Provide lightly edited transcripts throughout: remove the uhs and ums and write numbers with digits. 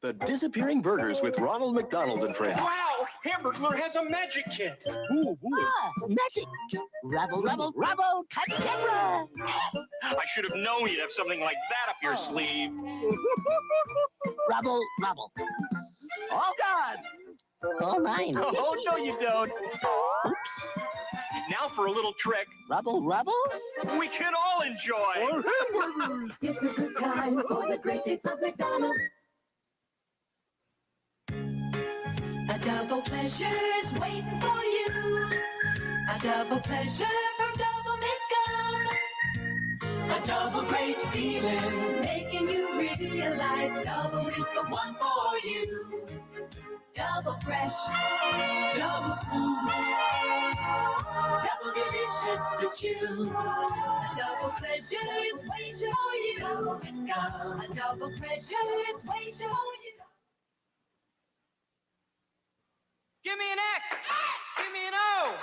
The disappearing burgers with Ronald McDonald and friends. Wow! Hamburglar has a magic kit. Ooh, Magic. Rubble, rubble, rubble, cadabra. I should have known you'd have something like that up your sleeve. Rubble, rubble. All gone. All mine. Oh, no, you don't. Now for a little trick Rubble, rubble. we can all enjoy. It's a good time for the great taste of McDonald's. A double pleasure's waiting for you. A double pleasure from Double Mint Gum. A double great feeling, making you realize double is the one for you. Double fresh, double smooth, double delicious to chew. A double pleasure is waiting for you. A double pleasure is waiting for you. Give me an X. Give me an O.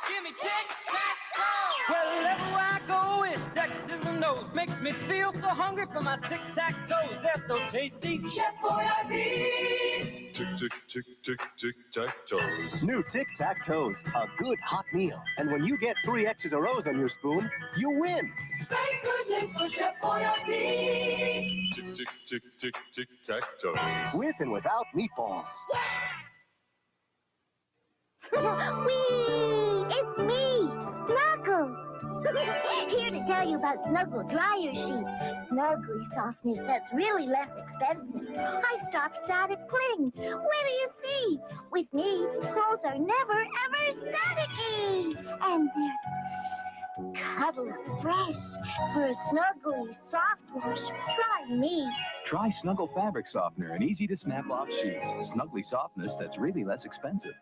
Give me Tic Tac Toe. Wherever I go, it's X's and O's. Makes me feel so hungry for my Tic Tac Toes. They're so tasty. Chef Boyardee. Tick, tick, tick, tick, tick, tac toes. New Tic Tac Toes, a good hot meal. And when you get 3 X's or O's on your spoon, you win. Thank goodness for Chef Boyardee. Tick, tick, tick, tick, tick, tac toes. With and without meatballs. Whee! It's me, Snuggle. Here to tell you about Snuggle dryer sheets. Snuggly softness that's really less expensive. I started cling. Where do you see? With me, clothes are never, ever staticky. And they're cuddle fresh. For a snuggly soft wash, try me. Try Snuggle Fabric Softener, an easy-to-snap-off sheets. Snuggly softness that's really less expensive.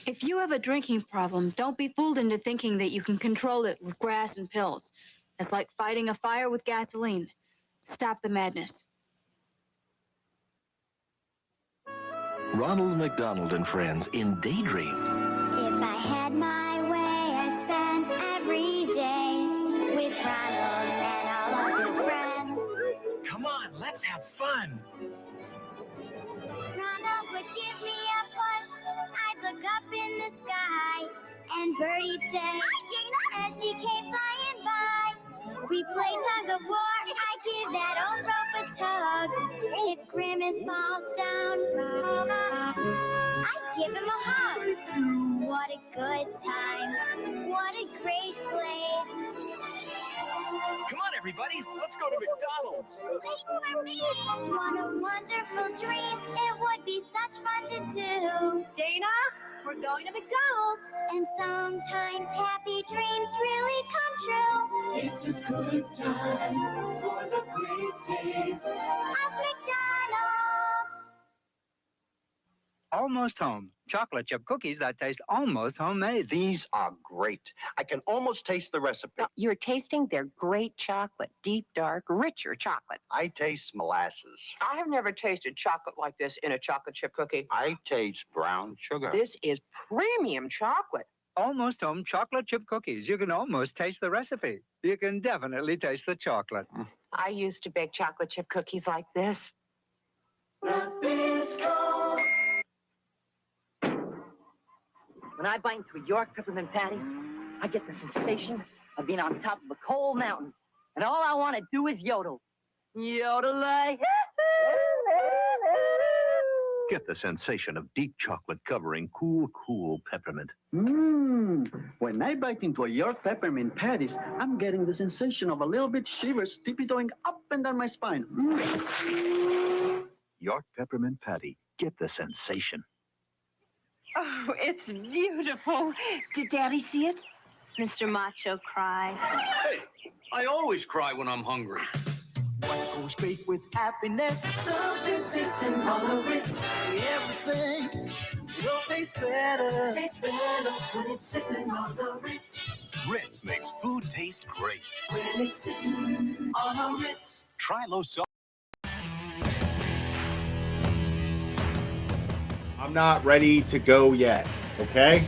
If you have a drinking problem, don't be fooled into thinking that you can control it with grass and pills. It's like fighting a fire with gasoline. Stop the madness. Ronald McDonald and friends in Daydream. If I had my way, I'd spend every day with Ronald and all of his friends. Come on, let's have fun. Ronald would give me a push. I'd look up in the sky, and Birdie'd say, "Hi, Dana," as she came flying by. We play tug of war. I give that old rope a tug. If Grimace falls down, I'd give him a hug. What a good time. What a great place. Come on, everybody, let's go to McDonald's. Wait for me. What a wonderful dream. It would be such fun to do. Dana, we're going to McDonald's. And sometimes happy dreams really come true. It's a good time for the great taste Of McDonald's. Almost home. Chocolate chip cookies that taste almost homemade. These are great. I can almost taste the recipe. You're tasting their great chocolate, deep, dark, richer chocolate. I taste molasses. I've never tasted chocolate like this in a chocolate chip cookie. I taste brown sugar. This is premium chocolate. Almost home chocolate chip cookies. You can almost taste the recipe. You can definitely taste the chocolate. I used to bake chocolate chip cookies like this. When I bite into a York Peppermint Patty, I get the sensation of being on top of a cold mountain. And all I want to do is yodel. Yodel-ay. Get the sensation of deep chocolate covering cool peppermint. When I bite into a York Peppermint Patties, I'm getting the sensation of a little bit shivers tippy-toeing up and down my spine. York Peppermint Patty. Get the sensation. Oh, it's beautiful. Did Daddy see it? Mr. Macho cried. Hey, I always cry when I'm hungry. What goes great with happiness? Something sitting on a Ritz. Everything will taste better. Tastes better when it's sitting on the Ritz. Ritz makes food taste great. When it's sitting on a Ritz. Try low salt. I'm not ready to go yet, okay?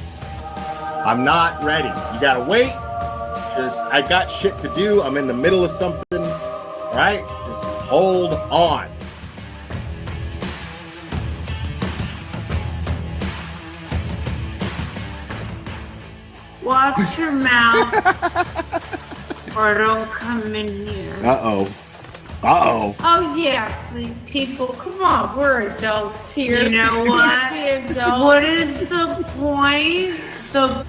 I'm not ready. You gotta wait. I got shit to do. I'm in the middle of something. All right? Just hold on. Watch your mouth or don't come in here. Uh-oh. Uh-oh. Oh, yeah, people, come on, we're adults here. You know what? adults. What is the point?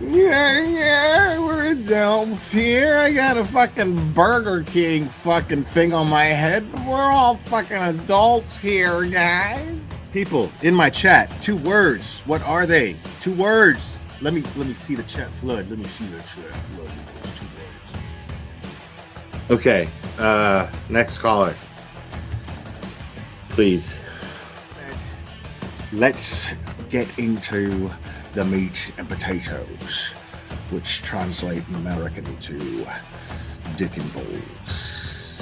Yeah, we're adults here. I got a fucking Burger King fucking thing on my head. We're all fucking adults here, guys. People in my chat, 2 words. What are they? 2 words. Let me see the chat flood. Let me see the chat flood. 2 words. Okay, next caller. Please. Let's get into the meat and potatoes, which translate in American to dick and balls.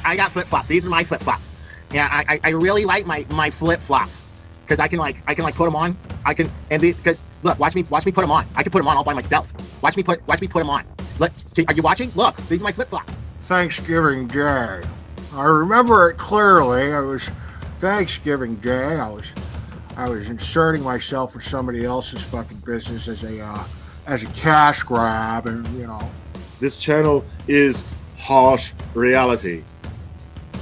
I got flip-flops. These are my flip-flops. Yeah, I really like my flip-flops because I can put them on. Because look, watch me put them on. I can put them on all by myself. Watch me put them on. Look, are you watching? Look, these are my flip-flops. Thanksgiving Day. I remember it clearly. It was Thanksgiving Day. I was inserting myself in somebody else's fucking business as a cash grab, and you know. This channel is harsh reality.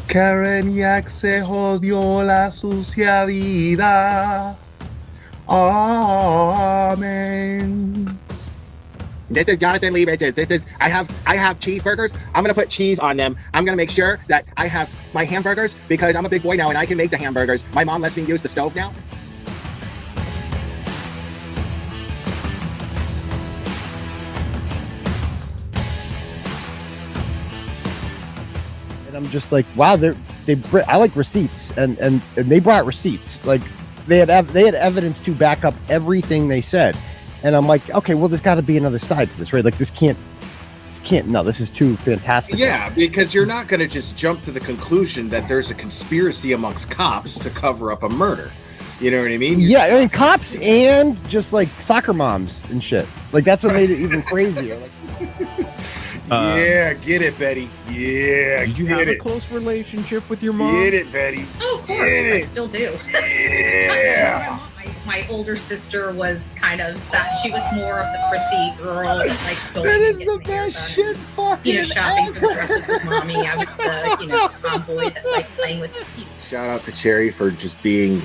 Karen Yak se jodió la sucia vida. Amen. This is Jonathan Lee Riches. I have cheeseburgers. I'm gonna put cheese on them. I'm gonna make sure that I have my hamburgers because I'm a big boy now and I can make the hamburgers. My mom lets me use the stove now. And I'm just like, wow, I like receipts, and they brought receipts. Like they had evidence to back up everything they said. And I'm like, okay, well, there's got to be another side to this, right? Like, this can't, no, this is too fantastic. Yeah, because you're not going to just jump to the conclusion that there's a conspiracy amongst cops to cover up a murder. You know what I mean? Yeah, I mean, cops and just, like, soccer moms and shit. Like, that's what made it even crazier. Like, yeah, get it, Betty. Yeah, did you have a close relationship with your mom? Get it, Betty. Oh, of course, I still do. Yeah. My older sister was kind of sad. She was more of the prissy girl. Like, that is the best shit fucking shopping for dresses with mommy. I was the, tomboy that liked playing with the people. Shout out to Cherry for just being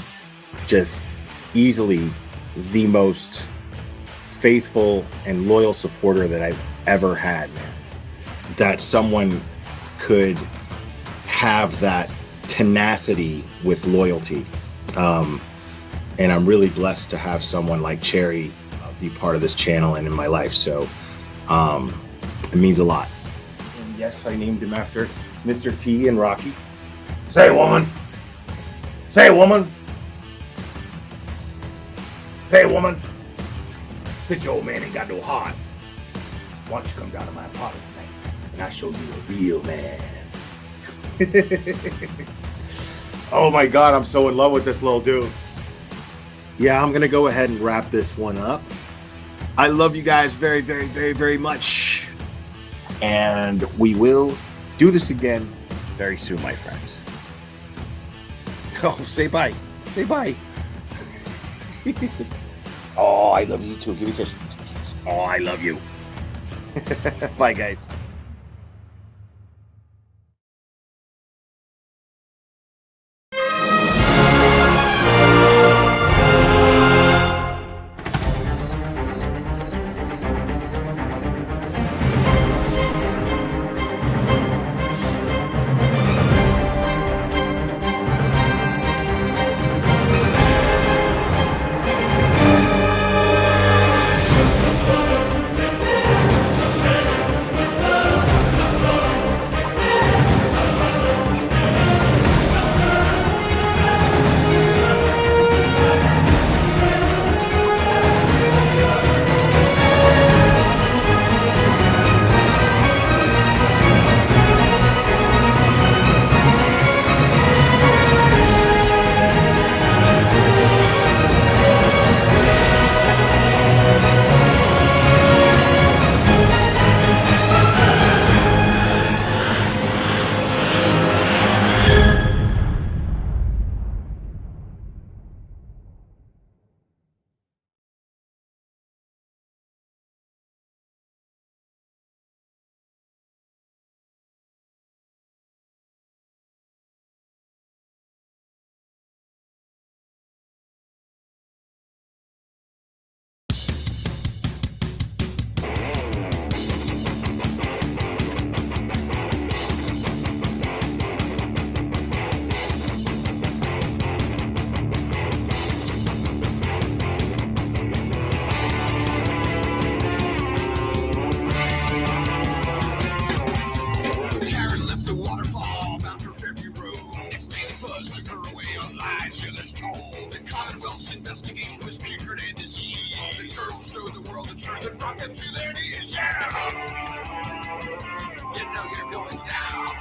just easily the most faithful and loyal supporter that I've ever had. That someone could have that tenacity with loyalty. And I'm really blessed to have someone like Cherry be part of this channel and in my life. So it means a lot. And yes, I named him after Mr. T and Rocky. Say, woman. Say, woman. Say, woman. Since your old man ain't got no heart, why don't you come down to my apartment tonight and I'll show you a real man. Oh my God, I'm so in love with this little dude. Yeah, I'm going to go ahead and wrap this one up. I love you guys very, very, very, very much. And we will do this again very soon, my friends. Oh, say bye. Say bye. Oh, I love you too. Give me a kiss. Oh, I love you. Bye, guys. them to their knees, yeah. You know you're going down.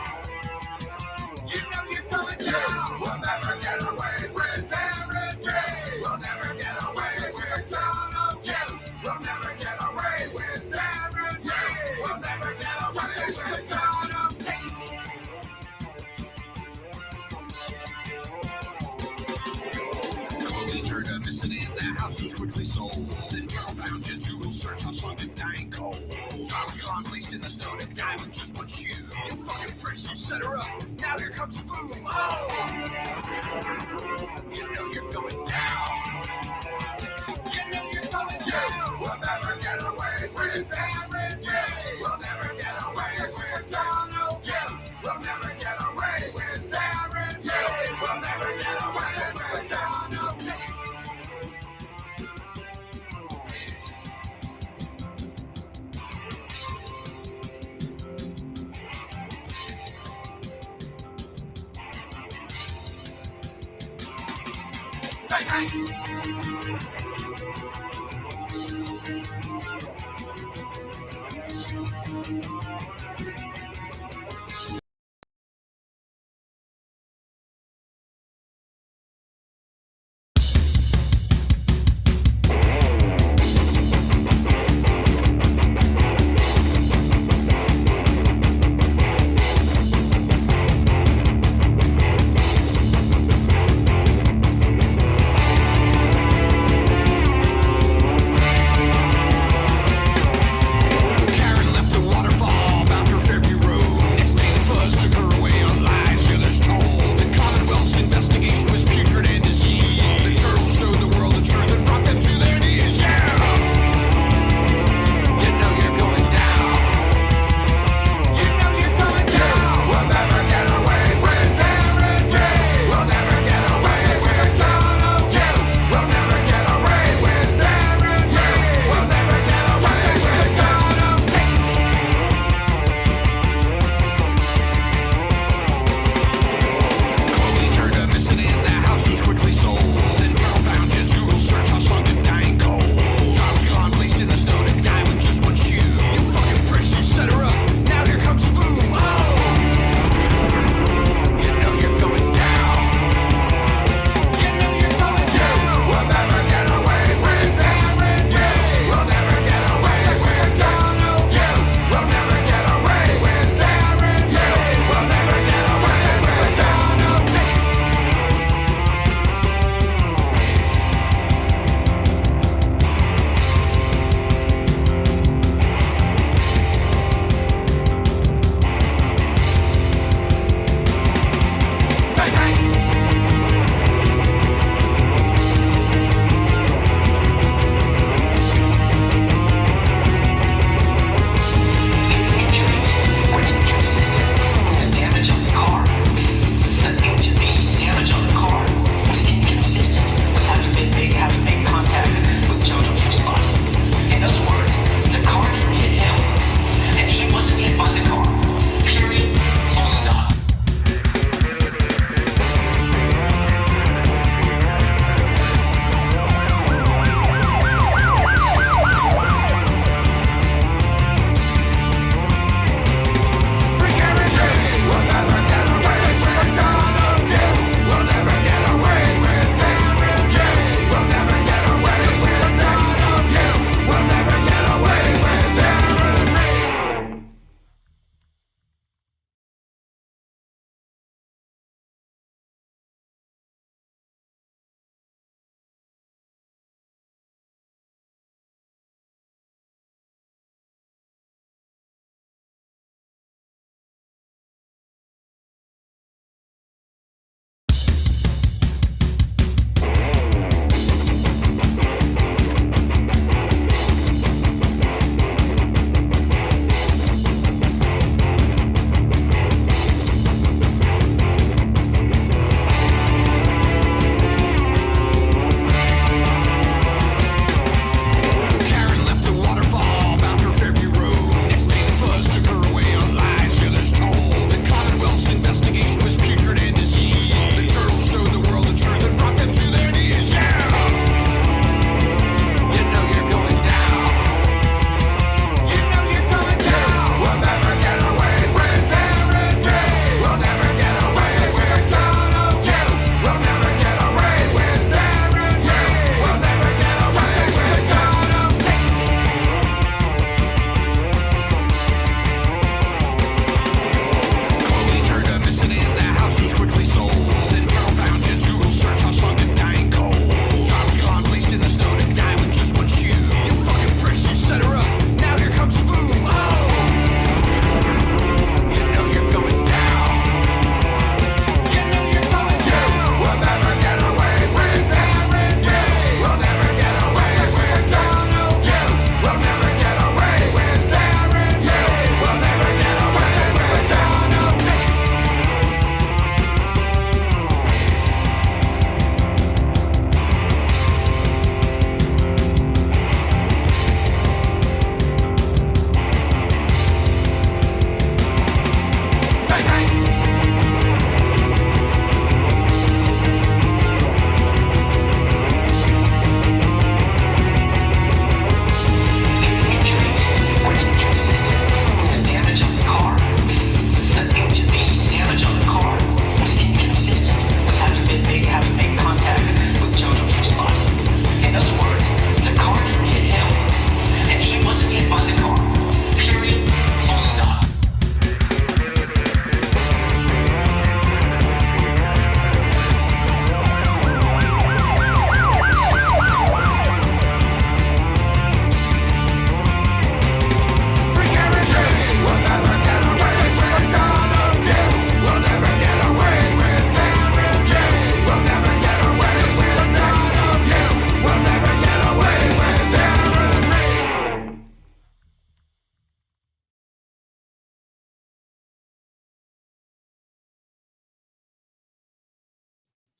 You know you're going down. We'll never get away with Aaron Gay. We'll never get away with Donald Gay. We'll never get away with Aaron Gay. We'll never get away with Donald Gay. Turned up missing in the house was quickly sold. The girl found you to a search on something dying cold. Dropped you on placed in the snow to die with just one shoe. You fucking pricks, you set her up. Now here comes the boom. Oh! You know you're going down. You know you're going down. We'll never get away with Aaron Gay. We'll never get away with Donald Gay. We'll never get away with Aaron Gay. We'll never get away with Donald Gay.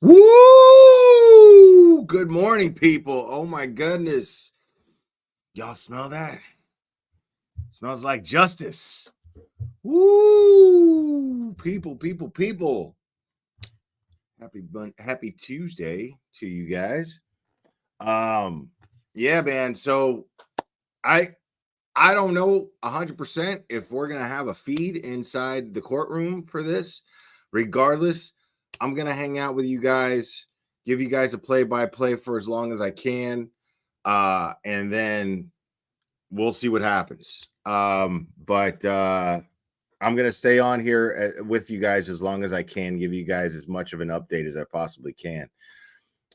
Woo! Good morning, people. Oh my goodness. Y'all smell that? Smells like justice. Woo! People. Happy Tuesday to you guys. Yeah, man. So I don't know 100% if we're gonna have a feed inside the courtroom for this. Regardless, I'm gonna hang out with you guys, give you guys a play-by-play for as long as I can, and then we'll see what happens. But I'm gonna stay on here with you guys as long as I can, give you guys as much of an update as I possibly can.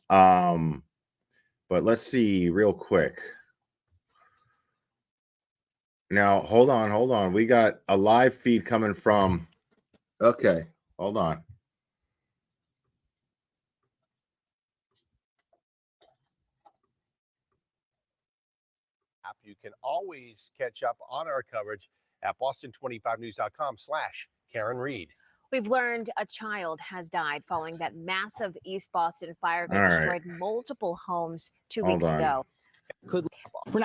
But let's see real quick. Now, hold on. We got a live feed coming from. Okay, hold on. You can always catch up on our coverage at boston25news.com/Karen Reed. We've learned a child has died following that massive East Boston fire that All right. destroyed multiple homes 2 Hold weeks on. ago. We're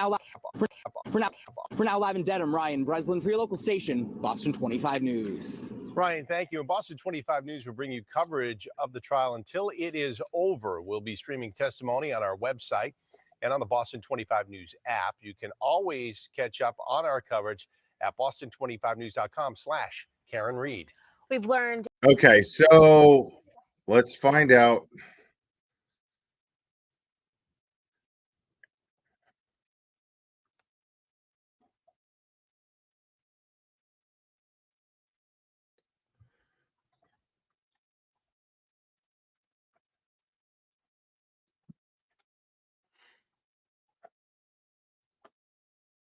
now live in Dedham. Ryan Breslin for your local station, Boston 25 News. Ryan, thank you. And Boston 25 News will bring you coverage of the trial until it is over. We'll be streaming testimony on our website and on the Boston 25 News app. You can always catch up on our coverage at boston25news.com/Karen Reed. We've learned. Okay, so let's find out.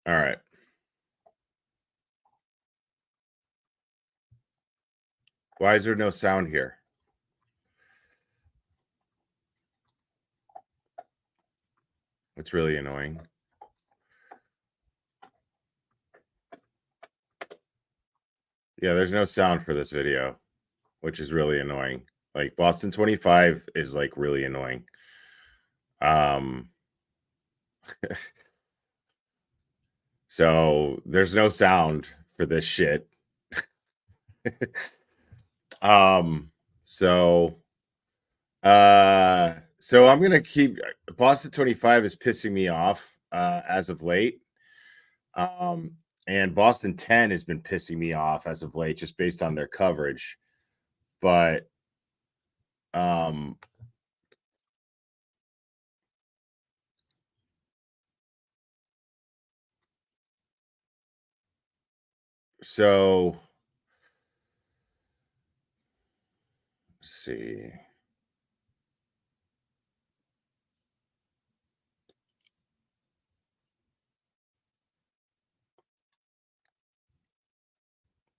All right. Why is there no sound here? It's really annoying. Yeah, there's no sound for this video, which is really annoying. Like Boston 25 is like really annoying. So there's no sound for this shit. So I'm gonna keep Boston 25 is pissing me off as of late. And Boston 10 has been pissing me off as of late, just based on their coverage. But so let's see.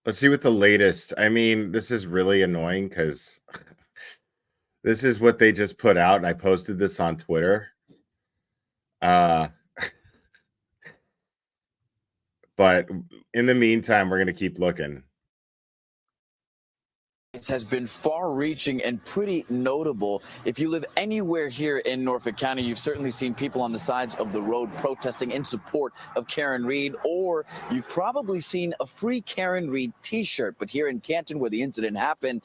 Let's see what the latest. I mean, this is really annoying because this is what they just put out, and I posted this on Twitter. But in the meantime, we're going to keep looking. It has been far-reaching and pretty notable. If you live anywhere here in Norfolk County, you've certainly seen people on the sides of the road protesting in support of Karen Reed, or you've probably seen a free Karen Reed t-shirt. But here in Canton, where the incident happened,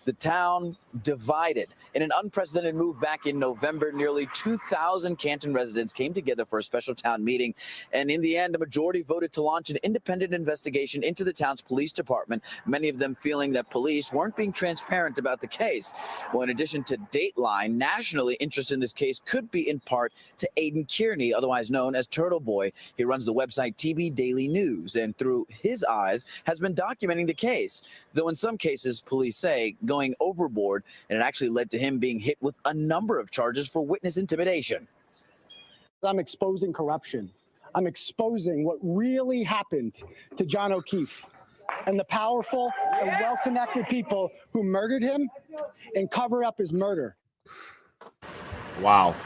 the town divided. In an unprecedented move back in November, nearly 2,000 Canton residents came together for a special town meeting. And in the end, a majority voted to launch an independent investigation into the town's police department, many of them feeling that police weren't being transparent about the case. Well, in addition to Dateline, nationally, interest in this case could be in part to Aiden Kearney, otherwise known as Turtle Boy. He runs the website TV Daily News, and through his eyes has been documenting the case. Though in some cases, police say, going overboard, and it actually led to him being hit with a number of charges for witness intimidation. I'm exposing corruption. I'm exposing what really happened to John O'Keefe and the powerful and well-connected people who murdered him and cover up his murder. Wow.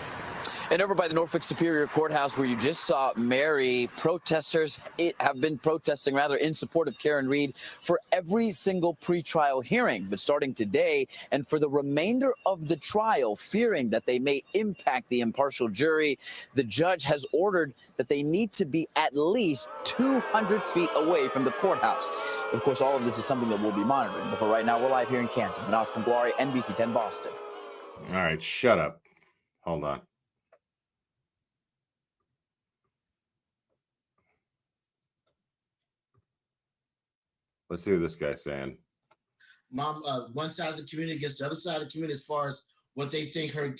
And over by the Norfolk Superior Courthouse, where you just saw Mary, protesters have been protesting in support of Karen Read for every single pretrial hearing. But starting today and for the remainder of the trial, fearing that they may impact the impartial jury, the judge has ordered that they need to be at least 200 feet away from the courthouse. Of course, all of this is something that we'll be monitoring. But for right now, we're live here in Canton. Manoj Kongwari, NBC 10 Boston. All right, shut up. Hold on. Let's see what this guy's saying. Mom, one side of the community against the other side of the community as far as what they think her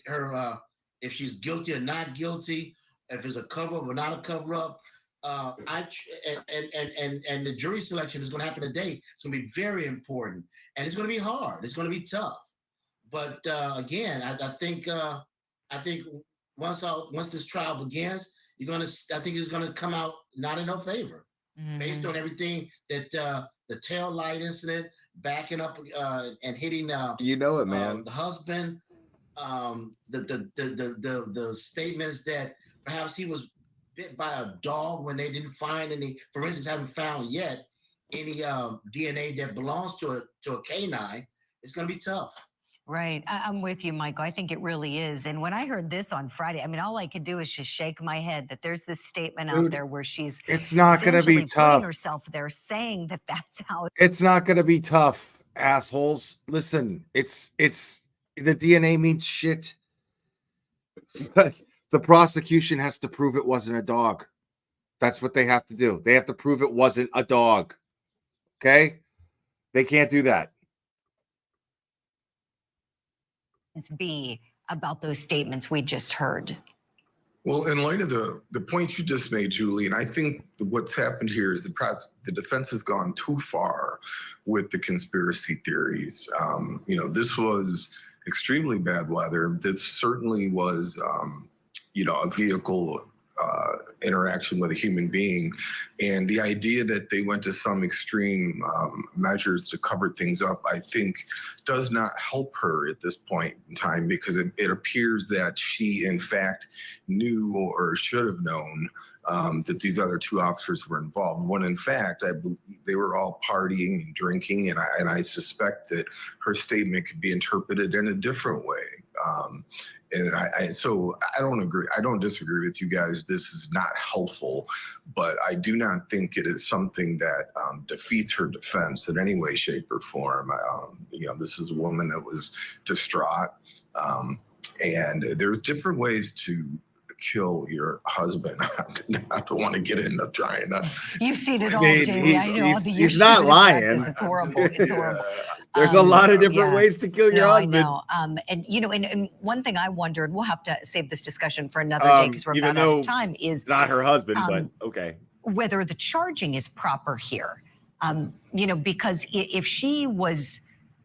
if she's guilty or not guilty, if it's a cover up or not a cover up. And the jury selection is going to happen today. It's going to be very important, and it's going to be hard. It's going to be tough. But again, I think once this trial begins, I think it's going to come out not in her favor, based on everything that the tail light incident, backing up and hitting You know it, man. the husband, the statements that perhaps he was bit by a dog when they didn't find any forensics, haven't found yet any DNA that belongs to a canine. It's going to be tough. Right. I'm with you, Michael. I think it really is. And when I heard this on Friday, I mean, all I could do is just shake my head that there's this statement out there where she's It's not going to be essentially tough. putting herself there, saying that that's how It's not going to be tough, assholes. Listen, it's the DNA means shit. The prosecution has to prove it wasn't a dog. That's what they have to do. They have to prove it wasn't a dog. Okay? They can't do that. be about those statements we just heard. Well, in light of the point you just made, Julie, and I think what's happened here is the defense has gone too far with the conspiracy theories. This was extremely bad weather. This certainly was, a vehicle interaction with a human being. And the idea that they went to some extreme measures to cover things up, I think, does not help her at this point in time, because it appears that she, in fact, knew or should have known that these other two officers were involved, when in fact they were all partying and drinking, and I suspect that her statement could be interpreted in a different way. So I don't agree. I don't disagree with you guys. This is not helpful, but I do not think it is something that defeats her defense in any way, shape, or form. This is a woman that was distraught, and there's different ways to kill your husband. I don't want to get into trying to. You've seen it all, Jamie. I know. He's not lying. It's horrible. It's horrible. There's a lot of different ways to kill your husband. I know. And one thing I wondered, we'll have to save this discussion for another day because we're about out of time, is not her husband, but okay. Whether the charging is proper here. Because if she was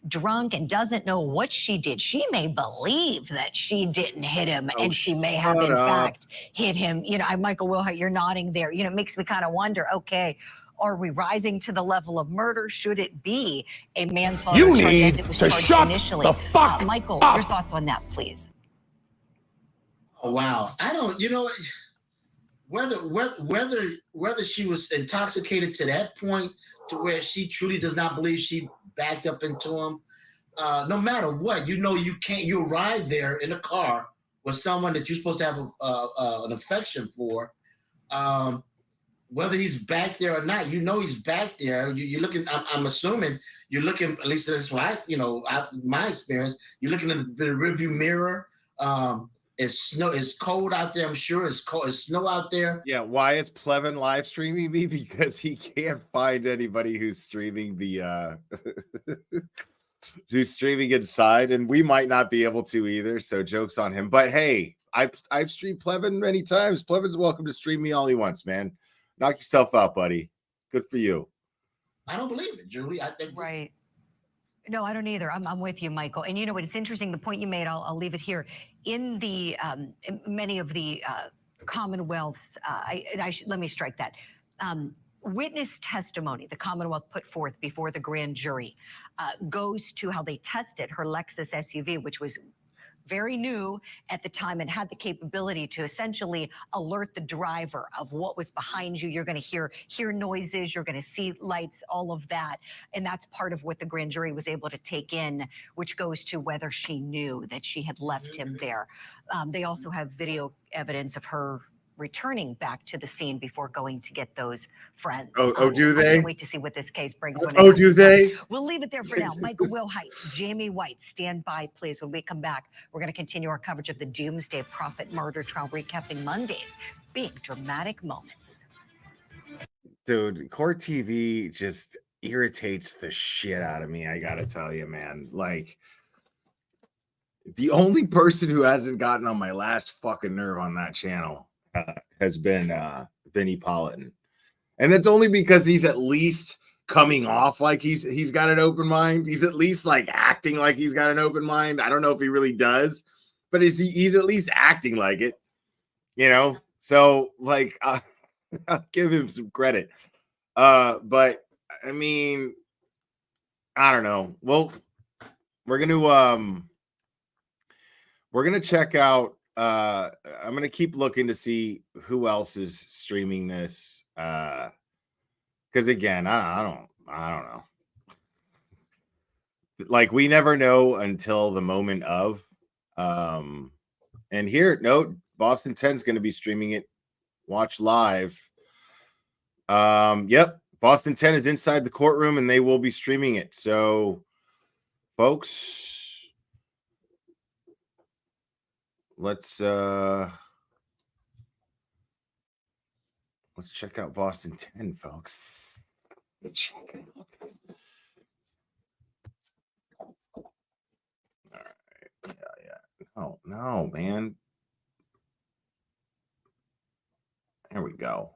drunk and doesn't know what she did, she may believe that she didn't hit him, and she may have in fact hit him. Michael Wilhite, you're nodding there. It makes me kind of wonder, okay, are we rising to the level of murder? Should it be a manslaughter charge as it was charged initially? The fuck Michael, up. your thoughts on that, please. Oh, wow. I don't, whether she was intoxicated to that point to where she truly does not believe she backed up into him, no matter what, you ride there in a car with someone that you're supposed to have an affection for, whether he's back there or not, he's back there. You're looking, I'm assuming you're looking, at least that's what my experience, you're looking in the rearview mirror. It's cold out there. I'm sure it's cold. It's snow out there. Yeah. Why is Plevin live streaming me? Because he can't find anybody who's streaming who's streaming inside, and we might not be able to either. So joke's on him. But hey, I've streamed Plevin many times. Plevin's welcome to stream me all he wants, man. Knock yourself out, buddy. Good for you. I don't believe it, Julie. I think right. No, I don't either. I'm with you, Michael. And it's interesting, the point you made, I'll leave it here. In the many of the Commonwealths, let me strike that. Witness testimony the Commonwealth put forth before the grand jury goes to how they tested her Lexus SUV, which was very new at the time and had the capability to essentially alert the driver of what was behind you. You're going to hear noises, you're going to see lights, all of that. And that's part of what the grand jury was able to take in, which goes to whether she knew that she had left him there. They also have video evidence of her returning back to the scene before going to get those friends. Oh, do they? I can't wait to see what this case brings. When Oh, do they? We'll leave it there for now. Michael Wilhite, Jamie White, stand by, please. When we come back, we're going to continue our coverage of the Doomsday Prophet murder trial, recapping Monday's big dramatic moments. Dude, court TV just irritates the shit out of me. I gotta tell you, man. Like, the only person who hasn't gotten on my last fucking nerve on that channel has been Vinnie Politan, and that's only because he's at least coming off like he's got an open mind. He's at least like acting like he's got an open mind. I don't know if he really does, but he's at least acting like it, you know. So like, I'll give him some credit. But I mean, I don't know. Well, we're gonna check out. I'm gonna keep looking to see who else is streaming this. Because again, I don't know. Like, we never know until the moment of. And here, no, Boston 10 is going to be streaming it. Watch live. Yep, Boston 10 is inside the courtroom, and they will be streaming it. So, folks. Let's check out Boston 10, folks. Check it out. All right. Yeah. No, man. There we go.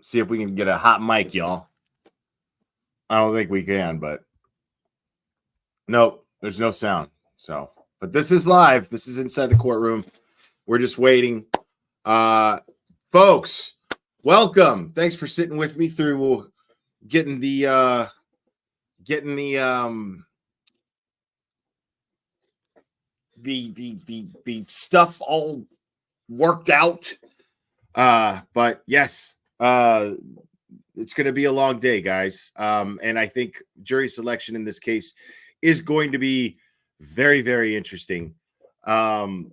See if we can get a hot mic, y'all. I don't think we can, but nope, there's no sound. So, but this is live. This is inside the courtroom. We're just waiting. Folks, welcome. Thanks for sitting with me through getting the stuff all worked out. But yes, it's going to be a long day, guys. And I think jury selection in this case is going to be very, very interesting. And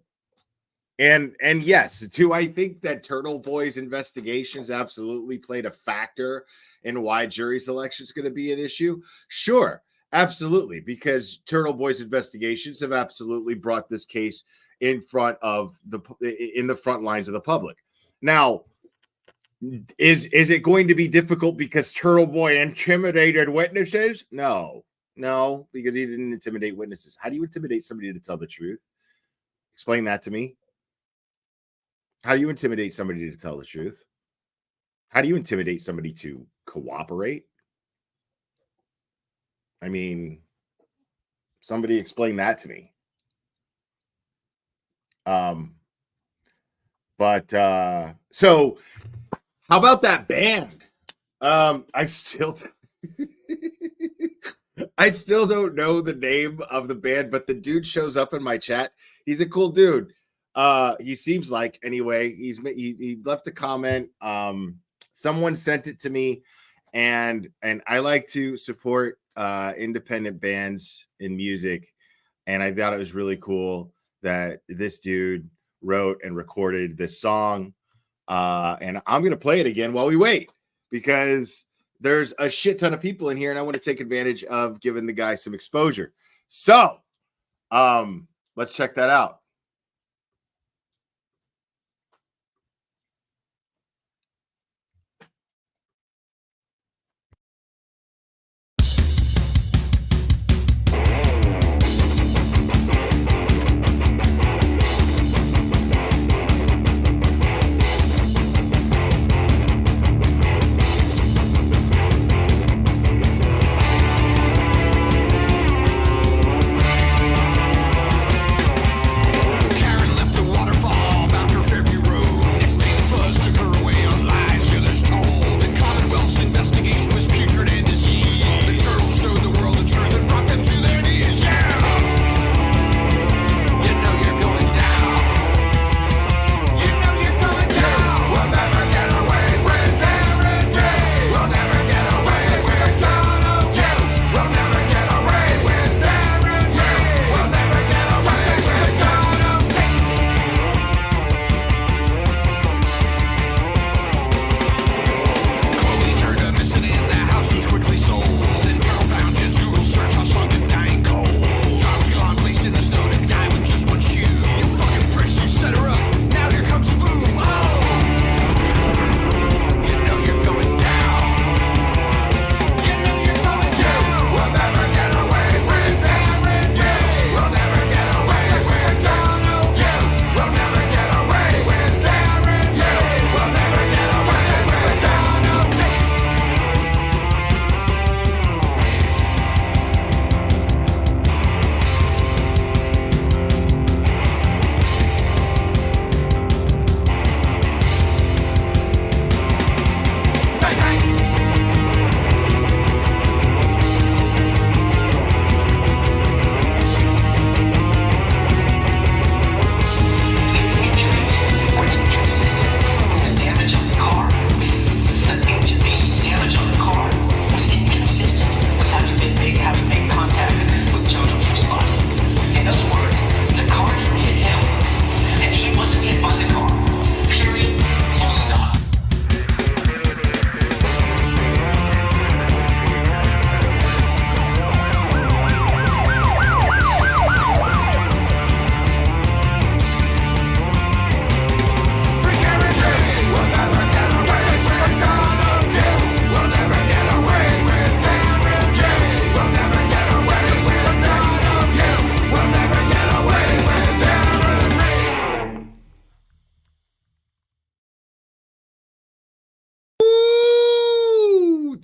yes, too, I think that Turtle Boy's investigations absolutely played a factor in why jury selection is going to be an issue. Sure, absolutely, because Turtle Boy's investigations have absolutely brought this case in the front lines of the public. Now, is it going to be difficult because Turtle Boy intimidated witnesses? No, because he didn't intimidate witnesses. How do you intimidate somebody to tell the truth? Explain that to me. How do you intimidate somebody to tell the truth? How do you intimidate somebody to cooperate? I mean, somebody explain that to me. So how about that band? I still don't know the name of the band, but the dude shows up in my chat. He's a cool dude. He seems like, anyway, he left a comment. Someone sent it to me, and I like to support independent bands in music, and I thought it was really cool that this dude wrote and recorded this song. And I'm going to play it again while we wait, because there's a shit ton of people in here and I want to take advantage of giving the guy some exposure. So, let's check that out.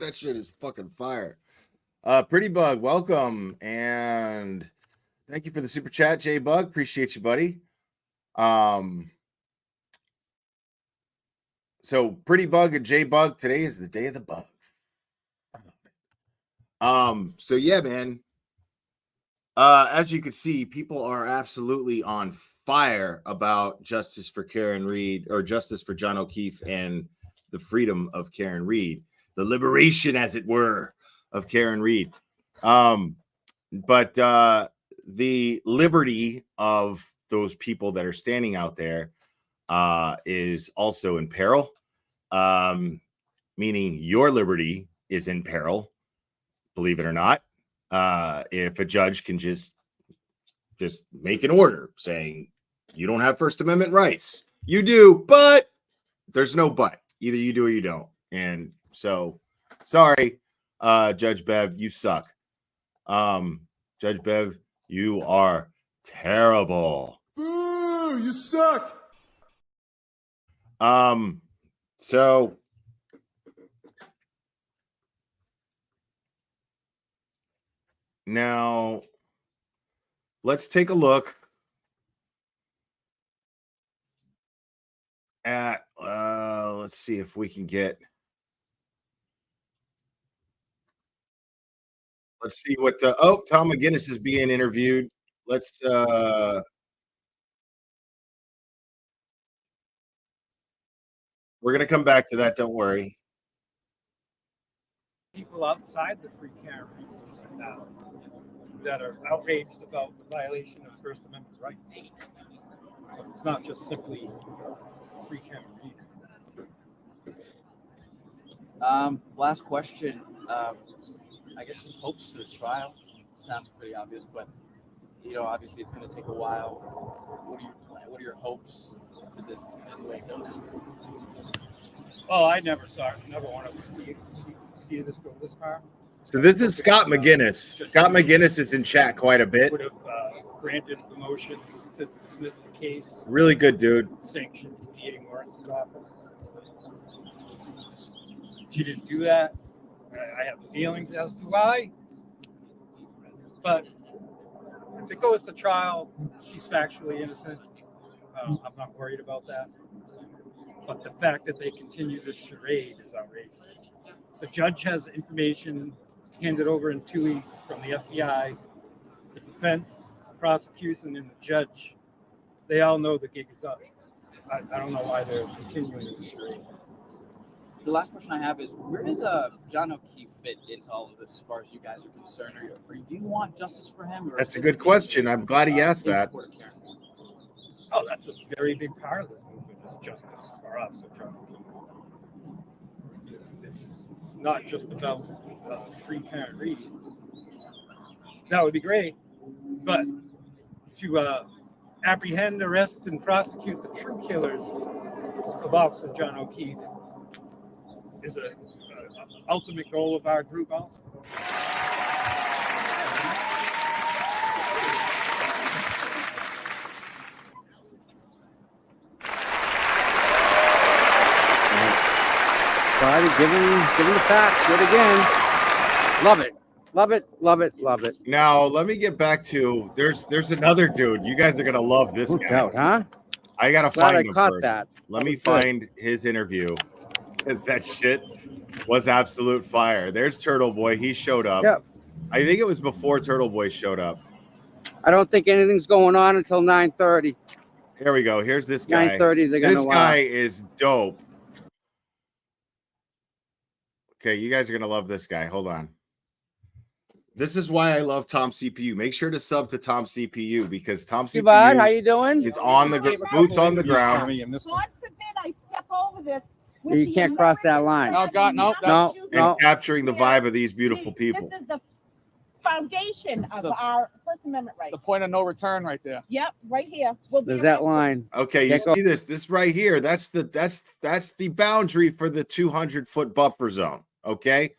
That shit is fucking fire. Pretty Bug, welcome. And thank you for the super chat, J Bug. Appreciate you, buddy. So Pretty Bug and J Bug, today is the day of the bugs. So yeah, man. As you can see, people are absolutely on fire about justice for Karen Reed, or justice for John O'Keefe, and the freedom of Karen Reed, the liberation, as it were, of Karen Reed. But the liberty of those people that are standing out there is also in peril, meaning your liberty is in peril, believe it or not. If a judge can just make an order saying you don't have First Amendment rights. You do, but there's no but. Either you do or you don't. And so, sorry, Judge Bev, you suck. Judge Bev, you are terrible. Boo, you suck. So now let's take a look at let's see if we can get, let's see what Tom McGinnis is being interviewed. Let's we're gonna come back to that, don't worry. People outside the free Karen Reed now that are outraged about the violation of First Amendment rights. So it's not just simply free Karen Reed. Last question. I guess just hopes for the trial. Sounds pretty obvious, but obviously it's going to take a while. What are your hopes for this midway goes? Oh, I never wanted to see this go this far. So this is Scott McGinnis. Scott McGinnis is in chat quite a bit. Would have granted the motions to dismiss the case. Really good dude. Sanctioned DA Morrison's office. She didn't do that. I have feelings as to why. But if it goes to trial, she's factually innocent. I'm not worried about that. But the fact that they continue this charade is outrageous. The judge has information handed over in TUI from the FBI, the defense, the prosecution, and the judge. They all know the gig is up. I don't know why they're continuing this charade. The last question I have is, where does John O'Keefe fit into all of this as far as you guys are concerned? Or do you want justice for him? Or That's a good question. I'm glad he asked that. Oh, that's a very big part of this movement, is justice for us at John O'Keefe. It's not just about free Karen Reed. That would be great, but to apprehend, arrest, and prosecute the true killers of Officer John O'Keefe is an ultimate goal of our group also. Friday, give him the facts yet again. Love it. Love it, love it, love it. Now let me get back to there's another dude. You guys are gonna love this guy. Out, huh? I gotta Glad find I him caught first. that. Let me was good. find his interview, because that shit was absolute fire. There's Turtle Boy. He showed up. Yep. I think it was before Turtle Boy showed up. I don't think anything's going on until 9:30. Here we go. Here's this guy. 9:30. They're gonna. This guy is dope. Okay, you guys are gonna love this guy. Hold on. This is why I love Tom CPU. Make sure to sub to Tom CPU, because Tom CPU Bud, how you doing? is on the boots on the ground. God forbid I step over this. You can't cross that line. Oh, God, no. And capturing the vibe of these beautiful people. This is the foundation of our First Amendment rights. The point of no return right there. Yep, right here. We'll be There's that line. Okay, you see this right here. That's the boundary for the 200-foot buffer zone. Okay,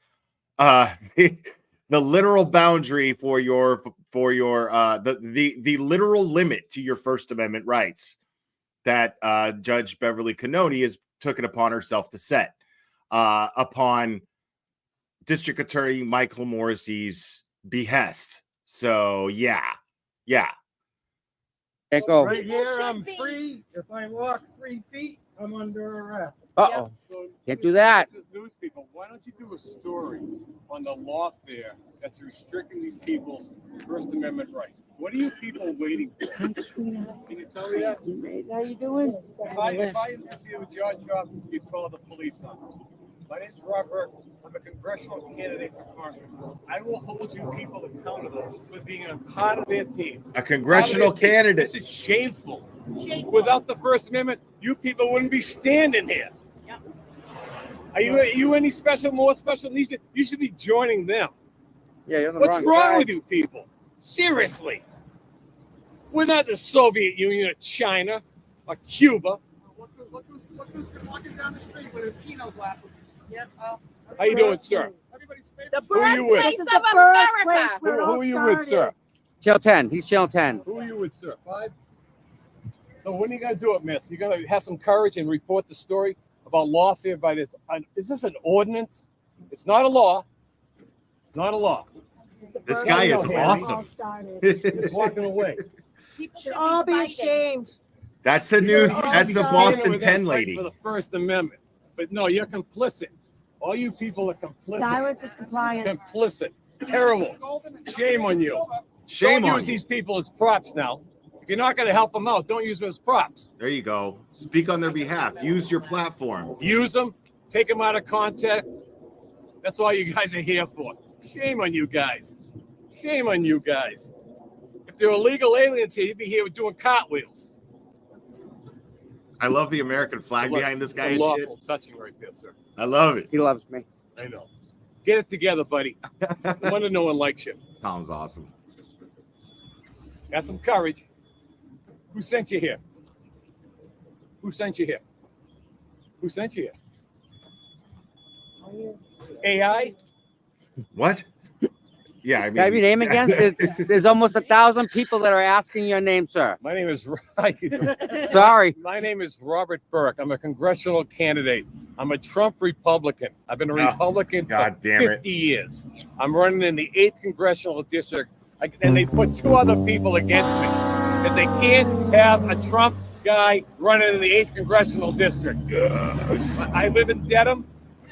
the literal boundary for your the literal limit to your First Amendment rights that Judge Beverly Cannoni has took it upon herself to set upon District Attorney Michael Morrissey's behest. So yeah. Can't go. Right here, I'm free. If I walk 3 feet, I'm under arrest. Uh-oh. Can't do that. News people, why don't you do a story on the lawfare that's restricting these people's First Amendment rights? What are you people waiting for? Can you tell me that? How you doing? If I interfere with your job, you'd call the police on me. My name's Robert. I'm a congressional candidate for Congress. I will hold you people accountable for being a part of their team. A congressional candidate. This is shameful. Without the First Amendment, you people wouldn't be standing here. Are you any more special needs? You should be joining them. Yeah, you're on the What's wrong wrong side. with you people? Seriously. We're not the Soviet Union or China or Cuba. Look who's walking down the street with his Kino glasses. Yep. How you doing, sir? Everybody's favorite. The Who are you with? birthplace of America. Who are you with, sir? Channel 10. He's Channel 10. Who are you with, sir? 5? So when are you going to do it, miss? You're going to have some courage and report the story about lawfare by this. Is this an ordinance? It's not a law. It's not a law. This guy is awesome. He's walking away. Should all be ashamed. That's the news. That's the Boston 10 For lady. the First Amendment. But no, you're complicit. All you people are complicit. Silence is compliance. Complicit. Terrible. Shame on you. Shame Don't on use you. these people as props now. If you're not going to help them out, don't use them as props. There you go. Speak on their behalf. Use your platform. Use them. Take them out of context. That's all you guys are here for. Shame on you guys. Shame on you guys. If they're illegal aliens here, you'd be here doing cartwheels. I love the American flag behind this guy and shit. Lawful touching right there, sir. I love it. He loves me. I know. Get it together, buddy. No wonder no one likes you. Tom's awesome. Got some courage. Who sent you here? Who sent you here? Who sent you here? AI? What? Yeah, I mean. Can I have your name again? There's almost 1,000 people that are asking your name, sir. My name is Sorry. My name is Robert Burke. I'm a congressional candidate. I'm a Trump Republican. I've been a Republican for 50 years. I'm running in the 8th Congressional District, and they put 2 other people against me because they can't have a Trump guy running in the 8th Congressional District. I live in Dedham.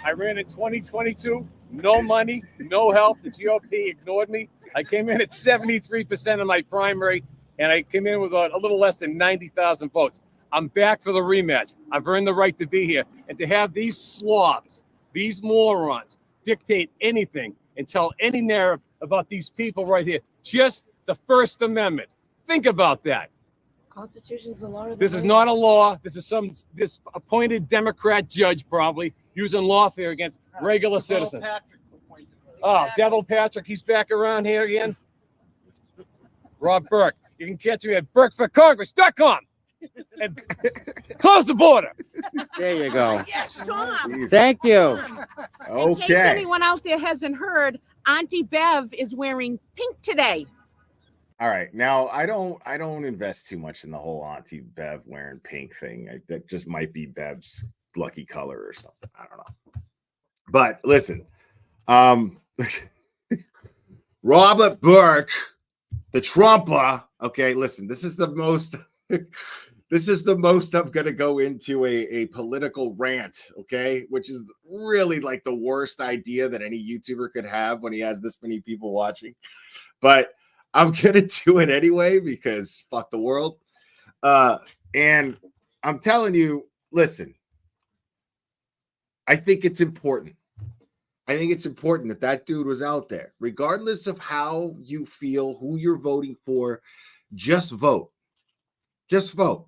I ran in 2022. No money, no help. The GOP ignored me. I came in at 73% of my primary, and I came in with a little less than 90,000 votes. I'm back for the rematch. I've earned the right to be here. And to have these slobs, these morons, dictate anything and tell any narrative about these people right here, just the First Amendment. Think about that. Constitution's the law. This is not a law. This is this appointed Democrat judge probably using lawfare against regular citizens. Oh, Devil Patrick, he's back around here again. Rob Burke. You can catch me at burkeforcongress.com and close the border. There you go. Tom. Thank you. In case anyone out there hasn't heard, Auntie Bev is wearing pink today. All right. Now I don't invest too much in the whole Auntie Bev wearing pink thing. That just might be Bev's lucky color or something. I don't know. But listen, Robert Burke, the Trumper. Okay, listen, this is the most I'm gonna go into a political rant, okay, which is really like the worst idea that any YouTuber could have when he has this many people watching. But I'm gonna do it anyway because fuck the world. And I'm telling you, listen, I think it's important. I think it's important that dude was out there, regardless of how you feel, who you're voting for. Just vote. Just vote.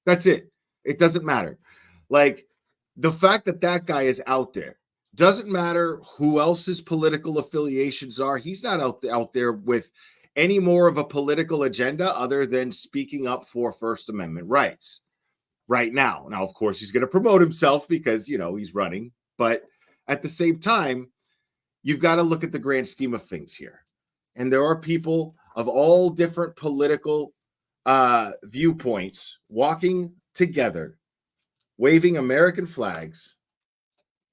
That's it. It doesn't matter. Like the fact that guy is out there doesn't matter who else's political affiliations are. He's not out there with any more of a political agenda other than speaking up for First Amendment rights right now. Now, of course, he's going to promote himself because, you know, he's running. But at the same time, you've got to look at the grand scheme of things here. And there are people of all different political viewpoints walking together, waving American flags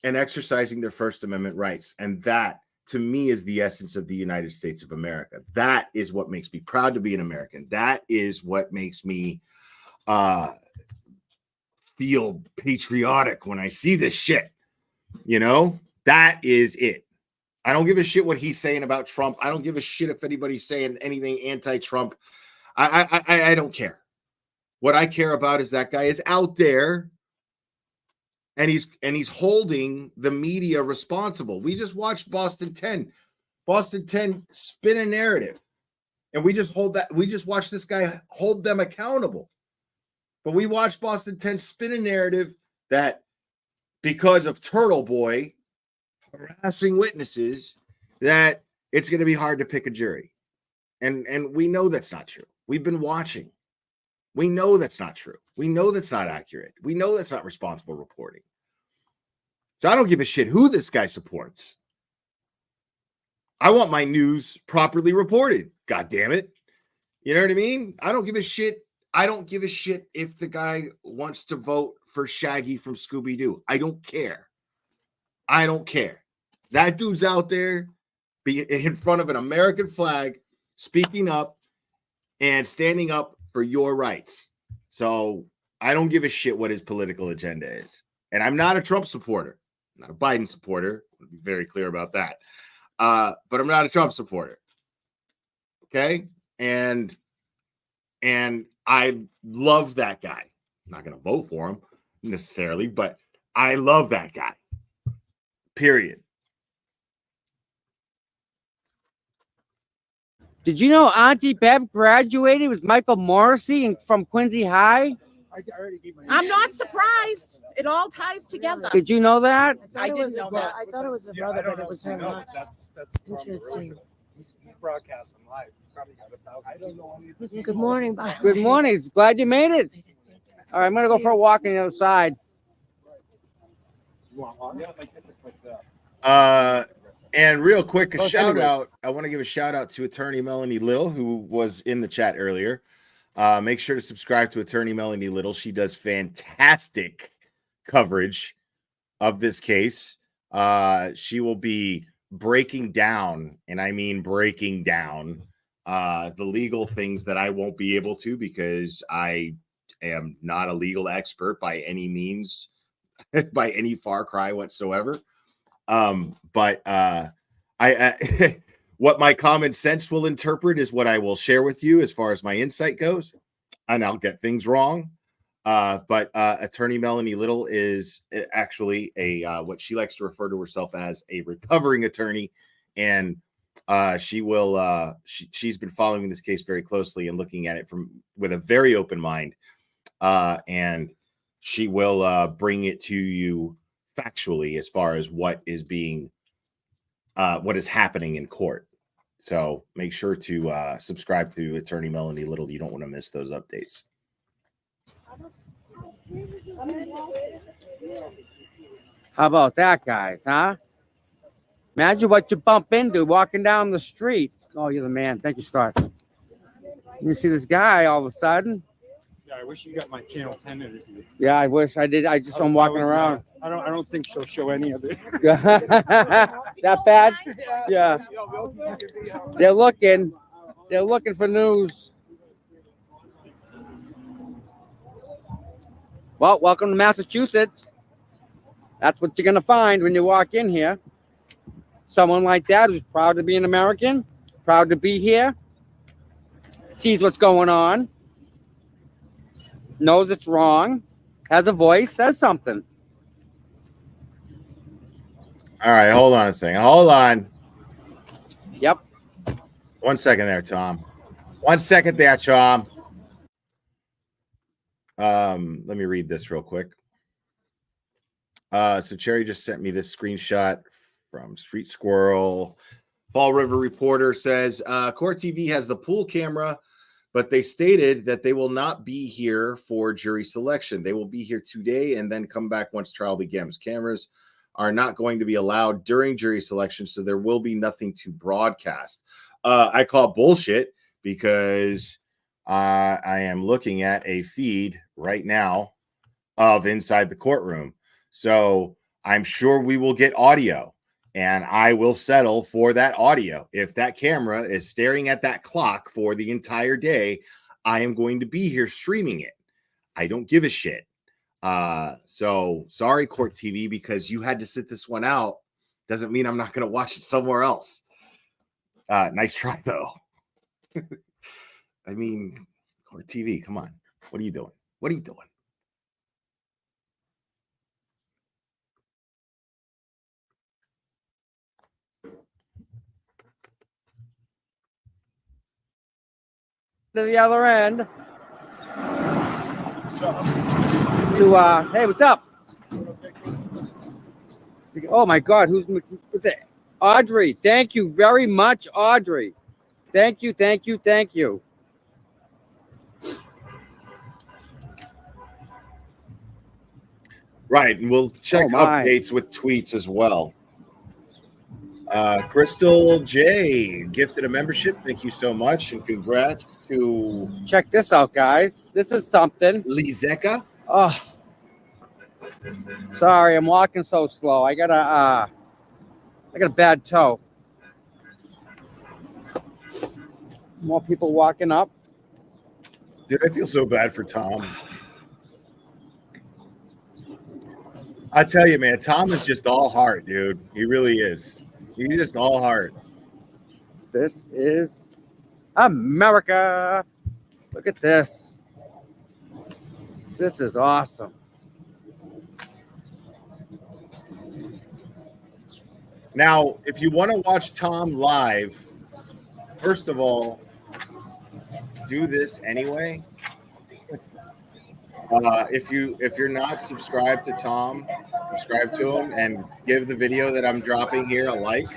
and exercising their First Amendment rights. And that, to me, is the essence of the United States of America. That is what makes me proud to be an American. That is what makes me feel patriotic when I see this shit. You know, that is it. I don't give a shit what he's saying about Trump. I don't give a shit if anybody's saying anything anti-Trump. I don't care. What I care about is that guy is out there and he's holding the media responsible. We just watched Boston 10 spin a narrative. And we just watched this guy hold them accountable. But we watched Boston 10 spin a narrative that because of Turtle Boy harassing witnesses, that it's going to be hard to pick a jury. And we know that's not true. We've been watching. We know that's not true. We know that's not accurate. We know that's not responsible reporting. So I don't give a shit who this guy supports. I want my news properly reported. God damn it. You know what I mean? I don't give a shit. I don't give a shit if the guy wants to vote for Shaggy from Scooby-Doo. I don't care. I don't care. That dude's out there in front of an American flag, speaking up and standing up for your rights. So I don't give a shit what his political agenda is. And I'm not a Trump supporter. I'm not a Biden supporter. I'll be very clear about that. But I'm not a Trump supporter. Okay? And I love that guy. I'm not going to vote for him necessarily, but I love that guy. Period. Did you know Auntie Bev graduated with Michael Morrissey from Quincy High? I'm not surprised. It all ties together. Did you know that? I didn't know that. I thought it was a brother, but it was her not. That's Interesting. He's broadcasting live. Probably got 1,000. I don't know anything. Good morning, bye. Good morning. Glad you made it. All right, I'm going to go for a walk on the other side. And real quick, a shout out. I want to give a shout out to Attorney Melanie Little, who was in the chat earlier. Make sure to subscribe to Attorney Melanie Little. She does fantastic coverage of this case. She will be breaking down, and I mean breaking down, the legal things that I won't be able to because I am not a legal expert by any means, by any far cry whatsoever. But I what my common sense will interpret is what I will share with you as far as my insight goes, and I'll get things wrong. But Attorney Melanie Little is actually a what she likes to refer to herself as a recovering attorney, and she's been following this case very closely and looking at it with a very open mind, and she will bring it to you factually as far as what is happening in court. So make sure to subscribe to Attorney Melanie Little. You don't want to miss those updates. How about that, guys, huh? Imagine what you bump into walking down the street. Oh, you're the man. Thank you, Scott. You see this guy all of a sudden. Yeah, I wish you got my Channel 10 interview. Yeah, I wish I did. I'm walking around. I don't think she'll show any of it. That bad? Yeah. They're looking for news. Well, welcome to Massachusetts. That's what you're gonna find when you walk in here. Someone like that who's proud to be an American, proud to be here, sees what's going on, knows it's wrong, has a voice, says something. All right, hold on a second. Hold on. Yep. 1 second there, Tom. 1 second there, Tom. Let me read this real quick. So Cherry just sent me this screenshot from Street Squirrel. Fall River Reporter says, Court TV has the pool camera, but they stated that they will not be here for jury selection. They will be here today and then come back once trial begins. Cameras are not going to be allowed during jury selection, so there will be nothing to broadcast. I call bullshit because I am looking at a feed right now of inside the courtroom. So I'm sure we will get audio, and I will settle for that audio. If that camera is staring at that clock for the entire day, I am going to be here streaming it. I don't give a shit. So sorry, Court TV, because you had to sit this one out. Doesn't mean I'm not going to watch it somewhere else. Nice try, though. I mean, Court TV, come on. What are you doing? What are you doing? To the other end. Hey, what's up? Oh my God, who's it? Audrey. Thank you very much, Audrey. Thank you. Right, and we'll check updates with tweets as well. Crystal J gifted a membership. Thank you so much, and congrats to. Check this out, guys. This is something. Lizeka. Oh, sorry, I'm walking so slow. I got a bad toe. More people walking up. Dude, I feel so bad for Tom. I tell you, man, Tom is just all heart, dude. He really is. He's just all heart. This is America. Look at this. This is awesome. Now, if you want to watch Tom live, first of all, do this anyway. If you're not subscribed to Tom, subscribe to him and give the video that I'm dropping here a like.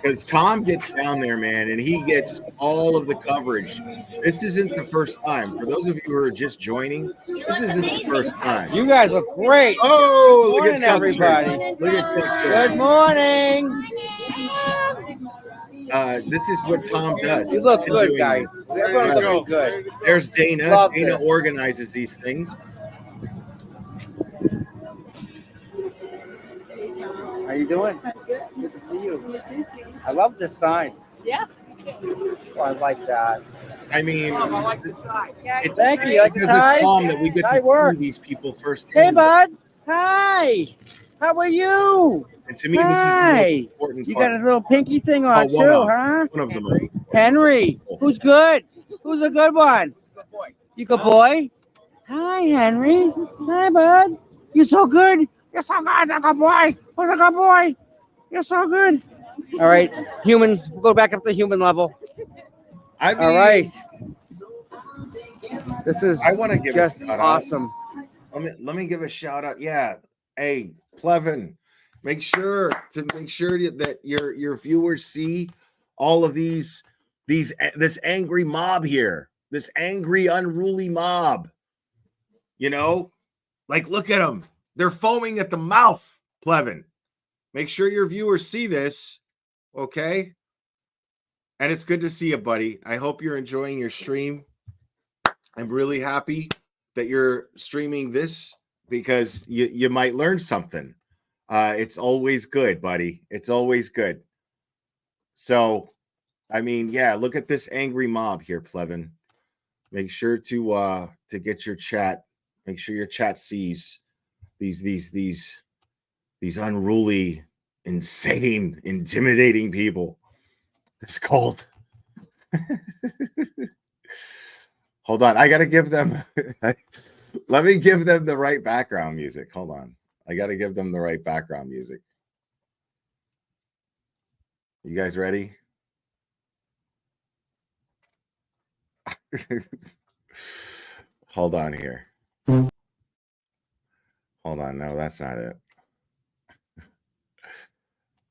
Because Tom gets down there, man, and he gets all of the coverage. This isn't the first time. For those of you who are just joining, this isn't the first time. You guys look great. Oh, look at everybody. Look at that. Good morning. This is what Tom does. You look good, guys. Everyone's looking good. There's Dana. Love Dana this. organizes these things. How you doing? Good to see you. I love this sign. Yeah. Oh, I like that. I mean, it's Thank you. Like because hi. it's Tom that we get Hi, to work. see these people first. Hey, bud. Hi. How are you? And to me, this is the most important You part. got a little pinky thing on one too, of- huh? One of them. Henry, who's good? Who's a good one? You good boy? Hi, Henry. Hi, bud. You're so good. You're so good. You're a good boy. Who's a good boy? You're so good. All right, humans. We'll go back up to human level. I mean, all right. This is I want to give just a shout awesome. Out. Let me give a shout out. Yeah. Hey, Plevin, make sure that your viewers see all of this angry mob here, this angry, unruly mob. You know, like look at them. They're foaming at the mouth, Plevin. Make sure your viewers see this, okay? And it's good to see you, buddy. I hope you're enjoying your stream. I'm really happy that you're streaming this because you might learn something. It's always good, buddy. It's always good. So, I mean, yeah, look at this angry mob here, Plevin. Make sure to get your chat. Make sure your chat sees these unruly, insane, intimidating people. It's called. Hold on, I gotta give them. Let me give them the right background music. Hold on, I gotta give them the right background music. You guys ready? Hold on here. Hold on, no, that's not it.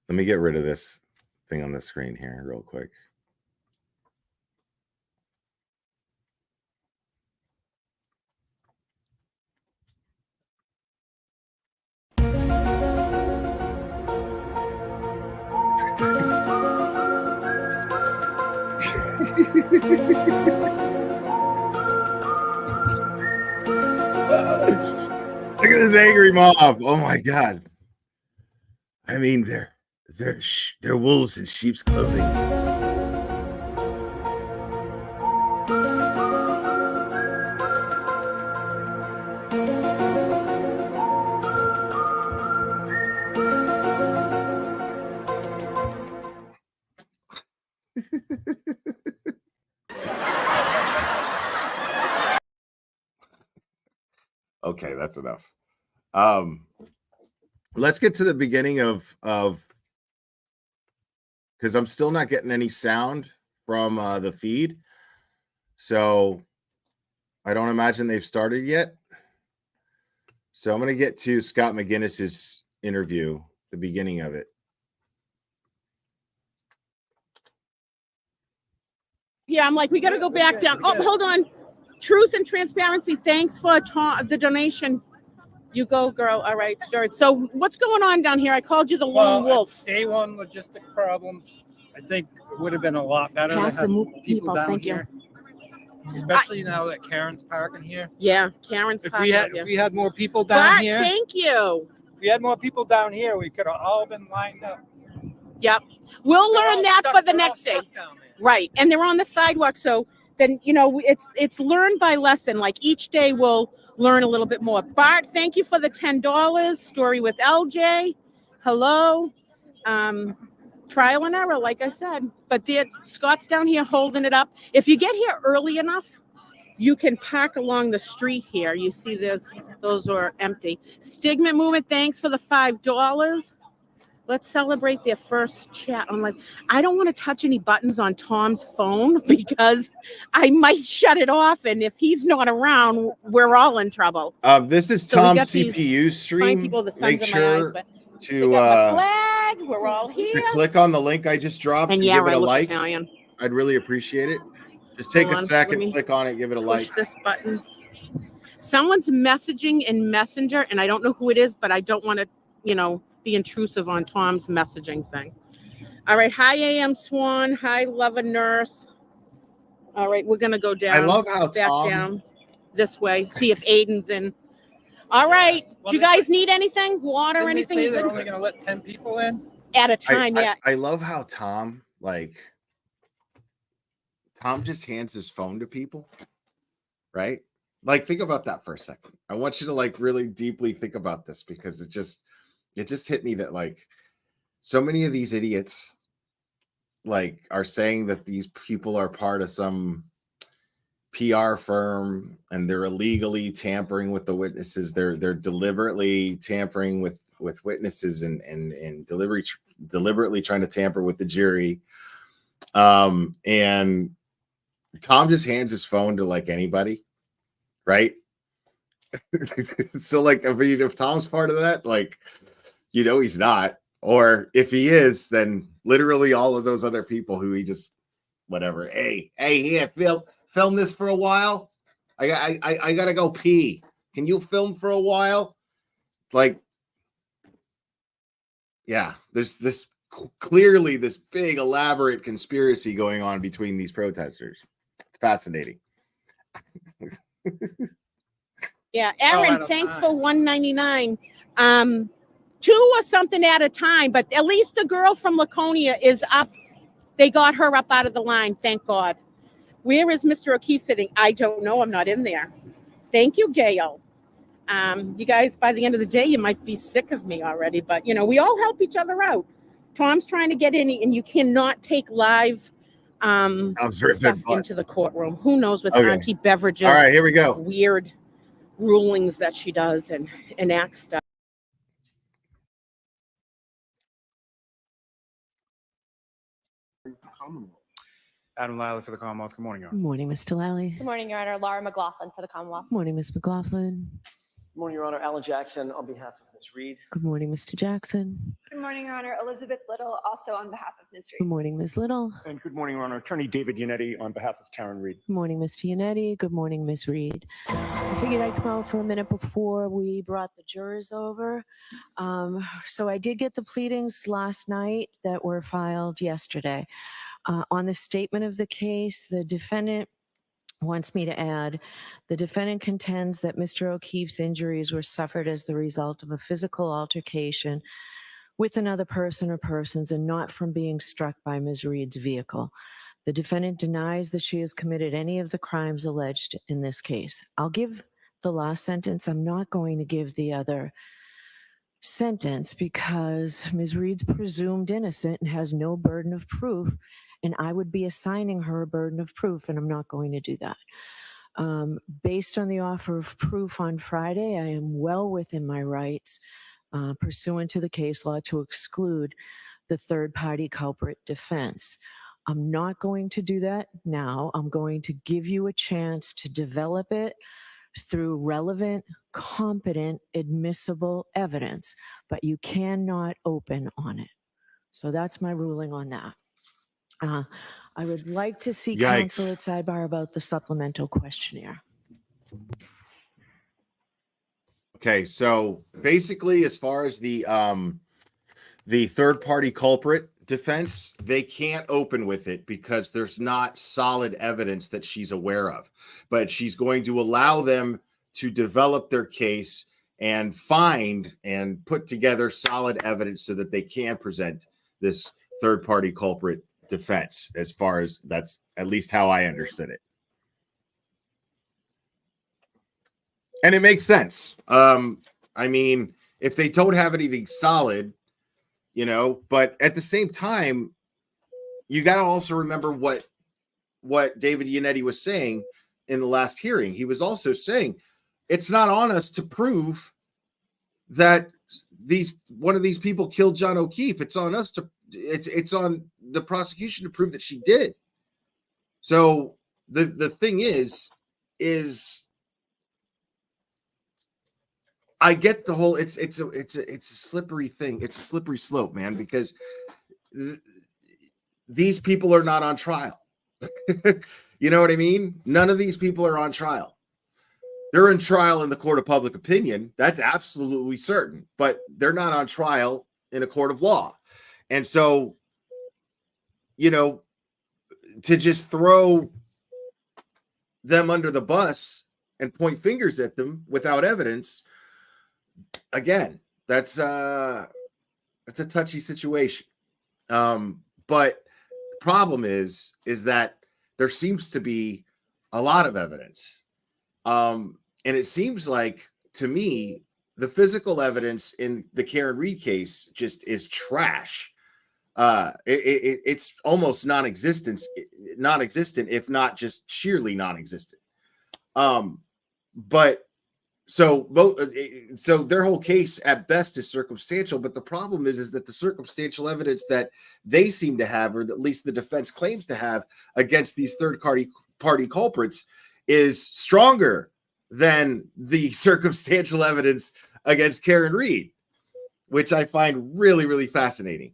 Let me get rid of this thing on the screen here real quick. Look at this angry mob. Oh my God. I mean, they're wolves in sheep's clothing. Okay, that's enough. Let's get to the beginning of because I'm still not getting any sound from the feed. So I don't imagine they've started yet. So I'm going to get to Scott McGinnis's interview, the beginning of it. Yeah, I'm like, we got to go back down. Oh, hold on. Truth and transparency. Thanks for the donation. You go, girl. All right, stories. So what's going on down here? I called you the lone wolf. Day one logistic problems. I think it would have been a lot better to have people down here. Especially now that Karen's parking here. Yeah, Karen's parking. If we had more people down here. Thank you. If we had more people down here, we could have all been lined up. Yep. We'll learn that for the next day. Right. And they're on the sidewalk. So then, it's learn by lesson. Like each day we'll learn a little bit more. Bart, thank you for the $10. Story with LJ. Hello. Trial and error, like I said. But Scott's down here holding it up. If you get here early enough, you can park along the street here. You see those are empty. Stigma Movement, thanks for the $5. Let's celebrate their first chat. I'm like, I don't want to touch any buttons on Tom's phone because I might shut it off. And if he's not around, we're all in trouble. This is Tom's CPU stream. Make sure to flag. We're all here. To click on the link I just dropped and give it a like. Italian. I'd really appreciate it. Just take a second, click on it, give it a like. Push this button. Someone's messaging in Messenger, and I don't know who it is, but I don't want to, be intrusive on Tom's messaging thing. All right. Hi, AM Swan. Hi, Lover Nurse. All right. We're going to go down. I love how back down this way. See if Aiden's in. All right. Do you guys need anything? Water, anything? They say they're only going to let 10 people in? At a time, yeah. I love how Tom just hands his phone to people, right? Like, think about that for a second. I want you to really deeply think about this because it just hit me that so many of these idiots are saying that these people are part of some PR firm and they're illegally tampering with the witnesses. They're deliberately tampering with witnesses and deliberately trying to tamper with the jury. And Tom just hands his phone to anybody, right? So if Tom's part of that, he's not. Or if he is, then literally all of those other people who he just whatever. Hey, here, film this for a while. I gotta go pee. Can you film for a while? Yeah, there's this clearly this big elaborate conspiracy going on between these protesters. It's fascinating. Yeah, Aaron, thanks for $1.99. 2 or something at a time, but at least the girl from Laconia is up. They got her up out of the line, thank God. Where is Mr. O'Keefe sitting? I don't know. I'm not in there. Thank you, Gail. You guys, by the end of the day, you might be sick of me already, but we all help each other out. Tom's trying to get in, and you cannot take live stuff into the courtroom. Who knows with Auntie Beverages? All right, here we go. Weird rulings that she does and enact stuff. Adam Lally for the Commonwealth. Good morning, Your Honor. Good morning, Mr. Lally. Good morning, Your Honor. Laura McLaughlin for the Commonwealth. Good morning, Ms. McLaughlin. Good morning, Your Honor. Alan Jackson on behalf of Ms. Reed. Good morning, Mr. Jackson. Good morning, Your Honor. Elizabeth Little, also on behalf of Ms. Reed. Good morning, Ms. Little. And good morning, Your Honor. Attorney David Yannetti on behalf of Karen Reed. Good morning, Mr. Yannetti. Good morning, Ms. Reed. I figured I'd come out for a minute before we brought the jurors over. So I did get the pleadings last night that were filed yesterday. On the statement of the case, the defendant wants me to add, the defendant contends that Mr. O'Keefe's injuries were suffered as the result of a physical altercation with another person or persons and not from being struck by Ms. Reed's vehicle. The defendant denies that she has committed any of the crimes alleged in this case. I'll give the last sentence. I'm not going to give the other sentence because Ms. Reed's presumed innocent and has no burden of proof, and I would be assigning her a burden of proof, and I'm not going to do that. Based on the offer of proof on Friday, I am well within my rights, pursuant to the case law, to exclude the third-party culprit defense. I'm not going to do that now. I'm going to give you a chance to develop it through relevant, competent, admissible evidence, but you cannot open on it. So that's my ruling on that. I would like to see counsel at Sidebar about the supplemental questionnaire. Okay, so basically, as far as the third-party culprit defense, they can't open with it because there's not solid evidence that she's aware of. But she's going to allow them to develop their case and find and put together solid evidence so that they can present this third-party culprit defense, as far as that's at least how I understood it. And it makes sense. I mean, if they don't have anything solid, you know, but at the same time, you got to also remember what David Yannetti was saying in the last hearing. He was also saying it's not on us to prove that one of these people killed John O'Keefe. It's on us to it's on the prosecution to prove that she did. So the thing is I get the whole it's a slippery thing. It's a slippery slope, man, because these people are not on trial. You know what I mean? None of these people are on trial. They're in trial in the court of public opinion. That's absolutely certain, but they're not on trial in a court of law. And so, you know, to just throw them under the bus and point fingers at them without evidence, again, that's a touchy situation. But the problem is that there seems to be a lot of evidence. And it seems like, to me, the physical evidence in the Karen Reed case just is trash. It's almost non-existent, if not just sheerly non-existent. But so their whole case at best is circumstantial. But the problem is that the circumstantial evidence that they seem to have, or at least the defense claims to have, against these third-party culprits is stronger than the circumstantial evidence against Karen Reed, which I find really, really fascinating.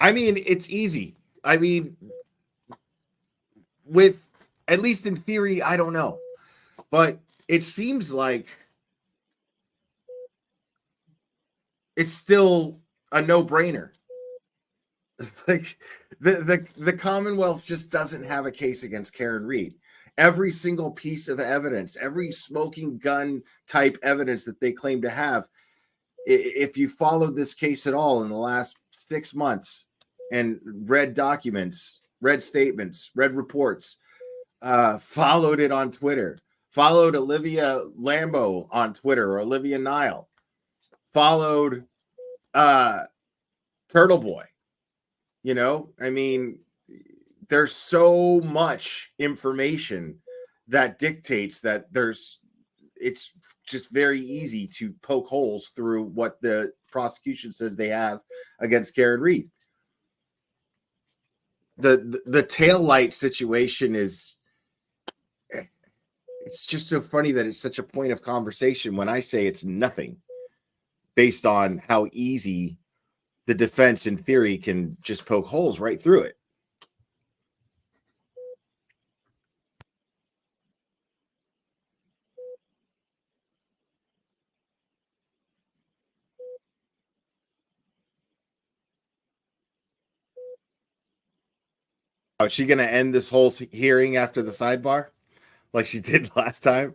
I mean, it's easy. I mean, with, at least in theory, I don't know. But it seems like it's still a no-brainer. Like the Commonwealth just doesn't have a case against Karen Reed. Every single piece of evidence, every smoking gun type evidence that they claim to have, if you followed this case at all in the last 6 months and read documents, read statements, read reports, followed it on Twitter, followed Olivia Lambeau on Twitter, or Olivia Nile, followed Turtle Boy. You know, I mean, there's so much information that dictates that it's just very easy to poke holes through what the prosecution says they have against Karen Reed. The tail light situation is, it's just so funny that it's such a point of conversation when I say it's nothing, based on how easy the defense in theory can just poke holes right through it. Oh, is she going to end this whole hearing after the sidebar like she did last time?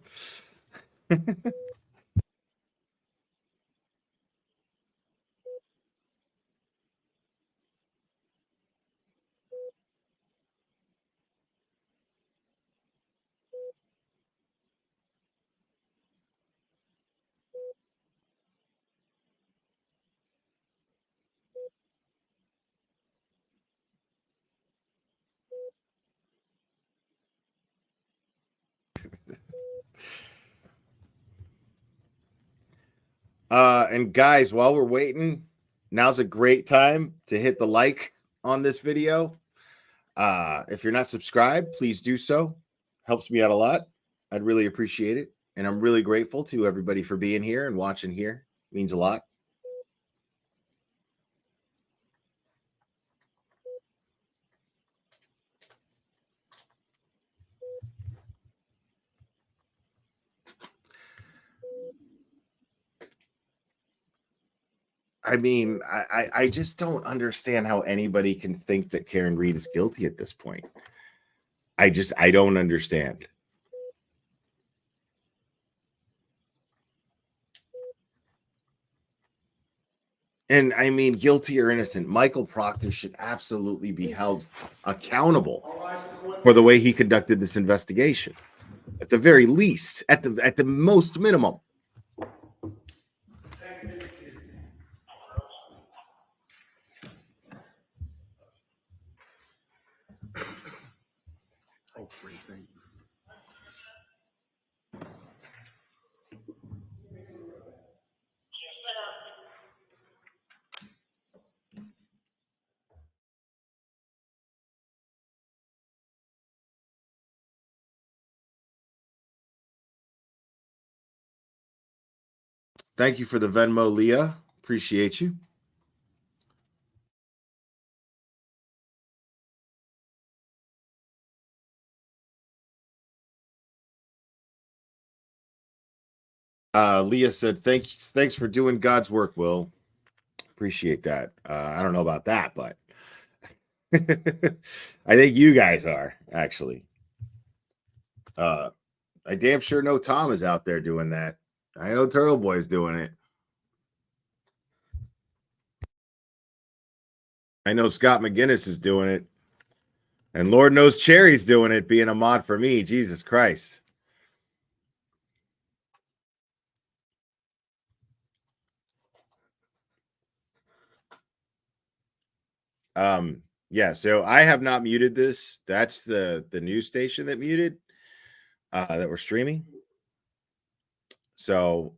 And guys, while we're waiting, now's a great time to hit the like on this video. If you're not subscribed, please do so. Helps me out a lot. I'd really appreciate it. And I'm really grateful to everybody for being here and watching here. It means a lot. I mean, I just don't understand how anybody can think that Karen Reed is guilty at this point. I don't understand. And I mean, guilty or innocent, Michael Proctor should absolutely be held accountable for the way he conducted this investigation. At the very least, at the most minimum. Thank you for the Venmo, Leah. Appreciate you. Leah said, thanks for doing God's work, Will. Appreciate that. I don't know about that, but I think you guys are, actually. I damn sure know Tom is out there doing that. I know Turtle Boy's doing it. I know Scott McGinnis is doing it. And Lord knows Cherry's doing it, being a mod for me. Jesus Christ. Yeah, so I have not muted this. That's the news station that muted that we're streaming. So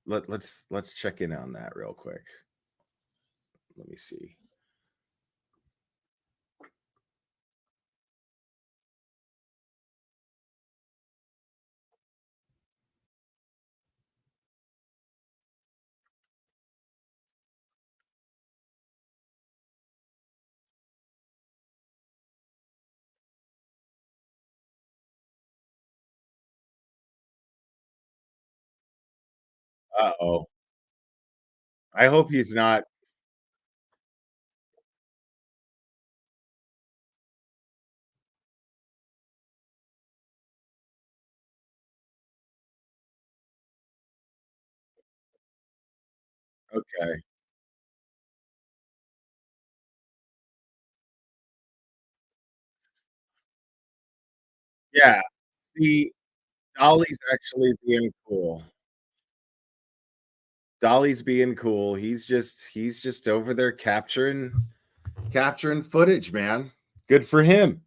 let's check in on that real quick. Let me see. Uh-oh. I hope he's not. Okay. Yeah. See, Dolly's actually being cool. Dolly's being cool. He's just over there capturing footage, man. Good for him.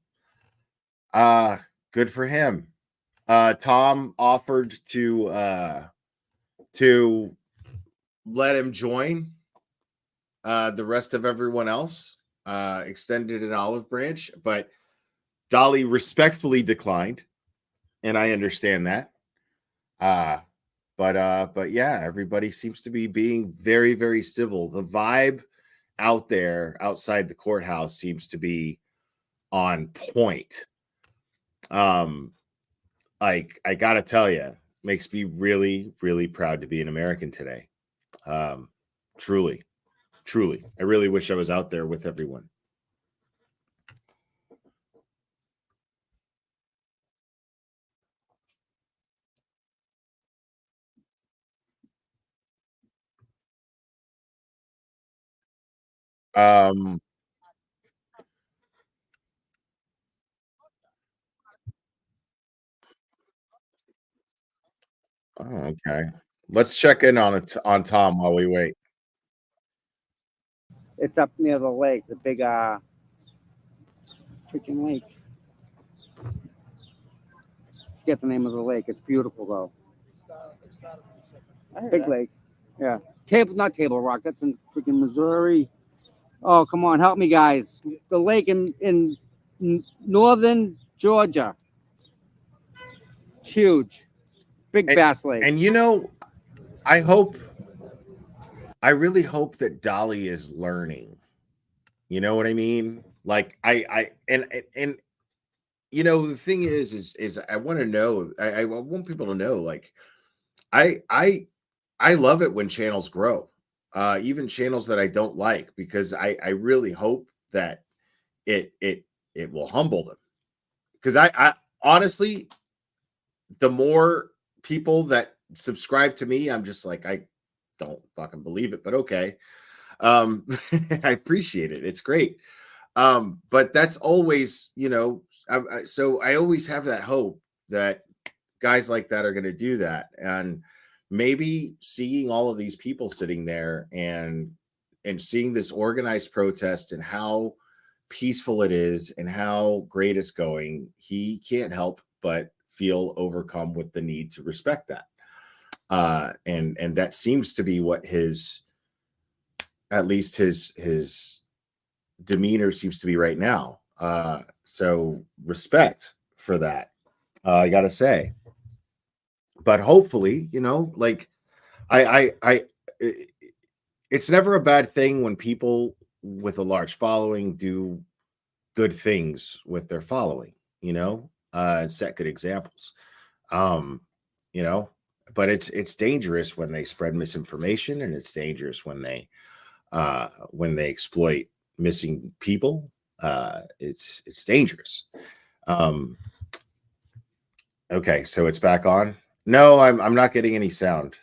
Good for him. Tom offered to let him join the rest of everyone else, extended an olive branch, but Dolly respectfully declined, and I understand that. But yeah, everybody seems to be being very, very civil. The vibe out there outside the courthouse seems to be on point. Like, I gotta tell you, makes me really, really proud to be an American today. Truly. I really wish I was out there with everyone. Um, oh, okay. Let's check in on it on Tom while we wait. It's up near the lake, the big freaking lake. Forget the name of the lake. It's beautiful though. Big lake. Yeah. Not Table Rock. That's in freaking Missouri. Oh, come on, help me, guys. The lake in northern Georgia. Huge. Big bass lake. And I really hope that Dolly is learning. You know what I mean? Like and the thing is I want to know, I want people to know, like I love it when channels grow, even channels that I don't like, because I really hope that it will humble them. Because I honestly, the more people that subscribe to me, I'm just like, I don't fucking believe it, but okay. I appreciate it. It's great. But that's always, so I always have that hope that guys like that are going to do that. And maybe seeing all of these people sitting there and seeing this organized protest and how peaceful it is and how great it's going, he can't help but feel overcome with the need to respect that. And that seems to be what at least his demeanor seems to be right now. So respect for that, I gotta say. But hopefully, like it's never a bad thing when people with a large following do good things with their following, and set good examples. But it's dangerous when they spread misinformation, and it's dangerous when they exploit missing people. It's dangerous. Okay, so it's back on. No, I'm not getting any sound.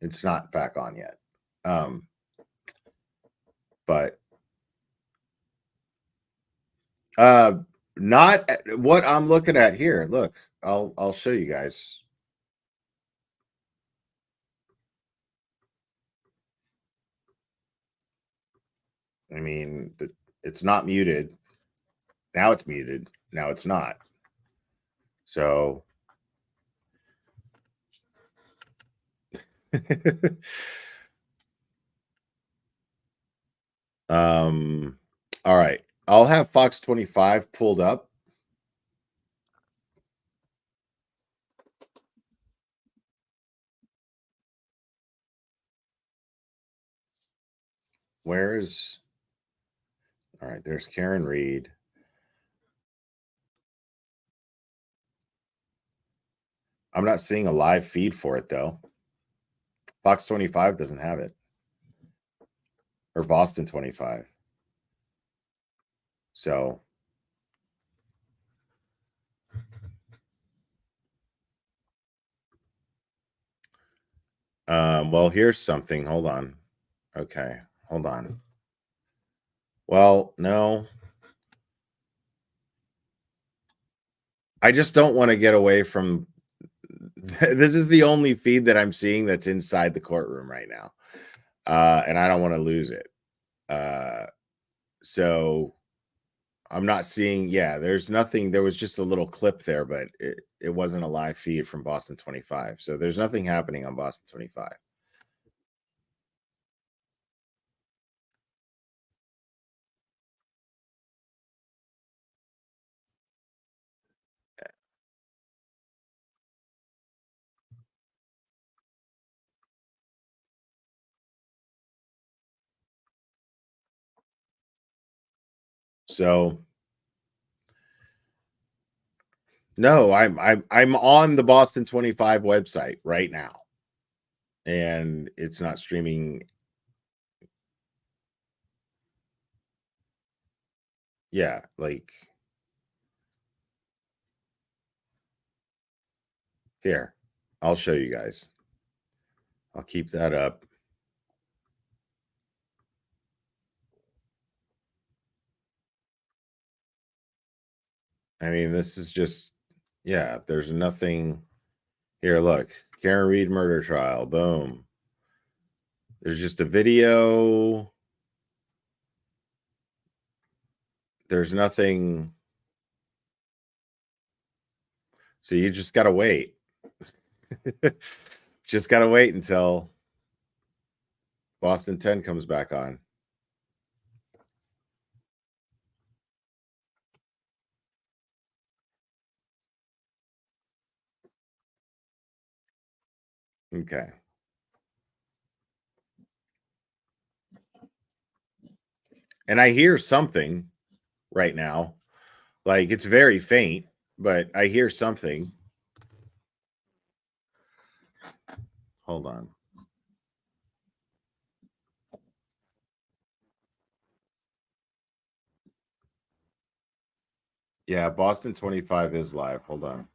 It's not back on yet. But not what I'm looking at here. Look, I'll show you guys. I mean, it's not muted. Now it's muted. Now it's not. So all right. I'll have Fox 25 pulled up. All right, there's Karen Reed. I'm not seeing a live feed for it though. Fox 25 doesn't have it. Or Boston 25. So well, here's something. Hold on. Okay, hold on. Well, no. I just don't want to get away from this is the only feed that I'm seeing that's inside the courtroom right now. And I don't want to lose it. So I'm not seeing, there's nothing. There was just a little clip there, but it wasn't a live feed from Boston 25. So there's nothing happening on Boston 25. So no, I'm on the Boston 25 website right now, and it's not streaming. Yeah, like here, I'll show you guys. I'll keep that up. I mean, this is just, yeah, there's nothing here. Look, Karen Reed murder trial. Boom. There's just a video. There's nothing. So you just got to wait. Just got to wait until Boston 10 comes back on. Okay. And I hear something right now. Like, it's very faint, but I hear something. Hold on. Yeah, Boston 25 is live. Hold on.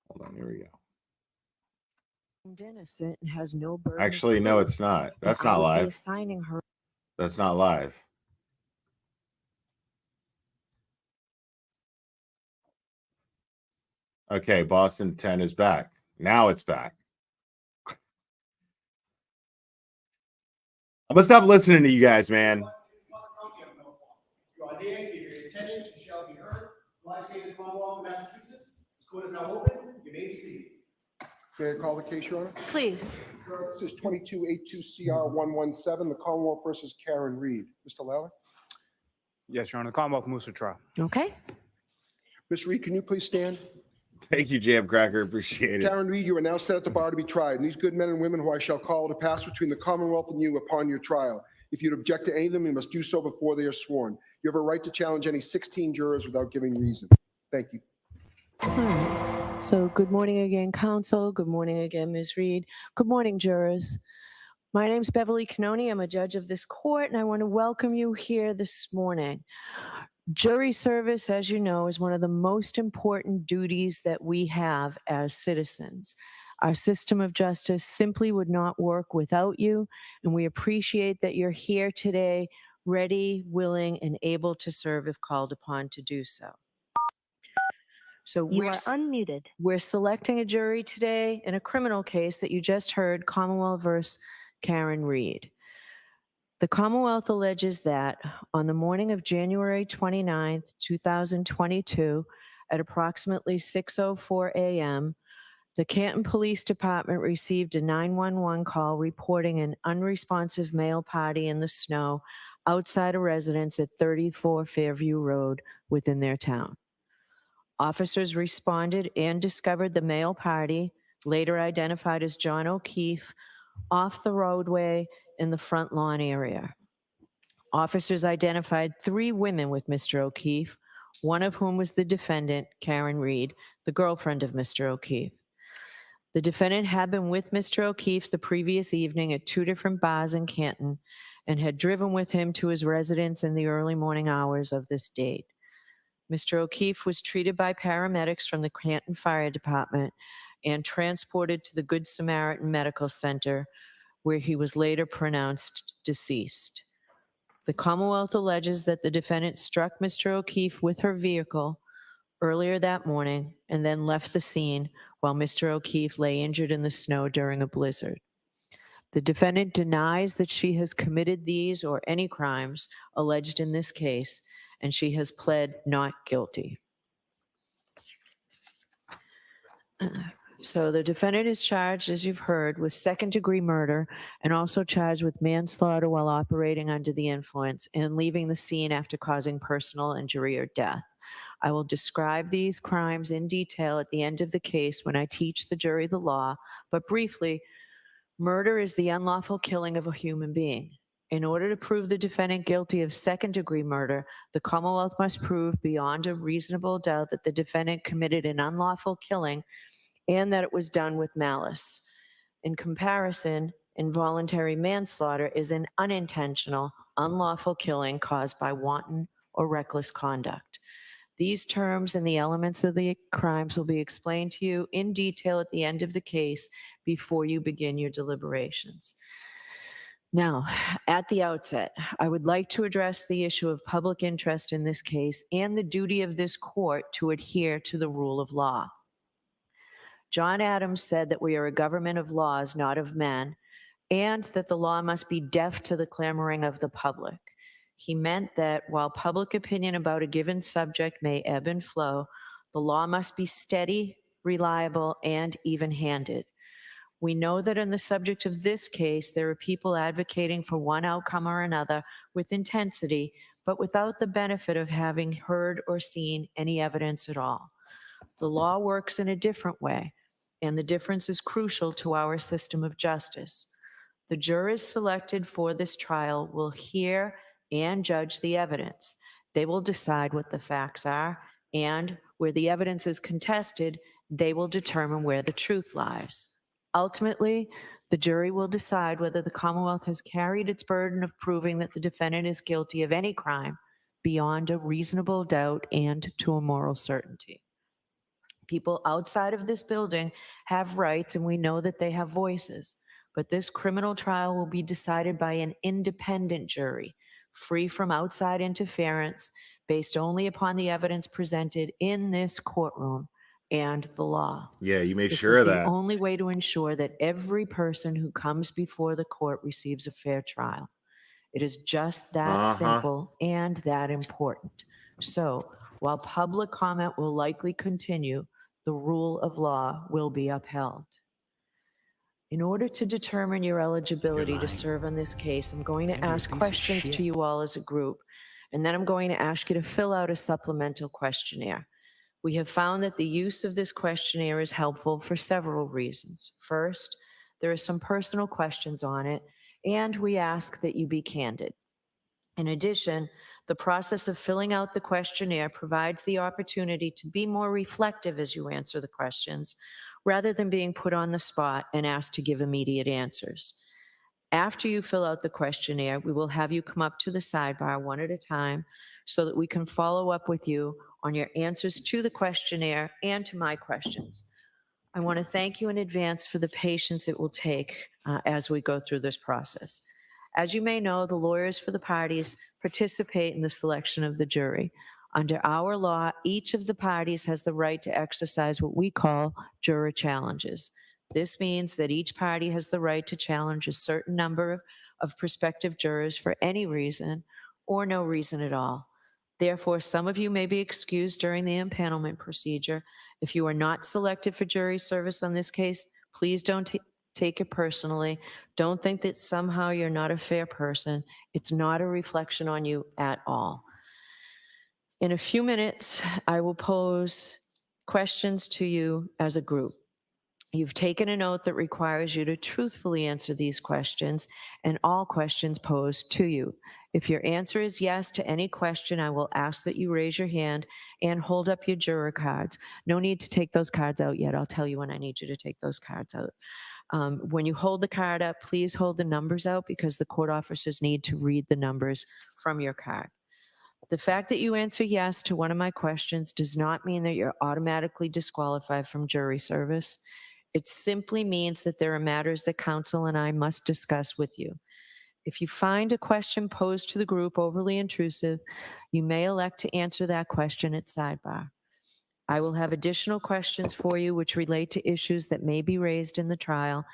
Hold on. Here we go. Innocent and has no burden. Actually, no, it's not. That's not live. Assigning her. That's not live. Okay, Boston 10 is back. Now it's back. I'm gonna stop listening to you guys, man. Shall be heard. Live state of the Commonwealth of Massachusetts. This court is now open. You may be seated. May I call the case, Your Honor? Please. This is 2282CR117, the Commonwealth versus Karen Reed. Mr. Lally? Yes, Your Honor. The Commonwealth moves to trial. Okay. Ms. Reed, can you please stand? Thank you, Jam Cracker. Appreciate it. Karen Reed, you are now set at the bar to be tried, and these good men and women who I shall call to pass between the Commonwealth and you upon your trial. If you'd object to any of them, you must do so before they are sworn. You have a right to challenge any 16 jurors without giving reason. Thank you. All right. So good morning again, counsel. Good morning again, Ms. Reed. Good morning, jurors. My name's Beverly Canoni. I'm a judge of this court, and I want to welcome you here this morning. Jury service, as you know, is one of the most important duties that we have as citizens. Our system of justice simply would not work without you, and we appreciate that you're here today, ready, willing, and able to serve if called upon to do so. So You are unmuted. We're selecting a jury today in a criminal case that you just heard, Commonwealth versus Karen Reed. The Commonwealth alleges that on the morning of January 29th, 2022, at approximately 6:04 a.m., the Canton Police Department received a 911 call reporting an unresponsive male party in the snow outside a residence at 34 Fairview Road within their town. Officers responded and discovered the male party, later identified as John O'Keefe, off the roadway in the front lawn area. Officers identified 3 women with Mr. O'Keefe, one of whom was the defendant, Karen Reed, the girlfriend of Mr. O'Keefe. The defendant had been with Mr. O'Keefe the previous evening at 2 different bars in Canton and had driven with him to his residence in the early morning hours of this date. Mr. O'Keefe was treated by paramedics from the Canton Fire Department and transported to the Good Samaritan Medical Center, where he was later pronounced deceased. The Commonwealth alleges that the defendant struck Mr. O'Keefe with her vehicle earlier that morning and then left the scene while Mr. O'Keefe lay injured in the snow during a blizzard. The defendant denies that she has committed these or any crimes alleged in this case, and she has pled not guilty. So the defendant is charged, as you've heard, with second-degree murder and also charged with manslaughter while operating under the influence and leaving the scene after causing personal injury or death. I will describe these crimes in detail at the end of the case when I teach the jury the law, but briefly, murder is the unlawful killing of a human being. In order to prove the defendant guilty of second-degree murder, the Commonwealth must prove beyond a reasonable doubt that the defendant committed an unlawful killing and that it was done with malice. In comparison, involuntary manslaughter is an unintentional, unlawful killing caused by wanton or reckless conduct. These terms and the elements of the crimes will be explained to you in detail at the end of the case before you begin your deliberations. Now, at the outset, I would like to address the issue of public interest in this case and the duty of this court to adhere to the rule of law. John Adams said that we are a government of laws, not of men, and that the law must be deaf to the clamoring of the public. He meant that while public opinion about a given subject may ebb and flow, the law must be steady, reliable, and even-handed. We know that in the subject of this case, there are people advocating for one outcome or another with intensity, but without the benefit of having heard or seen any evidence at all. The law works in a different way, and the difference is crucial to our system of justice. The jurors selected for this trial will hear and judge the evidence. They will decide what the facts are, and where the evidence is contested, they will determine where the truth lies. Ultimately, the jury will decide whether the Commonwealth has carried its burden of proving that the defendant is guilty of any crime beyond a reasonable doubt and to a moral certainty. People outside of this building have rights, and we know that they have voices, but this criminal trial will be decided by an independent jury, free from outside interference, based only upon the evidence presented in this courtroom and the law. Yeah, you made This sure is of the that. only way to ensure that every person who comes before the court receives a fair trial. It is just that simple and that important. So, while public comment will likely continue, the rule of law will be upheld. In order to determine your eligibility to serve on this case, I'm going to ask questions to you all as a group, and then I'm going to ask you to fill out a supplemental questionnaire. We have found that the use of this questionnaire is helpful for several reasons. First, there are some personal questions on it, and we ask that you be candid. In addition, the process of filling out the questionnaire provides the opportunity to be more reflective as you answer the questions, rather than being put on the spot and asked to give immediate answers. After you fill out the questionnaire, we will have you come up to the sidebar one at a time so that we can follow up with you on your answers to the questionnaire and to my questions. I want to thank you in advance for the patience it will take as we go through this process. As you may know, the lawyers for the parties participate in the selection of the jury. Under our law, each of the parties has the right to exercise what we call juror challenges. This means that each party has the right to challenge a certain number of prospective jurors for any reason or no reason at all. Therefore, some of you may be excused during the impanelment procedure. If you are not selected for jury service on this case, please don't take it personally. Don't think that somehow you're not a fair person. It's not a reflection on you at all. In a few minutes, I will pose questions to you as a group. You've taken an oath that requires you to truthfully answer these questions and all questions posed to you. If your answer is yes to any question, I will ask that you raise your hand and hold up your juror cards. No need to take those cards out yet. I'll tell you when I need you to take those cards out. When you hold the card up, please hold the numbers out because the court officers need to read the numbers from your card. The fact that you answer yes to one of my questions does not mean that you're automatically disqualified from jury service. It simply means that there are matters that counsel and I must discuss with you. If you find a question posed to the group overly intrusive, you may elect to answer that question at sidebar. I will have additional questions for you which relate to issues that may be raised in the trial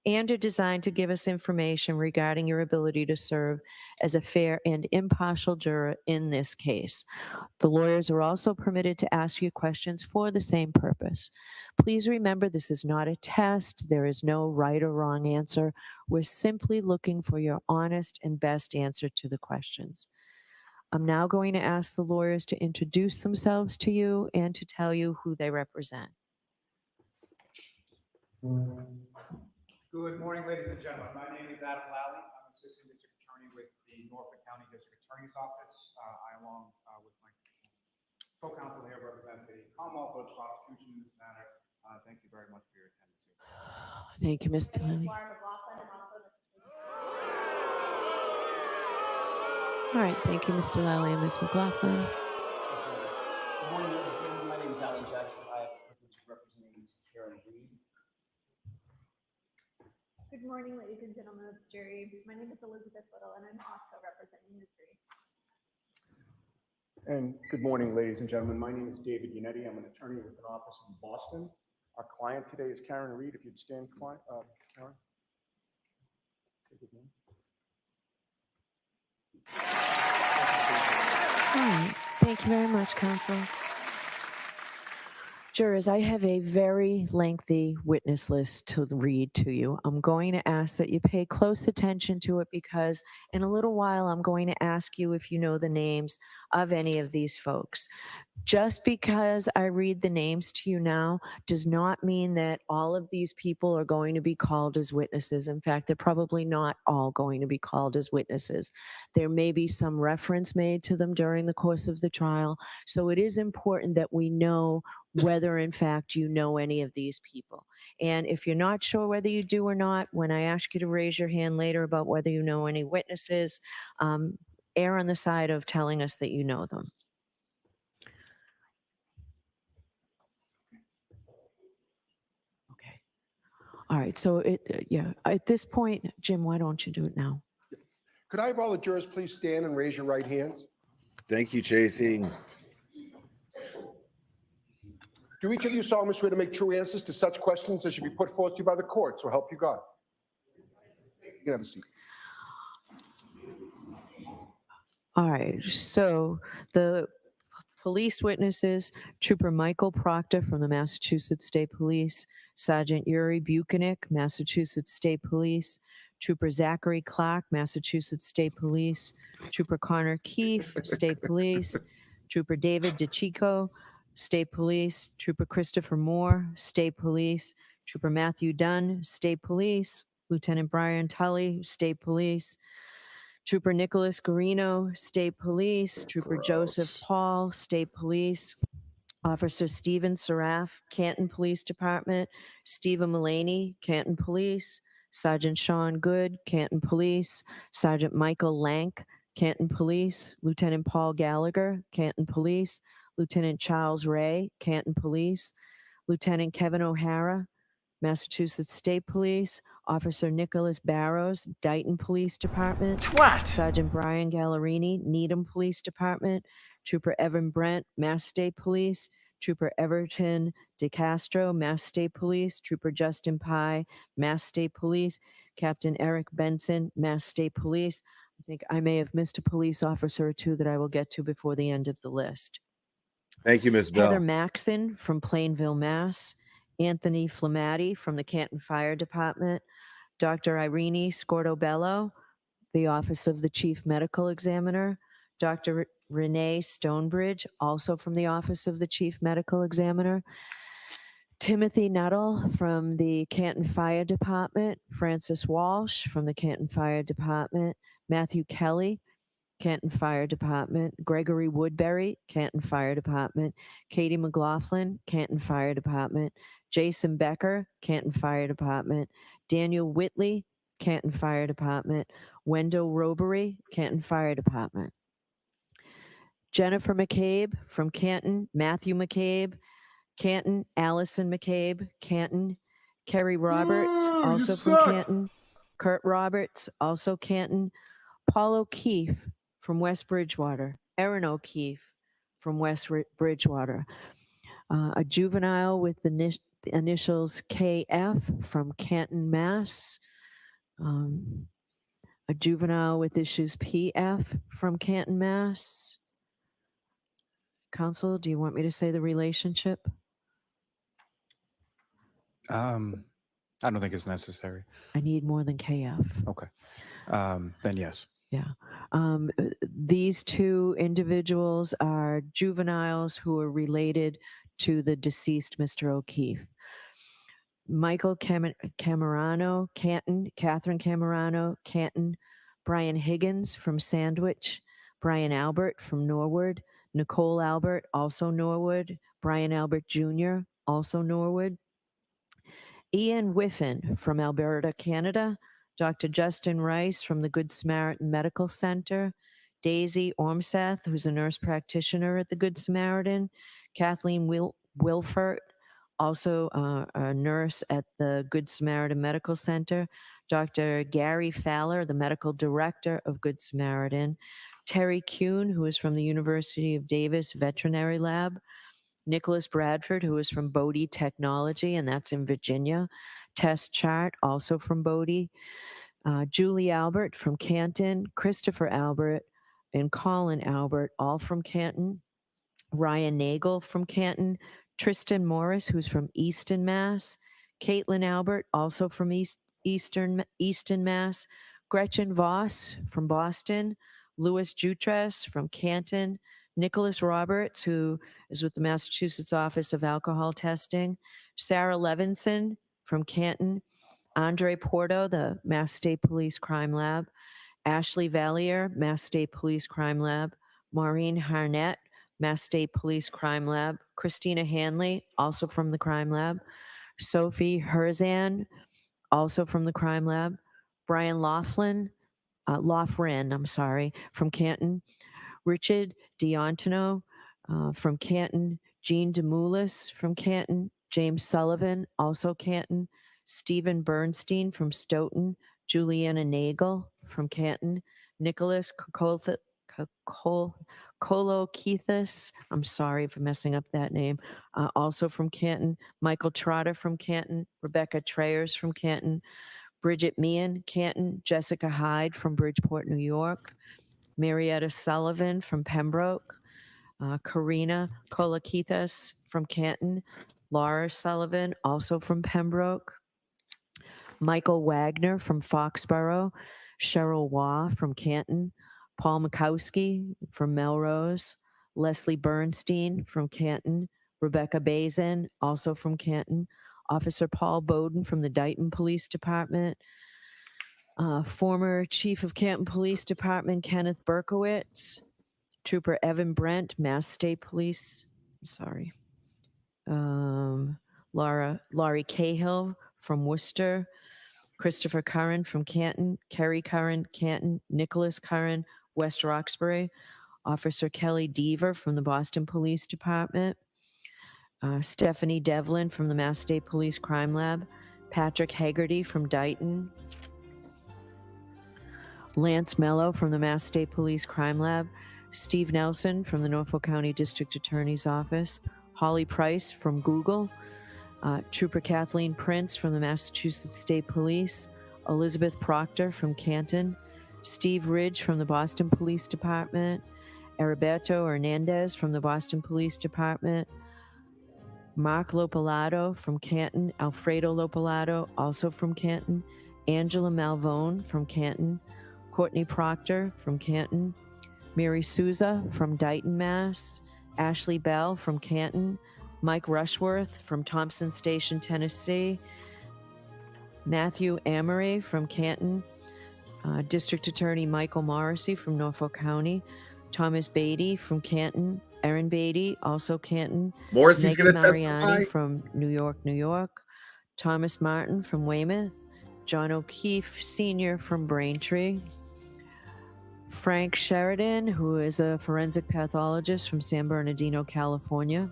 and are designed to give us information regarding your ability to serve as a fair and impartial juror in this case. The lawyers are also permitted to ask you questions for the same purpose. Please remember, this is not a test. There is no right or wrong answer. We're simply looking for your honest and best answer to the questions. I'm now going to ask the lawyers to introduce themselves to you and to tell you who they represent. Good morning, ladies and gentlemen. My name is Adam Lally. I'm Assistant District Attorney with the Norfolk County District Attorney's Office. I, along with my co-counsel here, represent the Commonwealth of prosecution in this matter. Thank you very much for your attendance here. Thank you, Mr. Lally. All right, thank you, Mr. Lally and Ms. McLaughlin. Good morning, ladies and gentlemen. My name is Alan Jackson. I have the privilege of representing Ms. Karen Reed. Good morning, ladies and gentlemen of the jury. My name is Elizabeth Little, and I'm also representing Ms. Reed. And good morning, ladies and gentlemen. My name is David Unetti. I'm an attorney with an office in Boston. Our client today is Karen Reed. If you'd stand, Karen. Say good name. All right. Thank you very much, counsel. Jurors, I have a very lengthy witness list to read to you. I'm going to ask that you pay close attention to it because in a little while I'm going to ask you if you know the names of any of these folks. Just because I read the names to you now does not mean that all of these people are going to be called as witnesses. In fact, they're probably not all going to be called as witnesses. There may be some reference made to them during the course of the trial. So it is important that we know whether in fact you know any of these people. And if you're not sure whether you do or not, when I ask you to raise your hand later about whether you know any witnesses, err on the side of telling us that you know them. Okay. All right. So yeah, at this point, Jim, why don't you do it now? Could I have all the jurors please stand and raise your right hands? Thank you, Chasey. Do each of you solemnly swear to make true answers to such questions as should be put forth to you by the court, so help you God? You can have a seat. All right, so the police witnesses, Trooper Michael Proctor from the Massachusetts State Police, Sergeant Yuri Buchanan, Massachusetts State Police, Trooper Zachary Clark, Massachusetts State Police, Trooper Connor Keefe, State Police, Trooper David DeChico, State Police, Trooper Christopher Moore, State Police, Trooper Matthew Dunn, State Police, Lieutenant Brian Tully, State Police, Trooper Nicholas Garino, State Police, Trooper Joseph Paul, State Police, Officer Stephen Seraph, Canton Police Department, Stephen Mullaney, Canton Police, Sergeant Sean Good, Canton Police, Sergeant Michael Lank, Canton Police, Lieutenant Paul Gallagher, Canton Police, Lieutenant Charles Ray, Canton Police, Lieutenant Kevin O'Hara, Massachusetts State Police, Officer Nicholas Barrows, Dighton Police Department, Sergeant Brian Gallerini, Needham Police Department, Trooper Evan Brent, Mass State Police, Trooper Everton DeCastro, Mass State Police, Trooper Justin Pye, Mass State Police, Captain Eric Benson, Mass State Police. I think I may have missed a police officer or two that I will get to before the end of the list. Thank you, Ms. Bell. Heather Maxon from Plainville, Mass. Anthony Flamati from the Canton Fire Department. Dr. Irene Scordobello, the Office of the Chief Medical Examiner. Dr. Renee Stonebridge, also from the Office of the Chief Medical Examiner. Timothy Nuttall from the Canton Fire Department. Francis Walsh from the Canton Fire Department. Matthew Kelly, Canton Fire Department, Gregory Woodbury, Canton Fire Department, Katie McLaughlin, Canton Fire Department, Jason Becker, Canton Fire Department, Daniel Whitley, Canton Fire Department, Wendell Robery, Canton Fire Department. Jennifer McCabe from Canton, Matthew McCabe, Canton, Allison McCabe, Canton, Kerry Roberts, also from Canton, Kurt Roberts, also Canton, Paul O'Keefe from West Bridgewater, Erin O'Keefe from West Bridgewater, a juvenile with the initials KF from Canton, Mass, a juvenile with issues PF from Canton, Mass. Counsel, do you want me to say the relationship? I don't think it's necessary. I need more than KF. Okay. Then yes. Yeah. These two individuals are juveniles who are related to the deceased Mr. O'Keefe. Michael Camerano, Canton, Catherine Camerano, Canton, Brian Higgins from Sandwich, Brian Albert from Norwood, Nicole Albert, also Norwood, Brian Albert Jr., also Norwood, Ian Whiffen from Alberta, Canada, Dr. Justin Rice from the Good Samaritan Medical Center, Daisy Ormseth, who's a nurse practitioner at the Good Samaritan, Kathleen Wilfert, Also, a nurse at the Good Samaritan Medical Center, Dr. Gary Fowler, the medical director of Good Samaritan, Terry Kuhn, who is from the University of Davis Veterinary Lab, Nicholas Bradford, who is from Bodie Technology, and that's in Virginia, Tess Chart, also from Bodie, Julie Albert from Canton, Christopher Albert, and Colin Albert, all from Canton, Ryan Nagel from Canton, Tristan Morris, who's from Easton, Mass, Caitlin Albert, also from Easton, Mass, Gretchen Voss from Boston, Louis Jutres from Canton, Nicholas Roberts, who is with the Massachusetts Office of Alcohol Testing, Sarah Levinson from Canton, Andre Porto, the Mass State Police Crime Lab, Ashley Valier, Mass State Police Crime Lab, Maureen Harnett, Mass State Police Crime Lab, Christina Hanley, also from the Crime Lab, Sophie Herzan, also from the Crime Lab, Brian Loughran, from Canton, Richard D'Antono from Canton, Jean DeMoulis from Canton, James Sullivan, also Canton, Stephen Bernstein from Stoughton, Juliana Nagel from Canton, Nicholas Kolokithis, I'm sorry for messing up that name, also from Canton, Michael Trotter from Canton, Rebecca Trayers from Canton, Bridget Meehan, Canton, Jessica Hyde from Bridgeport, New York, Marietta Sullivan from Pembroke, Karina Kolokithis from Canton, Laura Sullivan, also from Pembroke, Michael Wagner from Foxborough, Cheryl Waugh from Canton, Paul Mikowski from Melrose, Leslie Bernstein from Canton, Rebecca Bazin, also from Canton, Officer Paul Bowden from the Dighton Police Department, former Chief of Canton Police Department Kenneth Berkowitz, Trooper Evan Brent, Mass State Police, Laurie Cahill from Worcester, Christopher Curran from Canton, Kerry Curran, Canton, Nicholas Curran, West Roxbury, Officer Kelly Deaver from the Boston Police Department, Stephanie Devlin from the Mass State Police Crime Lab, Patrick Haggerty from Dighton, Lance Mello from the Mass State Police Crime Lab, Steve Nelson from the Norfolk County District Attorney's Office, Holly Price from Google, Trooper Kathleen Prince from the Massachusetts State Police, Elizabeth Proctor from Canton, Steve Ridge from the Boston Police Department, Heriberto Hernandez from the Boston Police Department, Mark Lopalato from Canton, Alfredo Lopalato, also from Canton, Angela Malvone from Canton, Courtney Proctor from Canton, Mary Souza from Dighton, Mass, Ashley Bell from Canton, Mike Rushworth from Thompson Station, Tennessee, Matthew Amory from Canton, District Attorney Michael Morrissey from Norfolk County, Thomas Beatty from Canton, Erin Beatty, also Canton, Morrissey's Megan going to Mariani testify from New York, New York, Thomas Martin from Weymouth, John O'Keefe Sr. from Braintree, Frank Sheridan, who is a forensic pathologist from San Bernardino, California,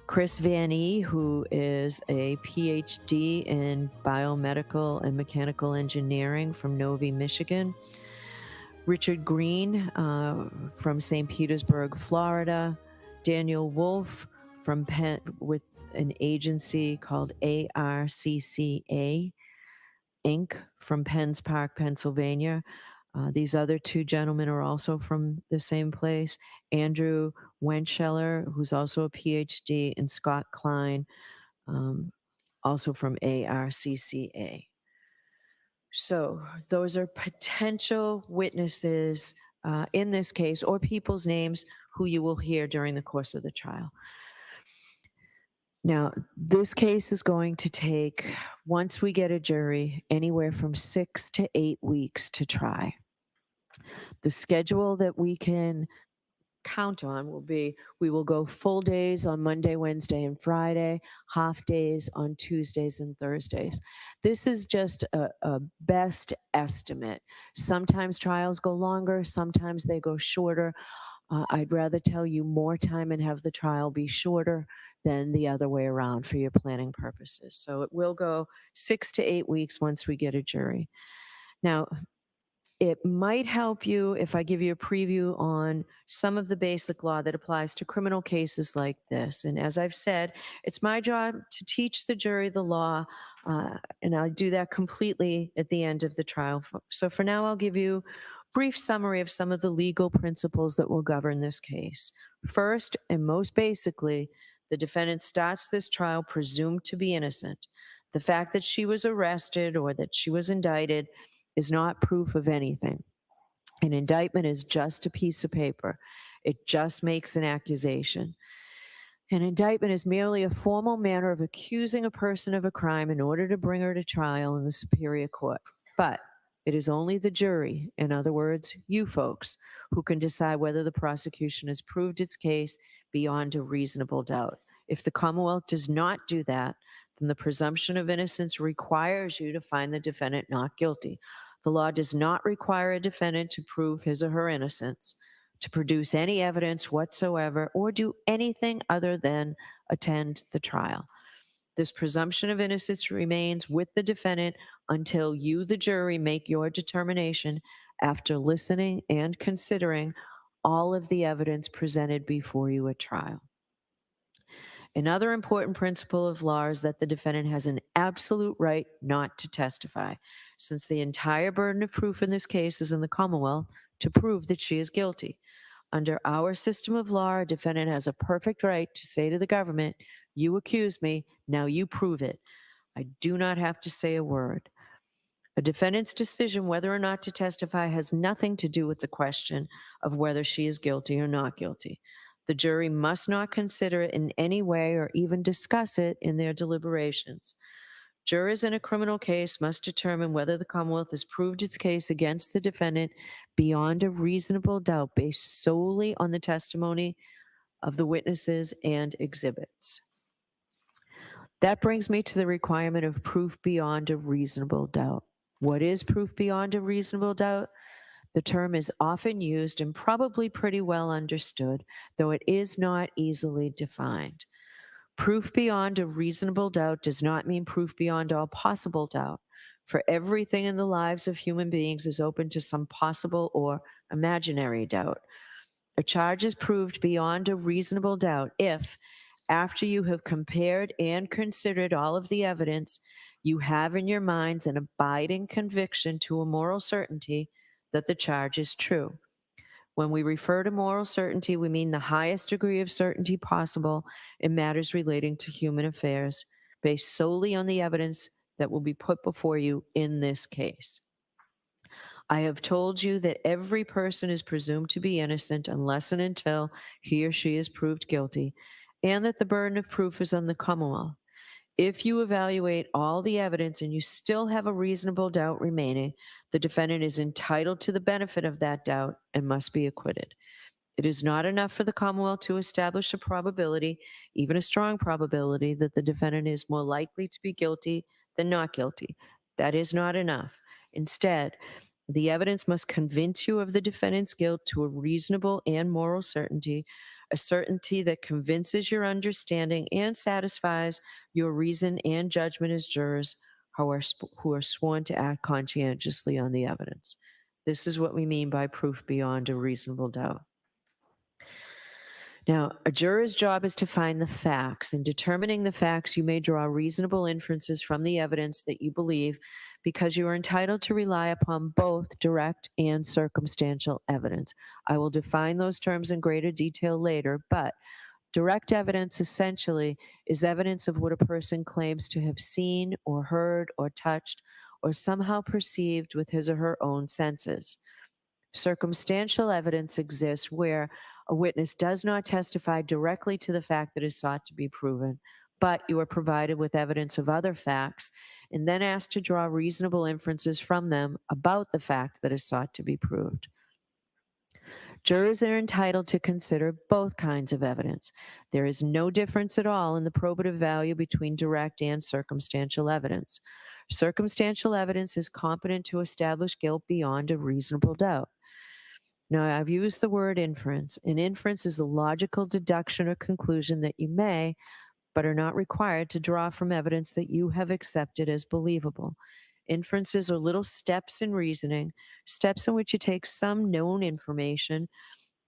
Chris Van E., who is a PhD in biomedical and mechanical engineering from Novi, Michigan, Richard Green from St. Petersburg, Florida, Daniel Wolf from Penn with an agency called ARCCA Inc. from Penns Park, Pennsylvania. These other two gentlemen are also from the same place. Andrew Wenscheller, who's also a PhD, and Scott Klein, also from ARCCA. So those are potential witnesses in this case, or people's names who you will hear during the course of the trial. Now, this case is going to take, once we get a jury, anywhere from 6 to 8 weeks to try. The schedule that we can count on will be, we will go full days on Monday, Wednesday, and Friday, half days on Tuesdays and Thursdays. This is just a best estimate. Sometimes trials go longer, sometimes they go shorter. I'd rather tell you more time and have the trial be shorter than the other way around for your planning purposes. So it will go 6 to 8 weeks once we get a jury. Now, it might help you if I give you a preview on some of the basic law that applies to criminal cases like this. And as I've said, it's my job to teach the jury the law, and I'll do that completely at the end of the trial. So for now, I'll give you a brief summary of some of the legal principles that will govern this case. First, and most basically, the defendant starts this trial presumed to be innocent. The fact that she was arrested or that she was indicted is not proof of anything. An indictment is just a piece of paper. It just makes an accusation. An indictment is merely a formal manner of accusing a person of a crime in order to bring her to trial in the superior court. But it is only the jury, in other words, you folks, who can decide whether the prosecution has proved its case beyond a reasonable doubt. If the Commonwealth does not do that, then the presumption of innocence requires you to find the defendant not guilty. The law does not require a defendant to prove his or her innocence, to produce any evidence whatsoever, or do anything other than attend the trial. This presumption of innocence remains with the defendant until you, the jury, make your determination after listening and considering all of the evidence presented before you at trial. Another important principle of law is that the defendant has an absolute right not to testify, since the entire burden of proof in this case is in the Commonwealth to prove that she is guilty. Under our system of law, a defendant has a perfect right to say to the government, "You accuse me, now you prove it." I do not have to say a word. A defendant's decision whether or not to testify has nothing to do with the question of whether she is guilty or not guilty. The jury must not consider it in any way or even discuss it in their deliberations. Jurors in a criminal case must determine whether the Commonwealth has proved its case against the defendant beyond a reasonable doubt based solely on the testimony of the witnesses and exhibits. That brings me to the requirement of proof beyond a reasonable doubt. What is proof beyond a reasonable doubt? The term is often used and probably pretty well understood, though it is not easily defined. Proof beyond a reasonable doubt does not mean proof beyond all possible doubt, for everything in the lives of human beings is open to some possible or imaginary doubt. A charge is proved beyond a reasonable doubt if, after you have compared and considered all of the evidence, you have in your minds an abiding conviction to a moral certainty that the charge is true. When we refer to moral certainty, we mean the highest degree of certainty possible in matters relating to human affairs, based solely on the evidence that will be put before you in this case. I have told you that every person is presumed to be innocent unless and until he or she is proved guilty, and that the burden of proof is on the Commonwealth. If you evaluate all the evidence and you still have a reasonable doubt remaining, the defendant is entitled to the benefit of that doubt and must be acquitted. It is not enough for the Commonwealth to establish a probability, even a strong probability, that the defendant is more likely to be guilty than not guilty. That is not enough. Instead, the evidence must convince you of the defendant's guilt to a reasonable and moral certainty, a certainty that convinces your understanding and satisfies your reason and judgment as jurors who are sworn to act conscientiously on the evidence. This is what we mean by proof beyond a reasonable doubt. Now, a juror's job is to find the facts. In determining the facts, you may draw reasonable inferences from the evidence that you believe, because you are entitled to rely upon both direct and circumstantial evidence. I will define those terms in greater detail later, but direct evidence essentially is evidence of what a person claims to have seen or heard or touched or somehow perceived with his or her own senses. Circumstantial evidence exists where a witness does not testify directly to the fact that is sought to be proven, but you are provided with evidence of other facts and then asked to draw reasonable inferences from them about the fact that is sought to be proved. Jurors are entitled to consider both kinds of evidence. There is no difference at all in the probative value between direct and circumstantial evidence. Circumstantial evidence is competent to establish guilt beyond a reasonable doubt. Now, I've used the word inference. An inference is a logical deduction or conclusion that you may, but are not required to draw from evidence that you have accepted as believable. Inferences are little steps in reasoning, steps in which you take some known information,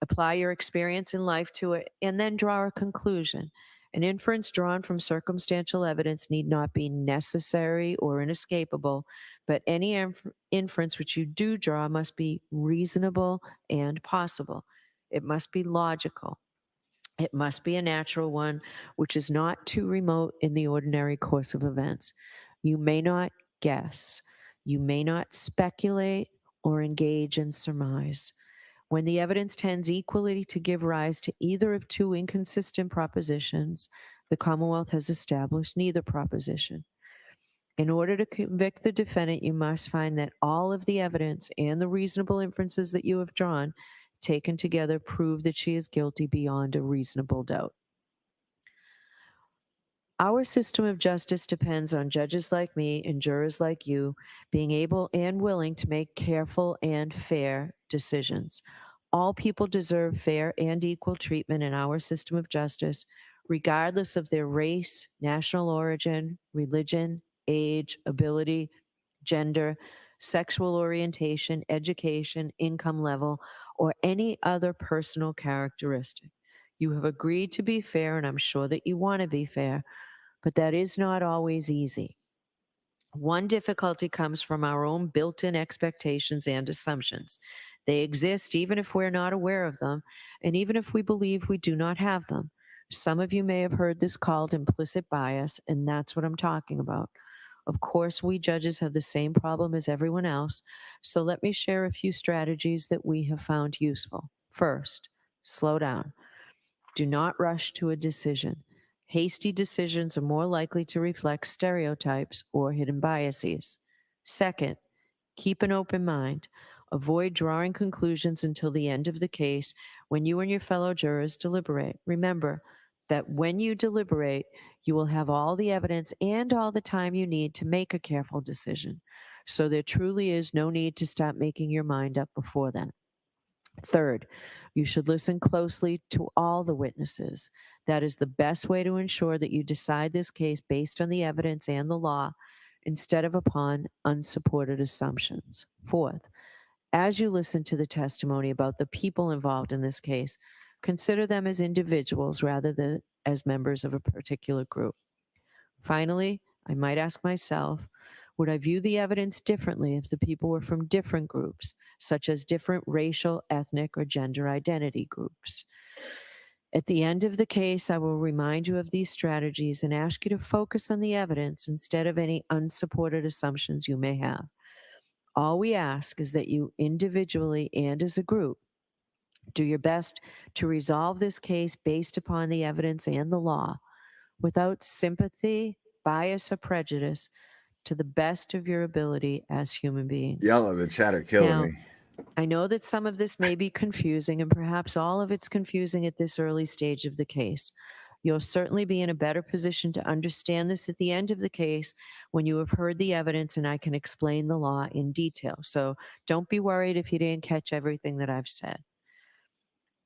apply your experience in life to it, and then draw a conclusion. An inference drawn from circumstantial evidence need not be necessary or inescapable, but any inference which you do draw must be reasonable and possible. It must be logical. It must be a natural one, which is not too remote in the ordinary course of events. You may not guess. You may not speculate or engage in surmise. When the evidence tends equally to give rise to either of two inconsistent propositions, the Commonwealth has established neither proposition. In order to convict the defendant, you must find that all of the evidence and the reasonable inferences that you have drawn, taken together, prove that she is guilty beyond a reasonable doubt. Our system of justice depends on judges like me and jurors like you being able and willing to make careful and fair decisions. All people deserve fair and equal treatment in our system of justice, regardless of their race, national origin, religion, age, ability, gender, sexual orientation, education, income level, or any other personal characteristic. You have agreed to be fair, and I'm sure that you want to be fair, but that is not always easy. One difficulty comes from our own built-in expectations and assumptions. They exist even if we're not aware of them, and even if we believe we do not have them. Some of you may have heard this called implicit bias, and that's what I'm talking about. Of course, we judges have the same problem as everyone else, so let me share a few strategies that we have found useful. First, slow down. Do not rush to a decision. Hasty decisions are more likely to reflect stereotypes or hidden biases. Second, keep an open mind. Avoid drawing conclusions until the end of the case when you and your fellow jurors deliberate. Remember that when you deliberate, you will have all the evidence and all the time you need to make a careful decision. So there truly is no need to stop making your mind up before then. Third, you should listen closely to all the witnesses. That is the best way to ensure that you decide this case based on the evidence and the law instead of upon unsupported assumptions. Fourth, as you listen to the testimony about the people involved in this case, consider them as individuals rather than as members of a particular group. Finally, I might ask myself, would I view the evidence differently if the people were from different groups, such as different racial, ethnic, or gender identity groups? At the end of the case, I will remind you of these strategies and ask you to focus on the evidence instead of any unsupported assumptions you may have. All we ask is that you individually and as a group do your best to resolve this case based upon the evidence and the law, without sympathy, bias, or prejudice, to the best of your ability as human beings. Y'all in the chat are killing me. I know that some of this may be confusing, and perhaps all of it's confusing at this early stage of the case. You'll certainly be in a better position to understand this at the end of the case when you have heard the evidence and I can explain the law in detail. So don't be worried if you didn't catch everything that I've said.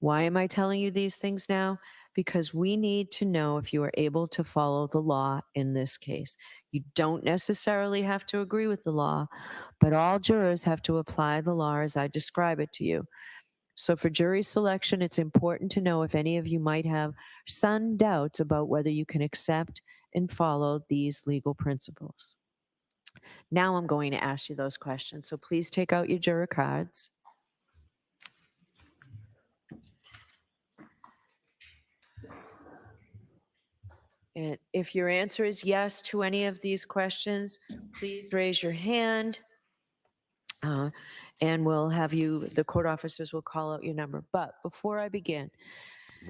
Why am I telling you these things now? Because we need to know if you are able to follow the law in this case. You don't necessarily have to agree with the law, but all jurors have to apply the law as I describe it to you. So for jury selection, it's important to know if any of you might have some doubts about whether you can accept and follow these legal principles. Now I'm going to ask you those questions. So please take out your juror cards. And if your answer is yes to any of these questions, please raise your hand. And we'll have you, the court officers will call out your number. But before I begin,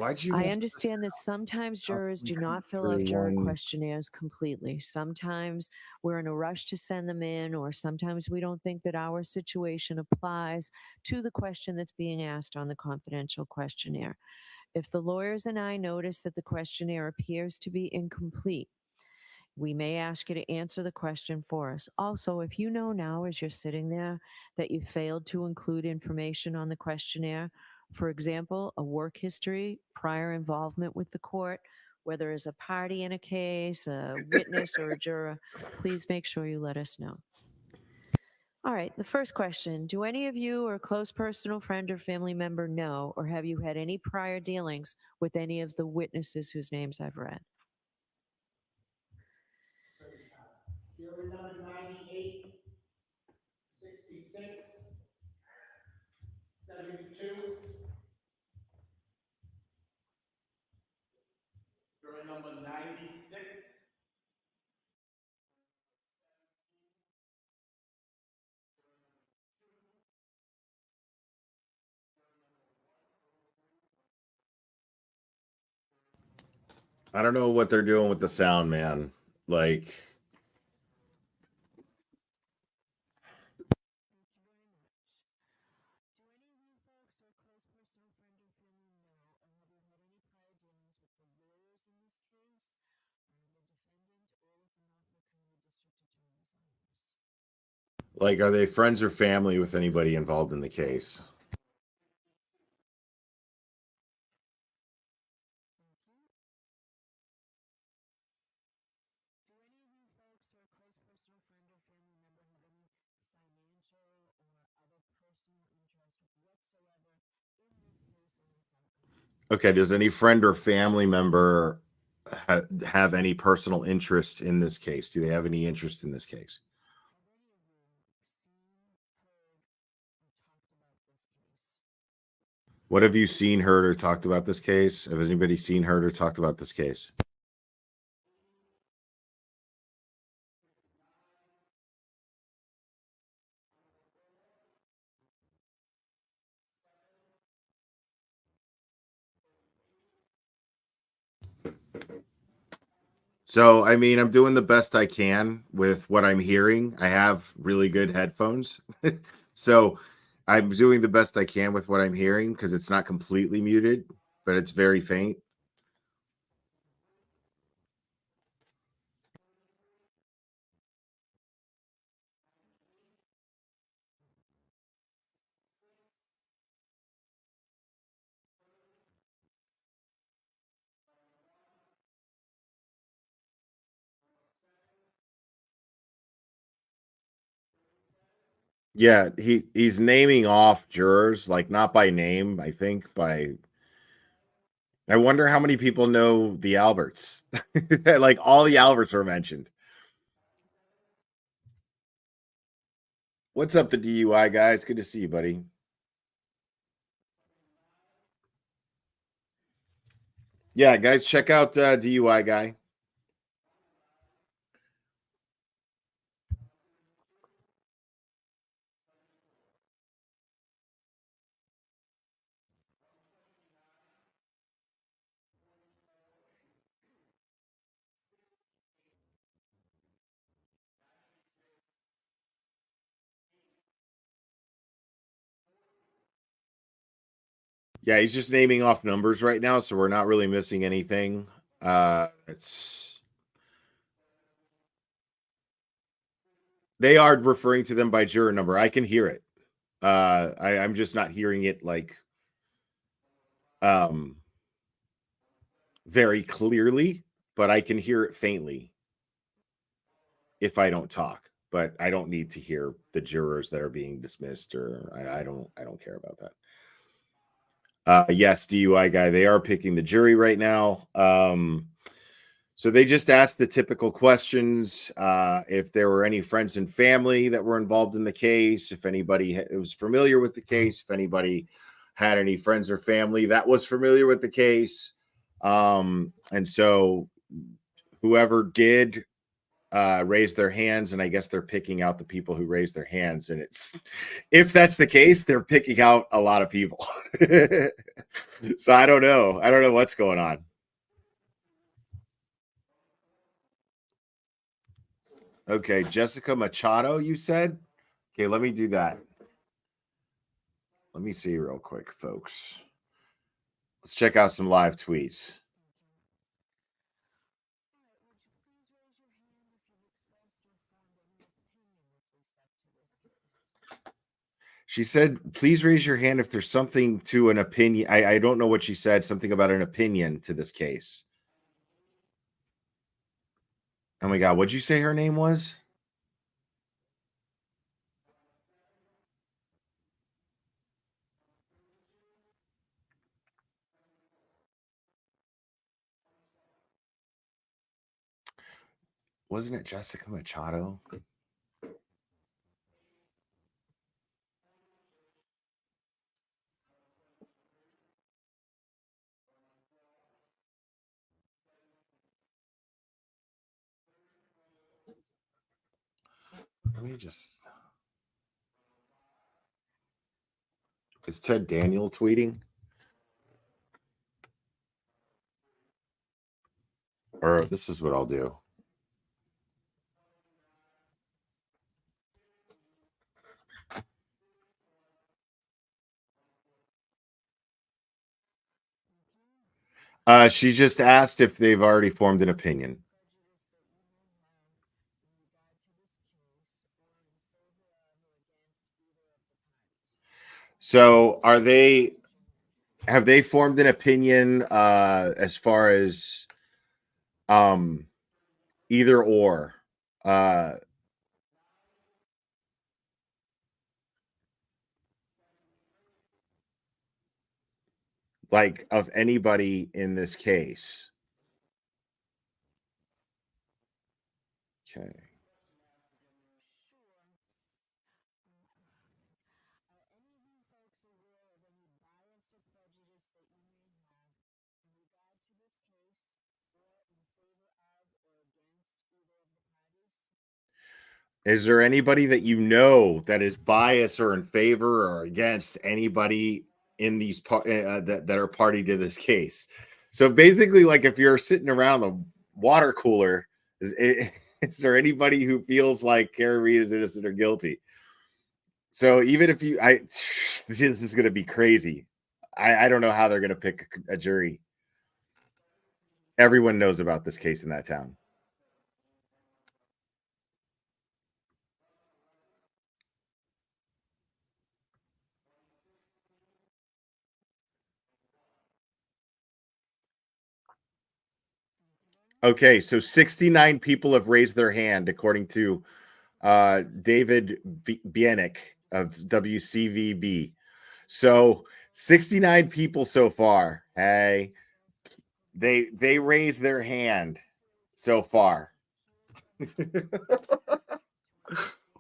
I understand that sometimes jurors do not fill out juror questionnaires completely. Sometimes we're in a rush to send them in, or sometimes we don't think that our situation applies to the question that's being asked on the confidential questionnaire. If the lawyers and I notice that the questionnaire appears to be incomplete, We may ask you to answer the question for us. Also, if you know now as you're sitting there that you failed to include information on the questionnaire, for example, a work history, prior involvement with the court, whether as a party in a case, a witness, or a juror, please make sure you let us know. All right, the first question. Do any of you or a close personal friend or family member know, or have you had any prior dealings with any of the witnesses whose names I've read? Jury number 98, 66, 72. Jury number 96. I don't know what they're doing with the sound, man. Like, are they friends or family with anybody involved in the case? Okay, does any friend or family member have any personal interest in this case? Do they have any interest in this case? What have you seen, heard, or talked about this case? Has anybody seen, heard, or talked about this case? So, I mean, I'm doing the best I can with what I'm hearing. I have really good headphones. So, I'm doing the best I can with what I'm hearing because it's not completely muted, but it's very faint. Yeah, he's naming off jurors, like not by name, I think by. I wonder how many people know the Alberts. Like all the Alberts were mentioned. What's up, the DUI guys? Good to see you, buddy. Yeah, guys, check out DUI guy. Yeah, he's just naming off numbers right now, so we're not really missing anything. They are referring to them by juror number. I can hear it. I'm just not hearing it like very clearly, but I can hear it faintly if I don't talk. But I don't need to hear the jurors that are being dismissed, or I don't care about that. Yes, DUI guy, they are picking the jury right now. So they just asked the typical questions. If there were any friends and family that were involved in the case, if anybody was familiar with the case, if anybody had any friends or family that was familiar with the case. And so whoever did raise their hands, and I guess they're picking out the people who raised their hands. And it's, if that's the case, they're picking out a lot of people. So I don't know. I don't know what's going on. Okay, Jessica Machado, you said? Okay, let me do that. Let me see real quick, folks. Let's check out some live tweets. She said, please raise your hand if there's something to an opinion. I don't know what she said, something about an opinion to this case. Oh my God, what'd you say her name was? Wasn't it Jessica Machado? Let me just... Is Ted Daniel tweeting? Or this is what I'll do. She just asked if they've already formed an opinion. So have they formed an opinion as far as either or? Like of anybody in this case? Okay. Is there anybody that you know that is biased or in favor or against anybody in these that are party to this case? So basically, like if you're sitting around the water cooler, is there anybody who feels like Karen Reed is innocent or guilty? So even if this is going to be crazy. I don't know how they're going to pick a jury. Everyone knows about this case in that town. Okay, so 69 people have raised their hand, according to David Bienick of WCVB. So 69 people so far. Hey, they raised their hand so far.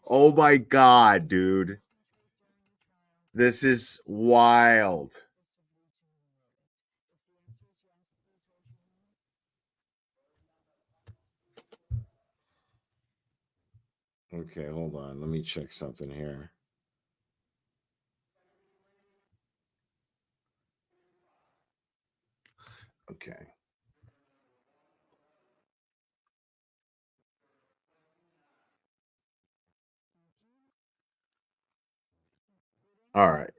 Oh my God, dude. This is wild. Okay, hold on. Let me check something here. Okay. All right.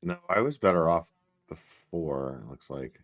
No, I was better off before, it looks like.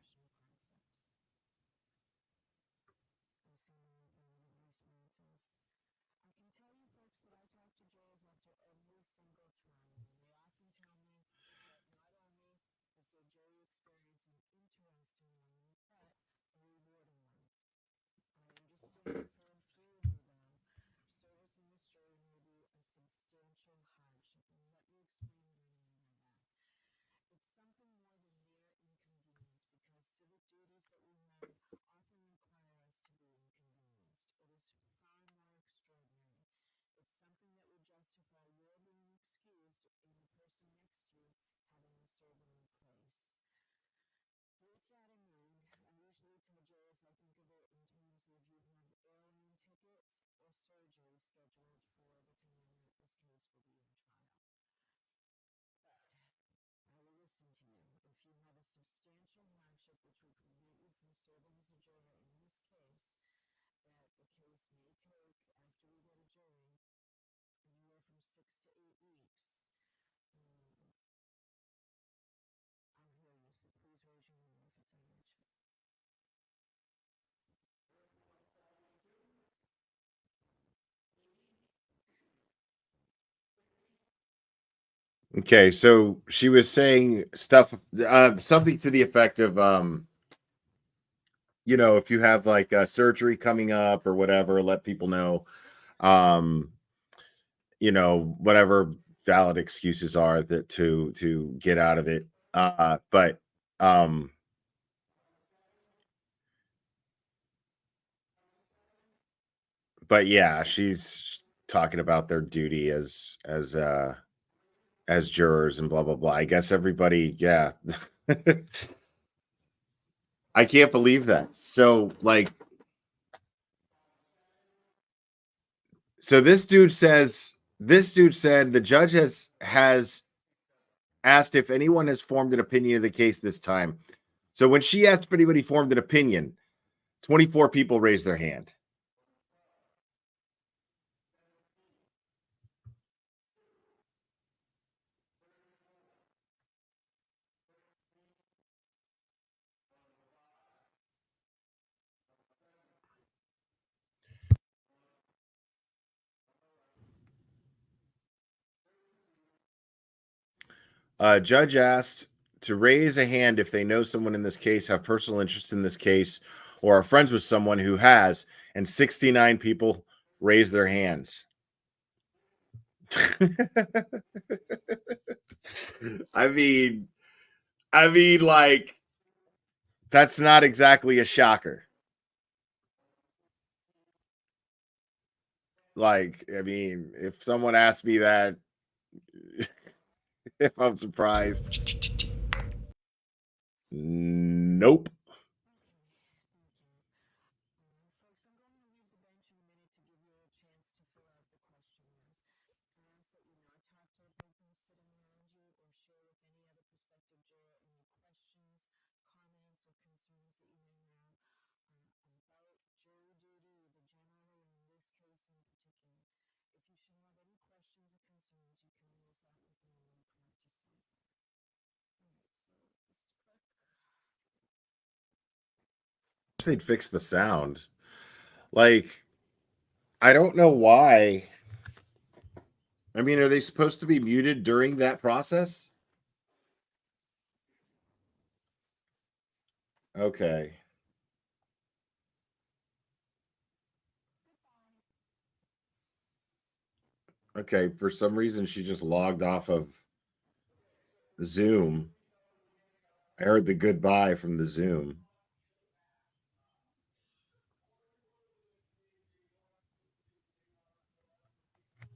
Okay, so she was saying stuff, something to the effect of, you know, if you have like a surgery coming up or whatever, let people know, you know, whatever valid excuses are that to get out of it. But yeah, she's talking about their duty as jurors and blah blah blah. I guess everybody, yeah. I can't believe that. So like, so this dude said the judge has asked if anyone has formed an opinion of the case this time. So when she asked if anybody formed an opinion, 24 people raised their hand. Judge asked to raise a hand if they know someone in this case, have personal interest in this case, or are friends with someone who has, and 69 people raised their hands. I mean, like, that's not exactly a shocker. Like, I mean, if someone asked me that, if I'm surprised. Nope. They'd fix the sound. Like, I don't know why. I mean, are they supposed to be muted during that process? Okay. Okay, for some reason she just logged off of Zoom. I heard the goodbye from the Zoom.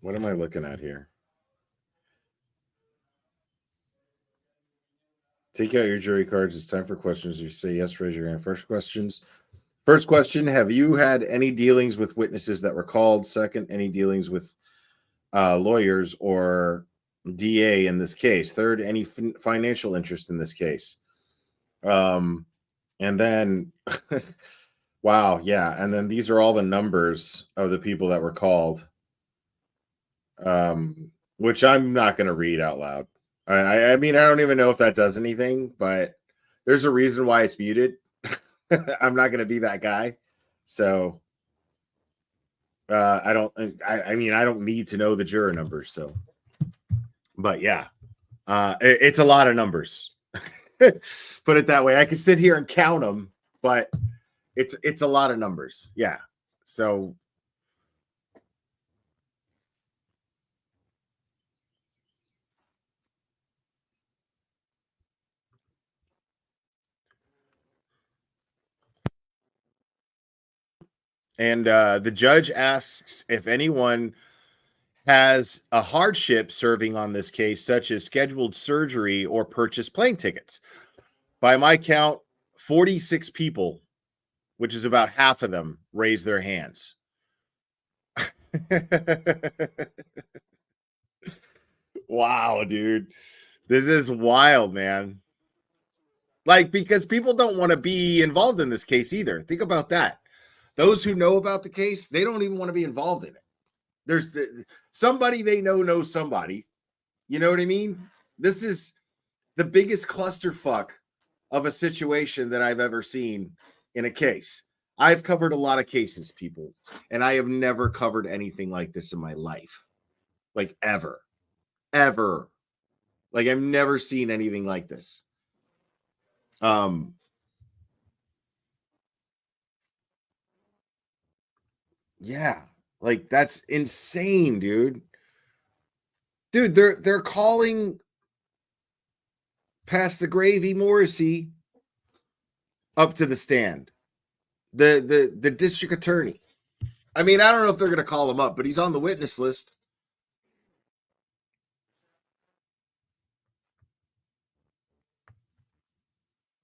What am I looking at here? Take out your jury cards. It's time for questions. If you say yes, raise your hand. First question, have you had any dealings with witnesses that were called? Second, any dealings with lawyers or DA in this case? Third, any financial interest in this case? And then, wow, yeah. And then these are all the numbers of the people that were called, which I'm not going to read out loud. I mean, I don't even know if that does anything, but there's a reason why it's muted. I'm not going to be that guy. So I mean, I don't need to know the juror numbers. So, but yeah, it's a lot of numbers. Put it that way. I could sit here and count them, but it's a lot of numbers. Yeah. So and the judge asks if anyone has a hardship serving on this case, such as scheduled surgery or purchased plane tickets. By my count, 46 people, which is about half of them, raised their hands. Wow, dude. This is wild, man. Like, because people don't want to be involved in this case either. Think about that. Those who know about the case, they don't even want to be involved in it. There's somebody they know knows somebody. You know what I mean? This is the biggest clusterfuck of a situation that I've ever seen in a case. I've covered a lot of cases, people, and I have never covered anything like this in my life. Like, ever. Like, I've never seen anything like this. Yeah, like, that's insane, dude. Dude, they're calling past the gravy Morrissey up to the stand. The district attorney. I mean, I don't know if they're going to call him up, but he's on the witness list.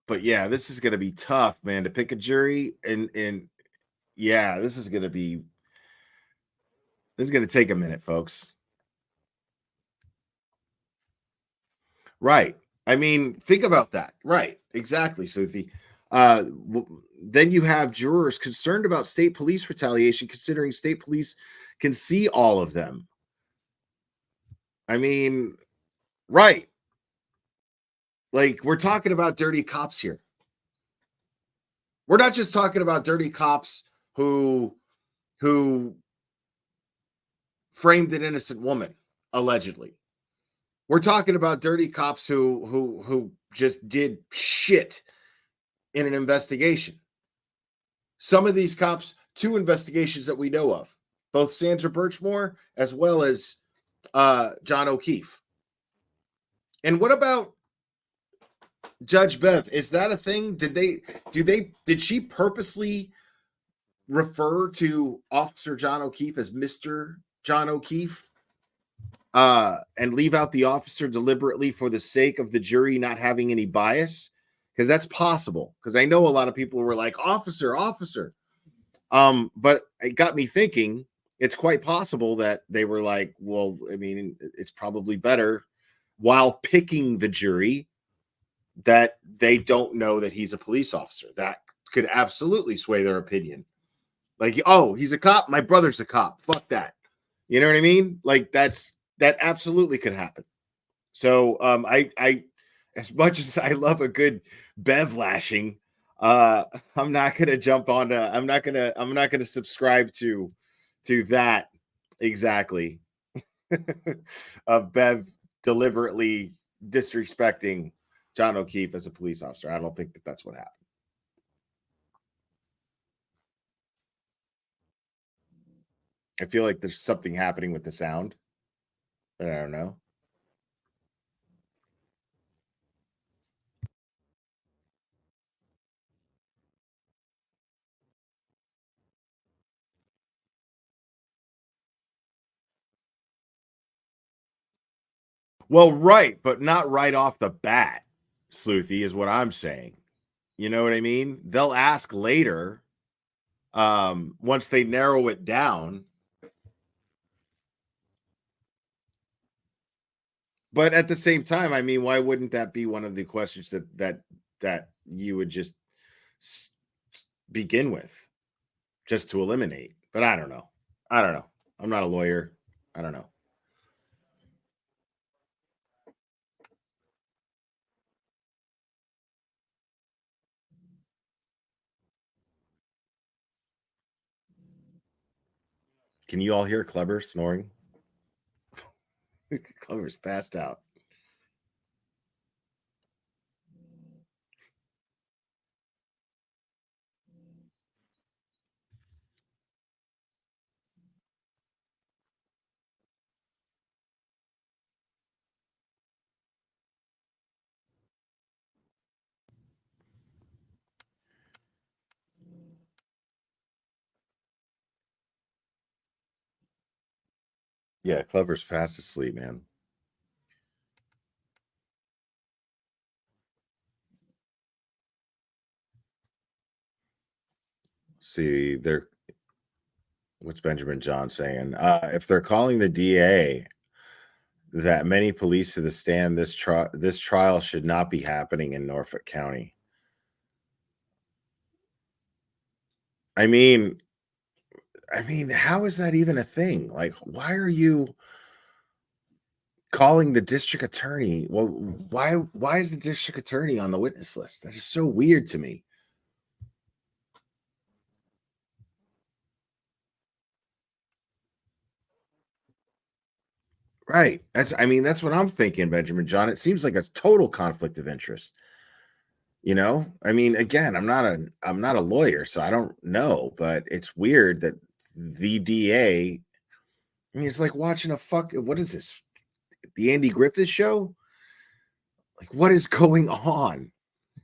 But yeah, this is going to be tough, man, to pick a jury. And yeah, this is going to take a minute, folks. Right. I mean, think about that. Right. Exactly. So then you have jurors concerned about state police retaliation, considering state police can see all of them. I mean, right. Like, we're talking about dirty cops here. We're not just talking about dirty cops who framed an innocent woman, allegedly. We're talking about dirty cops who just did shit in an investigation. Some of these cops, 2 investigations that we know of, both Sandra Birchmore as well as John O'Keefe. And what about Judge Bev? Is that a thing? Did she purposely refer to Officer John O'Keefe as Mr. John O'Keefe and leave out the officer deliberately for the sake of the jury not having any bias? Because that's possible. Because I know a lot of people were like, officer. But it got me thinking, it's quite possible that they were like, well, I mean, it's probably better while picking the jury that they don't know that he's a police officer. That could absolutely sway their opinion. Like, oh, he's a cop. My brother's a cop. Fuck that. You know what I mean? Like, that absolutely could happen. So I as much as I love a good Bev lashing, I'm not gonna jump on to, I'm not gonna subscribe to that exactly of Bev deliberately disrespecting John O'Keefe as a police officer. I don't think that that's what happened. I feel like there's something happening with the sound. I don't know. Well, right, but not right off the bat, Sleuthy, is what I'm saying. You know what I mean? They'll ask later, once they narrow it down. But at the same time, I mean, why wouldn't that be one of the questions that you would just begin with, just to eliminate? But I don't know. I'm not a lawyer. I don't know. Can you all hear Clever snoring? Clever's passed out. Yeah, Clever's fast asleep, man. See, what's Benjamin John saying? If they're calling the DA that many police to the stand, this trial should not be happening in Norfolk County. I mean, how is that even a thing? Like, why are you calling the district attorney? Well, why is the district attorney on the witness list? That is so weird to me. Right. That's what I'm thinking, Benjamin John. It seems like a total conflict of interest. Again, I'm not a lawyer, so I don't know, but it's weird that the DA, it's like watching what is this? The Andy Griffith show? Like, what is going on?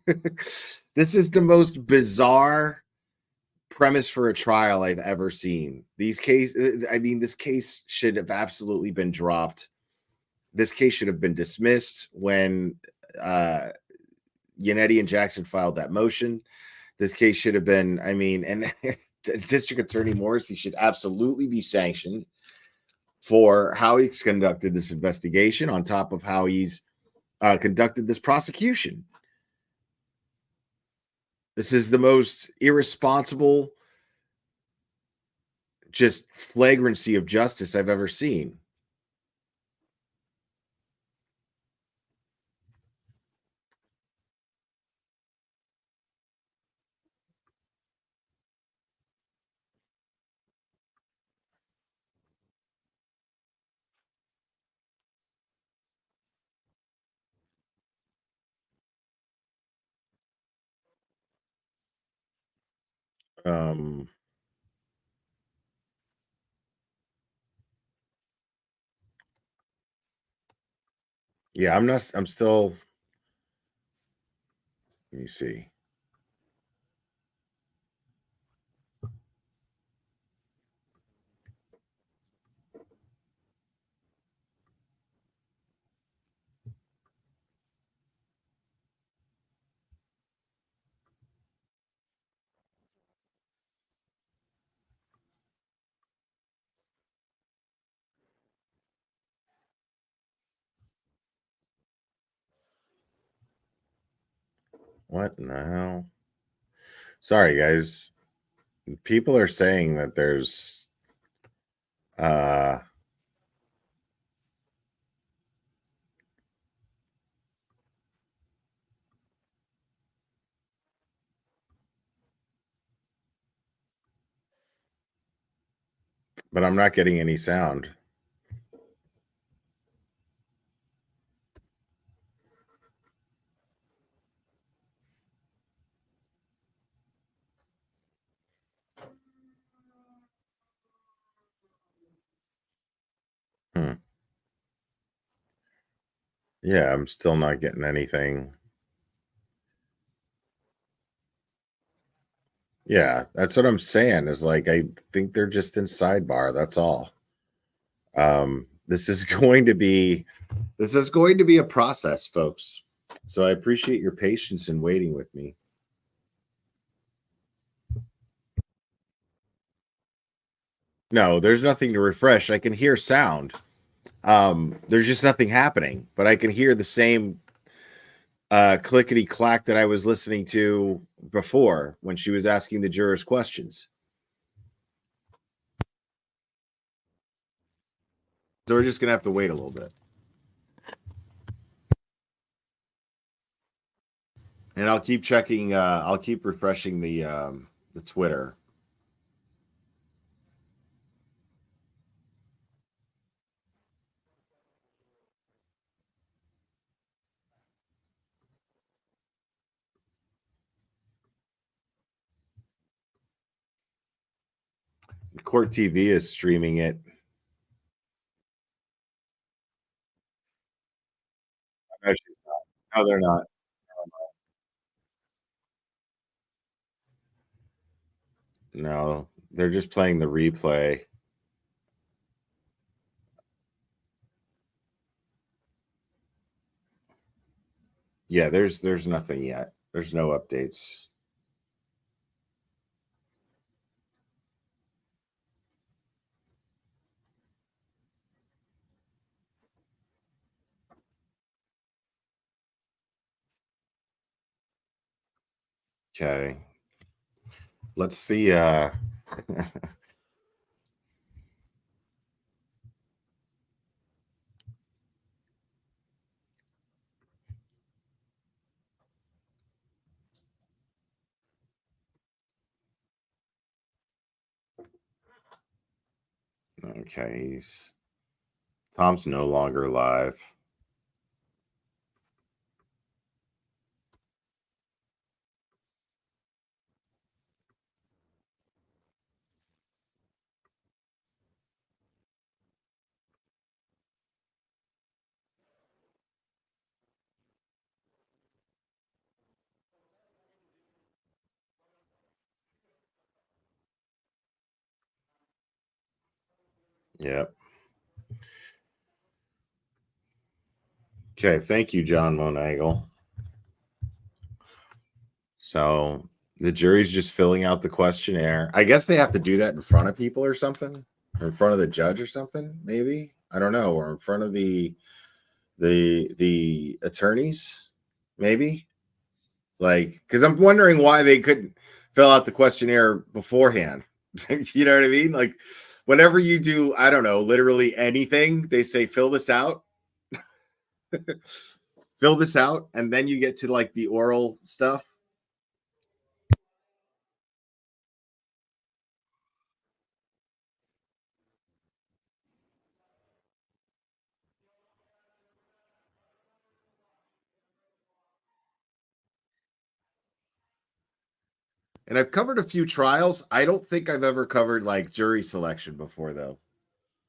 This is the most bizarre premise for a trial I've ever seen. This case should have absolutely been dropped. This case should have been dismissed when Yannetti and Jackson filed that motion. This case should have been, and District Attorney Morrissey should absolutely be sanctioned for how he's conducted this investigation, on top of how he's conducted this prosecution. This is the most irresponsible, just flagrancy of justice I've ever seen. Yeah, I'm still, let me see. What in the hell? Sorry, guys. People are saying that there's but I'm not getting any sound. Yeah, I'm still not getting anything. Yeah, that's what I'm saying, is like, I think they're just in Sidebar. That's all. This is going to be a process, folks. So I appreciate your patience in waiting with me. No, there's nothing to refresh. I can hear sound. There's just nothing happening, but I can hear the same clickety clack that I was listening to before when she was asking the jurors questions. So we're just gonna have to wait a little bit. And I'll keep checking, I'll keep refreshing the Twitter. Court TV is streaming it. No, she's not. No, they're not. No, they're just playing the replay. Yeah, there's nothing yet. There's no updates. Okay. let's see. Okay, Tom's no longer live. Yep. Okay, thank you, John Monagle. So the jury's just filling out the questionnaire. I guess they have to do that in front of people or something, or in front of the judge or something, maybe. I don't know, or in front of the attorneys, maybe. Like, because I'm wondering why they couldn't fill out the questionnaire beforehand. You know what I mean? Like, whenever you do, I don't know, literally anything, they say fill this out. Fill this out, and then you get to like the oral stuff. And I've covered a few trials. I don't think I've ever covered like jury selection before, though.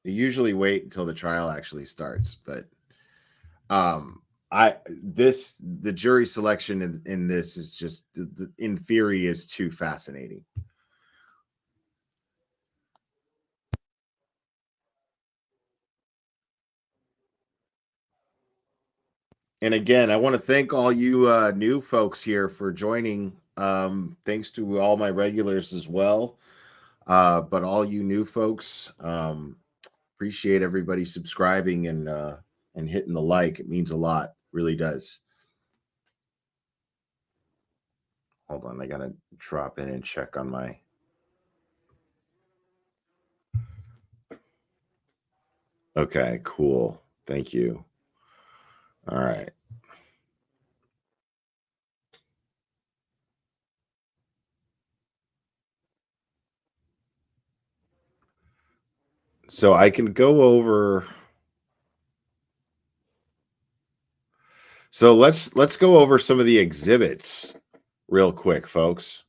They usually wait until the trial actually starts. But the jury selection in this is just, in theory, is too fascinating. And again, I want to thank all you new folks here for joining. Thanks to all my regulars as well. But all you new folks, appreciate everybody subscribing and hitting the like. It means a lot. Really does. Hold on. I got to drop in and check on my. Okay, cool. Thank you. All right. So I can go over. So let's go over some of the exhibits real quick, folks.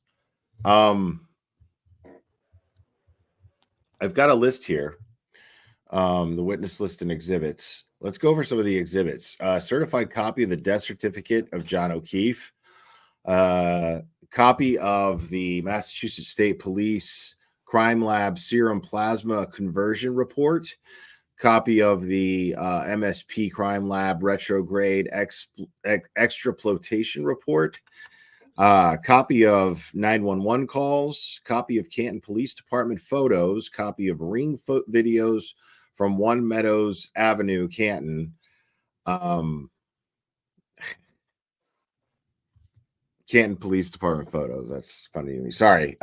I've got a list here. The witness list and exhibits. Let's go over some of the exhibits. Certified copy of the death certificate of John O'Keefe. Copy of the Massachusetts State Police Crime Lab Serum Plasma Conversion Report. Copy of the MSP Crime Lab Retrograde Extraploitation Report. Copy of 911 calls. Copy of Canton Police Department photos. Copy of ring videos from One Meadows Avenue, Canton. Canton Police Department photos. That's funny to me. Sorry.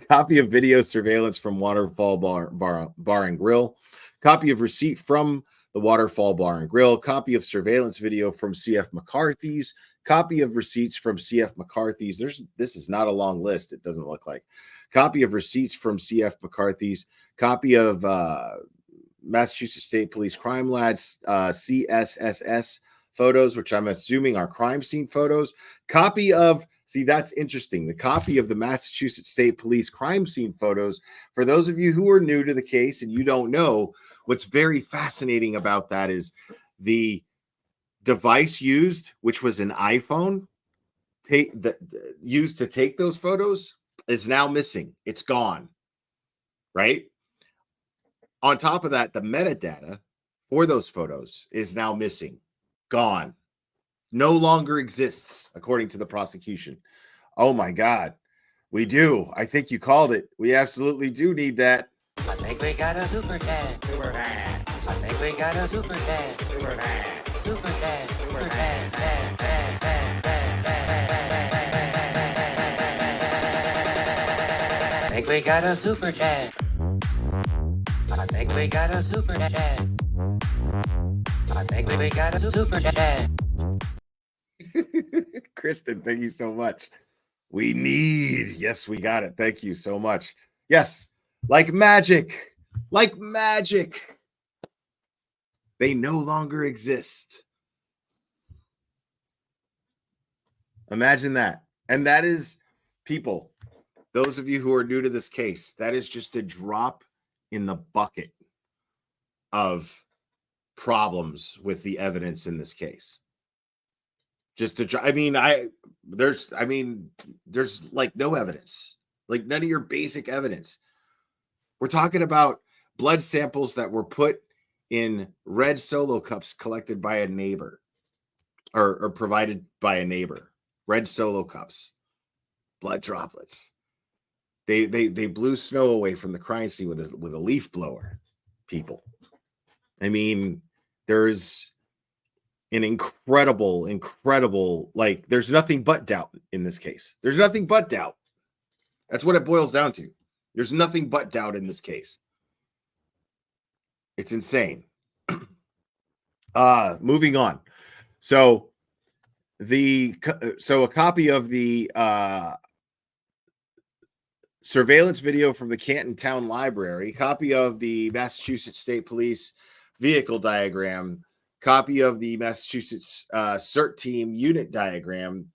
Copy of video surveillance from Waterfall Bar and Grill. Copy of receipt from the Waterfall Bar and Grill. Copy of surveillance video from CF McCarthy's. Copy of receipts from CF McCarthy's. This is not a long list. It doesn't look like. Copy of receipts from CF McCarthy's. Copy of Massachusetts State Police Crime Lab's CSSS photos, which I'm assuming are crime scene photos. Copy of, see, that's interesting. The copy of the Massachusetts State Police crime scene photos. For those of you who are new to the case and you don't know, what's very fascinating about that is the device used, which was an iPhone, used to take those photos, is now missing. It's gone, right? On top of that, the metadata for those photos is now missing. Gone. No longer exists, according to the prosecution. Oh my God. We do. I think you called it. We absolutely do need that. I think we got a super dad. Super dad. I think we got a super dad. Super dad. Super dad. Super dad. Dad, dad, dad, dad, dad, dad, dad, dad, dad, dad, dad, dad, dad, dad, dad, think we got a super chat. I think we got a super chat. I think we got a super chat. Kristen, thank you so much. Yes, we got it. Thank you so much. Yes, like magic, they no longer exist. Imagine that. And that is, people, those of you who are new to this case, that is just a drop in the bucket of problems with the evidence in this case. Just to try, there's like no evidence, like none of your basic evidence. We're talking about blood samples that were put in red Solo cups collected by a neighbor or provided by a neighbor. Red Solo cups, blood droplets. They blew snow away from the crime scene with a leaf blower. People, there's an incredible, like, there's nothing but doubt in this case. There's nothing but doubt. That's what it boils down to. There's nothing but doubt in this case. It's insane. Moving on. So a copy of the surveillance video from the Canton Town Library, copy of the Massachusetts State Police vehicle diagram, copy of the Massachusetts CERT team unit diagram,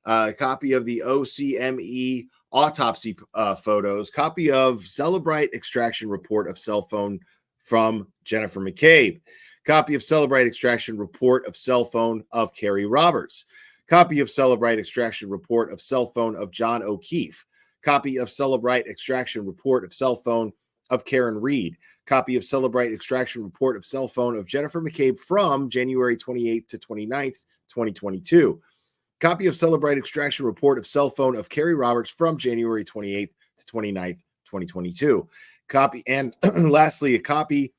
copy of the OCME autopsy photos, copy of Celebrite extraction report of cell phone from Jennifer McCabe, copy of Celebrite extraction report of cell phone of Carrie Roberts, copy of Celebrite extraction report of cell phone of John O'Keefe, copy of Celebrite extraction report of cell phone of Karen Reed, copy of Celebrite extraction report of cell phone of Jennifer McCabe from January 28th to 29th, 2022. Copy of Celebrite extraction report of cell phone of Carrie Roberts from January 28th to 29th, 2022. Copy, and lastly, a copy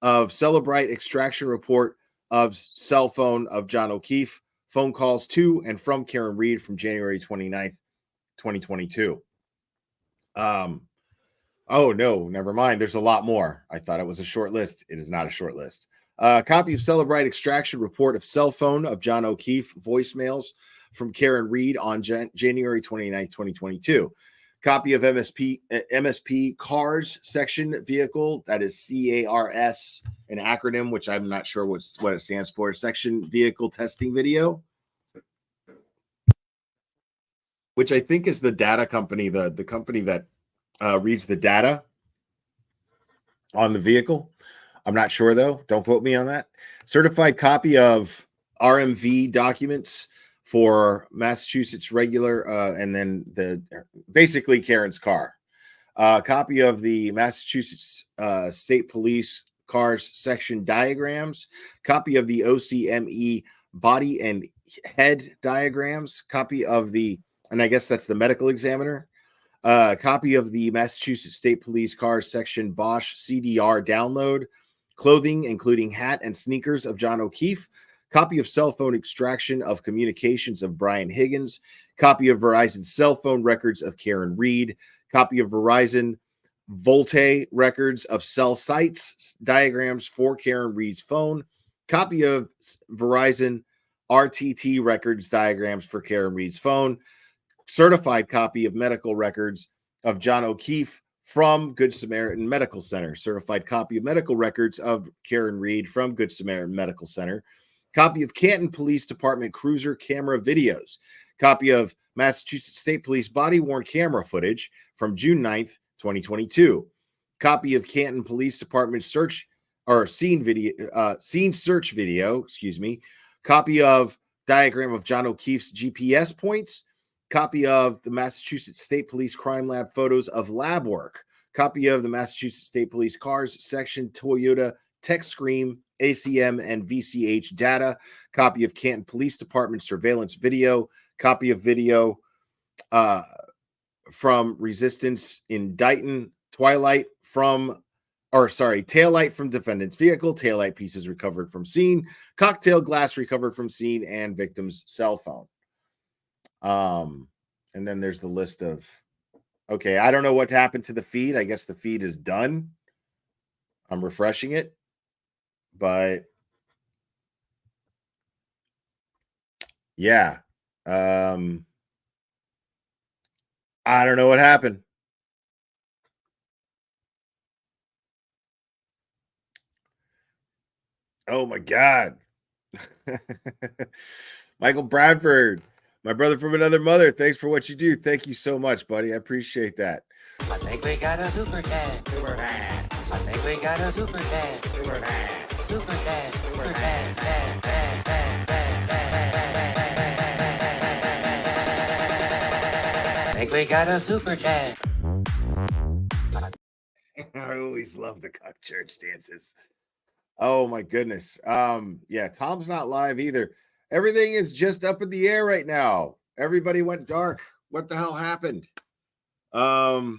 of Celebrite extraction report of cell phone of John O'Keefe, phone calls to and from Karen Reed from January 29th, 2022. Oh, no, never mind. There's a lot more. I thought it was a short list. It is not a short list. Copy of Celebrite extraction report of cell phone of John O'Keefe voicemails from Karen Reed on January 29th, 2022. Copy of MSP CARS section vehicle, that is CARS, an acronym, which I'm not sure what it stands for, section vehicle testing video, which I think is the data company, the company that reads the data on the vehicle. I'm not sure, though. Don't quote me on that. Certified copy of RMV documents for Massachusetts regular, and then basically Karen's car. Copy of the Massachusetts State Police CARS section diagrams. Copy of the OCME body and head diagrams. Copy of and I guess that's the medical examiner. Copy of the Massachusetts State Police CARS section Bosch CDR download. Clothing, including hat and sneakers of John O'Keefe. Copy of cell phone extraction of communications of Brian Higgins. Copy of Verizon cell phone records of Karen Reed. Copy of Verizon Volte records of cell sites diagrams for Karen Reed's phone. Copy of Verizon RTT records diagrams for Karen Reed's phone. Certified copy of medical records of John O'Keefe from Good Samaritan Medical Center. Certified copy of medical records of Karen Reed from Good Samaritan Medical Center. Copy of Canton Police Department cruiser camera videos. Copy of Massachusetts State Police body-worn camera footage from June 9th, 2022. Copy of Canton Police Department scene search video, Copy of diagram of John O'Keefe's GPS points. Copy of the Massachusetts State Police Crime Lab photos of lab work. Copy of the Massachusetts State Police CARS section Toyota Tech Screen, ACM, and VCH data. Copy of Canton Police Department surveillance video. Copy of video from Resistance in Dighton. Taillight from defendant's vehicle. Taillight pieces recovered from scene. Cocktail glass recovered from scene, and victim's cell phone. And then there's the list of Okay, I don't know what happened to the feed. I guess the feed is done. I'm refreshing it, but yeah. I don't know what happened. Oh my God. Michael Bradford, my brother from another mother. Thanks for what you do. Thank you so much, buddy. I appreciate that. I think we got a super dad. Super dad. I think we got a super dad. Super dad. Super dad. Super dad. Dad, dad, dad, dad, dad. I think we got a super dad. I always love the cock church dances. Oh my goodness. Yeah, Tom's not live either. Everything is just up in the air right now. Everybody went dark. What the hell happened? I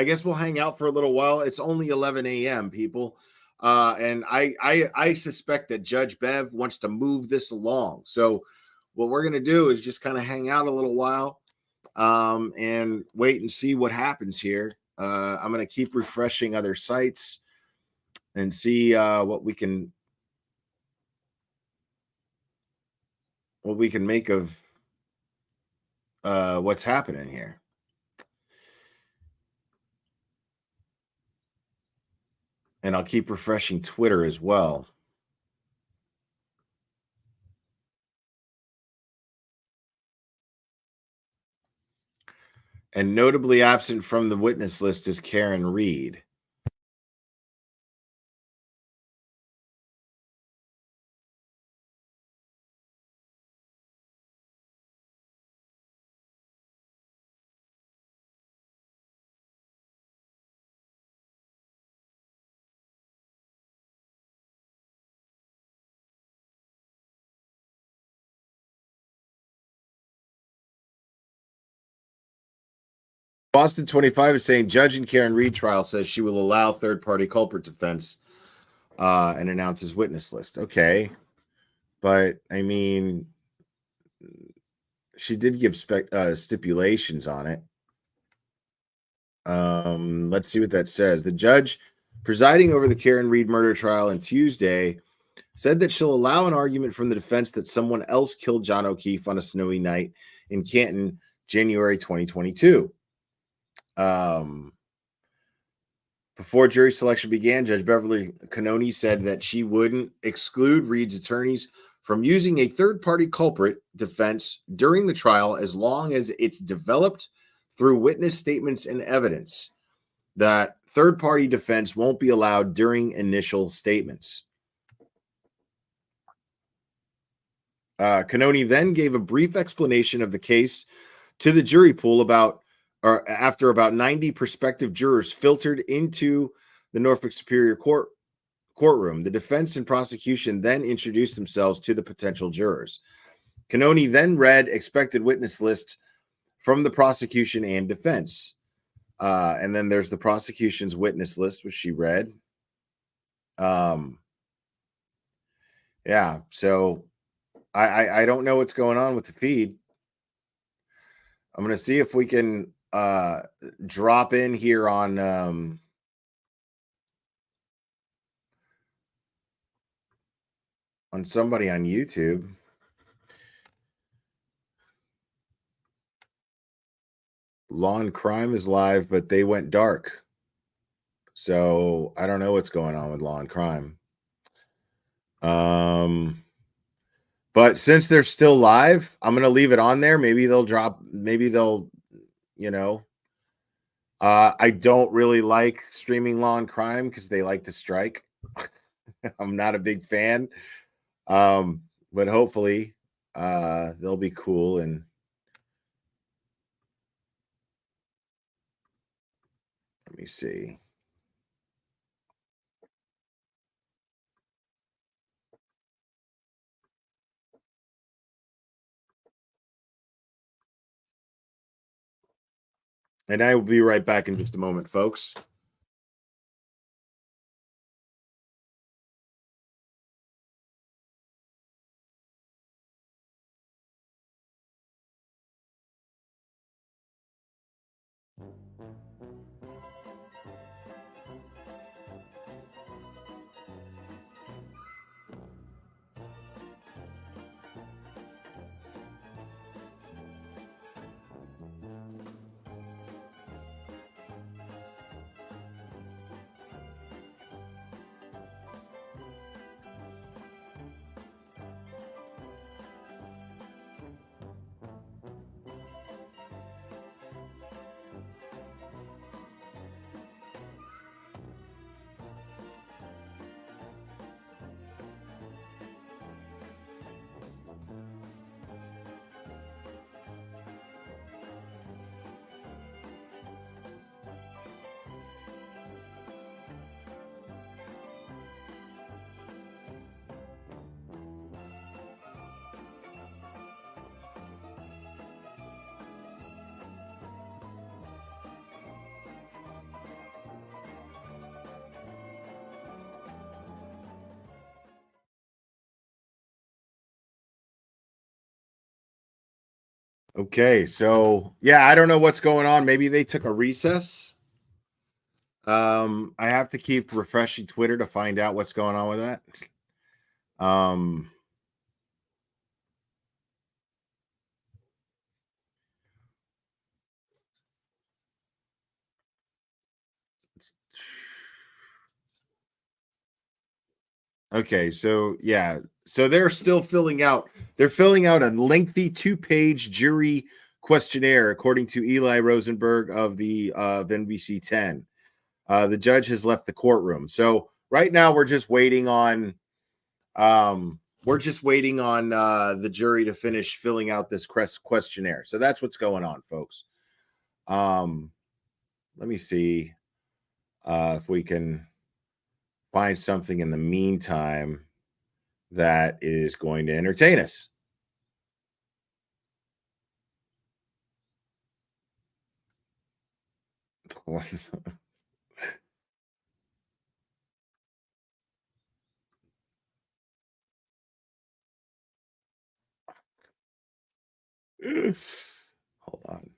guess we'll hang out for a little while. It's only 11 a.m., people. And I suspect that Judge Bev wants to move this along. So what we're going to do is just kind of hang out a little while and wait and see what happens here. I'm going to keep refreshing other sites and see what we can make of what's happening here. And I'll keep refreshing Twitter as well. And notably absent from the witness list is Karen Reed. Boston 25 is saying judge in Karen Reed trial says she will allow third-party culprit defense and announces witness list. Okay. But, I mean, she did give stipulations on it. Let's see what that says. The judge presiding over the Karen Reed murder trial on Tuesday said that she'll allow an argument from the defense that someone else killed John O'Keefe on a snowy night in Canton, January 2022. Before jury selection began, Judge Beverly Canoni said that she wouldn't exclude Reed's attorneys from using a third-party culprit defense during the trial as long as it's developed through witness statements and evidence. That third-party defense won't be allowed during initial statements. Canoni then gave a brief explanation of the case to the jury pool after about 90 prospective jurors filtered into the Norfolk Superior courtroom. The defense and prosecution then introduced themselves to the potential jurors. Canoni then read expected witness list from the prosecution and defense. And then there's the prosecution's witness list, which she read. Yeah, so I don't know what's going on with the feed. I'm going to see if we can drop in here on somebody on YouTube. Law and Crime is live, but they went dark. So I don't know what's going on with Law and Crime. But since they're still live, I'm going to leave it on there. Maybe they'll drop, I don't really like streaming Law and Crime because they like to strike. I'm not a big fan. But hopefully they'll be cool. And let me see. And I will be right back in just a moment, folks. Okay, so yeah, I don't know what's going on. Maybe they took a recess. I have to keep refreshing Twitter to find out what's going on with that. Okay, so yeah, so they're still filling out. They're filling out a lengthy 2-page jury questionnaire, according to Eli Rosenberg of the NBC 10. The judge has left the courtroom. So right now we're just waiting on the jury to finish filling out this questionnaire. So that's what's going on, folks. Let me see if we can find something in the meantime that is going to entertain us. Hold on.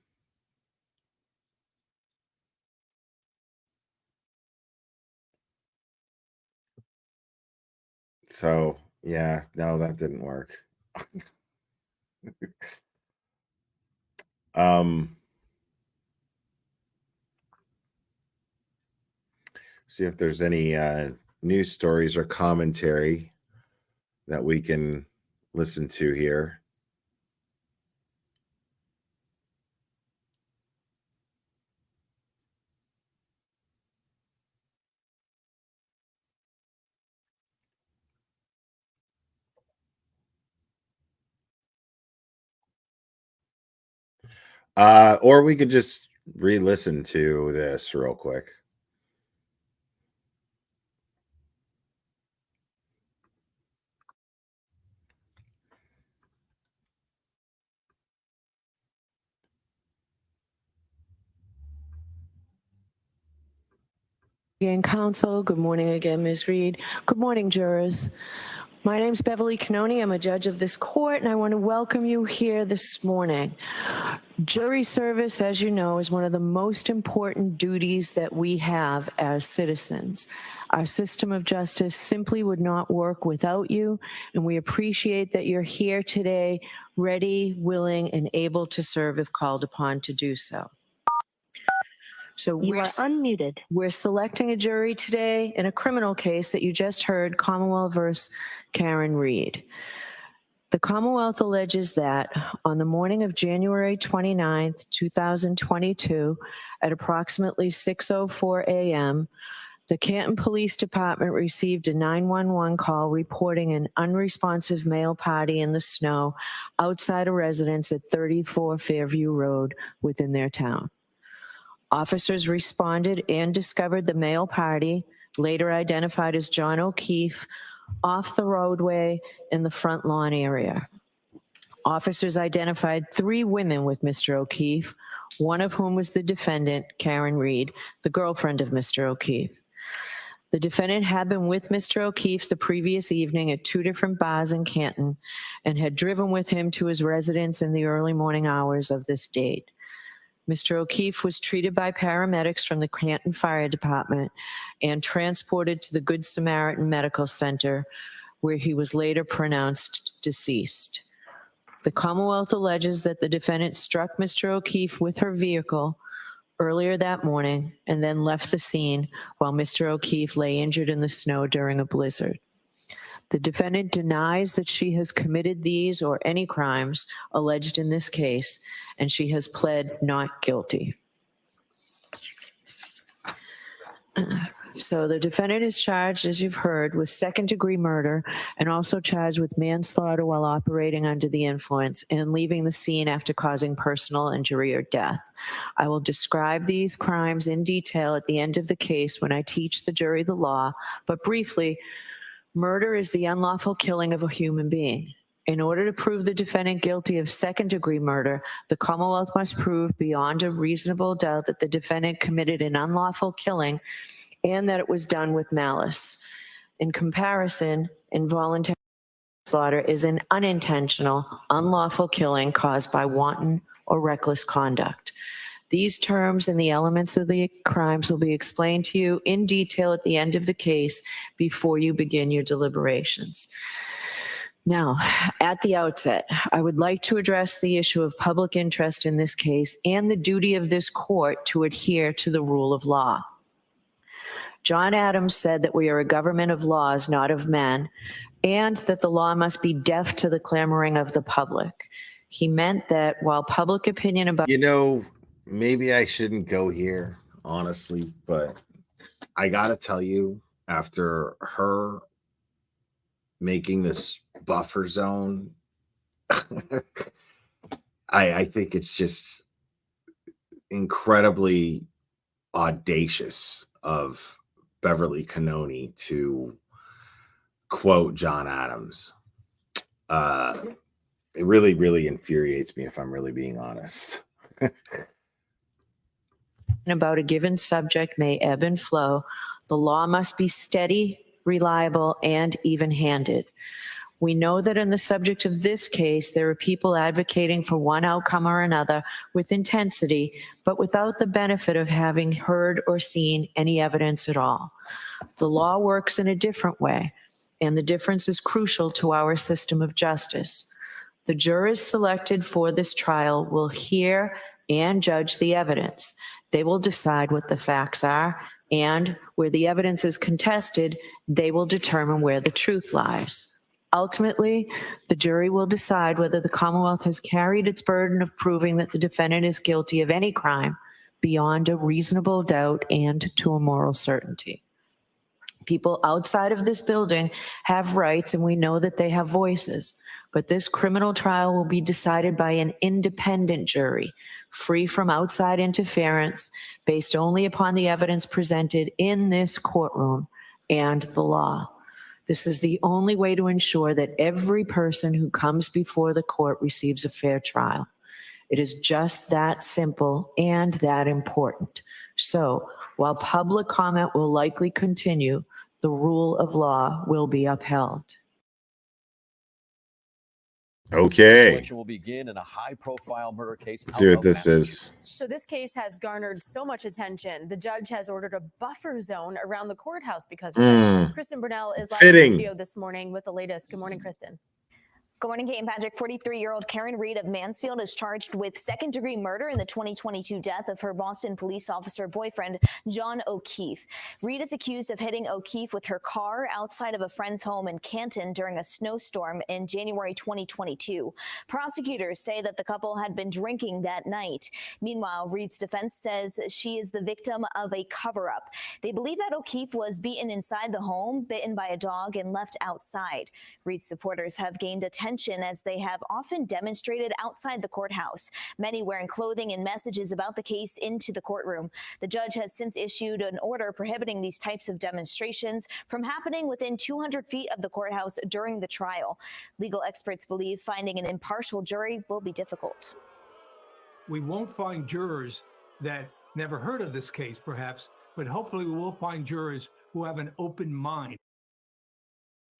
So, yeah, no, that didn't work. See if there's any news stories or commentary that we can listen to here. Or we could just re-listen to this real quick. Again, counsel. Good morning again, Ms. Reed. Good morning, jurors. My name's Beverly Canoni. I'm a judge of this court, and I want to welcome you here this morning. Jury service, as you know, is one of the most important duties that we have as citizens. Our system of justice simply would not work without you, and we appreciate that you're here today, ready, willing, and able to serve if called upon to do so. So You are unmuted. We're selecting a jury today in a criminal case that you just heard, Commonwealth versus Karen Reed. The Commonwealth alleges that on the morning of January 29th, 2022, at approximately 6:04 a.m., the Canton Police Department received a 911 call reporting an unresponsive male party in the snow outside a residence at 34 Fairview Road within their town. Officers responded and discovered the male party, later identified as John O'Keefe, off the roadway in the front lawn area. Officers identified 3 women with Mr. O'Keefe, one of whom was the defendant, Karen Reed, the girlfriend of Mr. O'Keefe. The defendant had been with Mr. O'Keefe the previous evening at 2 different bars in Canton and had driven with him to his residence in the early morning hours of this date. Mr. O'Keefe was treated by paramedics from the Canton Fire Department and transported to the Good Samaritan Medical Center, where he was later pronounced deceased. The Commonwealth alleges that the defendant struck Mr. O'Keefe with her vehicle earlier that morning and then left the scene while Mr. O'Keefe lay injured in the snow during a blizzard. The defendant denies that she has committed these or any crimes alleged in this case, and she has pled not guilty. So the defendant is charged, as you've heard, with second-degree murder and also charged with manslaughter while operating under the influence and leaving the scene after causing personal injury or death. I will describe these crimes in detail at the end of the case when I teach the jury the law, but briefly, murder is the unlawful killing of a human being. In order to prove the defendant guilty of second-degree murder, the Commonwealth must prove beyond a reasonable doubt that the defendant committed an unlawful killing and that it was done with malice. In comparison, involuntary manslaughter is an unintentional, unlawful killing caused by wanton or reckless conduct. These terms and the elements of the crimes will be explained to you in detail at the end of the case before you begin your deliberations. Now, at the outset, I would like to address the issue of public interest in this case and the duty of this court to adhere to the rule of law. John Adams said that we are a government of laws, not of men, and that the law must be deaf to the clamoring of the public. He meant that while public opinion about... Maybe I shouldn't go here, honestly, but I gotta tell you, after her making this buffer zone, I think it's just incredibly audacious of Beverly Cannoni to quote John Adams. It really, really infuriates me, if I'm really being honest. About a given subject may ebb and flow. The law must be steady, reliable, and even-handed. We know that in the subject of this case, there are people advocating for one outcome or another with intensity, but without the benefit of having heard or seen any evidence at all. The law works in a different way, and the difference is crucial to our system of justice. The jurors selected for this trial will hear and judge the evidence. They will decide what the facts are, and where the evidence is contested, they will determine where the truth lies. Ultimately, the jury will decide whether the Commonwealth has carried its burden of proving that the defendant is guilty of any crime beyond a reasonable doubt and to a moral certainty. People outside of this building have rights, and we know that they have voices. But this criminal trial will be decided by an independent jury, free from outside interference, based only upon the evidence presented in this courtroom and the law. This is the only way to ensure that every person who comes before the court receives a fair trial. It is just that simple and that important. So, while public comment will likely continue, the rule of law will be upheld. Okay. Selection will begin in a high-profile murder case. Let's see what this is. So this case has garnered so much attention. The judge has ordered a buffer zone around the courthouse because of it. Kristen Brunell is live in the studio this morning with the latest. Good morning, Kristen. Good morning, Kate and Patrick. 43-year-old Karen Reed of Mansfield is charged with second-degree murder in the 2022 death of her Boston police officer boyfriend, John O'Keefe. Reed is accused of hitting O'Keefe with her car outside of a friend's home in Canton during a snowstorm in January 2022. Prosecutors say that the couple had been drinking that night. Meanwhile, Reed's defense says she is the victim of a cover-up. They believe that O'Keefe was beaten inside the home, bitten by a dog, and left outside. Reed's supporters have gained attention as they have often demonstrated outside the courthouse, many wearing clothing and messages about the case into the courtroom. The judge has since issued an order prohibiting these types of demonstrations from happening within 200 feet of the courthouse during the trial. Legal experts believe finding an impartial jury will be difficult. We won't find jurors that never heard of this case, perhaps, but hopefully we will find jurors who have an open mind.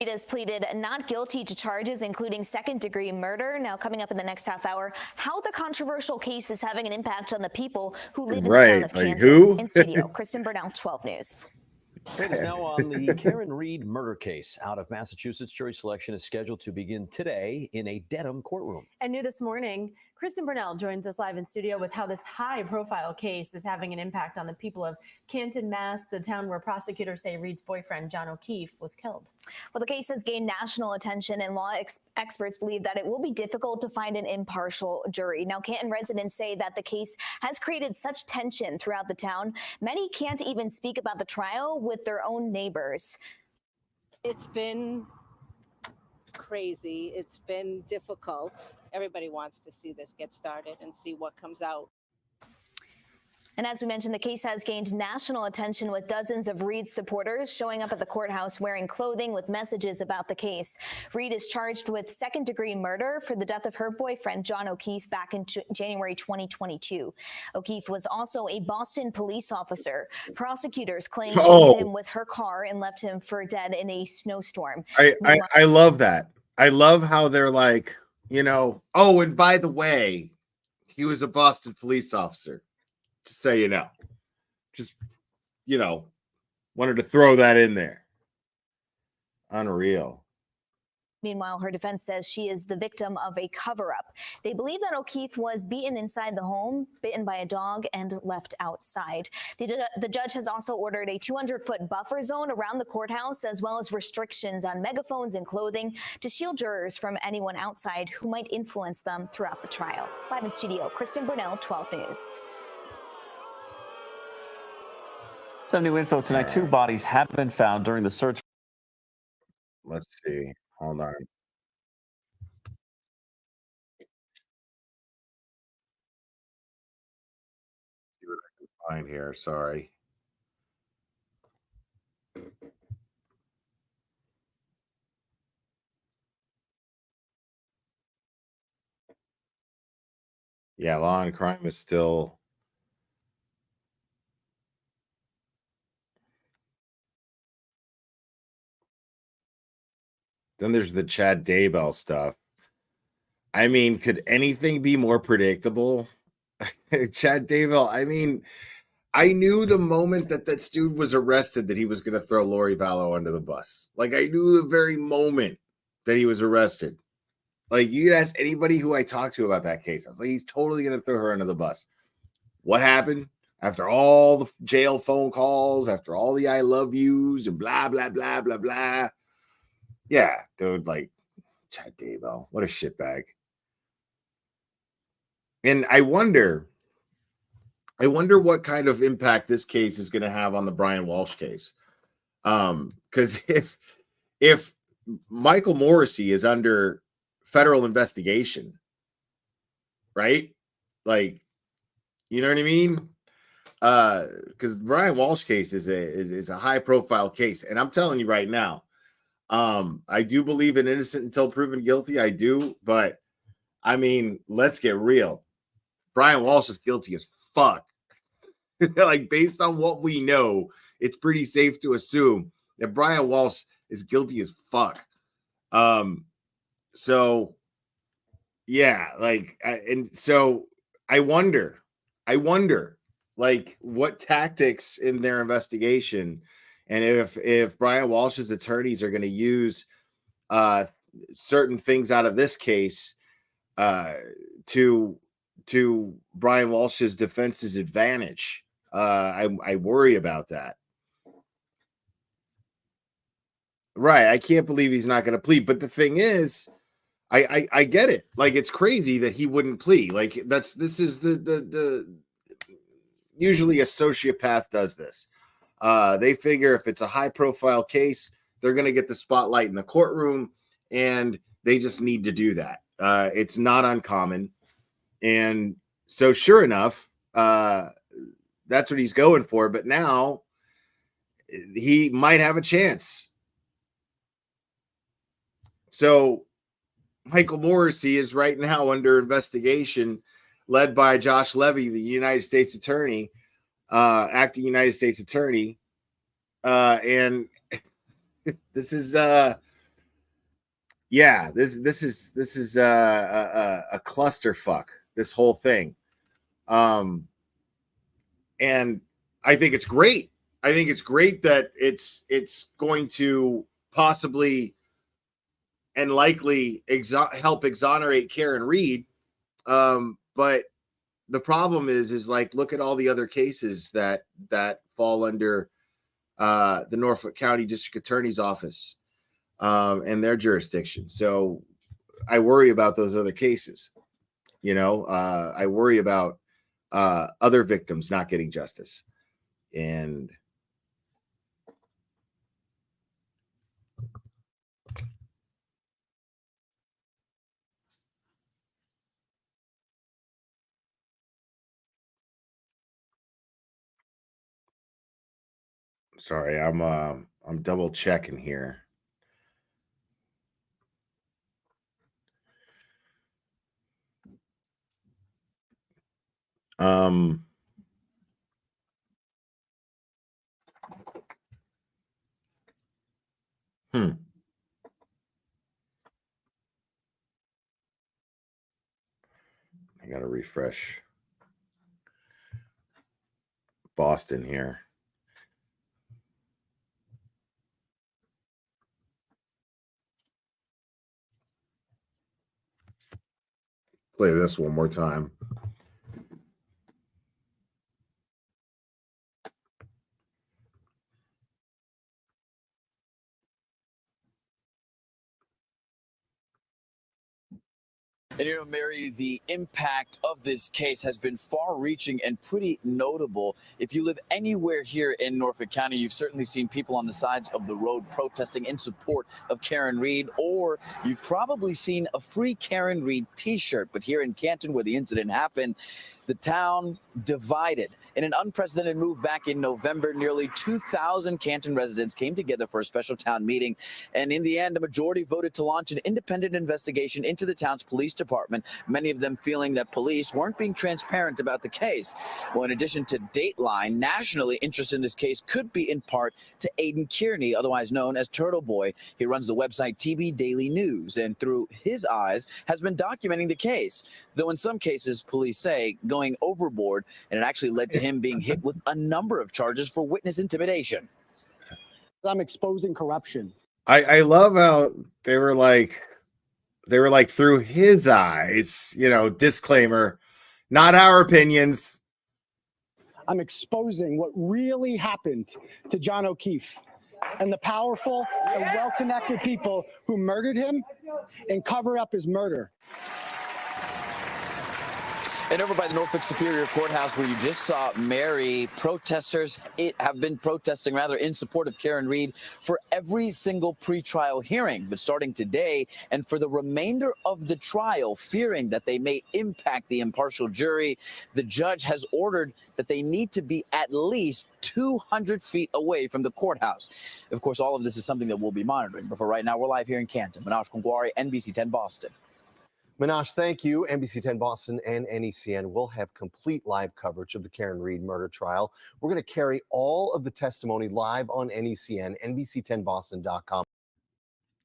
Reed has pleaded not guilty to charges including second-degree murder. Now, coming up in the next half hour, how the controversial case is having an impact on the people who live in the town of Canton. Who? In studio, Kristen Burnell, 12 News. It is now on the Karen Reed murder case out of Massachusetts. Jury selection is scheduled to begin today in a Dedham courtroom. And new this morning, Kristen Burnell joins us live in studio with how this high-profile case is having an impact on the people of Canton, Mass., the town where prosecutors say Reed's boyfriend, John O'Keefe, was killed. Well, the case has gained national attention, and law experts believe that it will be difficult to find an impartial jury. Now, Canton residents say that the case has created such tension throughout the town, many can't even speak about the trial with their own neighbors. It's been crazy. It's been difficult. Everybody wants to see this get started and see what comes out. And as we mentioned, the case has gained national attention with dozens of Reed's supporters showing up at the courthouse wearing clothing with messages about the case. Reed is charged with second-degree murder for the death of her boyfriend, John O'Keefe, back in January 2022. O'Keefe was also a Boston police officer. Prosecutors claim she hit him with her car and left him for dead in a snowstorm. I love that. I love how they're like, oh, and by the way, he was a Boston police officer. Just so you know. Just, wanted to throw that in there. Unreal. Meanwhile, her defense says she is the victim of a cover-up. They believe that O'Keefe was beaten inside the home, bitten by a dog, and left outside. The judge has also ordered a 200-foot buffer zone around the courthouse, as well as restrictions on megaphones and clothing to shield jurors from anyone outside who might influence them throughout the trial. Live in studio, Kristen Burnell, 12 News. Some new info tonight. 2 bodies have been found during the search. Let's see. Hold on. See what I can find here. Sorry. Yeah, law and crime is still. Then there's the Chad Daybell stuff. I mean, could anything be more predictable? Chad Daybell, I knew the moment that dude was arrested that he was going to throw Lori Vallow under the bus. Like, I knew the very moment that he was arrested. Like, you could ask anybody who I talked to about that case. I was like, he's totally going to throw her under the bus. What happened? After all the jail phone calls, after all the I love yous and blah, blah, blah, blah, blah. Yeah, dude, like, Chad Daybell, what a shitbag. And I wonder what kind of impact this case is going to have on the Brian Walsh case. Because if Michael Morrissey is under federal investigation, right? Like, you know what I mean? Because the Brian Walsh case is a high profile case, and I'm telling you right now, I do believe in innocent until proven guilty. I do, but let's get real. Brian Walsh is guilty as fuck. Like, based on what we know, it's pretty safe to assume that Brian Walsh is guilty as fuck. So yeah, like, I wonder, like, what tactics in their investigation, and if Brian Walsh's attorneys are going to use certain things out of this case to Brian Walsh's defense's advantage. I worry about that. Right. I can't believe he's not going to plead. But the thing is, I get it. Like, it's crazy that he wouldn't plead. Like, this is the usually a sociopath does this. They figure if it's a high profile case, they're going to get the spotlight in the courtroom, and they just need to do that. It's not uncommon. And so sure enough, that's what he's going for. But now he might have a chance. So Michael Morrissey is right now under investigation, led by Josh Levy, the United States attorney, acting United States attorney. And this is yeah, this is a clusterfuck. This whole thing, and I think it's great. I think it's great that it's going to possibly and likely help exonerate Karen Read. But the problem is like, look at all the other cases that fall under the Norfolk County District Attorney's Office and their jurisdiction. So I worry about those other cases. I worry about other victims not getting justice. And sorry, I'm double checking here. I gotta refresh Boston here. Play this one more time. And Mary, the impact of this case has been far-reaching and pretty notable. If you live anywhere here in Norfolk County, you've certainly seen people on the sides of the road protesting in support of Karen Read, or you've probably seen a free Karen Read t-shirt. But here in Canton, where the incident happened, the town divided. In an unprecedented move back in November, nearly 2,000 Canton residents came together for a special town meeting. And in the end, a majority voted to launch an independent investigation into the town's police department, many of them feeling that police weren't being transparent about the case. Well, in addition to Dateline, nationally, interest in this case could be in part to Aidan Kearney, otherwise known as Turtle Boy. He runs the website TB Daily News, and through his eyes has been documenting the case, though in some cases, police say, going overboard, and it actually led to him being hit with a number of charges for witness intimidation. I'm exposing corruption. I love how they were like through his eyes, disclaimer, not our opinions. I'm exposing what really happened to John O'Keefe and the powerful and well-connected people who murdered him and cover up his murder. And over by the Norfolk Superior Courthouse, where you just saw Mary, protesters have been protesting in support of Karen Read for every single pretrial hearing. But starting today and for the remainder of the trial, fearing that they may impact the impartial jury, the judge has ordered that they need to be at least 200 feet away from the courthouse. Of course, all of this is something that we'll be monitoring. But for right now, we're live here in Canton. Manoj Kongwari, NBC 10 Boston. Manoj, thank you. NBC 10 Boston and NECN will have complete live coverage of the Karen Read murder trial. We're going to carry all of the testimony live on NECN, NBC10Boston.com.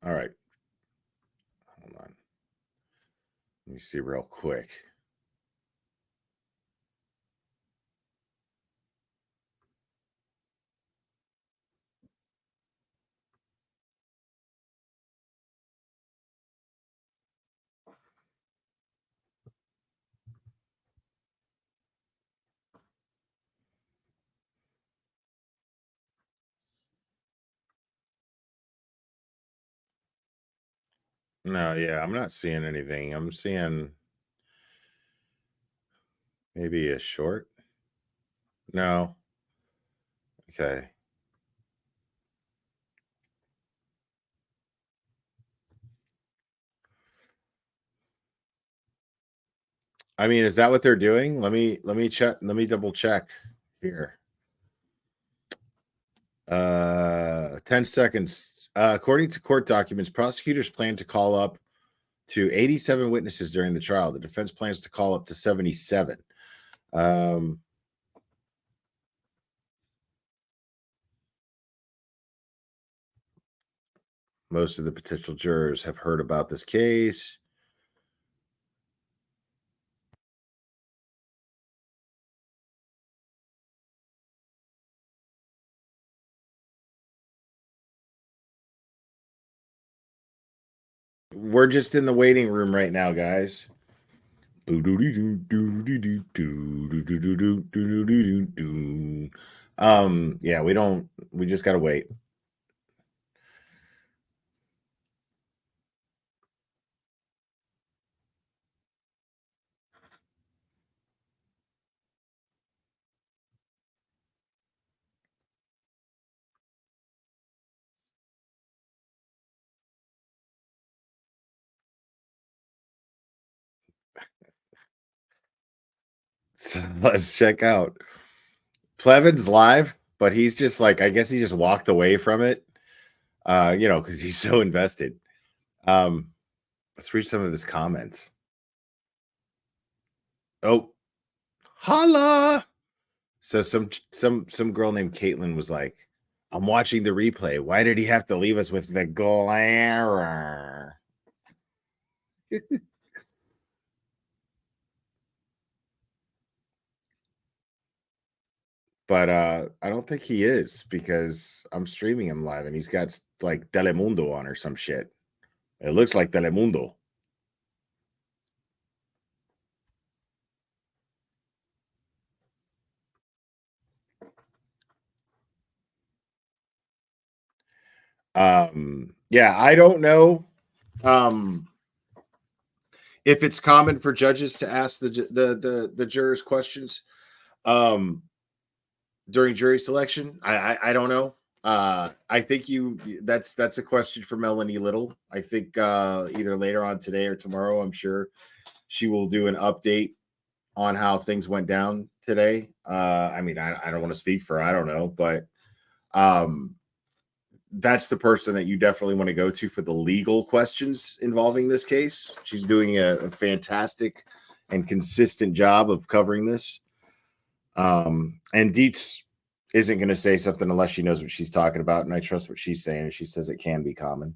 All right. Hold on. Let me see real quick. No, yeah, I'm not seeing anything. I'm seeing maybe a short. No. Okay. I mean, is that what they're doing? Let me check. Let me double check here. 10 seconds. According to court documents, prosecutors plan to call up to 87 witnesses during the trial. The defense plans to call up to 77. Most of the potential jurors have heard about this case. We're just in the waiting room right now, guys. Yeah, we just gotta wait. So let's check out. Plevin's live, but he's just like, I guess he just walked away from it. Because he's so invested. Let's read some of his comments. Oh, holla. So some girl named Caitlin was like, I'm watching the replay. Why did he have to leave us with the glare? But I don't think he is, because I'm streaming him live and he's got like Telemundo on or some shit. It looks like Telemundo. Yeah, I don't know if it's common for judges to ask the jurors questions during jury selection. I don't know. I think that's a question for Melanie Little. I think either later on today or tomorrow, I'm sure she will do an update on how things went down today. I mean, I don't want to speak for her, I don't know, but that's the person that you definitely want to go to for the legal questions involving this case. She's doing a fantastic and consistent job of covering this. And Dietz isn't going to say something unless she knows what she's talking about, and I trust what she's saying. She says it can be common.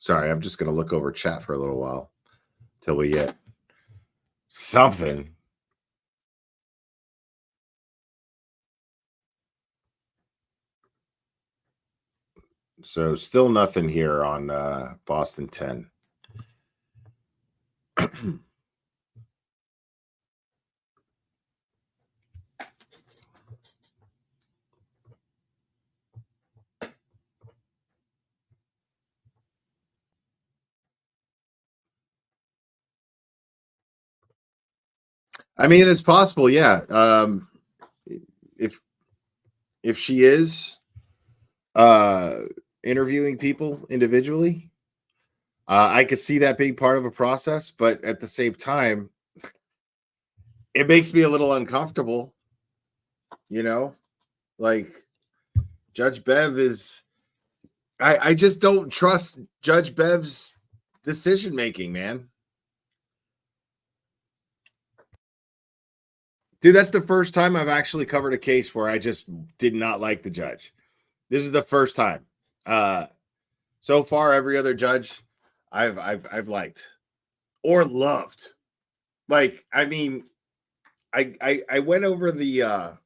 Sorry, I'm just going to look over chat for a little while till we get something. So still nothing here on Boston 10. I mean, it's possible, yeah. If she is interviewing people individually, I could see that being part of a process, but at the same time, it makes me a little uncomfortable, like Judge Bev is, I just don't trust Judge Bev's decision making, man. Dude, that's the first time I've actually covered a case where I just did not like the judge. This is the first time. So far, every other judge I've liked or loved. Like, I mean, I went over the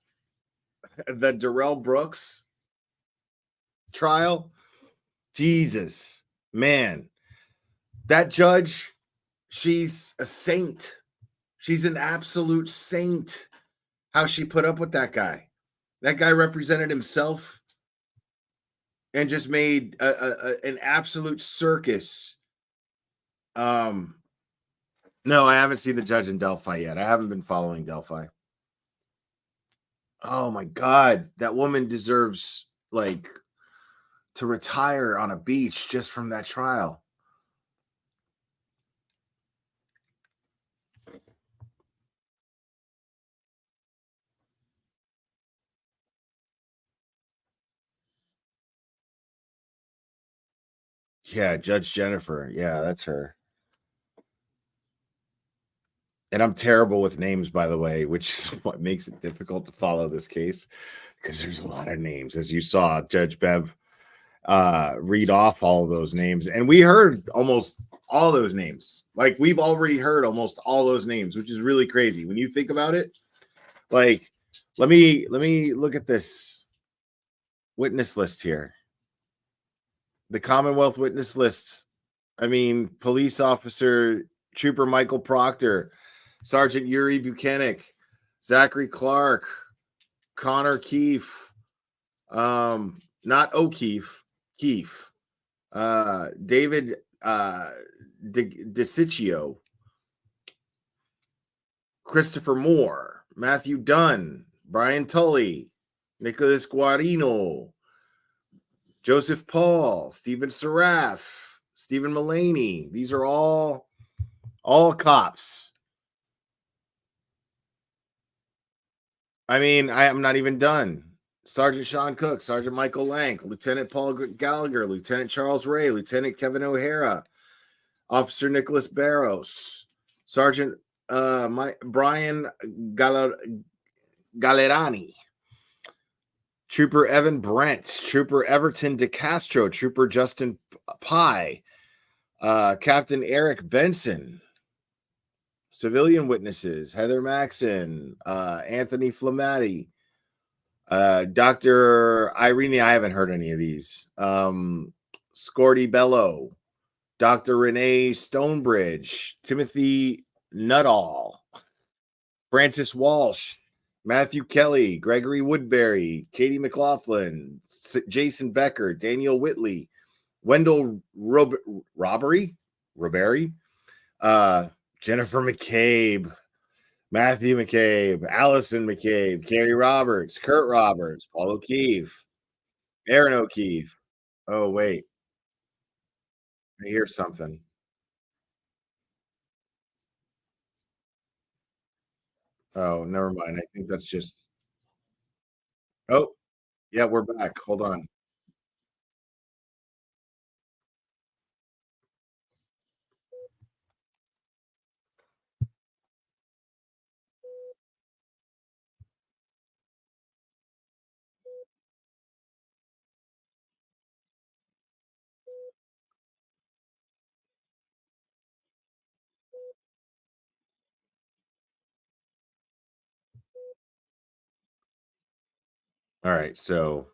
Darrell Brooks trial. Jesus, man, that judge, she's a saint. She's an absolute saint. How she put up with that guy. That guy represented himself and just made an absolute circus. No, I haven't seen the judge in Delphi yet. I haven't been following Delphi. Oh my God, that woman deserves to retire on a beach just from that trial. Yeah, Judge Jennifer. Yeah, that's her. And I'm terrible with names, by the way, which is what makes it difficult to follow this case because there's a lot of names. As you saw, Judge Bev read off all of those names, and we heard almost all those names. Like, we've already heard almost all those names, which is really crazy when you think about it. Like, let me look at this witness list here. The Commonwealth witness list. I mean, police officer Trooper Michael Proctor, Sergeant Yuri Buchanan, Zachary Clark, Connor Keefe, not O'Keefe, Keefe, David DeCiccio, Christopher Moore, Matthew Dunn, Brian Tully, Nicholas Guarino, Joseph Paul, Stephen Seraph, Stephen Mullaney. These are all cops. I mean, I am not even done. Sergeant Sean Cook, Sergeant Michael Lank, Lieutenant Paul Gallagher, Lieutenant Charles Ray, Lieutenant Kevin O'Hara, Officer Nicholas Barros, Sergeant Brian Gallerani, Trooper Evan Brent, Trooper Everton DeCastro, Trooper Justin Pye, Captain Eric Benson, civilian witnesses, Heather Maxon, Anthony Flamati, Dr. Irene, I haven't heard any of these, Scorty Bello, Dr. Renee Stonebridge, Timothy Nuttall, Francis Walsh, Matthew Kelly, Gregory Woodbury, Katie McLaughlin, Jason Becker, Daniel Whitley, Wendell Robbery, Jennifer McCabe, Matthew McCabe, Allison McCabe, Carrie Roberts, Kurt Roberts, Paul O'Keefe, Aaron O'Keefe. Oh, wait. I hear something. Oh, never mind. I think that's just. Oh, yeah, we're back. Hold on. All right, so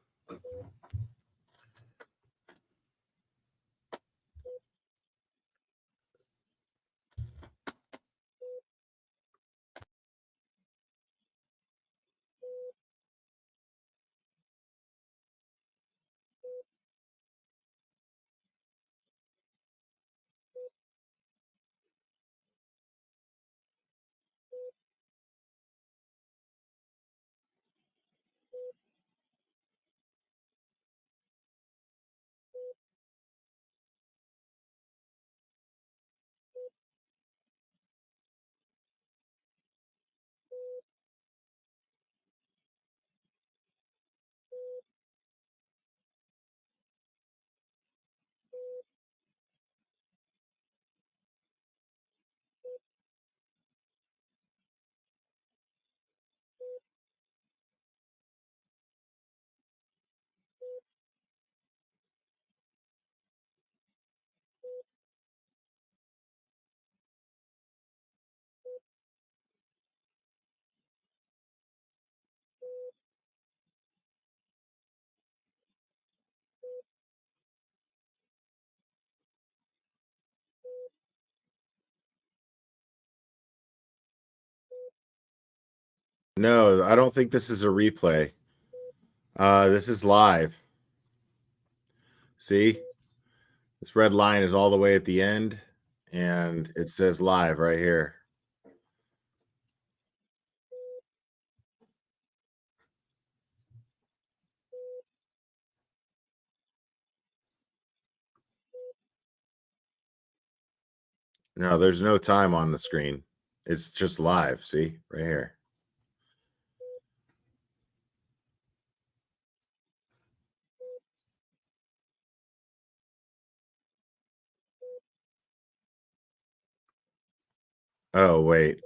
no, I don't think this is a replay. This is live. See? This red line is all the way at the end, and it says live right here. No, there's no time on the screen. It's just live. See? Right here. Oh, wait.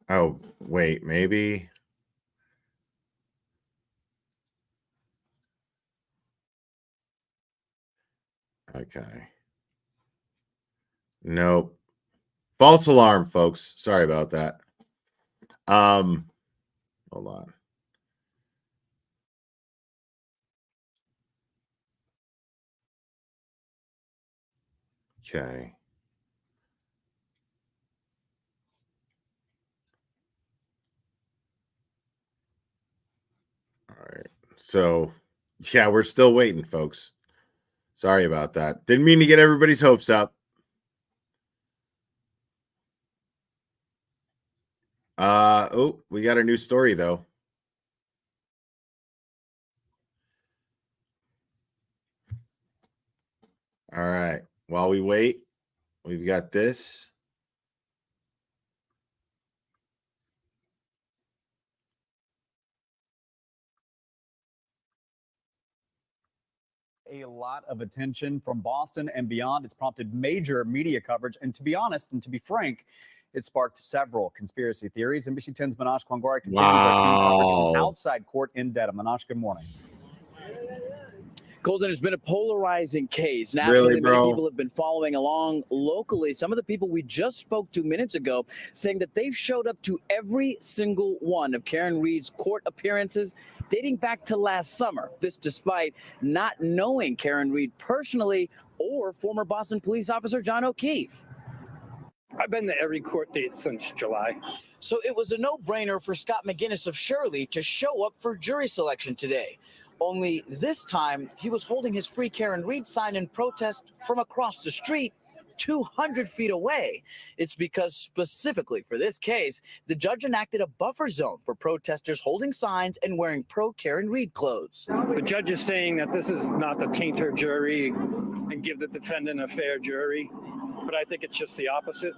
Oh, wait, maybe. Okay. Nope. False alarm, folks. Sorry about that. Hold on. Okay. All right. So, yeah, we're still waiting, folks. Sorry about that. Didn't mean to get everybody's hopes up. Oh, we got a new story though. All right. While we wait, we've got this. A lot of attention from Boston and beyond. It's prompted major media coverage. And to be honest, and to be frank, it sparked several conspiracy theories. NBC 10's Manoj Kwangwari continues our team coverage from outside court in Dedham. Manoj, good morning. Colton, it's been a polarizing case. Nationally, Really, bro? many people have been following along locally. Some of the people we just spoke to minutes ago saying that they've showed up to every single one of Karen Read's court appearances dating back to last summer. This despite not knowing Karen Read personally or former Boston police officer John O'Keefe. I've been to every court date since July. So it was a no-brainer for Scott McGinnis of Shirley to show up for jury selection today. Only this time, he was holding his Free Karen Read sign in protest from across the street, 200 feet away. It's because specifically for this case, the judge enacted a buffer zone for protesters holding signs and wearing pro-Karen Read clothes. The judge is saying that this is not to taint her jury and give the defendant a fair jury, but I think it's just the opposite.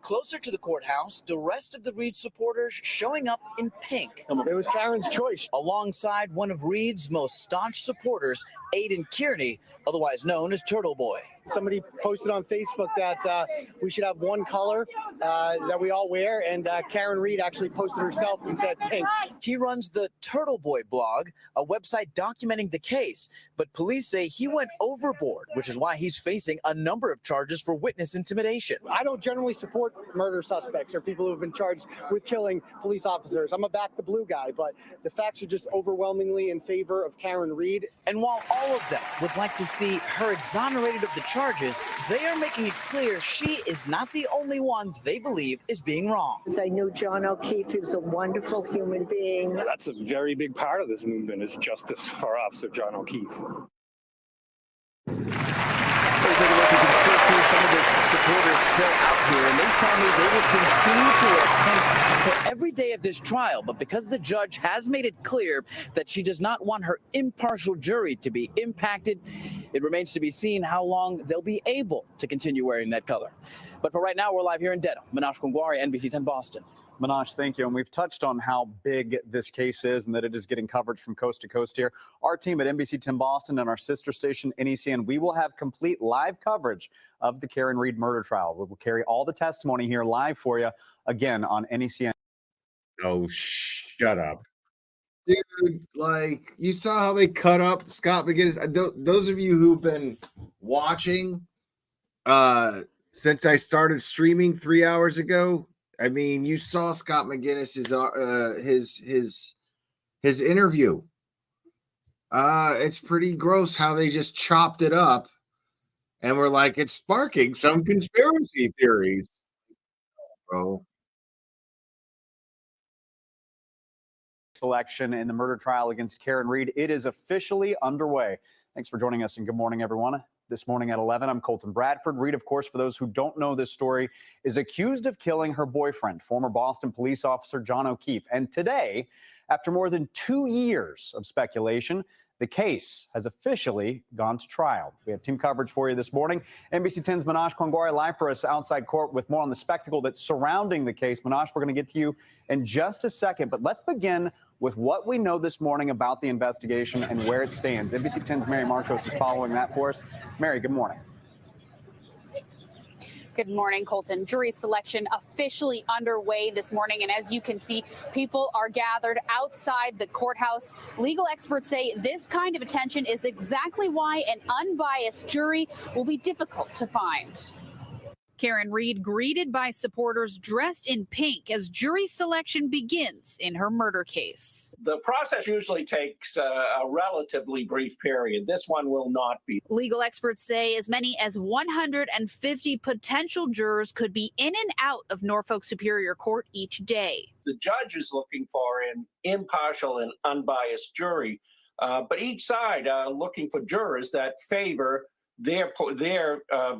Closer to the courthouse, the rest of the Read supporters showing up in pink. It was Karen's choice. Alongside one of Read's most staunch supporters, Aidan Kearney, otherwise known as Turtle Boy. Somebody posted on Facebook that we should have one color that we all wear, and Karen Read actually posted herself and said pink. He runs the Turtle Boy blog, a website documenting the case, but police say he went overboard, which is why he's facing a number of charges for witness intimidation. I don't generally support murder suspects or people who have been charged with killing police officers. I'm a back the blue guy, but the facts are just overwhelmingly in favor of Karen Read. And while all of them would like to see her exonerated of the charges, they are making it clear she is not the only one they believe is being wrong. I knew John O'Keefe. He was a wonderful human being. That's a very big part of this movement is justice for Officer John O'Keefe. Some of the supporters still out here, and they tell me they will continue to wear pink for every day of this trial. But because the judge has made it clear that she does not want her impartial jury to be impacted, it remains to be seen how long they'll be able to continue wearing that color. But for right now, we're live here in Dedham. Manoj Kwangwari, NBC 10 Boston. Manoj, thank you. And we've touched on how big this case is and that it is getting coverage from coast to coast here. Our team at NBC 10 Boston and our sister station, NECN, we will have complete live coverage of the Karen Read murder trial. We will carry all the testimony here live for you again on NECN. Oh, shut up. Dude, like, you saw how they cut up Scott McGinnis. Those of you who've been watching since I started streaming 3 hours ago, I mean, you saw Scott McGinnis's his interview. It's pretty gross how they just chopped it up, and we're like, it's sparking some conspiracy theories, bro. Selection in the murder trial against Karen Read. It is officially underway. Thanks for joining us, and good morning, everyone. This morning at 11, I'm Colton Bradford. Read, of course, for those who don't know this story, is accused of killing her boyfriend, former Boston police officer John O'Keefe. And today, after more than 2 years of speculation, The case has officially gone to trial. We have team coverage for you this morning. NBC 10's Manoj Kongwari live for us outside court with more on the spectacle that's surrounding the case. Manoj, we're going to get to you in just a second, but let's begin with what we know this morning about the investigation and where it stands. NBC 10's Mary Marcos is following that for us. Mary, good morning. Good morning, Colton. Jury selection officially underway this morning. And as you can see, people are gathered outside the courthouse. Legal experts say this kind of attention is exactly why an unbiased jury will be difficult to find. Karen Reed greeted by supporters dressed in pink as jury selection begins in her murder case. The process usually takes a relatively brief period. This one will not be. Legal experts say as many as 150 potential jurors could be in and out of Norfolk Superior Court each day. The judge is looking for an impartial and unbiased jury, but each side looking for jurors that favor their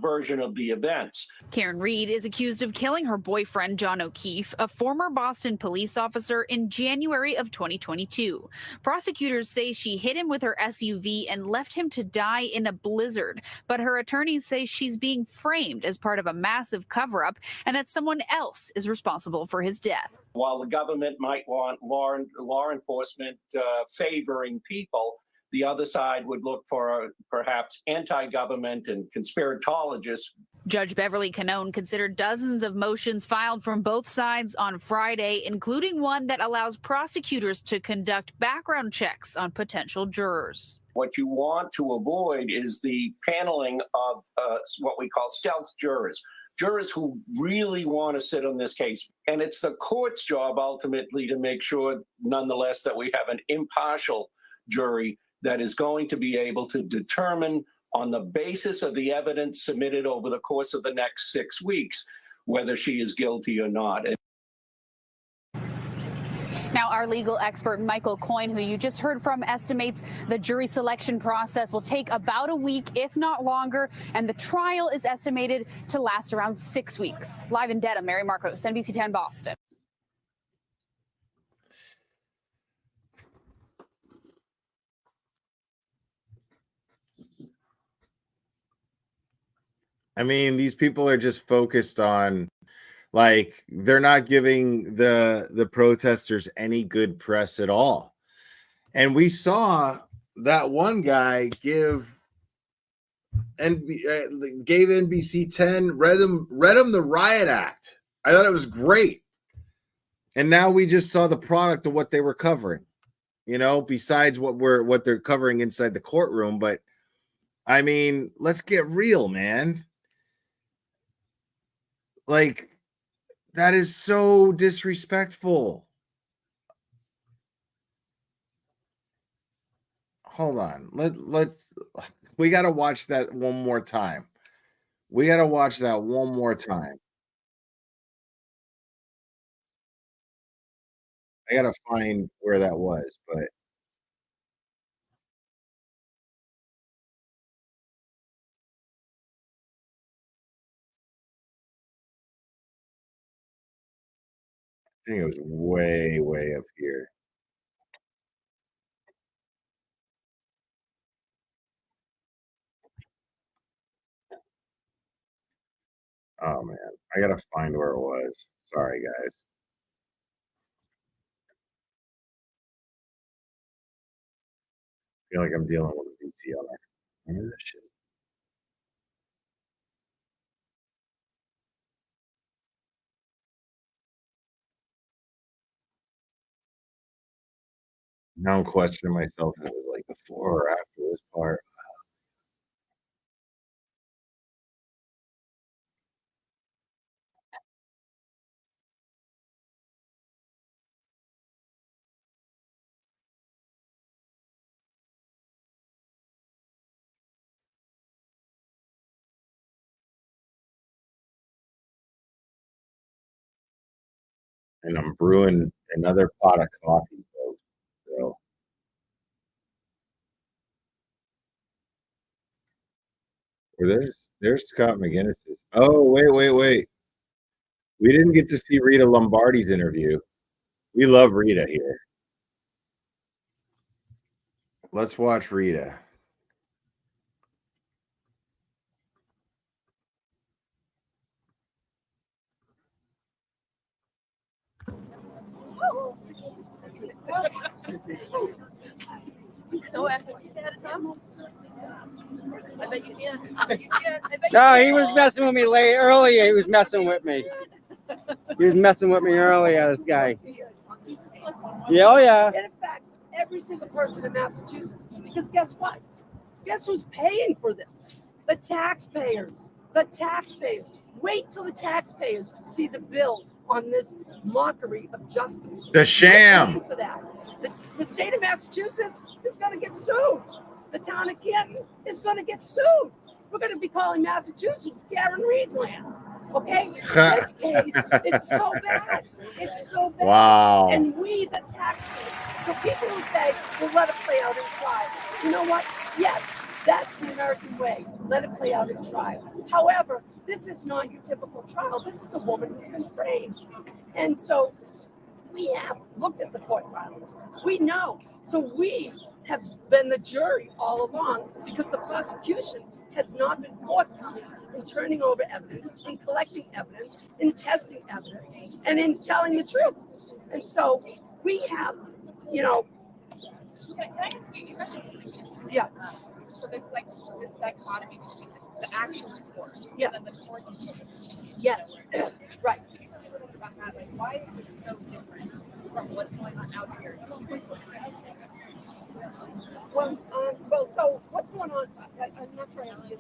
version of the events. Karen Reed is accused of killing her boyfriend, John O'Keefe, a former Boston police officer, in January of 2022. Prosecutors say she hit him with her SUV and left him to die in a blizzard. But her attorneys say she's being framed as part of a massive cover-up and that someone else is responsible for his death. While the government might want law enforcement favoring people, the other side would look for perhaps anti-government and conspiratologists. Judge Beverly Canton considered dozens of motions filed from both sides on Friday, including one that allows prosecutors to conduct background checks on potential jurors. What you want to avoid is the paneling of what we call stealth jurors. Jurors who really want to sit on this case. And it's the court's job ultimately to make sure, nonetheless, that we have an impartial jury that is going to be able to determine on the basis of the evidence submitted over the course of the next 6 weeks whether she is guilty or not. Now, our legal expert, Michael Coyne, who you just heard from, estimates the jury selection process will take about a week, if not longer, and the trial is estimated to last around 6 weeks. Live in Dedham, Mary Marcos, NBC 10 Boston. I mean, these people are just focused on, like, they're not giving the protesters any good press at all. And we saw that one guy gave NBC 10, read him the riot act. I thought it was great. And now we just saw the product of what they were covering, you know, besides what they're covering inside the courtroom. But I mean, let's get real, man. Like, that is so disrespectful. Hold on. We got to watch that one more time. We got to watch that one more time. I got to find where that was, but I think it was way, way up here. Oh, man. I got to find where it was. Sorry, guys. I feel like I'm dealing with a VCR. Where is this shit? Now I'm questioning myself if it was like before or after this part. And I'm brewing another pot of coffee, folks. So there's Scott McGinnis's. Oh, wait. We didn't get to see Rita Lombardi's interview. We love Rita here. Let's watch Rita. So after you said it's almost. I bet you did. No, he was messing with me earlier. He was messing with me. He was messing with me earlier, this guy. Yeah, oh yeah. It affects every single person in Massachusetts. Because guess what? Guess who's paying for this? The taxpayers. The taxpayers. Wait till the taxpayers see the bill on this mockery of justice. The sham. Waiting for that. The state of Massachusetts is going to get sued. The town of Canton is going to get sued. We're going to be calling Massachusetts Karen Reed land. Okay? This case, it's so bad. It's so bad. Wow. And we, the taxpayers, so people who say, well, let it play out in trial. You know what? Yes, that's the American way. Let it play out in trial. However, this is not your typical trial. This is a woman who's been framed. And so we have looked at the court filings. We know. So we have been the jury all along because the prosecution has not been forthcoming in turning over evidence, in collecting evidence, in testing evidence, and in telling the truth. And so we have, you know. Can I ask you mentioned something? Yeah. So there's like this dichotomy between the actual court Yeah. and then the court. Yes. Right. Like, why is this so different from what's going on out here? Well, so what's going on? I'm not trying to get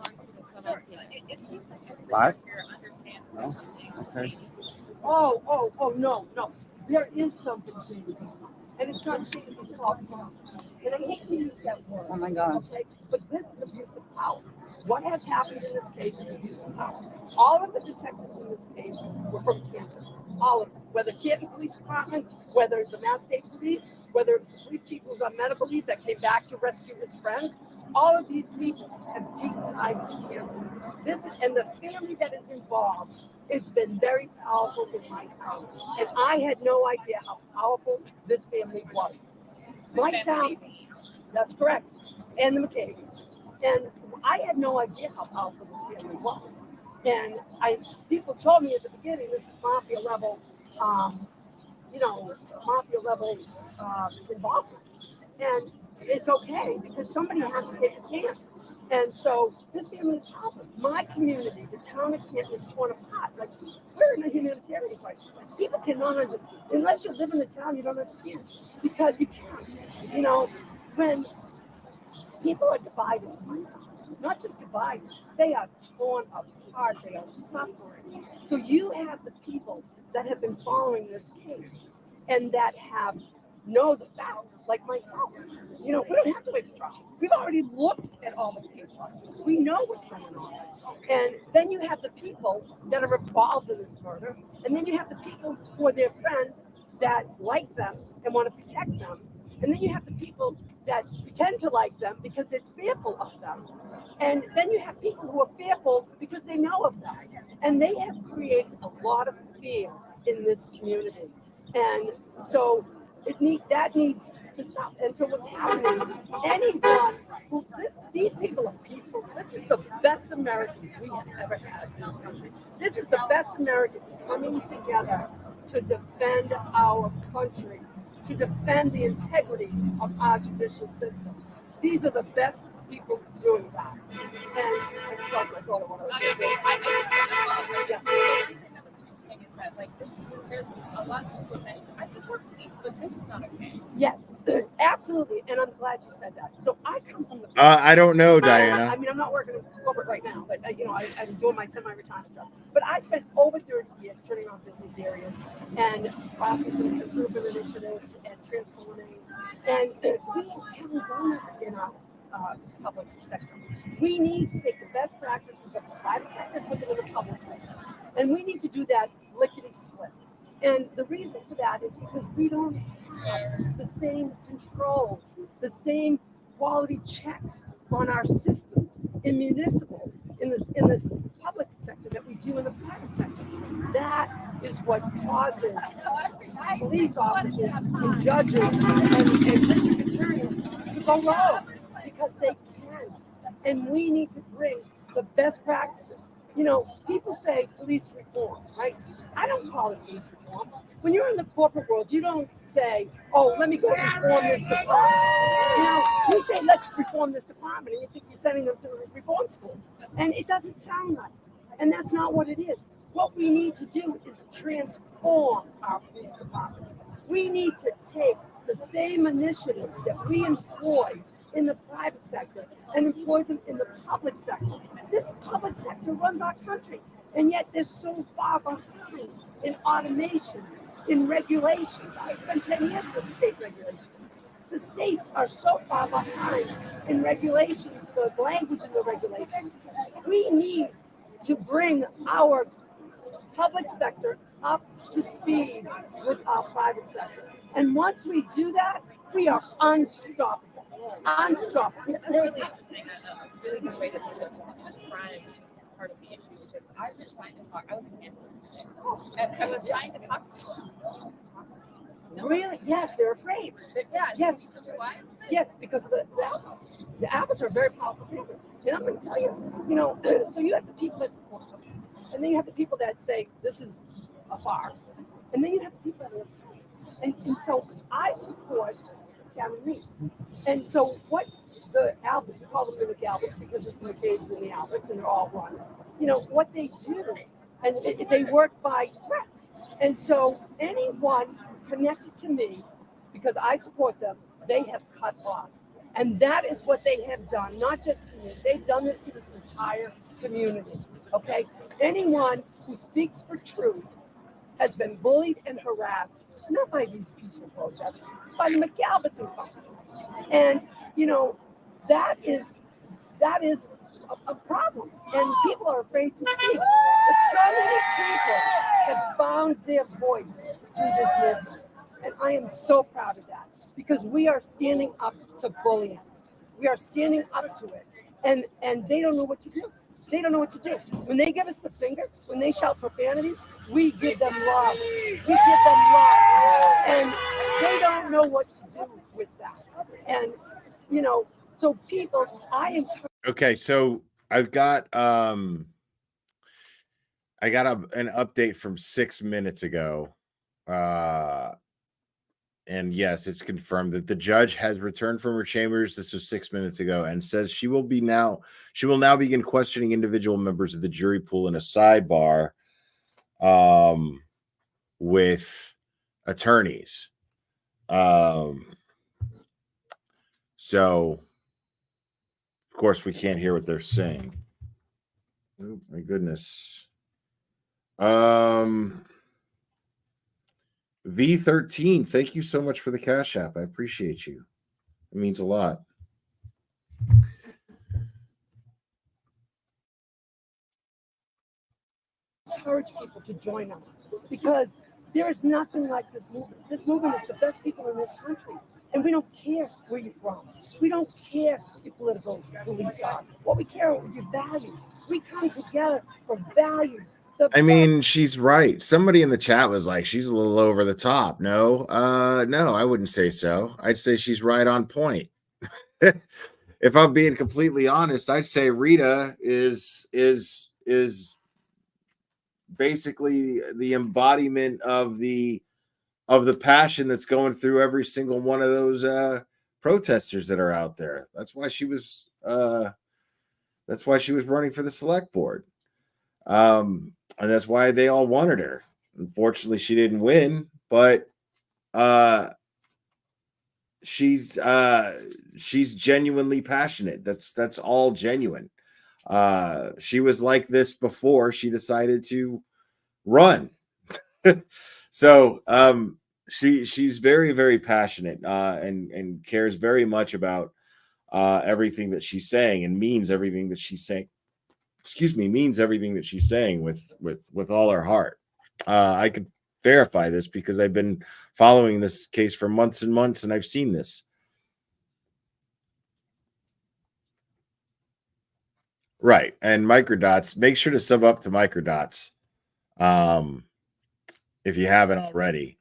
It seems like everybody Live? here understands No? something. Okay. Oh, no. There is something changing. And it's not changing to talk about. And I hate to use that word. Oh my God. Okay? But this is abuse of power. What has happened in this case is abuse of power. All of the detectives in this case were from Canton. All of them. Whether Canton Police Department, whether the Mass State Police, whether it was the police chief who was on medical leave that came back to rescue his friend, all of these people have deep ties to Canton. This and the family that is involved has been very powerful in my town. And I had no idea how powerful this family was. My town, that's correct, and the McCabe's. And I had no idea how powerful this family was. And people told me at the beginning, this is mafia level, involvement. And it's okay because somebody has to take a stand. And so this family is powerful. My community, the town of Canton, is torn apart. Like, we're in a humanitarian crisis. People cannot understand. Unless you live in the town, you don't understand. Because you can't. You know, when people are divided, not just divided, they are torn apart. They are suffering. So you have the people that have been following this case and that know the facts, like myself. You know, we don't have to wait for trial. We've already looked at all the case files. We know what's going on. And then you have the people that are involved in this murder, and then you have the people who are their friends that like them and want to protect them. And then you have the people that pretend to like them because they're fearful of them. And then you have people who are fearful because they know of them. And they have created a lot of fear in this community. And so that needs to stop. And so what's happening, anyone who, these people are peaceful. This is the best Americans we have ever had in this country. This is the best Americans coming together to defend our country, to defend the integrity of our judicial system. These are the best people doing that. And it's like my daughter, what I was saying. That, like, there's a lot of people saying, I support police, but this is not okay. Yes, absolutely, and I'm glad you said that. So I come from the. I don't know, Diana. I mean, I'm not working in corporate right now, but I'm doing my semi-retirement job. But I spent over 30 years turning on business areas and processing improvement initiatives and transforming. And we haven't done that in our public sector. We need to take the best practices of the private sector and put them in the public sector. And we need to do that lickety-split. And the reason for that is because we don't have the same controls, the same quality checks on our systems in municipal, in this public sector that we do in the private sector. That is what causes police officers and judges and district attorneys to go rogue because they can. And we need to bring the best practices. You know, people say police reform, right? I don't call it police reform. When you're in the corporate world, you don't say, oh, let me go reform this department. You know, you say, let's reform this department, and you think you're sending them to the reform school. And it doesn't sound right. And that's not what it is. What we need to do is transform our police departments. We need to take the same initiatives that we employ in the private sector and employ them in the public sector. This public sector runs our country, and yet they're so far behind in automation, in regulations. I spent 10 years with state regulations. The states are so far behind in regulations, the language in the regulations. We need to bring our public sector up to speed with our private sector. And once we do that, we are unstoppable. Unstoppable. It's really interesting. Really good way to describe part of the issue, because I've been trying to talk. I was in Canton today, and I was trying to talk to them. Really? Yes, they're afraid. Yeah. Yes. Why? Yes, because of the apples. The apples are a very powerful figure. And I'm going to tell you, you know, so you have the people that support them, and then you have the people that say this is a farce, and then you have the people that are afraid. And so I support Karen Reed. And so what the Alberts, we call them mimic Alberts because it's the McCabe's and the Alberts, and they're all one. You know, what they do, and they work by threats. And so anyone connected to me, because I support them, they have cut off. And that is what they have done, not just to me. They've done this to this entire community, okay? Anyone who speaks for truth has been bullied and harassed, not by these peaceful protesters, by the McAlberts and companies. And, you know, that is a problem. And people are afraid to speak. But so many people have found their voice through this movement. And I am so proud of that, because we are standing up to bullying. We are standing up to it. And they don't know what to do. They don't know what to do. When they give us the finger, when they shout profanities, we give them love. We give them love. And they don't know what to do with that. And, you know, so people, Okay, so I've got an update from 6 minutes ago. And yes, it's confirmed that the judge has returned from her chambers. This was 6 minutes ago, and says she will now begin questioning individual members of the jury pool in a sidebar with attorneys. So of course we can't hear what they're saying. Oh my goodness. V13, thank you so much for the Cash App. I appreciate you. It means a lot. encourage people to join us, because there is nothing like this movement. This movement is the best people in this country. And we don't care where you're from. We don't care what your political beliefs are. What we care are your values. We come together for values. I mean, she's right. Somebody in the chat was like, she's a little over the top. No, I wouldn't say so. I'd say she's right on point. If I'm being completely honest, I'd say Rita is basically the embodiment of the passion that's going through every single one of those protesters that are out there. That's why she was running for the select board. And that's why they all wanted her. Unfortunately, she didn't win, but she's genuinely passionate. That's all genuine. She was like this before she decided to run. So she's very, very passionate and cares very much about everything that she's saying, and means everything that she's saying. Means everything that she's saying with all her heart. I could verify this because I've been following this case for months and months, and I've seen this. Right. And Microdots, make sure to sub up to Microdots if you haven't already.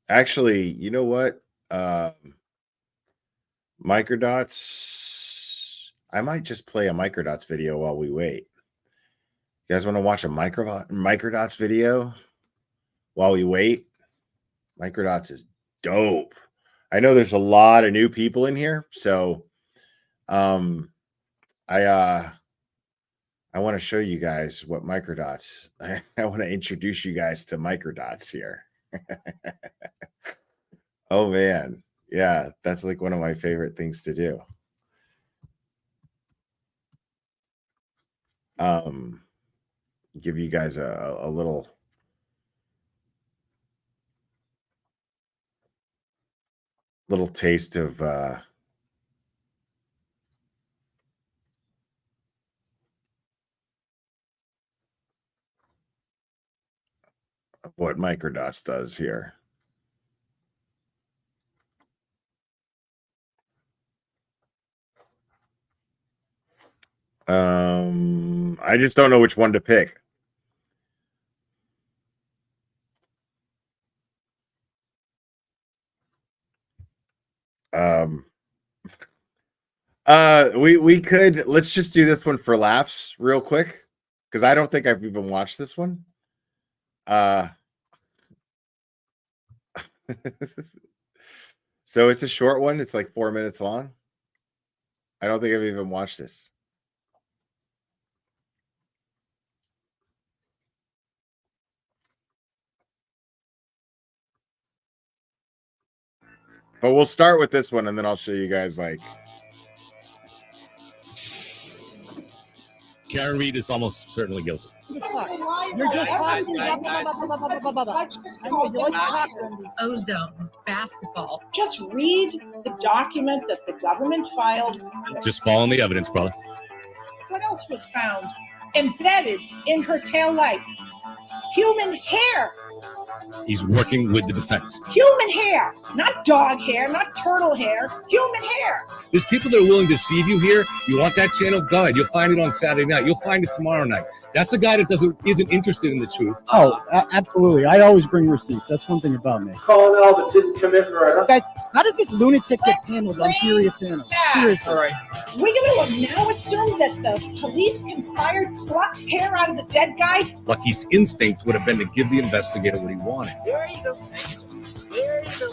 Actually, you know what? Microdots. I might just play a Microdots video while we wait. You guys want to watch a Microdots video while we wait? Microdots is dope. I know there's a lot of new people in here, so I want to show you guys what Microdots. I want to introduce you guys to Microdots here. Oh man, yeah, that's like one of my favorite things to do. Give you guys a little taste of what Microdots does here. I just don't know which one to pick. We could, let's just do this one for laughs real quick, because I don't think I've even watched this one. So it's a short one. It's like 4 minutes long. I don't think I've even watched this. But we'll start with this one, and then I'll show you guys like. Karen Reed is almost certainly guilty. You're just talking. Ozone basketball. Just read the document that the government filed. Just following the evidence, brother. What else was found? Embedded in her taillight. Human hair. He's working with the defense. Human hair. Not dog hair, not turtle hair. Human hair. There's people that are willing to deceive you here. You want that channel? Go ahead. You'll find it on Saturday night. You'll find it tomorrow night. That's a guy that isn't interested in the truth. Oh, absolutely. I always bring receipts. That's one thing about me. Colonel that didn't commit murder. Guys, how does this lunatic get handled on serious channels? Seriously. All right. We're going to now assume that the police conspired, plucked hair out of the dead guy. Lucky's instinct would have been to give the investigator what he wanted. There you go. There you go.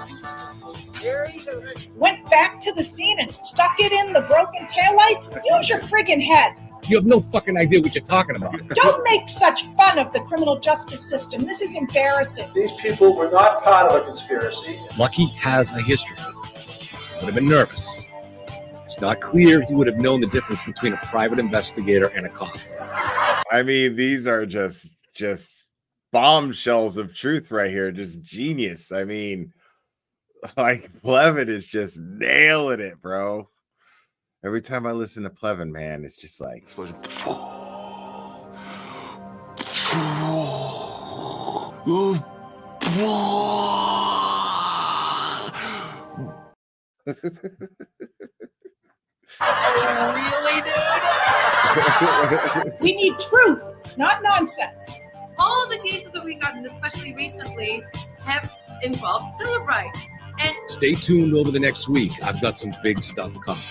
There you go. Went back to the scene and stuck it in the broken taillight. Use your friggin' head. You have no fucking idea what you're talking about. Don't make such fun of the criminal justice system. This is embarrassing. These people were not part of a conspiracy. Lucky has a history. Would have been nervous. It's not clear he would have known the difference between a private investigator and a cop. I mean, these are just bombshells of truth right here. Just genius. I mean, like Plevin is just nailing it, bro. Every time I listen to Plevin, man, it's just like Really, dude? We need truth, not nonsense. All the cases that we've gotten, especially recently, have involved Silverbright. And stay tuned over the next week. I've got some big stuff coming.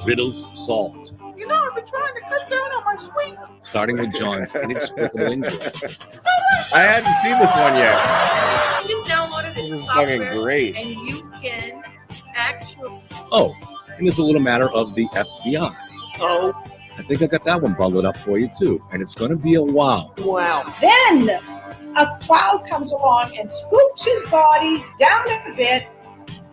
Riddles solved. You know, I've been trying to cut down on my sweet. Starting with John's inexplicable injuries. I hadn't seen this one yet. You just download it. This It's is a software, fucking great. and you can actually. Oh, and there's a little matter of the FBI. Oh. I think I got that one bundled up for you too, and it's going to be a wow. Wow. Then a cloud comes along and scoops his body down a bit,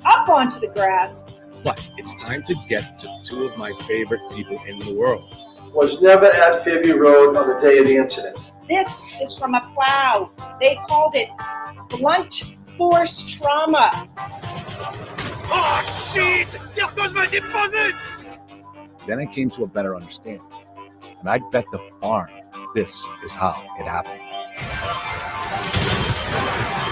up onto the grass. But it's time to get to two of my favorite people in the world. Was never at Phoebe Road on the day of the incident. This is from a cloud. They called it blunt force trauma. Oh, shit! There goes my deposit! Then I came to a better understanding. And I bet the farm this is how it happened.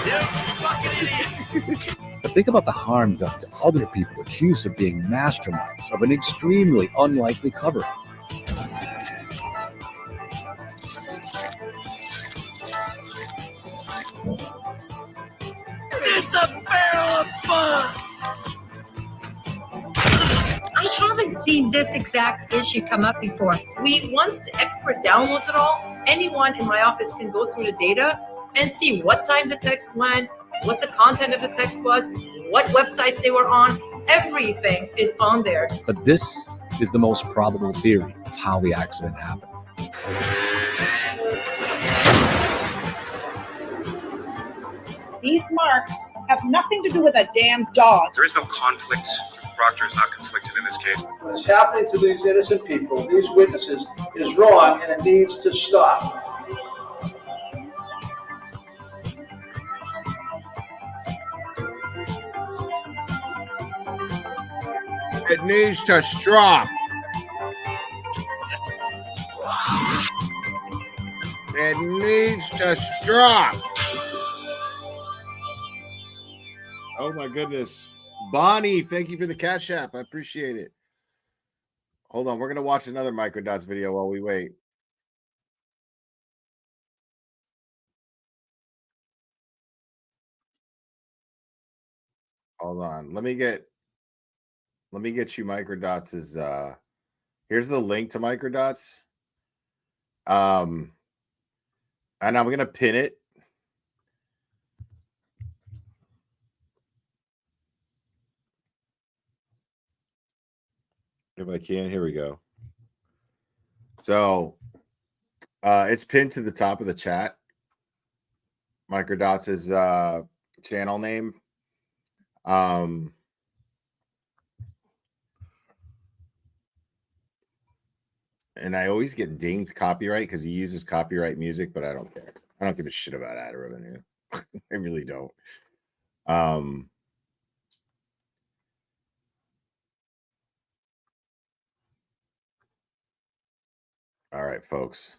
You fucking idiot! But think about the harm done to other people accused of being masterminds of an extremely unlikely cover-up. There's a barrel of fun! seen this exact issue come up before. Once the expert downloads it all, anyone in my office can go through the data and see what time the text went, what the content of the text was, what websites they were on. Everything is on there. But this is the most probable theory of how the accident happened. These marks have nothing to do with a damn dog. There is no conflict. Proctor is not conflicted in this case. What is happening to these innocent people, these witnesses, is wrong and it needs to stop. It needs to stop. It needs to stop. Oh my goodness. Bonnie, thank you for the Cash App. I appreciate it. Hold on. We're going to watch another Microdots video while we wait. Hold on. Let me get you Microdots' here's the link to Microdots. And I'm going to pin it. If I can, here we go. So it's pinned to the top of the chat. Microdots' channel name. And I always get dinged copyright because he uses copyright music, but I don't care. I don't give a shit about ad revenue. I really don't. All right, folks.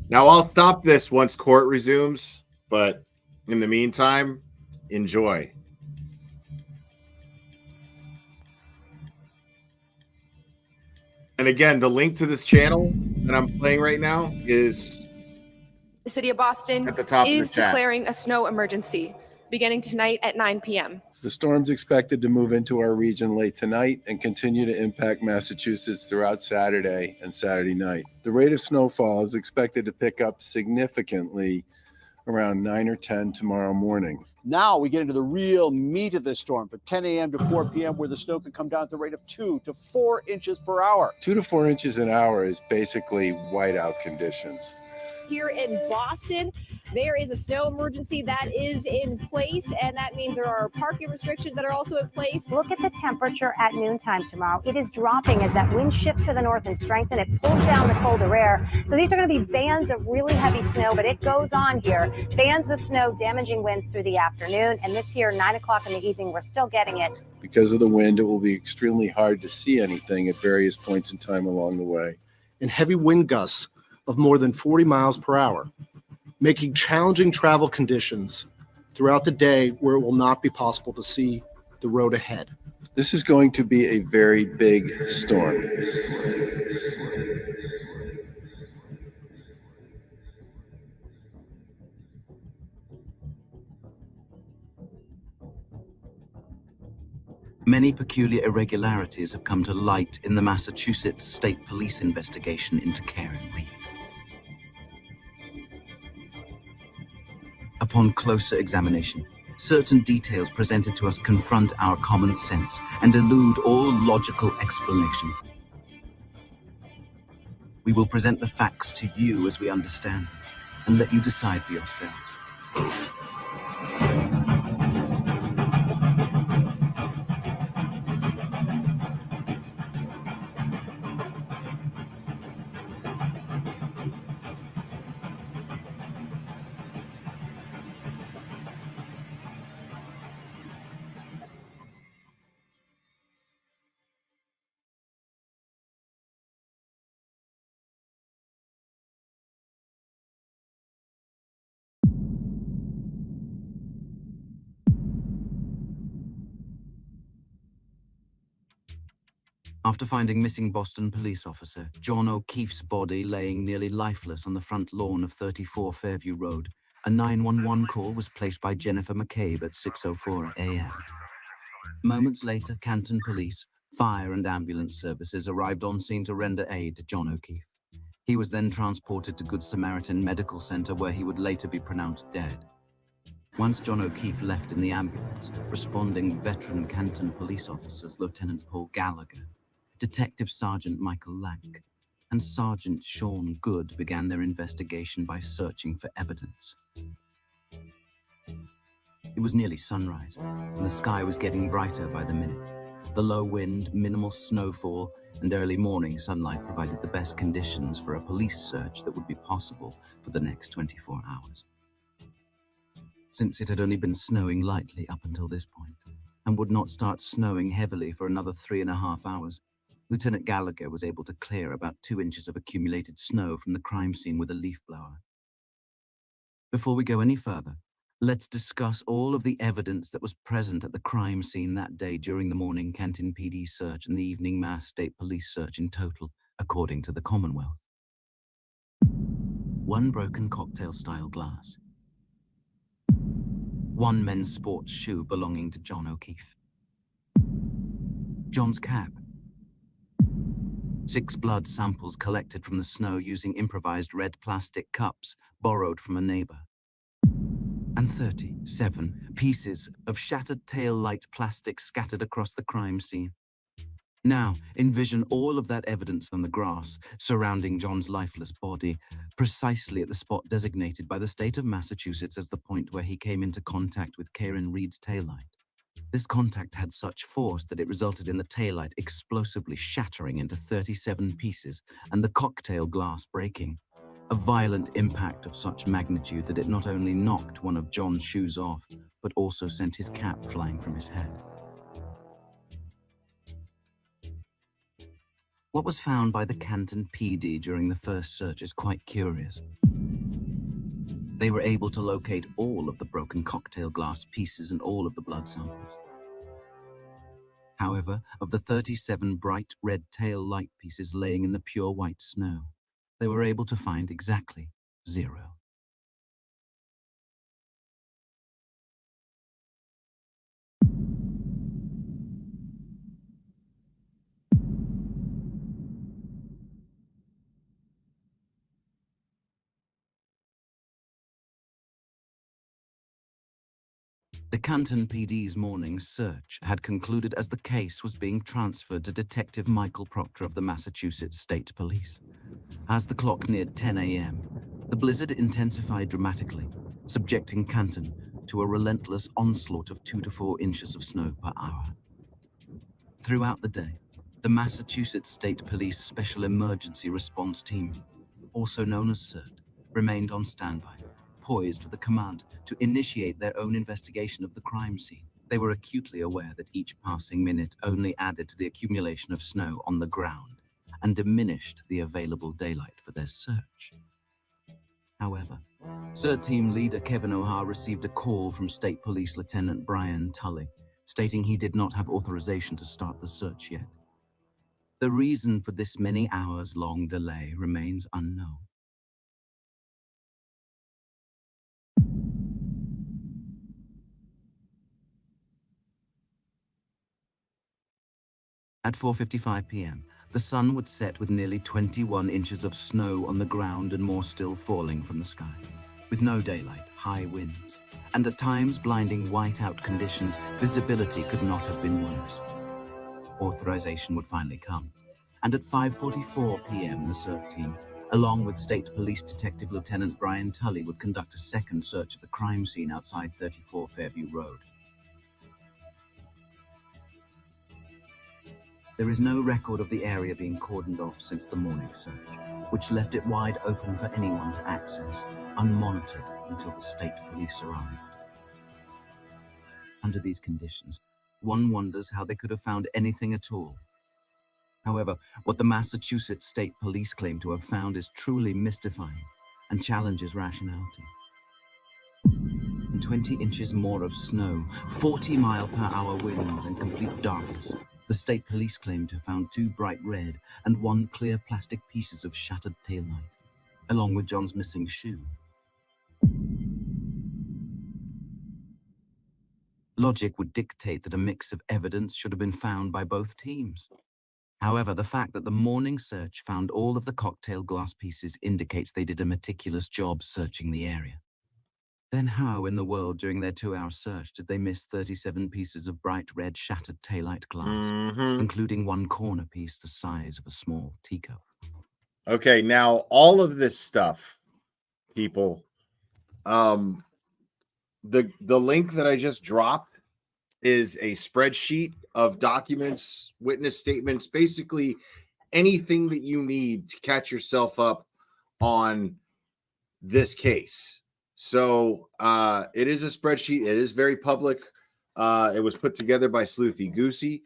Now I'll stop this once court resumes, but in the meantime, enjoy. And again, the link to this channel that I'm playing right now is The city of Boston at the top is of the chat. declaring a snow emergency beginning tonight at 9 p.m. The storm's expected to move into our region late tonight and continue to impact Massachusetts throughout Saturday and Saturday night. The rate of snowfall is expected to pick up significantly around 9 or 10 tomorrow morning. Now we get into the real meat of this storm from 10 a.m. to 4 p.m. where the snow can come down at the rate of 2 to 4 inches per hour. 2 to 4 inches an hour is basically whiteout conditions. Here in Boston, there is a snow emergency that is in place, and that means there are parking restrictions that are also in place. Look at the temperature at noontime tomorrow. It is dropping as that wind shifts to the north and strengthens. It pulls down the colder air. So these are going to be bands of really heavy snow, but it goes on here. Bands of snow, damaging winds through the afternoon. And this here, 9 o'clock in the evening, we're still getting it. Because of the wind, it will be extremely hard to see anything at various points in time along the way. And heavy wind gusts of more than 40 miles per hour, making challenging travel conditions throughout the day where it will not be possible to see the road ahead. This is going to be a very big storm. Many peculiar irregularities have come to light in the Massachusetts State Police investigation into Karen Reed. Upon closer examination, certain details presented to us confront our common sense and elude all logical explanation. We will present the facts to you as we understand them and let you decide for yourselves. After finding missing Boston police officer John O'Keefe's body laying nearly lifeless on the front lawn of 34 Fairview Road, a 911 call was placed by Jennifer McCabe at 6:04 a.m. Moments later, Canton police, fire and ambulance services arrived on scene to render aid to John O'Keefe. He was then transported to Good Samaritan Medical Center, where he would later be pronounced dead. Once John O'Keefe left in the ambulance, responding veteran Canton police officers Lieutenant Paul Gallagher, Detective Sergeant Michael Lank, and Sergeant Sean Good began their investigation by searching for evidence. It was nearly sunrise, and the sky was getting brighter by the minute. The low wind, minimal snowfall, and early morning sunlight provided the best conditions for a police search that would be possible for the next 24 hours. Since it had only been snowing lightly up until this point, and would not start snowing heavily for another 3.5 hours, Lieutenant Gallagher was able to clear about 2 inches of accumulated snow from the crime scene with a leaf blower. Before we go any further, let's discuss all of the evidence that was present at the crime scene that day during the morning Canton PD search and the evening Mass State Police search in total, according to the Commonwealth. 1 broken cocktail-style glass. 1 men's sports shoe belonging to John O'Keefe. John's cap. 6 blood samples collected from the snow using improvised red plastic cups borrowed from a neighbor. And 37 pieces of shattered tail light plastic scattered across the crime scene. Now, envision all of that evidence on the grass surrounding John's lifeless body, precisely at the spot designated by the state of Massachusetts as the point where he came into contact with Karen Reed's taillight. This contact had such force that it resulted in the taillight explosively shattering into 37 pieces and the cocktail glass breaking. A violent impact of such magnitude that it not only knocked one of John's shoes off, but also sent his cap flying from his head. What was found by the Canton PD during the first search is quite curious. They were able to locate all of the broken cocktail glass pieces and all of the blood samples. However, of the 37 bright red tail light pieces laying in the pure white snow, they were able to find exactly 0. The Canton PD's morning search had concluded as the case was being transferred to Detective Michael Proctor of the Massachusetts State Police. As the clock neared 10 a.m., the blizzard intensified dramatically, subjecting Canton to a relentless onslaught of 2 to 4 inches of snow per hour. Throughout the day, the Massachusetts State Police Special Emergency Response Team, also known as CERT, remained on standby, poised for the command to initiate their own investigation of the crime scene. They were acutely aware that each passing minute only added to the accumulation of snow on the ground and diminished the available daylight for their search. However, CERT team leader Kevin O'Hare received a call from State Police Lieutenant Brian Tully, stating he did not have authorization to start the search yet. The reason for this many hours-long delay remains unknown. At 4:55 p.m., the sun would set with nearly 21 inches of snow on the ground and more still falling from the sky. With no daylight, high winds, and at times blinding whiteout conditions, visibility could not have been worse. Authorization would finally come, and at 5:44 p.m. the CERT team, along with State Police Detective Lieutenant Brian Tully, would conduct a second search of the crime scene outside 34 Fairview Road. There is no record of the area being cordoned off since the morning search, which left it wide open for anyone to access, unmonitored until the state police arrived. Under these conditions, one wonders how they could have found anything at all. However, what the Massachusetts State Police claim to have found is truly mystifying and challenges rationality. And 20 inches more of snow, 40-mile-per-hour winds, and complete darkness. The state police claim to have found 2 bright red and 1 clear plastic pieces of shattered taillight, along with John's missing shoe. Logic would dictate that a mix of evidence should have been found by both teams. However, the fact that the morning search found all of the cocktail glass pieces indicates they did a meticulous job searching the area. Then how in the world during their 2-hour search did they miss 37 pieces of bright red shattered taillight glass, including 1 corner piece the size of a small teacup? Okay, now all of this stuff, people, the link that I just dropped is a spreadsheet of documents, witness statements, basically anything that you need to catch yourself up on this case. So it is a spreadsheet. It is very public. It was put together by Sleuthy Goosey.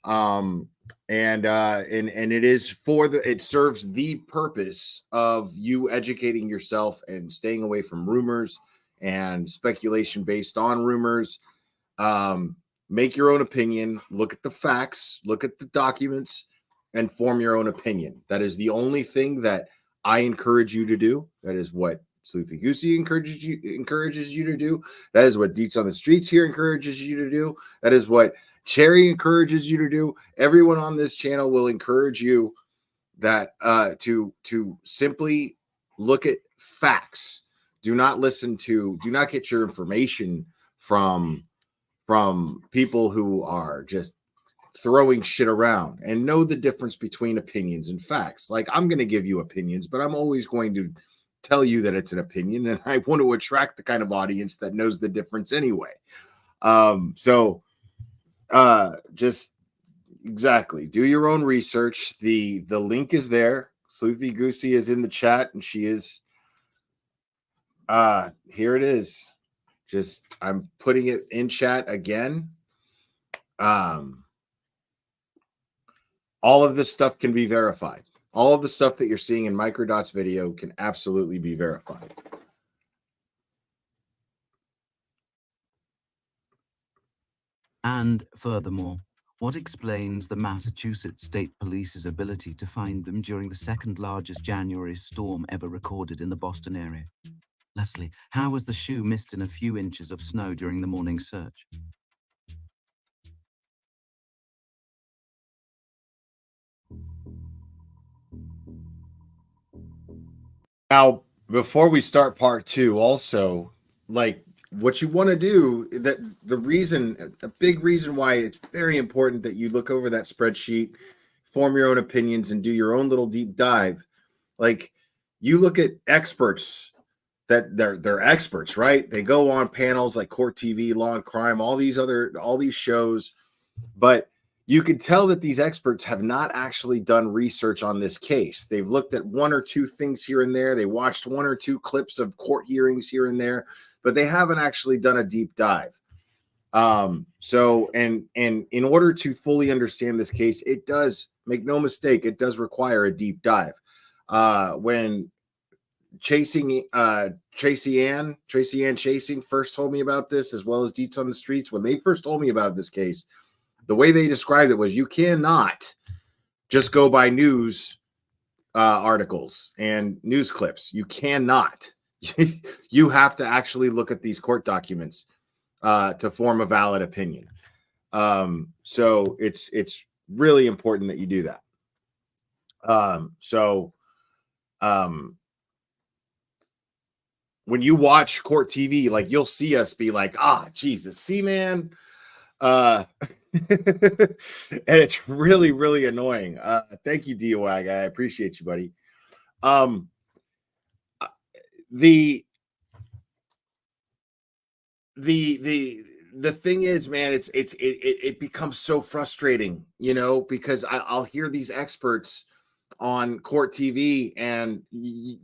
And it is it serves the purpose of you educating yourself and staying away from rumors and speculation based on rumors. Make your own opinion, look at the facts, look at the documents, and form your own opinion. That is the only thing that I encourage you to do. That is what Sleuthy Goosey encourages you to do. That is what Deets on the Streets here encourages you to do. That is what Cherry encourages you to do. Everyone on this channel will encourage you that to simply look at facts. Do not get your information from people who are just throwing shit around, and know the difference between opinions and facts. Like, I'm going to give you opinions, but I'm always going to tell you that it's an opinion, and I want to attract the kind of audience that knows the difference anyway. Just exactly do your own research. The link is there. Sleuthy Goosey is in the chat, and she is here it is. Just I'm putting it in chat again. All of this stuff can be verified. All of the stuff that you're seeing in Microdot's video can absolutely be verified. And furthermore, what explains the Massachusetts State Police's ability to find them during the 2nd largest January storm ever recorded in the Boston area? Leslie, how was the shoe missed in a few inches of snow during the morning search? Now, before we start part 2, also, like, what you want to do, that a big reason why it's very important that you look over that spreadsheet, form your own opinions, and do your own little deep dive. Like, you look at experts that they're experts, right? They go on panels like Court TV, Law and Crime, all these shows, but you could tell that these experts have not actually done research on this case. They've looked at 1 or 2 things here and there. They watched 1 or 2 clips of court hearings here and there, but they haven't actually done a deep dive. So in order to fully understand this case, it does, make no mistake, it does require a deep dive. When Tracy Ann Chasing first told me about this, as well as Deets on the Streets, when they first told me about this case, the way they described it was, you cannot just go by news articles and news clips. You cannot. You have to actually look at these court documents to form a valid opinion. So it's really important that you do that. When you watch court TV, like, you'll see us be like, Jesus, see, man. And it's really, really annoying. Thank you, DOAG. I appreciate you, buddy. The thing is, man, it becomes so frustrating, because I'll hear these experts on court TV, and the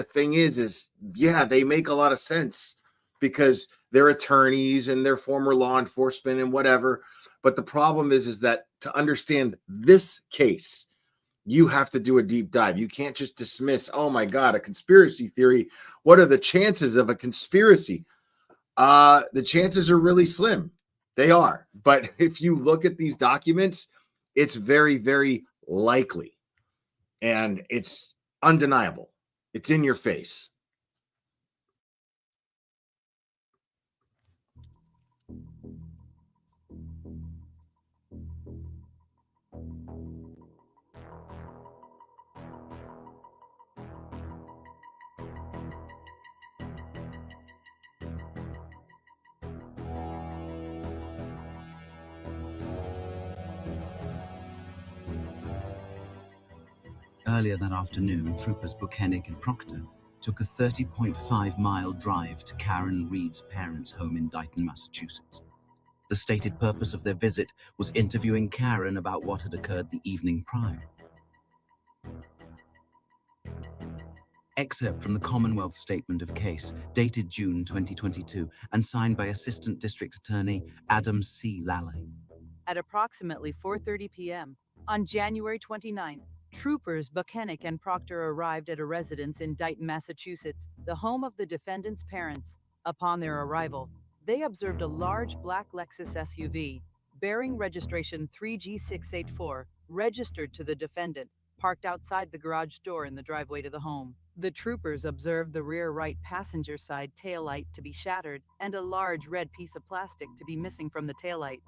thing is, yeah, they make a lot of sense because they're attorneys and they're former law enforcement and whatever. But the problem is that to understand this case, you have to do a deep dive. You can't just dismiss, oh my God, a conspiracy theory. What are the chances of a conspiracy? The chances are really slim. They are. But if you look at these documents, it's very, very likely. And it's undeniable. It's in your face. Earlier that afternoon, troopers Buchanan and Proctor took a 30.5-mile drive to Karen Reed's parents' home in Dighton, Massachusetts. The stated purpose of their visit was interviewing Karen about what had occurred the evening prior. Excerpt from the Commonwealth Statement of Case, dated June 2022, and signed by Assistant District Attorney Adam C. Lally. At approximately 4:30 p.m. on January 29th, troopers Buchanan and Proctor arrived at a residence in Dighton, Massachusetts, the home of the defendant's parents. Upon their arrival, they observed a large black Lexus SUV bearing registration 3G684, registered to the defendant, parked outside the garage door in the driveway to the home. The troopers observed the rear right passenger side taillight to be shattered and a large red piece of plastic to be missing from the taillight.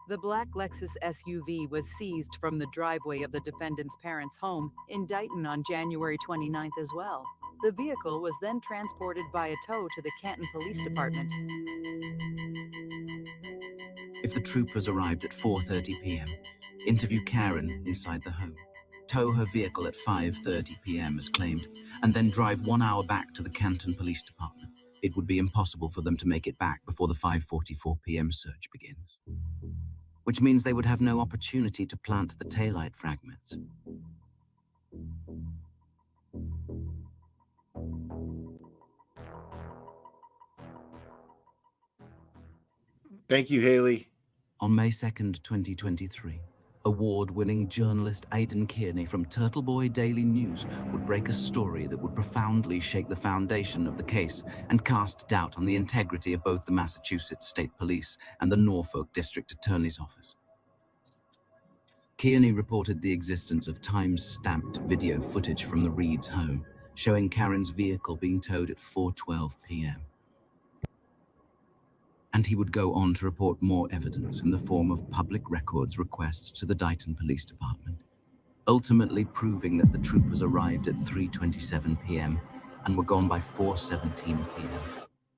The black Lexus SUV was seized from the driveway of the defendant's parents' home in Dighton on January 29th as well. The vehicle was then transported via tow to the Canton Police Department. If the troopers arrived at 4:30 p.m., interview Karen inside the home, tow her vehicle at 5:30 p.m. as claimed, and then drive 1 hour back to the Canton Police Department, it would be impossible for them to make it back before the 5:44 p.m. search begins. Which means they would have no opportunity to plant the taillight fragments. Thank you, Haley. On May 2nd, 2023, award-winning journalist Aidan Kearney from Turtle Boy Daily News would break a story that would profoundly shake the foundation of the case and cast doubt on the integrity of both the Massachusetts State Police and the Norfolk District Attorney's Office. Kearney reported the existence of time-stamped video footage from the Reeds' home, showing Karen's vehicle being towed at 4:12 p.m. And he would go on to report more evidence in the form of public records requests to the Dighton Police Department, ultimately proving that the troopers arrived at 3:27 p.m. and were gone by 4:17 p.m.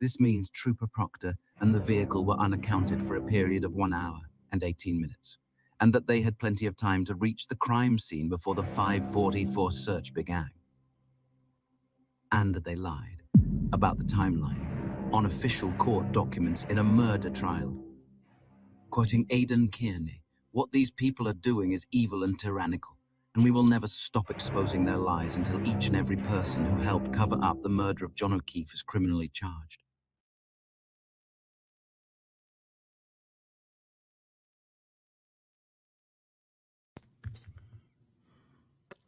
This means Trooper Proctor and the vehicle were unaccounted for a period of 1 hour and 18 minutes, and that they had plenty of time to reach the crime scene before the 5:44 search began. And that they lied about the timeline on official court documents in a murder trial. Quoting Aidan Kearney, "What these people are doing is evil and tyrannical, and we will never stop exposing their lies until each and every person who helped cover up the murder of John O'Keefe is criminally charged."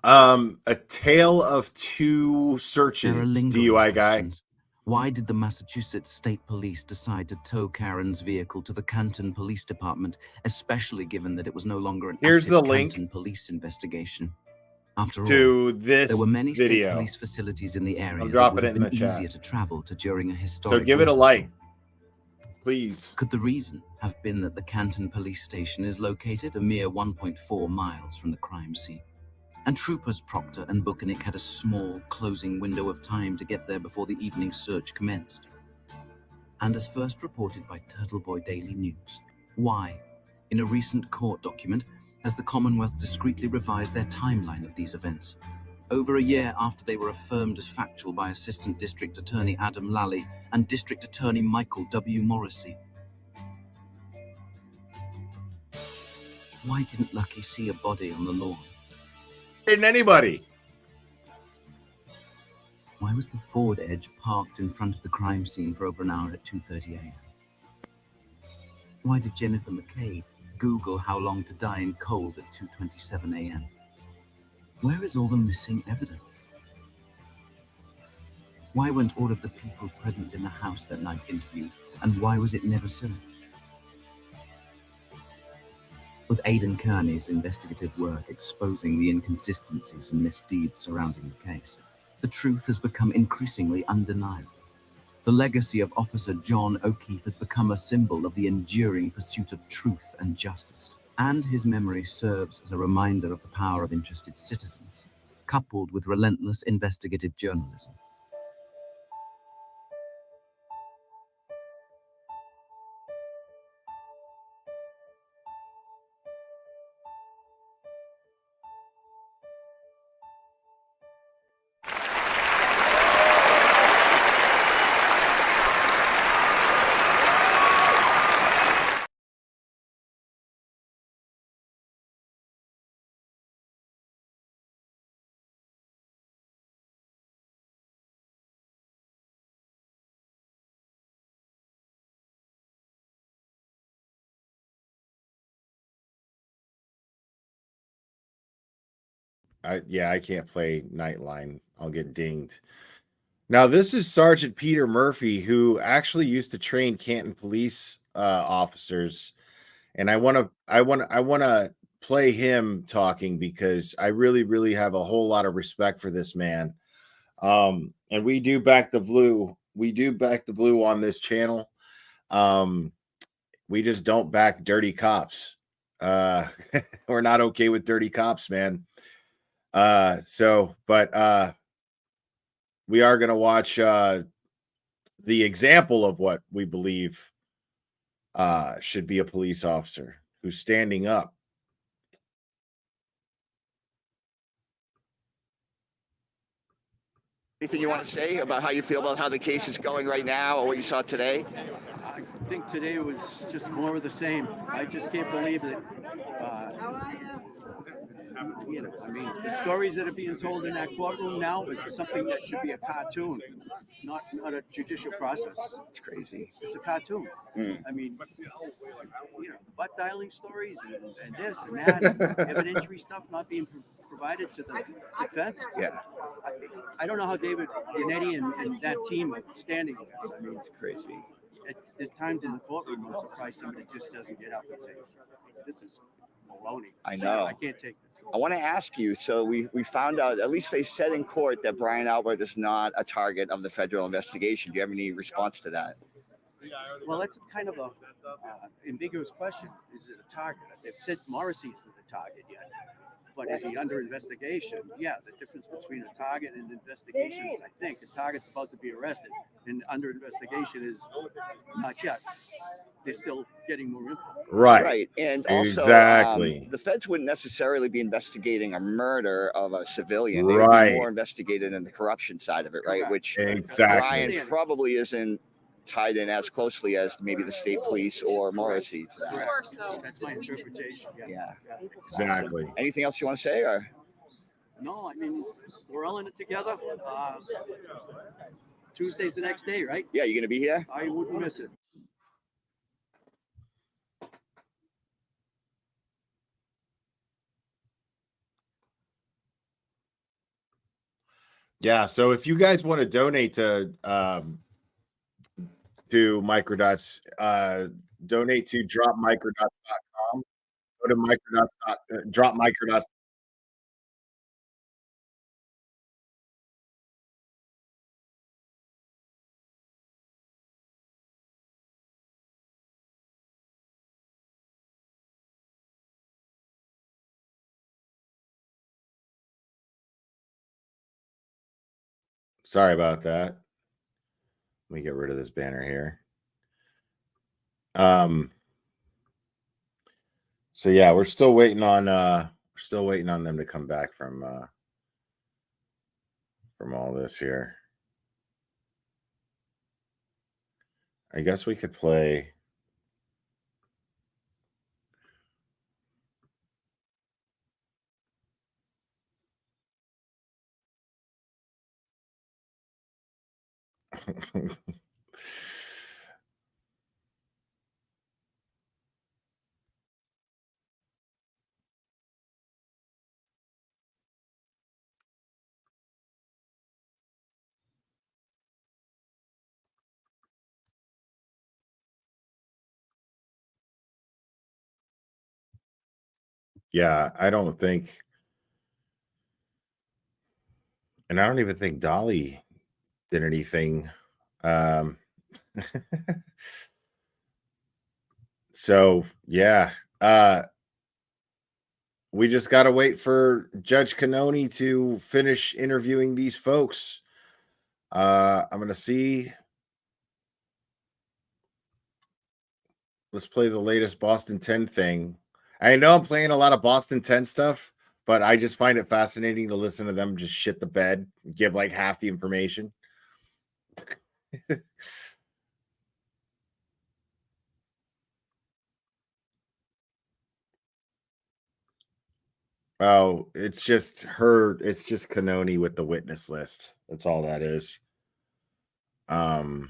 A tale of two searches, There are lingering DUI guy. questions. Why did the Massachusetts State Police decide to tow Karen's vehicle to the Canton Police Department, especially given that it was no longer an Here's active the link Canton police investigation? After to all, this there were many state video. police facilities in the area I'm that dropping would it have in been the chat. easier to travel to during a historic So give it a winter like, storm. please. Could the reason have been that the Canton Police Station is located a mere 1.4 miles from the crime scene? And troopers Proctor and Buchanan had a small, closing window of time to get there before the evening search commenced. And as first reported by Turtle Boy Daily News, why, in a recent court document, has the Commonwealth discreetly revised their timeline of these events, over a year after they were affirmed as factual by Assistant District Attorney Adam Lally and District Attorney Michael W. Morrissey? Why didn't Lucky see a body on the lawn? Didn't anybody? Why was the Ford Edge parked in front of the crime scene for over an hour at 2:30 a.m.? Why did Jennifer McCabe Google how long to die in cold at 2:27 a.m.? Where is all the missing evidence? Why weren't all of the people present in the house that night interviewed, and why was it never searched? with Aidan Kearney's investigative work exposing the inconsistencies and misdeeds surrounding the case, the truth has become increasingly undeniable. The legacy of Officer John O'Keefe has become a symbol of the enduring pursuit of truth and justice, and his memory serves as a reminder of the power of interested citizens, coupled with relentless investigative journalism. I can't play Nightline. I'll get dinged. Now, this is Sergeant Peter Murphy, who actually used to train Canton police officers, and I want to play him talking because I really have a whole lot of respect for this man. And we do back the blue. We do back the blue on this channel. We just don't back dirty cops. We're not okay with dirty cops, man. We are going to watch the example of what we believe should be a police officer who's standing up. Anything you want to say about how you feel about how the case is going right now or what you saw today? I think today was just more of the same. I just can't believe that, I mean, the stories that are being told in that courtroom now is something that should be a cartoon, not a judicial process. It's crazy. It's a cartoon. Mm. I mean, butt dialing stories and this and that, and evidentiary stuff not being provided to the defense. Yeah. I don't know how David Yannetti and that team are standing this. I mean, it's crazy. There's times in the courtroom I'm surprised somebody just doesn't get up and say, "This is baloney." I know. I can't take this. I want to ask you, so we found out, at least they said in court, that Brian Albert is not a target of the federal investigation. Do you have any response to that? Well, that's kind of a ambiguous question. Is it a target? They've said Morrissey isn't a target yet. But is he under investigation? Yeah, the difference between a target and investigation is, I think, a target's about to be arrested, and under investigation is not yet. They're still getting more info. Right. And also, Exactly. the feds wouldn't necessarily be investigating a murder of a civilian. They Right. would be more investigated in the corruption side of it, right? Which Exactly. Brian probably isn't tied in as closely as maybe the state police or Morrissey to that. That's my interpretation. Yeah. Exactly. Anything else you want to say? Or No, I mean, we're all in it together. Tuesday's the next day, right? Yeah, you going to be here? I wouldn't miss it. Yeah, so if you guys want to donate to Microdots, donate to dropmicrodots.com. Go to microdots, drop microdots. Sorry about that. Let me get rid of this banner here. So yeah, we're still waiting on them to come back from all this here. I guess we could play Yeah, I don't think, and I don't even think Dolly did anything. So yeah, we just got to wait for Judge Cannoni to finish interviewing these folks. I'm going to see. Let's play the latest Boston 10 thing. I know I'm playing a lot of Boston 10 stuff, but I just find it fascinating to listen to them just shit the bed, give like half the information. Oh, it's just her. It's just Cannoni with the witness list. That's all that is. So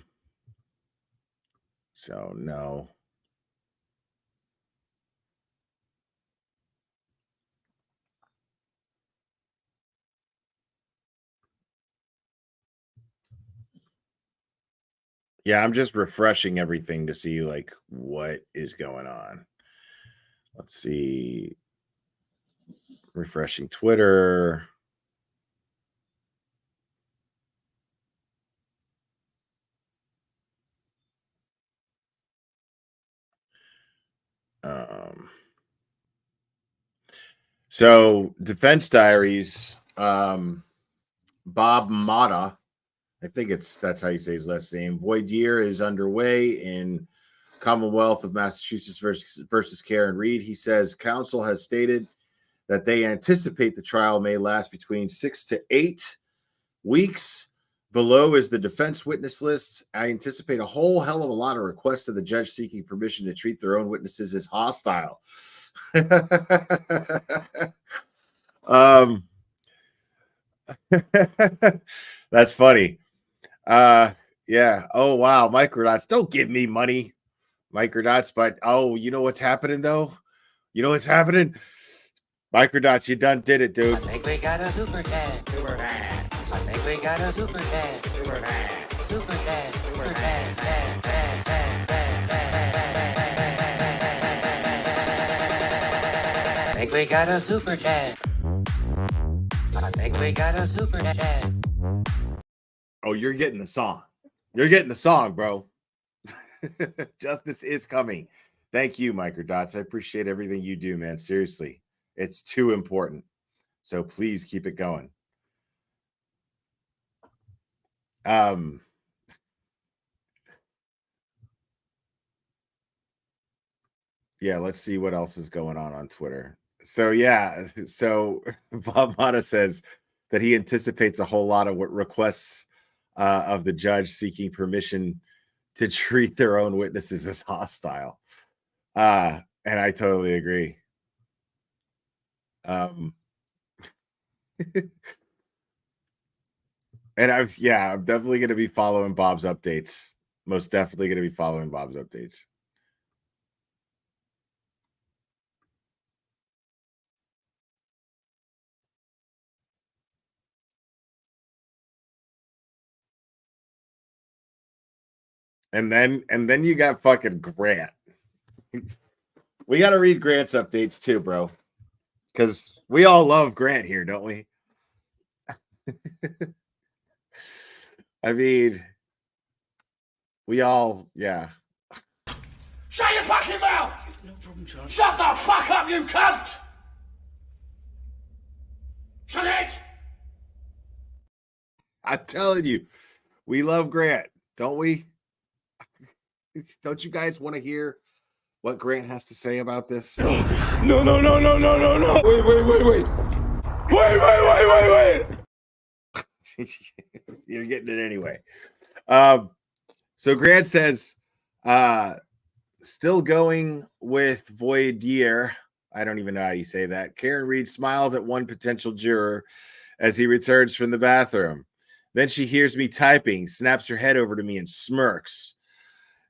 no. Yeah, I'm just refreshing everything to see like what is going on. Let's see. Refreshing Twitter. So Defense Diaries, Bob Motta, I think that's how you say his last name. Voidier is underway in Commonwealth of Massachusetts versus Karen Reed. He says counsel has stated that they anticipate the trial may last between 6 to 8 weeks. Below is the defense witness list. I anticipate a whole hell of a lot of requests to the judge seeking permission to treat their own witnesses as hostile. That's funny. Yeah. Oh wow, Microdots. Don't give me money, Microdots. But oh, you know what's happening though? You know what's happening? Microdots, you done did it, dude. I think we got a super chat. Super chat. I think we got a super chat. Super chat. Super chat. Super chat. I think we got a super chat. I think we got a super chat. Oh, you're getting the song. You're getting the song, bro. Justice is coming. Thank you, Microdots. I appreciate everything you do, man. Seriously. It's too important. So please keep it going. Yeah, let's see what else is going on Twitter. So yeah, so Bob Motta says that he anticipates a whole lot of requests of the judge seeking permission to treat their own witnesses as hostile. And I totally agree. And I'm definitely going to be following Bob's updates. Most definitely going to be following Bob's updates. And then you got fucking Grant. We got to read Grant's updates too, bro. Because we all love Grant here, don't we? I mean, we all, yeah. Shut your fucking mouth! No problem, John. Shut the fuck up, you cunt! Shut it! I'm telling you, we love Grant, don't we? Don't you guys want to hear what Grant has to say about this? No. Wait. You're getting it anyway. So Grant says, still going with Voidier. I don't even know how you say that. Karen Reed smiles at one potential juror as he returns from the bathroom. Then she hears me typing, snaps her head over to me and smirks.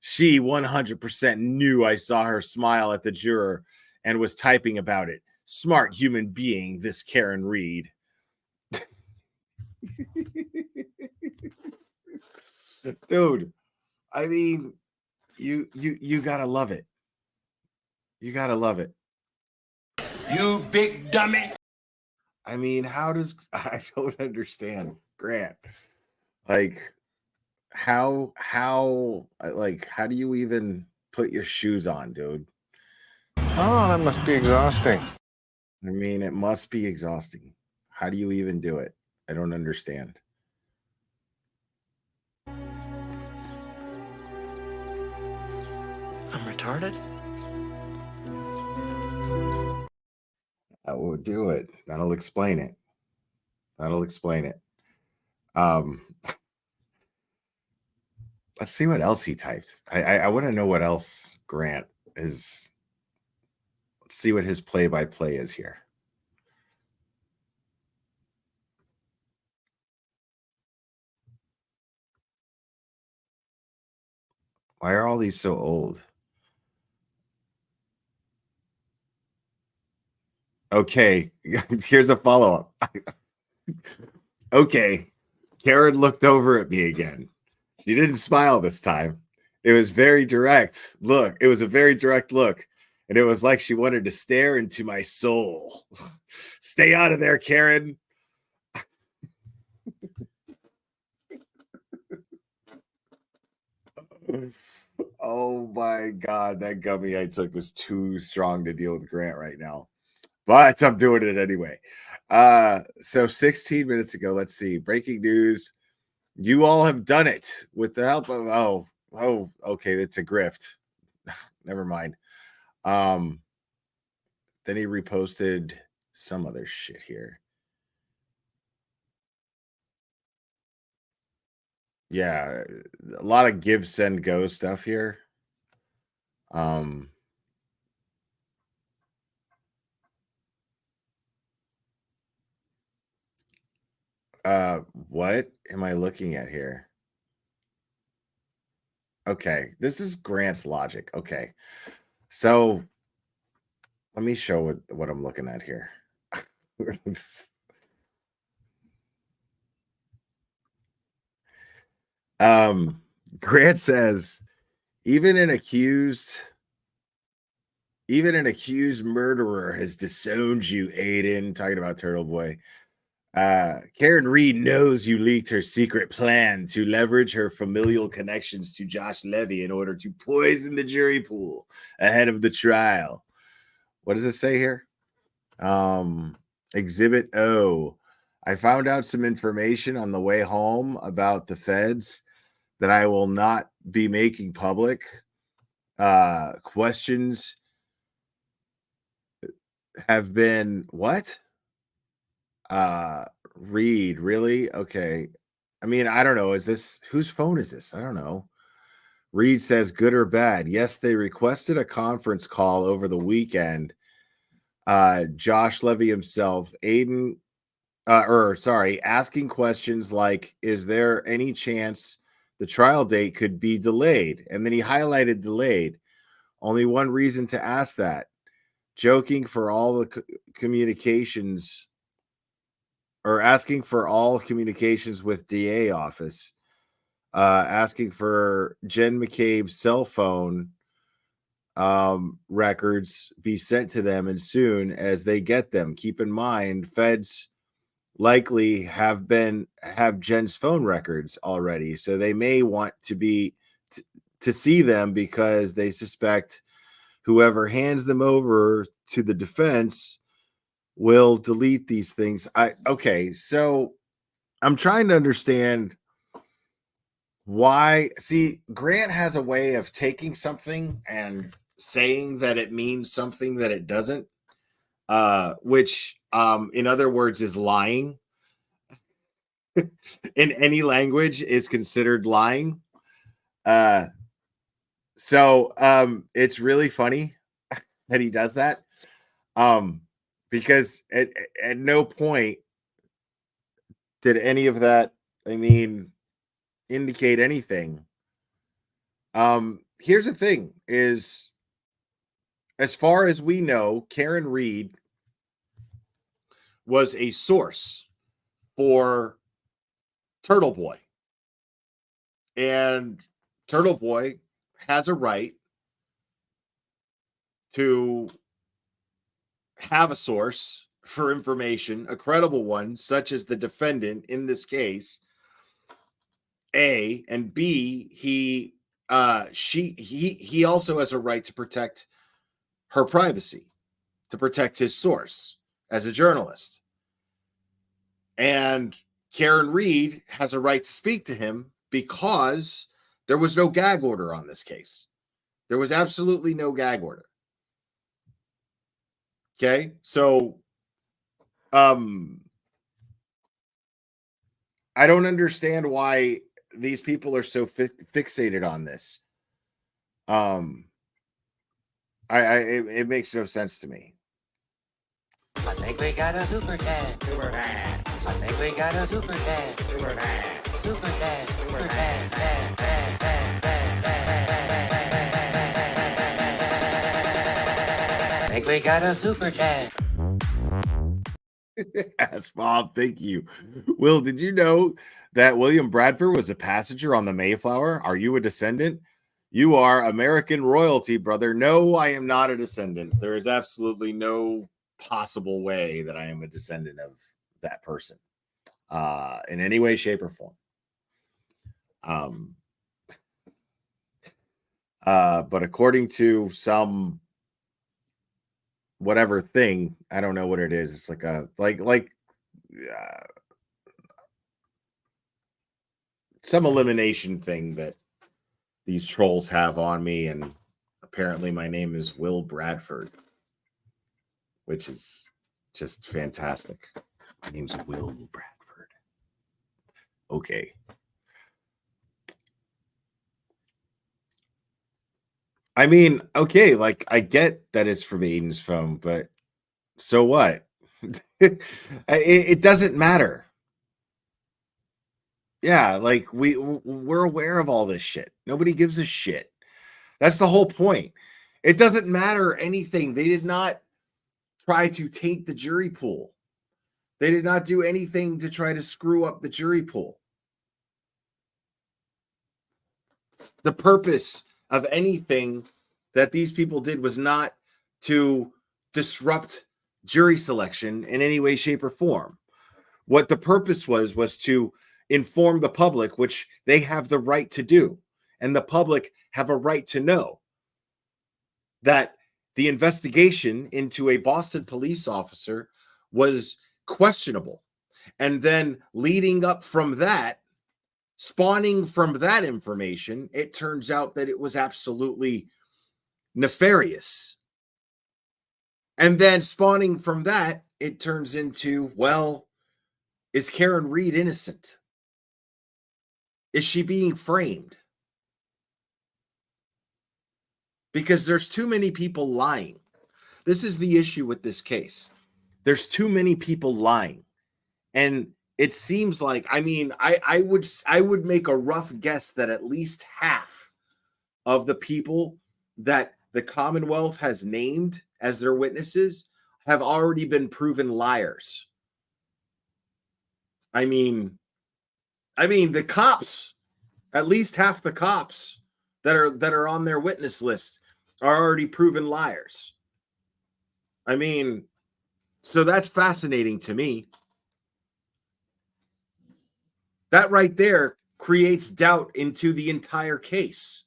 She 100% knew I saw her smile at the juror and was typing about it. Smart human being, this Karen Reed. Dude, I mean, you gotta love it. You gotta love it. You big dummy. I mean, I don't understand, Grant. Like, how do you even put your shoes on, dude? Oh, that must be exhausting. I mean, it must be exhausting. How do you even do it? I don't understand. I'm retarded? That will do it. That'll explain it. Let's see what else he typed. I want to know what else Grant is. Let's see what his play-by-play is here. Why are all these so old? Okay, here's a follow-up. Okay, Karen looked over at me again. She didn't smile this time. It was very direct. Look, it was a very direct look. And it was like she wanted to stare into my soul. Stay out of there, Karen. Oh my God, that gummy I took was too strong to deal with Grant right now. But I'm doing it anyway. So 16 minutes ago, let's see. Breaking news. You all have done it with the help of okay, it's a grift. Never mind. Then he reposted some other shit here. Yeah, a lot of give, send, go stuff here. What am I looking at here? Okay, this is Grant's logic. Okay, so let me show what I'm looking at here. Grant says, even an accused murderer has disowned you, Aiden. Talking about Turtle Boy. Karen Reed knows you leaked her secret plan to leverage her familial connections to Josh Levy in order to poison the jury pool ahead of the trial. What does it say here? Exhibit O. I found out some information on the way home about the feds that I will not be making public. Questions have been what? Reed, really? Okay. I mean, I don't know. Is this whose phone is this? I don't know. Reed says, good or bad? Yes, they requested a conference call over the weekend. Josh Levy himself, asking questions like, is there any chance the trial date could be delayed? And then he highlighted delayed. Only one reason to ask that. Joking for all the communications, or asking for all communications with DA office, asking for Jen McCabe's cell phone records be sent to them and soon as they get them. Keep in mind, feds likely have Jen's phone records already, so they may want to see them because they suspect whoever hands them over to the defense will delete these things. Okay, so I'm trying to understand why. See, Grant has a way of taking something and saying that it means something that it doesn't, which in other words is lying. In any language is considered lying. So it's really funny that he does that. Because at no point did any of that, indicate anything. Here's the thing is, as far as we know, Karen Reed was a source for Turtle Boy. And Turtle Boy has a right to have a source for information, a credible one, such as the defendant in this case, A, and B, he also has a right to protect her privacy, to protect his source as a journalist. And Karen Reed has a right to speak to him because there was no gag order on this case. There was absolutely no gag order. Okay, so I don't understand why these people are so fixated on this. It makes no sense to me. I think we got a super chat. Super chat. I think we got a super chat. Super chat. Super chat. Super chat. I think we got a super chat. Yes, Bob, thank you. Will, did you know that William Bradford was a passenger on the Mayflower? Are you a descendant? You are American royalty, brother. No, I am not a descendant. There is absolutely no possible way that I am a descendant of that person in any way, shape, or form. But according to some whatever thing, I don't know what it is. It's like a some elimination thing that these trolls have on me, and apparently my name is Will Bradford, which is just fantastic. My name's Will Bradford. Okay. I mean, okay, like I get that it's from Aiden's phone, but so what? It doesn't matter. Yeah, like we're aware of all this shit. Nobody gives a shit. That's the whole point. It doesn't matter anything. They did not try to taint the jury pool. They did not do anything to try to screw up the jury pool. The purpose of anything that these people did was not to disrupt jury selection in any way, shape, or form. What the purpose was to inform the public, which they have the right to do. And the public have a right to know that the investigation into a Boston police officer was questionable. And then leading up from that, spawning from that information, it turns out that it was absolutely nefarious. And then spawning from that, it turns into, well, is Karen Reed innocent? Is she being framed? Because there's too many people lying. This is the issue with this case. There's too many people lying. And it seems like, I mean, I would make a rough guess that at least half of the people that the Commonwealth has named as their witnesses have already been proven liars. I mean, the cops, at least half the cops that are on their witness list are already proven liars. I mean, so that's fascinating to me. That right there creates doubt into the entire case.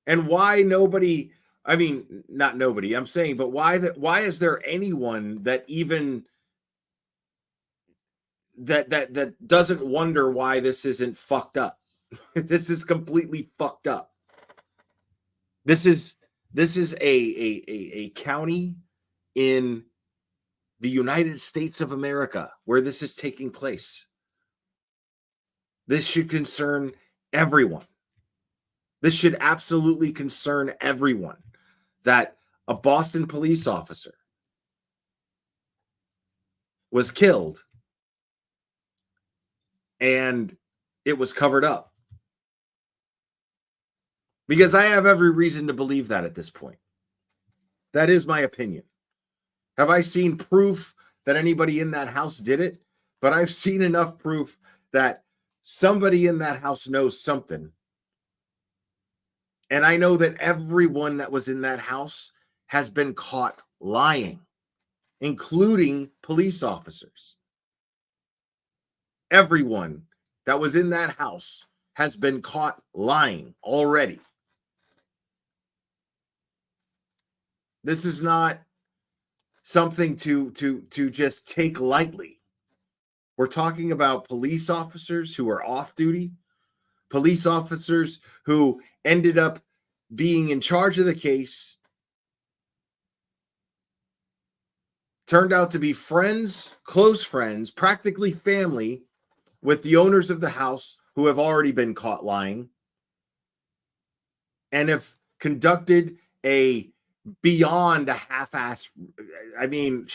And why nobody, I mean, not nobody, I'm saying, but why is there anyone that even that doesn't wonder why this isn't fucked up? This is completely fucked up. This is a county in the United States of America where this is taking place. This should concern everyone. This should absolutely concern everyone that a Boston police officer was killed and it was covered up. Because I have every reason to believe that at this point. That is my opinion. Have I seen proof that anybody in that house did it? But I've seen enough proof that somebody in that house knows something. And I know that everyone that was in that house has been caught lying, including police officers. Everyone that was in that house has been caught lying already. This is not something to just take lightly. We're talking about police officers who are off duty, police officers who ended up being in charge of the case, turned out to be friends, close friends, practically family with the owners of the house who have already been caught lying and have conducted a beyond a half-ass, I mean,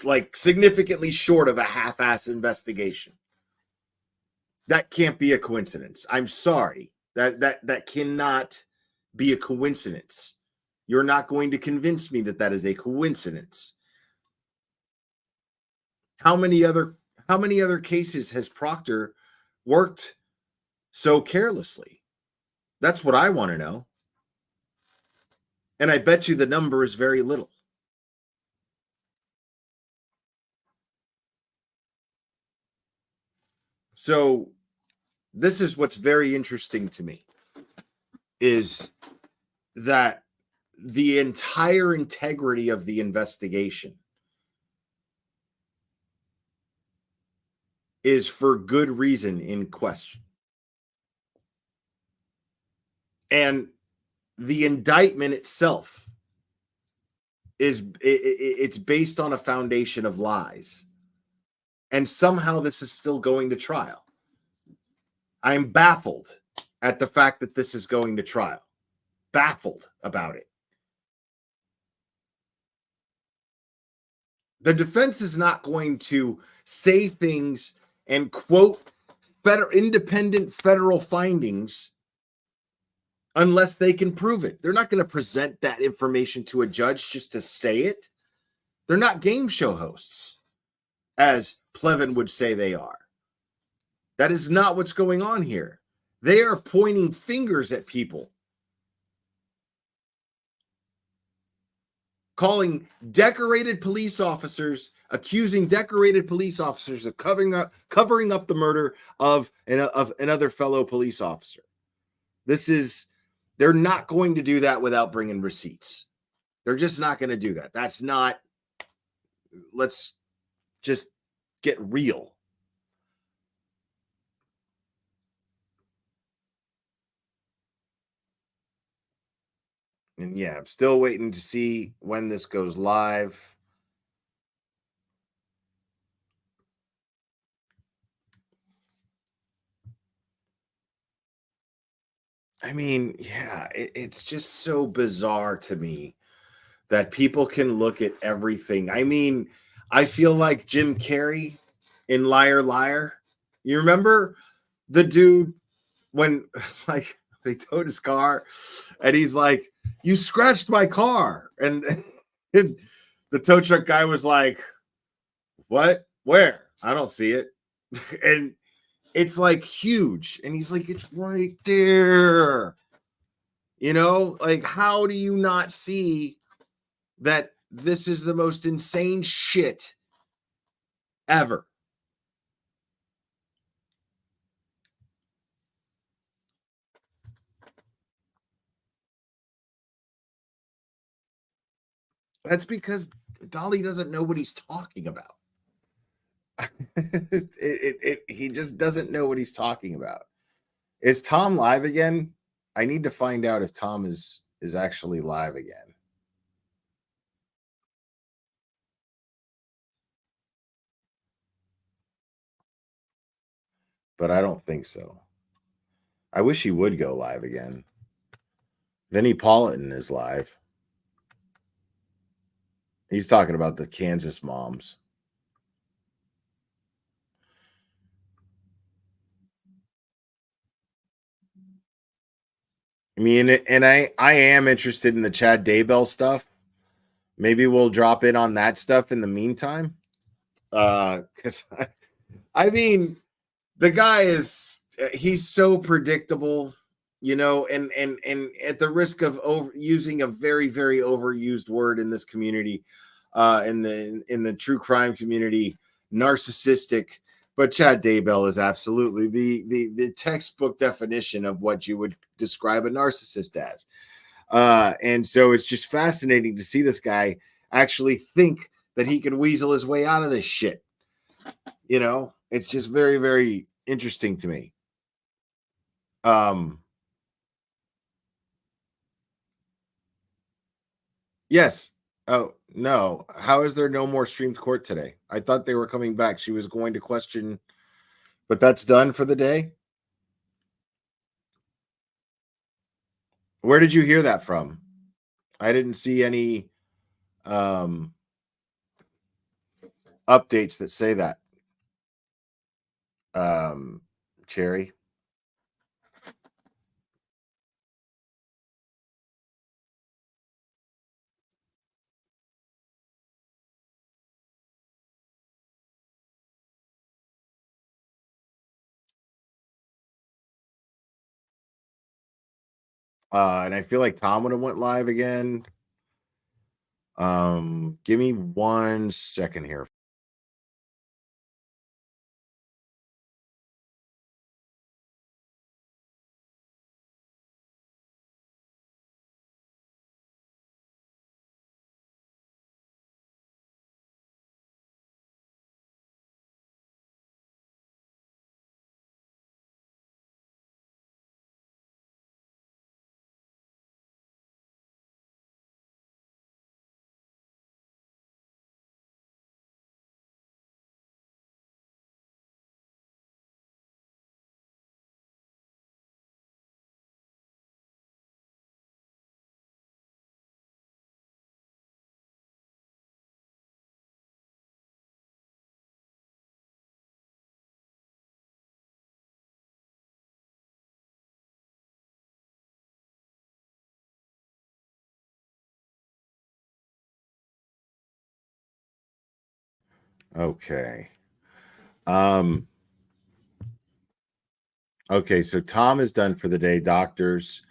like significantly short of a half-ass investigation. That can't be a coincidence. I'm sorry. That cannot be a coincidence. You're not going to convince me that that is a coincidence. How many other cases has Proctor worked so carelessly? That's what I want to know. And I bet you the number is very little. So this is what's very interesting to me, is that the entire integrity of the investigation is for good reason in question. And the indictment itself it's based on a foundation of lies. And somehow this is still going to trial. I'm baffled at the fact that this is going to trial. Baffled about it. The defense is not going to say things and quote independent federal findings unless they can prove it. They're not going to present that information to a judge just to say it. They're not game show hosts, as Plevin would say they are. That is not what's going on here. They are pointing fingers at people, calling decorated police officers, accusing decorated police officers of covering up the murder of another fellow police officer. They're not going to do that without bringing receipts. They're just not going to do that. That's not, let's just get real. And yeah, I'm still waiting to see when this goes live. I mean, yeah, it's just so bizarre to me that people can look at everything. I mean, I feel like Jim Carrey in Liar Liar. You remember the dude when like they towed his car and he's like, "You scratched my car." And the tow truck guy was like, "What? Where? I don't see it." And it's like huge. And he's like, "It's right there." You know, like, how do you not see that this is the most insane shit ever? That's because Dolly doesn't know what he's talking about. He just doesn't know what he's talking about. Is Tom live again? I need to find out if Tom is actually live again. But I don't think so. I wish he would go live again. Vinnie Politan is live. He's talking about the Kansas moms. I mean, and I am interested in the Chad Daybell stuff. Maybe we'll drop in on that stuff in the meantime. Because I mean, the guy he's so predictable. you know, and at the risk of using a very, very overused word in this community, in the true crime community, narcissistic. But Chad Daybell is absolutely the textbook definition of what you would describe a narcissist as. And so it's just fascinating to see this guy actually think that he can weasel his way out of this shit. You know, it's just very, very interesting to me. Yes. Oh, no. How is there no more streamed court today? I thought they were coming back. She was going to question, but that's done for the day. Where did you hear that from? I didn't see any updates that say that. Cherry. And I feel like Tom would have went live again. Give me 1 second here. Okay. Okay, so Tom is done for the day, doctors.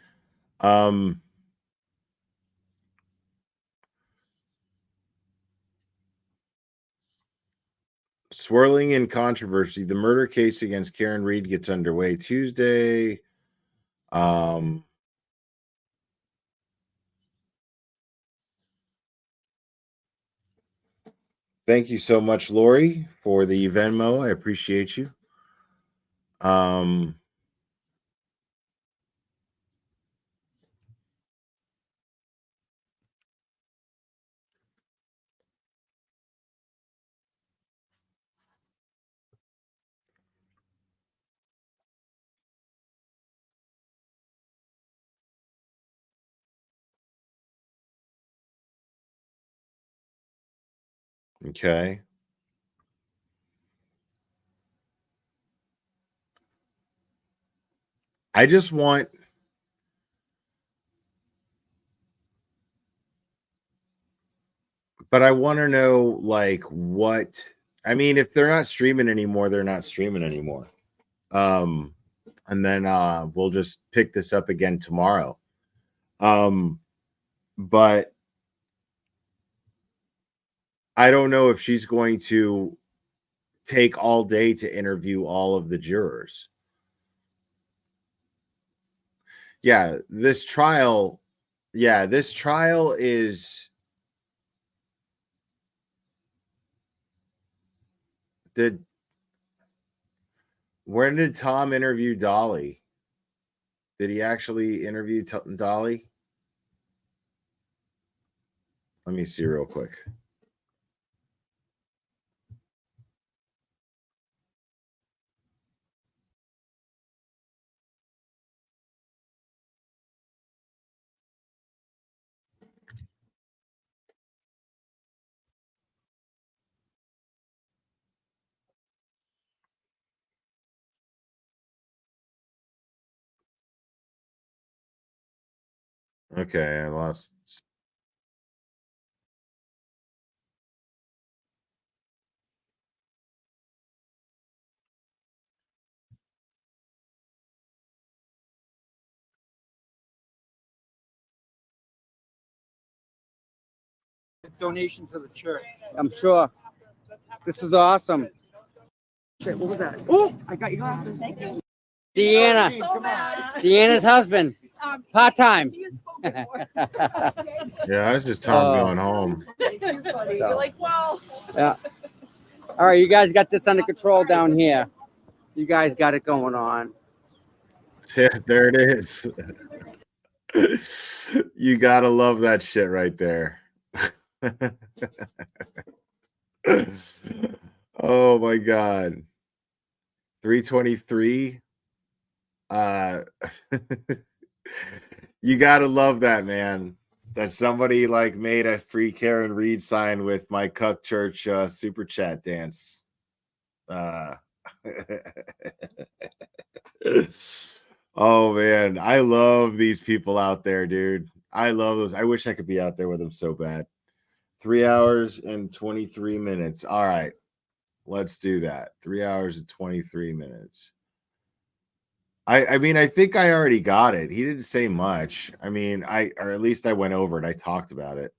Swirling in controversy, the murder case against Karen Reed gets underway Tuesday. Thank you so much, Lori, for the Venmo. I appreciate you. Okay. I just want but I want to know like what I mean, if they're not streaming anymore, they're not streaming anymore. And then we'll just pick this up again tomorrow. But I don't know if she's going to take all day to interview all of the jurors. Yeah, this trial is when did Tom interview Dolly? Did he actually interview Dolly? Let me see real quick. Okay, I lost. donation to the church. I'm sure. This is awesome. Shit, what was that? Oh, I got your glasses. Deanna. Deanna's husband. Part-time. Yeah, that's just Tom going home. So, like, wow. yeah. All right, you guys got this under control down here. You guys got it going on. Yeah, there it is. You gotta love that shit right there. Oh my god. 323. You gotta love that, man. That somebody like made a free Karen Reed sign with my Cuck Church super chat dance. Oh man, I love these people out there, dude. I love those. I wish I could be out there with them so bad. 3 hours and 23 minutes. All right, let's do that. 3 hours and 23 minutes. I mean, I think I already got it. He didn't say much. I mean, or at least I went over it. I talked about it.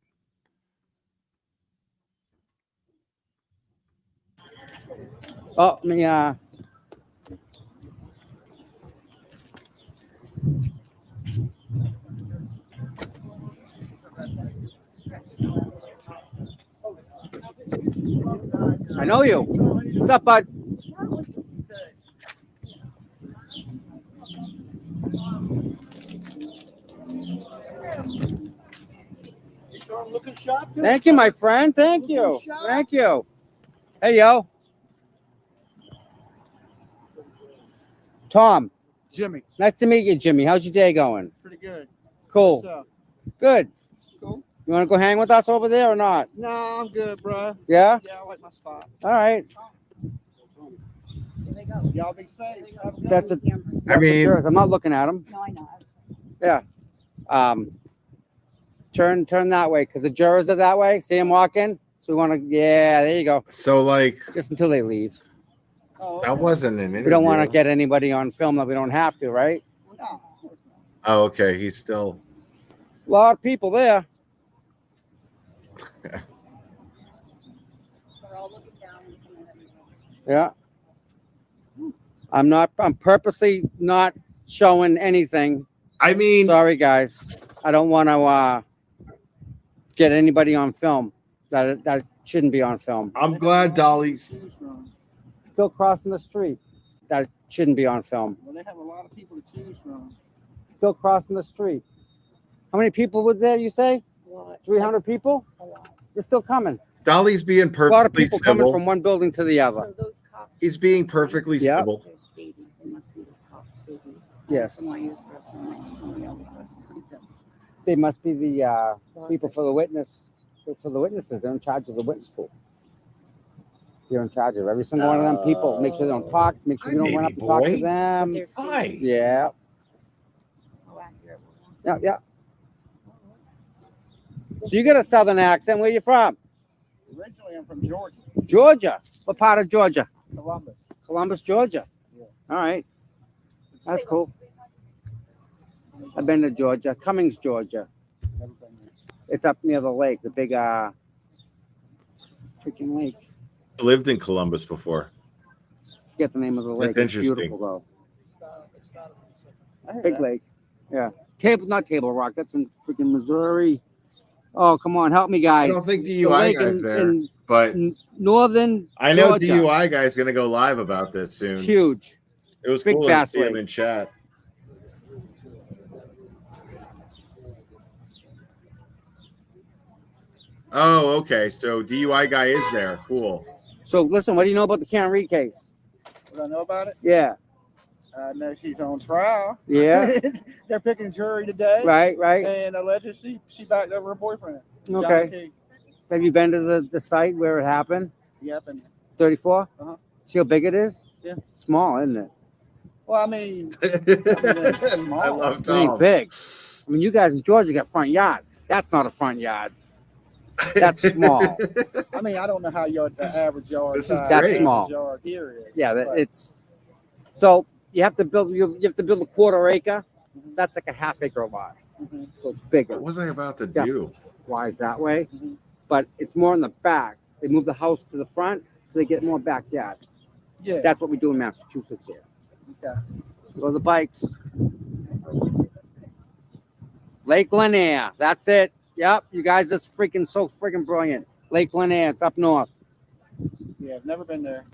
Oh, yeah. I know you. What's up, bud? Looking sharp. Thank you, my friend. Thank you. Thank you. Hey, yo. Tom. Jimmy. Nice to meet you, Jimmy. How's your day going? Pretty good. Cool. What's up? Good. Cool. You want to go hang with us over there or not? No, I'm good, bro. Yeah? Yeah, I like my spot. All right. Y'all be safe. Have a good That's one. a. I mean, I'm not looking at them. No, I know. Yeah. Turn that way because the jurors are that way. See them walking. So we want to. Yeah, there you go. So like, just until they leave. that wasn't an interview. We don't want to get anybody on film that we don't have to, right? Oh, okay. He's still. A lot of people there. Yeah. I'm purposely not showing anything. I mean, sorry guys. I don't want to get anybody on film. That shouldn't be on film. I'm glad Dolly's still crossing the street. That shouldn't be on film. Well, they have a lot of people to choose from. Still crossing the street. How many people was there, you say? 300 people? They're still coming. Dolly's being A lot of perfectly people coming civil. from one building to the other. He's being perfectly Yeah. civil. Yes. They must be the people for the witnesses. They're in charge of the witness pool. You're in charge of every single one of them people. Make sure they don't talk. Make sure you don't run up and talk to them. Hi. Yeah. Yeah, yeah. So you got a southern accent. Where you from? Originally, I'm from Georgia. Georgia. What part of Georgia? Columbus. Columbus, Georgia. Yeah. All right. That's cool. I've been to Georgia. Cummings, Georgia. Never been there. It's up near the lake, the big freaking lake. Lived in Columbus before. Forget the name of the lake. That's It's beautiful though. I heard Big that. lake. Yeah. Not Table Rock. That's in freaking Missouri. Oh, come on, help me, guys. I don't think The DUI lake guy's in- there, in but northern I know Georgia. DUI guy's gonna go live about this soon. Huge. It was Big cool to Bass see him Lake. in chat. Oh, okay. So DUI guy is there. Cool. So listen, what do you know about the Karen Reed case? What I know about it? Yeah. I know she's on trial. Yeah. They're picking a jury today. Right, right. And allegedly she backed over her boyfriend. John Okay. Key. Have you been to the site where it happened? Yep. And 34? Uh-huh. See how big it is? Yeah. Small, isn't it? well, I mean, it's small. I love It ain't Tom. big. I mean, you guys in Georgia got front yards. That's not a front yard. That's small. I mean, I don't know how the average yard This is size That's great. small. yard here is. Yeah, but it's so you have to build a quarter acre. That's like a half acre lot. Mhm. So it's bigger. What was I about to Yeah. do? Why is that way? but it's more in the back. They move the house to the front so they get more backyard. Yeah. That's what we do in Massachusetts here. Okay. Go to the bikes. Lake Lanier. That's it. Yep. You guys are freaking so freaking brilliant. Lake Lanier. It's up north. Yeah, I've never been there.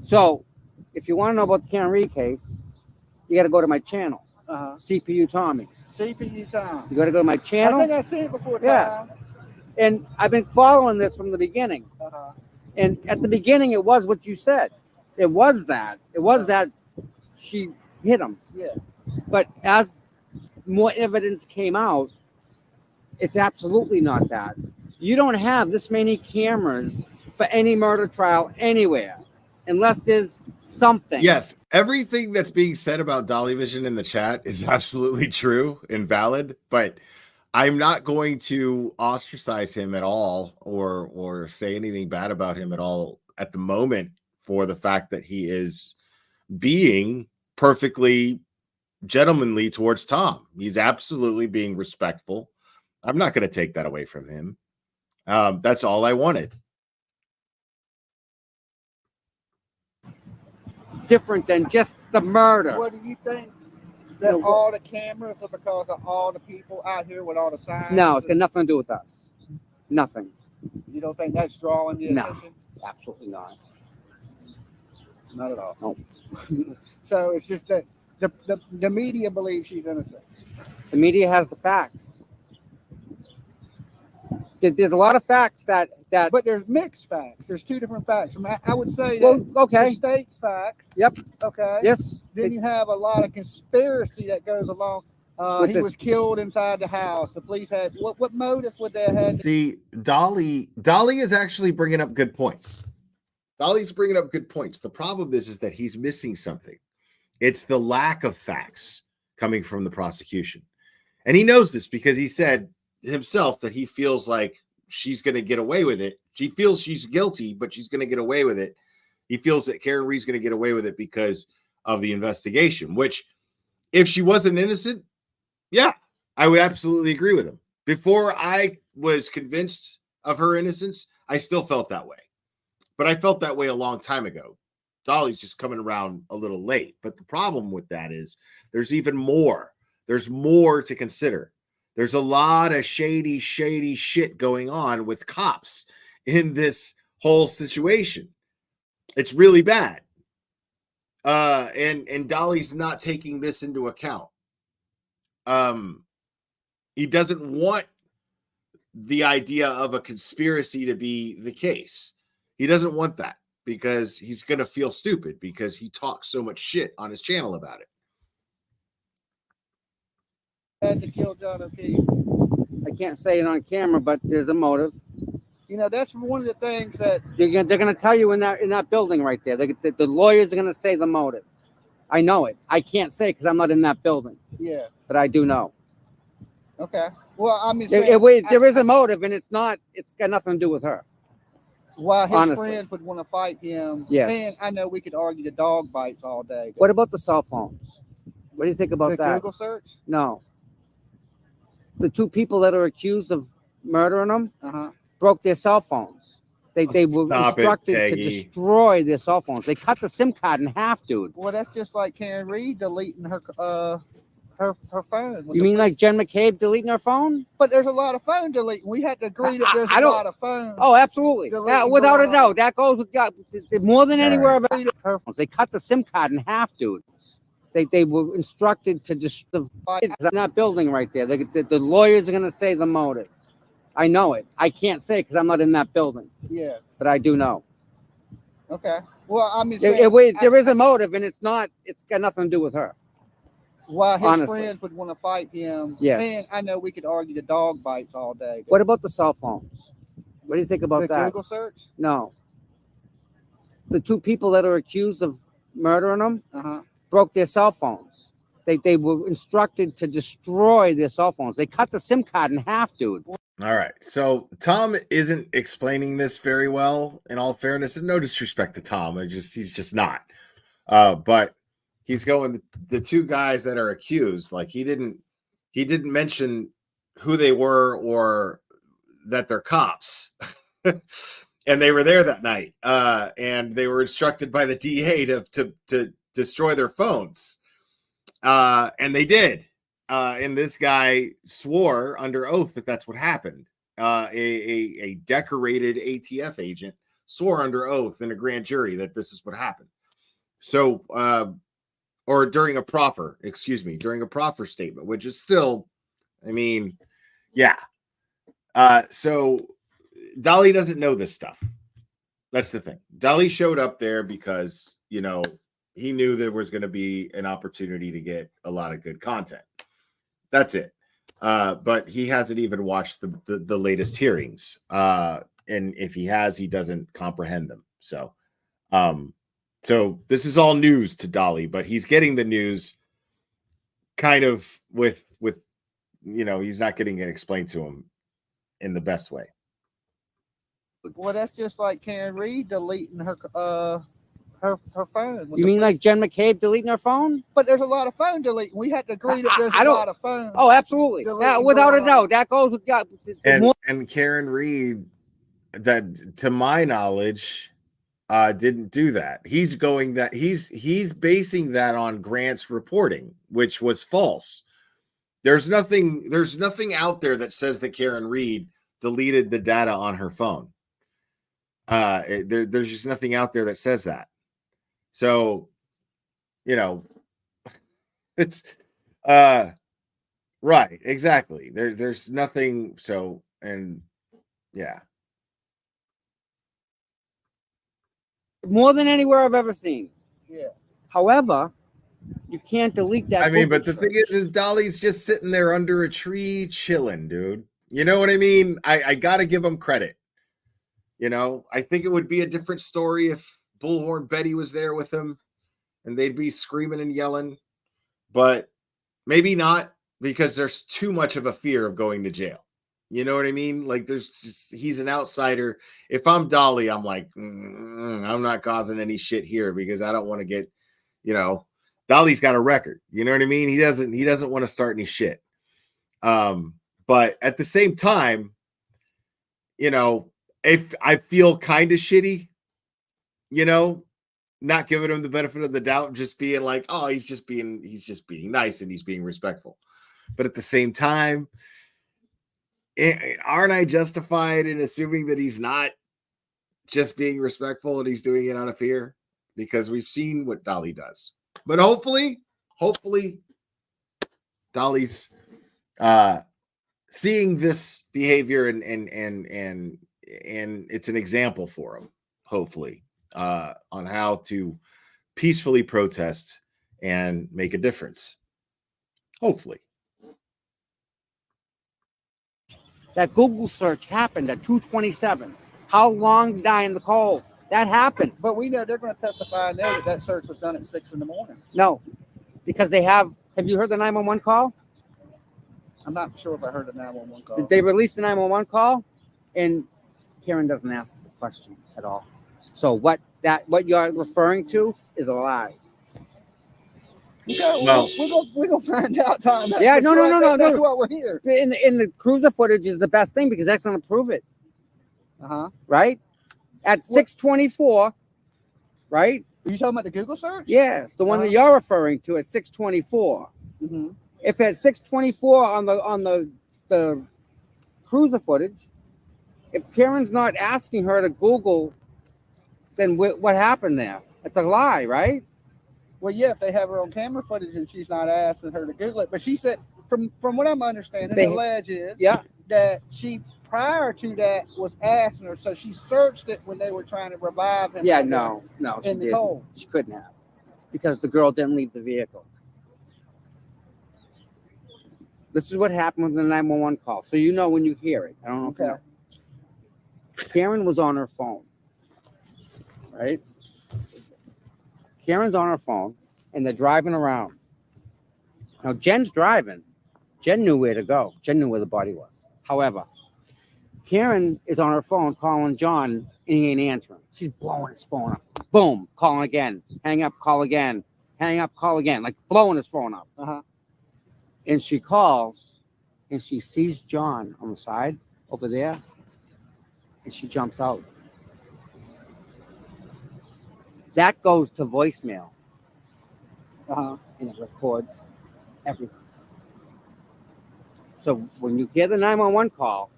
So, if you want to know about the Karen Reed case, you got to go to my channel, CPU Tommy. CPU Tom. You got to go to my channel. I think I've seen it before. Yeah. Tom. And I've been following this from the beginning. And at the beginning, it was what you said. It was that. It was that she hit him. Yeah. But as more evidence came out, it's absolutely not that. You don't have this many cameras for any murder trial anywhere, unless there's something. Yes, everything that's being said about Dolly Vision in the chat is absolutely true and valid, but I'm not going to ostracize him at all or say anything bad about him at all at the moment for the fact that he is being perfectly gentlemanly towards Tom. He's absolutely being respectful. I'm not going to take that away from him. That's all I wanted. Different than just the murder. What do you think? That all the cameras are because of all the people out here with all the signs? No, it's got nothing to do with us. Nothing. You don't think that's drawing the attention? No, absolutely not. Not at all. No. So it's just that the media believes she's innocent. The media has the facts. There's a lot of facts that. But there's mixed facts. There's two different facts. I would say Well, that okay. the state's facts. Yep. Okay. Yes. Then you have a lot of conspiracy that goes along. With He this- was killed inside the house. The police had what motive would they have? See, Dolly is actually bringing up good points. Dolly's bringing up good points. The problem is that he's missing something. It's the lack of facts coming from the prosecution. And he knows this because he said himself that he feels like she's going to get away with it. She feels she's guilty, but she's going to get away with it. He feels that Karen Reed's going to get away with it because of the investigation, which if she wasn't innocent, yeah, I would absolutely agree with him. Before I was convinced of her innocence, I still felt that way. But I felt that way a long time ago. Dolly's just coming around a little late. But the problem with that is there's even more. There's more to consider. There's a lot of shady shit going on with cops in this whole situation. It's really bad. And Dolly's not taking this into account. He doesn't want the idea of a conspiracy to be the case. He doesn't want that because he's going to feel stupid because he talks so much shit on his channel about it. Had to kill John O'Keefe. I can't say it on camera, but there's a motive. You know, that's one of the things that They're going to tell you in that building right there. The lawyers are going to say the motive. I know it. I can't say because I'm not in that building. Yeah. But I do know. Okay. Well, I mean, There is a motive, and it's got nothing to do with her. Why his honestly. friends would want to fight him. Yes. And I know we could argue the dog bites all day. What about the cell phones? What do you think about The that? Google search? No. The two people that are accused of murdering them broke their cell phones. They were Stop it, instructed to Peggy. destroy their cell phones. They cut the SIM card in half, dude. Well, that's just like Karen Reed deleting her phone. You mean like Jen McCabe deleting her phone? But there's a lot of phone deleting. We had to agree that there's I a don't- lot of phone. Oh, absolutely. deleting Without a going on. doubt. That goes with more than anywhere All about her phones. They cut the SIM card in half, dude. They were instructed to just in that building right there. The lawyers are going to say the motive. I know it. I can't say because I'm not in that building, Yeah. but I do know. Okay. Well, I mean, There is a motive, and it's got nothing to do with her. why his honestly. friends would want to fight him. Yes. And I know we could argue the dog bites all day. What about the cell phones? What do you think about The that? Google search? No. The two people that are accused of murdering them Uh-huh. broke their cell phones. They were instructed to destroy their cell phones. They cut the SIM card in half, dude. All right. So Tom isn't explaining this very well, in all fairness, and no disrespect to Tom. He's just not. But he's going the two guys that are accused, like he didn't he didn't mention who they were or that they're cops. And they were there that night. And they were instructed by the DA to destroy their phones. And they did. And this guy swore under oath that that's what happened. A decorated ATF agent swore under oath in a grand jury that this is what happened. So, or during a proffer statement, which is still, I mean, yeah. So Dolly doesn't know this stuff. That's the thing. Dolly showed up there because, you know, he knew there was going to be an opportunity to get a lot of good content. That's it. But he hasn't even watched the latest hearings. And if he has, he doesn't comprehend them. So, so this is all news to Dolly, but he's getting the news kind of with, you know, he's not getting it explained to him in the best way. Well, that's just like Karen Reed deleting her phone. You mean like Jen McCabe deleting her phone? But there's a lot of phone deleting. We have to agree that there's a lot of phone. Oh, absolutely. Yeah, without a doubt. That goes with and Karen Reed, that to my knowledge, didn't do that. He's basing that on Grant's reporting, which was false. There's nothing out there that says that Karen Reed deleted the data on her phone. There's just nothing out there that says that. So, you know, it's right, exactly. There's nothing. So, and yeah, more than anywhere I've ever seen. Yeah. However, you can't delete that. I mean, but the thing is Dolly's just sitting there under a tree chilling, dude. You know what I mean? I got to give him credit. You know, I think it would be a different story if Bullhorn Betty was there with him and they'd be screaming and yelling, but maybe not, because there's too much of a fear of going to jail. You know what I mean? Like he's an outsider. If I'm Dolly, I'm like, I'm not causing any shit here because I don't want to get, you know, Dolly's got a record. You know what I mean? He doesn't want to start any shit. But at the same time, you know, if I feel kind of shitty, you know, not giving him the benefit of the doubt, just being like, oh, he's just being nice and he's being respectful. But at the same time, aren't I justified in assuming that he's not just being respectful and he's doing it out of fear? Because we've seen what Dolly does. But hopefully Dolly's seeing this behavior and it's an example for him, hopefully, on how to peacefully protest and make a difference. Hopefully. That Google search happened at 2:27. How long did I in the cold? That happened. But we know they're going to testify now that search was done at 6 a.m. No, because they have you heard the 911 call? I'm not sure if I heard the 911 call. Did they release the 911 call? And Karen doesn't ask the question at all. So what you're referring to is a lie. We're gonna find out. Time. Yeah, no. That's what we're here. In the cruiser footage is the best thing because that's going to prove it. Right? At 6:24, right? Are you talking about the Google search? Yes, the one that you're referring to at 6:24. Mm-hmm. If at 6:24 on the cruiser footage, if Karen's not asking her to Google, then what happened there? It's a lie, right? Well, yeah, if they have her on camera footage and she's not asking her to Google it, but she said, from what I'm understanding, the allege is that she prior to that was asking her, so she searched it when they were trying to revive him. Yeah, no, in the cold. She couldn't have, because the girl didn't leave the vehicle. This is what happened with the 911 call, so you know when you hear it. I don't know if you know. Karen was on her phone, right? Karen's on her phone, and they're driving around. Now, Jen's driving. Jen knew where to go. Jen knew where the body was. However, Karen is on her phone calling John, and he ain't answering. She's blowing his phone up. Boom, calling again. Hang up, call again. Hang up, call again. Like blowing his phone up. And she calls, and she sees John on the side over there, and she jumps out. That goes to voicemail. And it records everything. So when you hear the 911 call,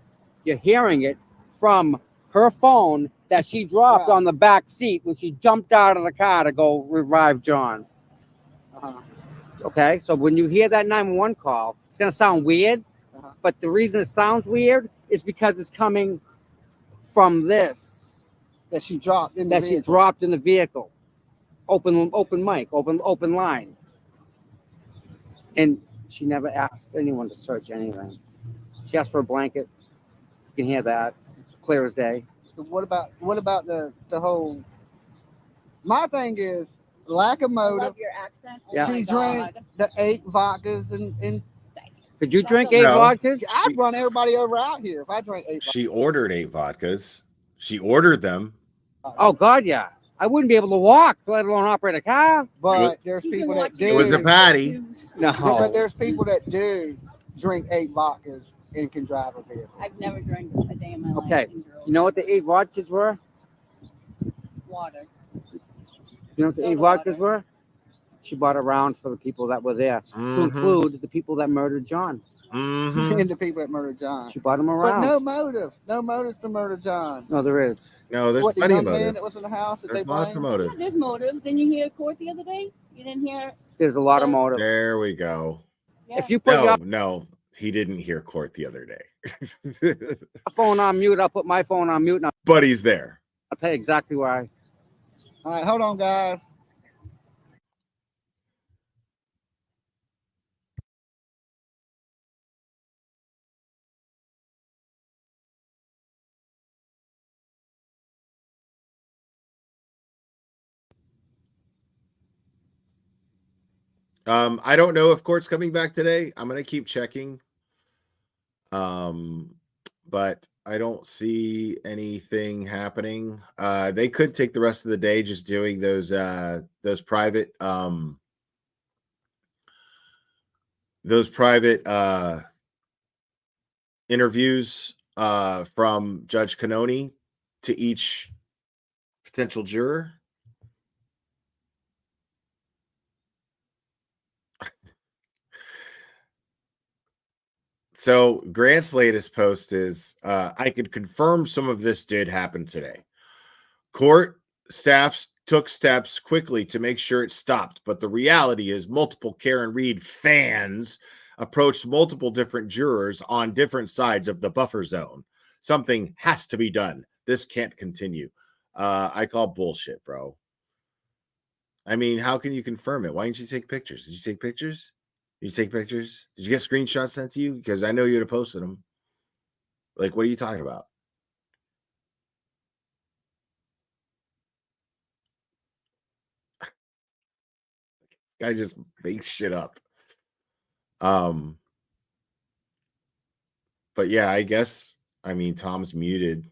you're hearing it from her phone that she dropped on the back seat when she jumped out of the car to go revive John. Okay, so when you hear that 911 call, it's going to sound weird, but the reason it sounds weird is because it's coming from this. That she dropped in the that vehicle. she dropped in the vehicle. Open mic, open line. And she never asked anyone to search anything. She asked for a blanket. You can hear that. It's clear as day. So what about the whole? My thing is lack of motive. I love your accent. Oh Yeah. my She God. drank the 8 vodkas and Could you drink 8 No. vodkas? I'd run everybody over out here if I drank 8 vodkas. She ordered 8 vodkas. She ordered them. Oh God, yeah. I wouldn't be able to walk, let alone operate a car. But there's people that do. It was a patty. No. But there's people that do drink 8 vodkas and can drive a vehicle. I've never drank a day in my life. Okay. You know what the 8 vodkas were? Water. You know what the 8 Soda vodkas water. were? She bought a round for the people that were there, to include the people that murdered John. And the people that murdered John. She bought them But around. no motive. No motive to murder John. No, there is. No, there's What, the plenty young of man motive. that was in the house that There's they lots of blamed? motive. Yeah, there's motives. Didn't you hear court the other day? You didn't hear? There's a lot of motive. There we go. Yeah. If you put No, your no, he didn't hear court the other day. phone on mute, I'll put my phone on mute, and But he's there. I'll tell you exactly why. All right, hold on, guys. I don't know if court's coming back today. I'm gonna keep checking. But I don't see anything happening. They could take the rest of the day just doing those private interviews from Judge Canoni to each potential juror. So Grant's latest post is, I could confirm some of this did happen today. Court staffs took steps quickly to make sure it stopped, but the reality is multiple Karen Reed fans approached multiple different jurors on different sides of the buffer zone. Something has to be done. This can't continue. I call bullshit, bro. I mean, how can you confirm it? Why didn't you take pictures? Did you take pictures? Did you take pictures? Did you get screenshots sent to you? Because I know you'd have posted them. Like, what are you talking about? Guy just makes shit up. But yeah, I guess, I mean, Tom's muted.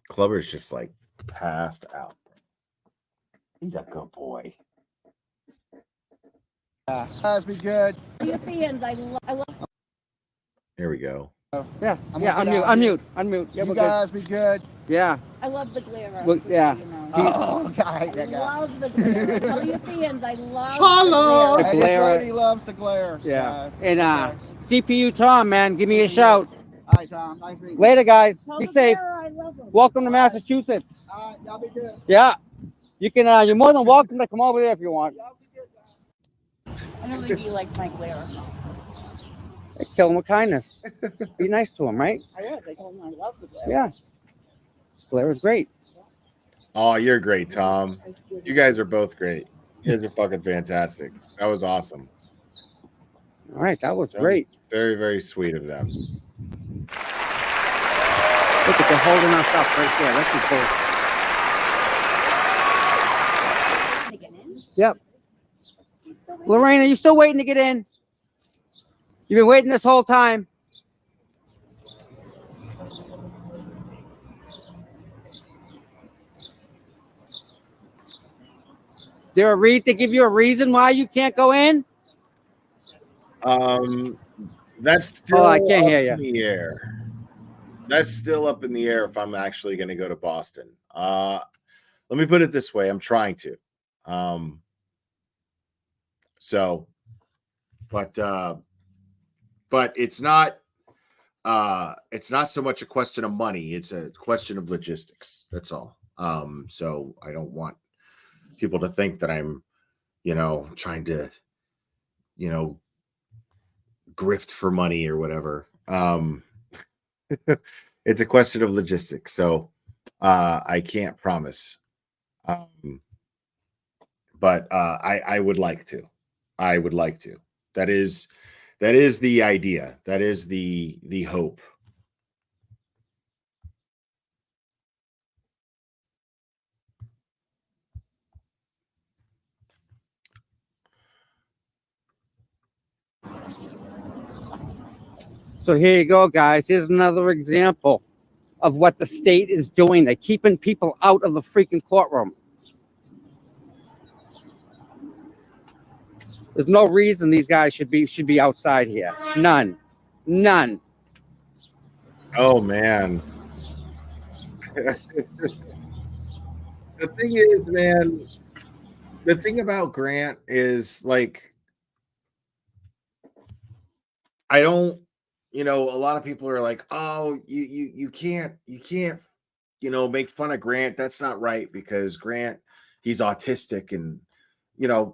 Clubber's just like passed out. He's a good boy. Guys, be good. Your fans, I love. Here we go. Yeah, I'm yeah, gonna get out unmute. Yeah, You we're guys be good. good. Yeah. I love the glare. Well, yeah. You know. Oh, I hate that guy. Love the glare. Tell your fans, I love Hello. the The Hey, glare. this lady loves the glare. Yeah. Guys. And Okay. CPU Tom, man, give me a shout. All right, Tom. Nice meeting you. Later, guys. Tell Be the safe. glare I love them. Welcome to Massachusetts. All right, y'all be good. Yeah. You can you're more than welcome to come over there if you want. I don't think you like my glare. Kill him with kindness. Be nice to him, right? I was. I told him I love the glare. Yeah. Blair is great. Oh, you're great, Tom. You guys are both great. You guys are fucking fantastic. That was awesome. All right, that was great. Very, very sweet of them. Look at they're holding us up right there. That's cool. Yep. Lorraine, are you still waiting to get in? You've been waiting this whole time. They give you a reason why you can't go in? That's still I can't up hear you. in the air. That's still up in the air if I'm actually going to go to Boston. Let me put it this way. I'm trying to. But it's not so much a question of money. It's a question of logistics. That's all. So I don't want people to think that I'm, trying to, grift for money or whatever. It's a question of logistics. So I can't promise. But I would like to. I would like to. That is the idea. That is the hope. So here you go, guys. Here's another example of what the state is doing. They're keeping people out of the freaking courtroom. There's no reason these guys should be outside here. None. Oh man. The thing is, man, the thing about Grant is like, I don't, a lot of people are like, oh, you can't, make fun of Grant. That's not right because Grant, he's autistic and,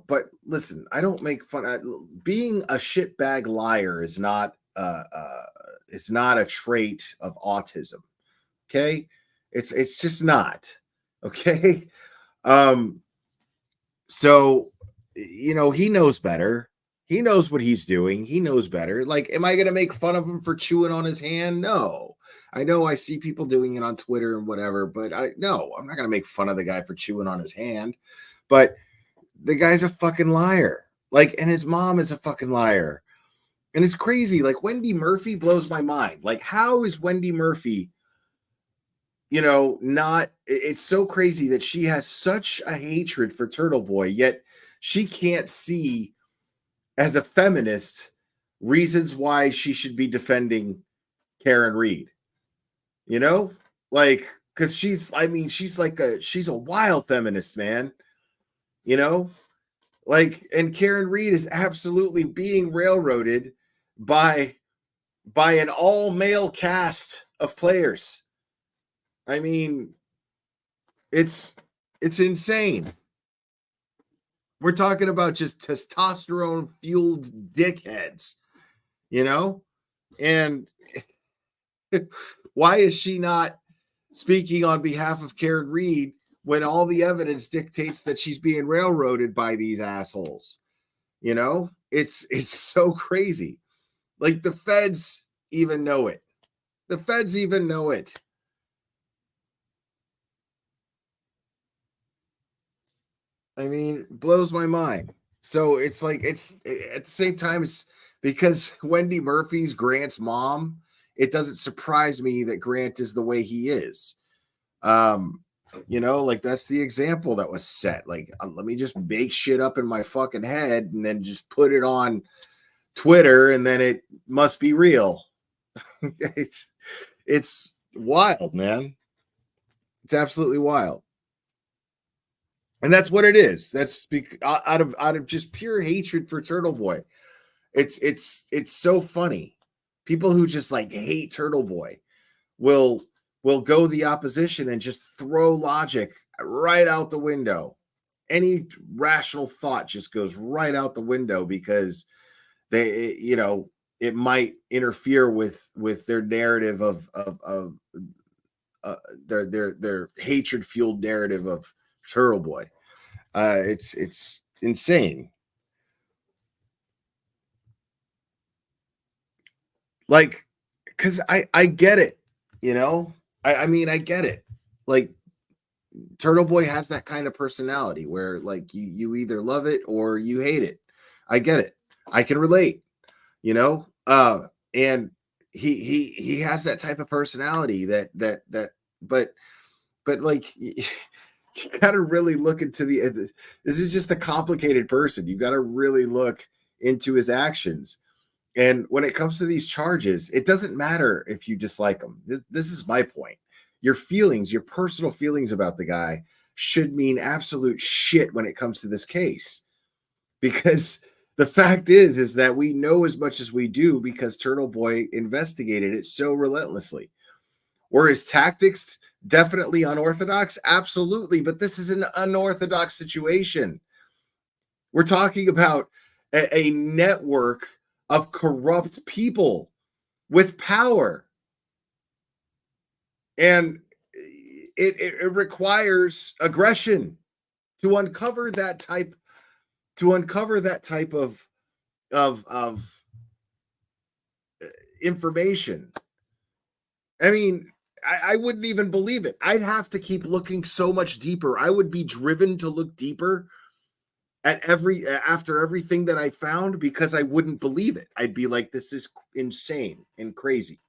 but listen, I don't make fun of being a shitbag liar is not, it's not a trait of autism. Okay. It's just not. Okay. So, he knows better. He knows what he's doing. He knows better. Like, am I going to make fun of him for chewing on his hand? No. I know I see people doing it on Twitter and whatever, but I'm not going to make fun of the guy for chewing on his hand. But the guy's a fucking liar. Like, and his mom is a fucking liar. And it's crazy. Like, Wendy Murphy blows my mind. Like, how is Wendy Murphy, it's so crazy that she has such a hatred for Turtle Boy, yet she can't see, as a feminist, reasons why she should be defending Karen Reed. Like, because she's a wild feminist, man. Like, and Karen Reed is absolutely being railroaded by an all-male cast of players. I mean, it's insane. We're talking about just testosterone-fueled dickheads, And why is she not speaking on behalf of Karen Reed when all the evidence dictates that she's being railroaded by these assholes? It's so crazy. Like, the feds even know it. The feds even know it. I mean, blows my mind. So it's like, it's at the same time, it's because Wendy Murphy's Grant's mom. It doesn't surprise me that Grant is the way he is. Like, that's the example that was set. Like, let me just make shit up in my fucking head and then just put it on Twitter and then it must be real. It's wild, man. It's absolutely wild. And that's what it is. That's out of just pure hatred for Turtle Boy. It's so funny. People who just like hate Turtle Boy will go the opposition and just throw logic right out the window. Any rational thought just goes right out the window because they, it might interfere with their narrative of their hatred fueled narrative of Turtle Boy. It's insane. Like, because I get it, I mean, I get it. Like, Turtle Boy has that kind of personality where, like, you either love it or you hate it. I get it. I can relate, and he has that type of personality that but like, You got to really look into this is just a complicated person. You got to really look into his actions. And when it comes to these charges, it doesn't matter if you dislike them. This is my point. Your feelings, your personal feelings about the guy should mean absolute shit when it comes to this case. Because the fact is that we know as much as we do because Turtle Boy investigated it so relentlessly. Were his tactics definitely unorthodox? Absolutely. But this is an unorthodox situation. We're talking about a network of corrupt people with power. And it requires aggression to uncover that type of information. I mean, I wouldn't even believe it. I'd have to keep looking so much deeper. I would be driven to look deeper at after everything that I found because I wouldn't believe it. I'd be like, this is insane and crazy.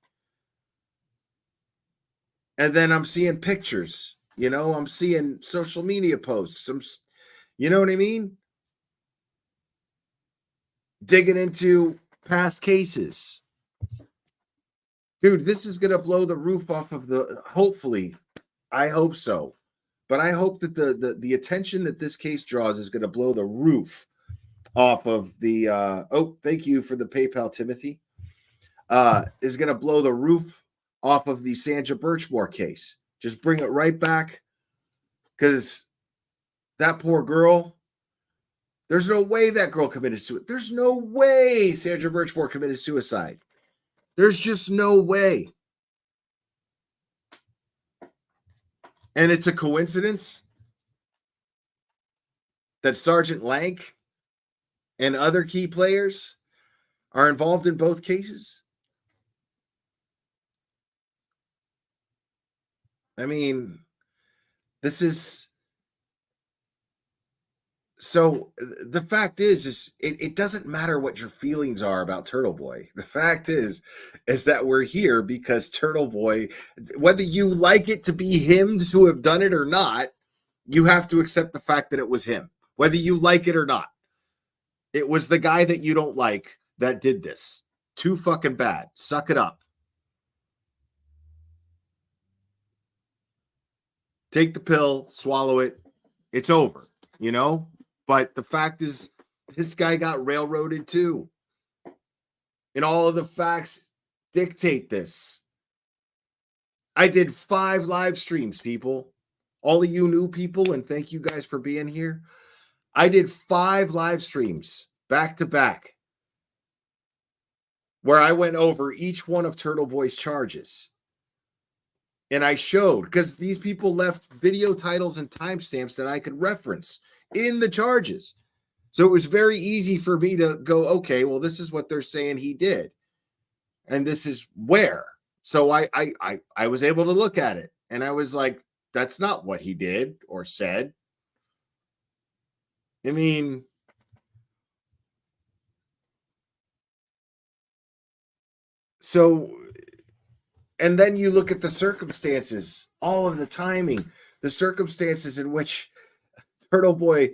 And then I'm seeing pictures, I'm seeing social media posts. You know what I mean? Digging into past cases. Dude, this is going to blow the roof off of hopefully, I hope so. But I hope that the attention that this case draws is going to blow the roof off of thank you for the PayPal, Timothy. Is going to blow the roof off of the Sandra Birchmore case. Just bring it right back. Because that poor girl, there's no way that girl committed suicide. There's no way Sandra Birchmore committed suicide. There's just no way. And it's a coincidence that Sergeant Lank and other key players are involved in both cases. I mean, this is... So the fact is it doesn't matter what your feelings are about Turtle Boy. The fact is that we're here because Turtle Boy, whether you like it to be him to have done it or not, you have to accept the fact that it was him, whether you like it or not. It was the guy that you don't like that did this. Too fucking bad. Suck it up. Take the pill, swallow it. It's over, But the fact is, this guy got railroaded too. And all of the facts dictate this. I did 5 live streams, people. All of you new people, and thank you guys for being here. I did 5 live streams back to back where I went over each one of Turtle Boy's charges. And I showed, because these people left video titles and timestamps that I could reference in the charges. So it was very easy for me to go, okay, well, this is what they're saying he did. And this is where. So I was able to look at it. And I was like, that's not what he did or said. I mean, so, and then you look at the circumstances, all of the timing, the circumstances in which Turtle Boy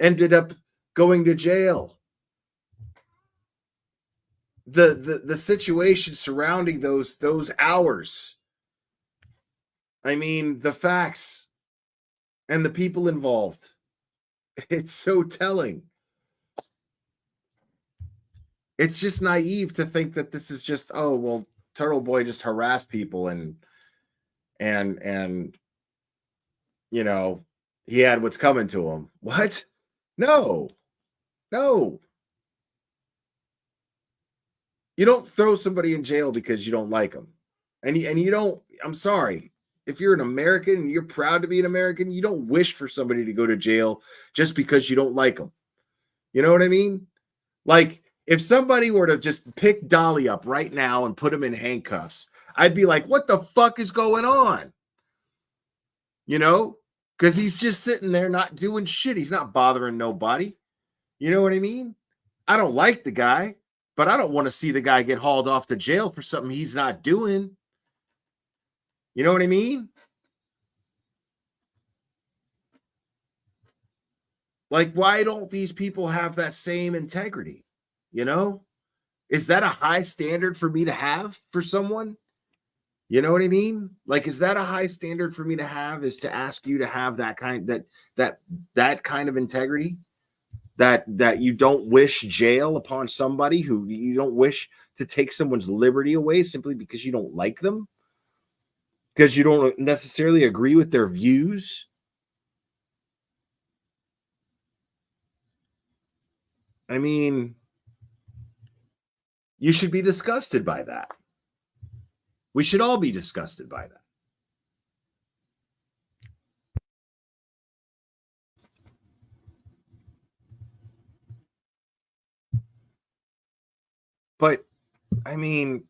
ended up going to jail. The situation surrounding those hours. I mean, the facts and the people involved. It's so telling. It's just naive to think that this is just, oh, well, Turtle Boy just harassed people and he had what's coming to him. What? No. You don't throw somebody in jail because you don't like them. And you don't, I'm sorry. If you're an American and you're proud to be an American, you don't wish for somebody to go to jail just because you don't like them. You know what I mean? Like, if somebody were to just pick Dolly up right now and put him in handcuffs, I'd be like, what the fuck is going on? Because he's just sitting there not doing shit. He's not bothering nobody. You know what I mean? I don't like the guy, but I don't want to see the guy get hauled off to jail for something he's not doing. You know what I mean? Like, why don't these people have that same integrity? You know, is that a high standard for me to have for someone? You know what I mean? Like, is that a high standard for me to have, is to ask you to have that kind of integrity, that you don't wish jail upon somebody, who you don't wish to take someone's liberty away simply because you don't like them, because you don't necessarily agree with their views? I mean, you should be disgusted by that. We should all be disgusted by that. But, I mean,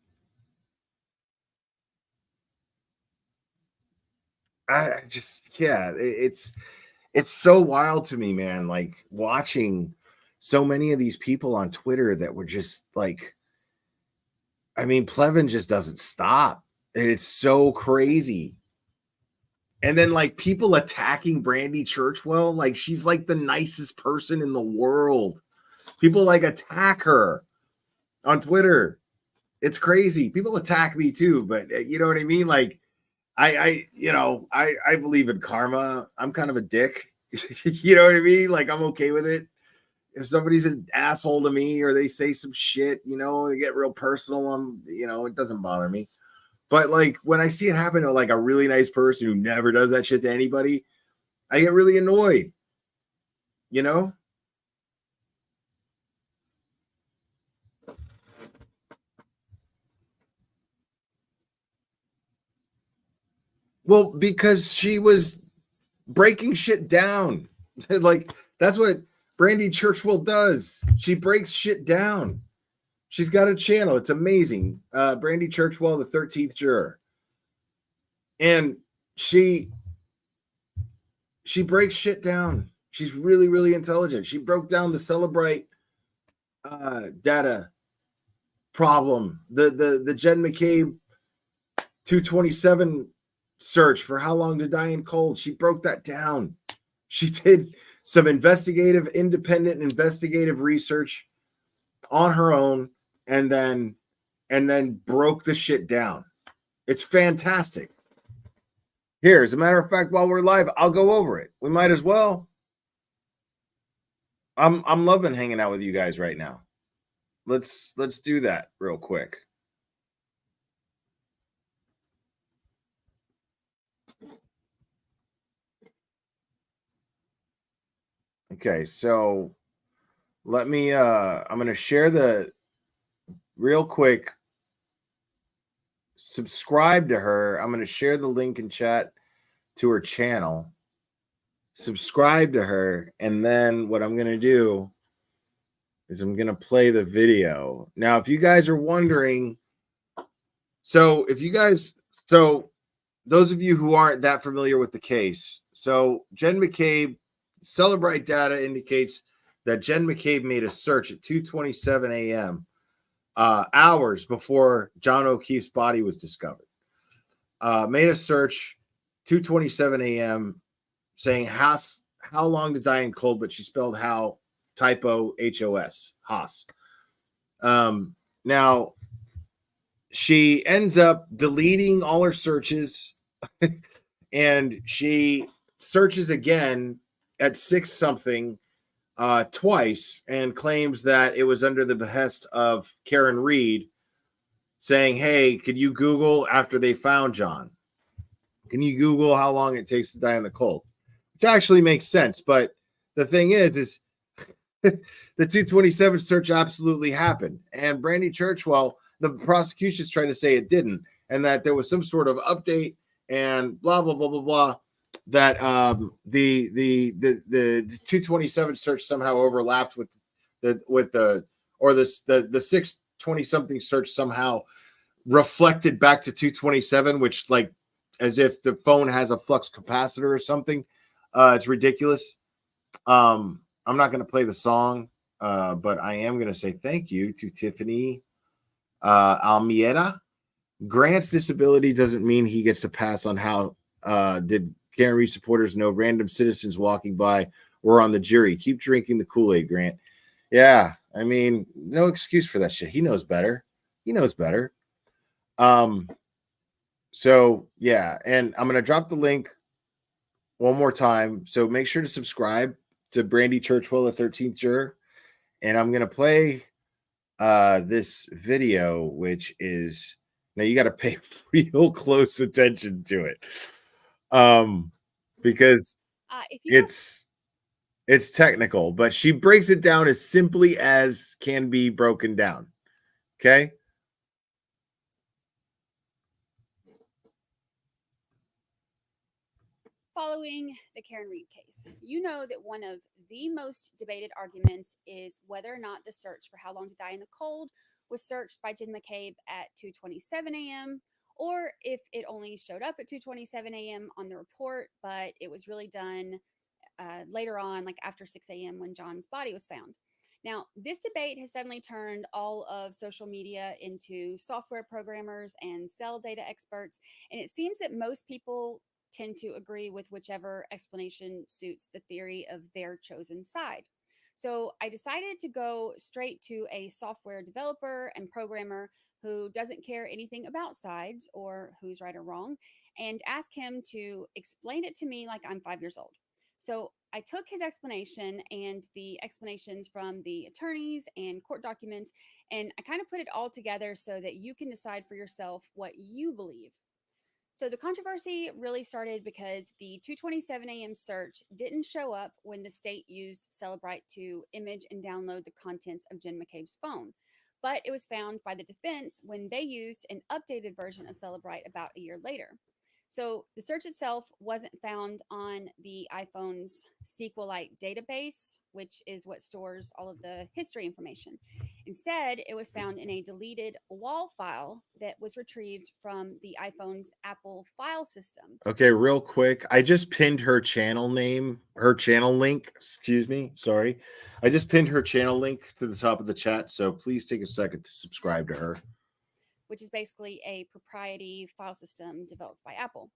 I just, yeah, it's so wild to me, man. Like, watching so many of these people on Twitter that were just like, I mean, Plevin just doesn't stop. It's so crazy. And then, like, people attacking Brandy Churchwell, like she's like the nicest person in the world. People like attack her on Twitter. It's crazy. People attack me too, but you know what I mean? Like, I believe in karma. I'm kind of a dick. You know what I mean? Like, I'm okay with it. If somebody's an asshole to me or they say some shit, you know, they get real personal, it doesn't bother me. But, like, when I see it happen to, like, a really nice person who never does that shit to anybody, I get really annoyed, you know? Well, because she was breaking shit down. Like, that's what Brandy Churchwell does. She breaks shit down. She's got a channel. It's amazing. Brandy Churchwell, the 13th juror. And she breaks shit down. She's really, really intelligent. She broke down the Celebrite data problem, the Jen McCabe 227 search for how long to die in cold. She broke that down. She did some independent investigative research on her own, and then broke the shit down. It's fantastic. Here, as a matter of fact, while we're live, I'll go over it. We might as well. I'm loving hanging out with you guys right now. Let's do that real quick. Okay, so let me I'm going to share the real quick. Subscribe to her. I'm going to share the link in chat to her channel. Subscribe to her, and then what I'm going to do is I'm going to play the video. Now, if you guys are wondering, so those of you who aren't that familiar with the case, so Jen McCabe, Celebrite data indicates that Jen McCabe made a search at 2:27 a.m. Hours before John O'Keefe's body was discovered. Made a search 2:27 a.m. saying how long to die in cold, but she spelled how typo H-O-S, Haas. Now, she ends up deleting all her searches and she searches again at 6 something twice and claims that it was under the behest of Karen Reed saying, hey, could you Google after they found John? Can you Google how long it takes to die in the cold? Which actually makes sense. But the thing is the 227 search absolutely happened. And Brandy Churchwell, the prosecution's trying to say it didn't, and that there was some sort of update and blah, blah, blah, blah, blah, that the 227 search somehow overlapped with the 620 something search somehow reflected back to 227, which, like, as if the phone has a flux capacitor or something. It's ridiculous. I'm not going to play the song, but I am going to say thank you to Tiffany Almeida. Grant's disability doesn't mean he gets to pass on how did Karen Reed supporters know random citizens walking by were on the jury. Keep drinking the Kool-Aid, Grant. Yeah, I mean, no excuse for that shit. He knows better. He knows better. So yeah, and I'm gonna drop the link one more time. So make sure to subscribe to Brandy Churchwell, the 13th juror, and I'm gonna play this video, which is now you got to pay real close attention to it, because it's technical, but she breaks it down as simply as can be broken down. Okay. Following the Karen Reed case, you know that one of the most debated arguments is whether or not the search for How Long to Die in the Cold was searched by Jen McCabe at 2:27 a.m. or if it only showed up at 2:27 a.m. on the report, but it was really done later on, like after 6 a.m. when John's body was found. Now, this debate has suddenly turned all of social media into software programmers and cell data experts, and it seems that most people tend to agree with whichever explanation suits the theory of their chosen side. So I decided to go straight to a software developer and programmer who doesn't care anything about sides or who's right or wrong, and ask him to explain it to me like I'm 5 years old. So I took his explanation and the explanations from the attorneys and court documents, and I kind of put it all together so that you can decide for yourself what you believe. So the controversy really started because the 2:27 a.m. search didn't show up when the state used Celebrite to image and download the contents of Jen McCabe's phone, but it was found by the defense when they used an updated version of Celebrite about a year later. So the search itself wasn't found on the iPhone's SQLite database, which is what stores all of the history information. Instead, it was found in a deleted WAL file that was retrieved from the iPhone's Apple file system. Okay, real quick. I just pinned her channel name, her channel link. Excuse me. Sorry. I just pinned her channel link to the top of the chat. So please take a second to subscribe to her. Which is basically a proprietary file system developed by Apple.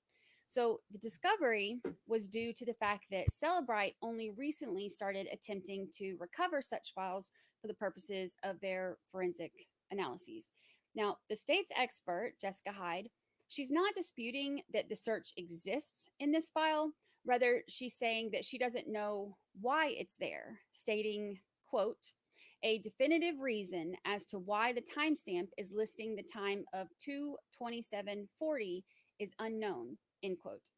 So the discovery was due to the fact that Celebrite only recently started attempting to recover such files for the purposes of their forensic analyses. Now, the state's expert, Jessica Hyde, she's not disputing that the search exists in this file. Rather, she's saying that she doesn't know why it's there, stating, quote, "A definitive reason as to why the timestamp is listing the time of 2:27:40 is unknown," end quote.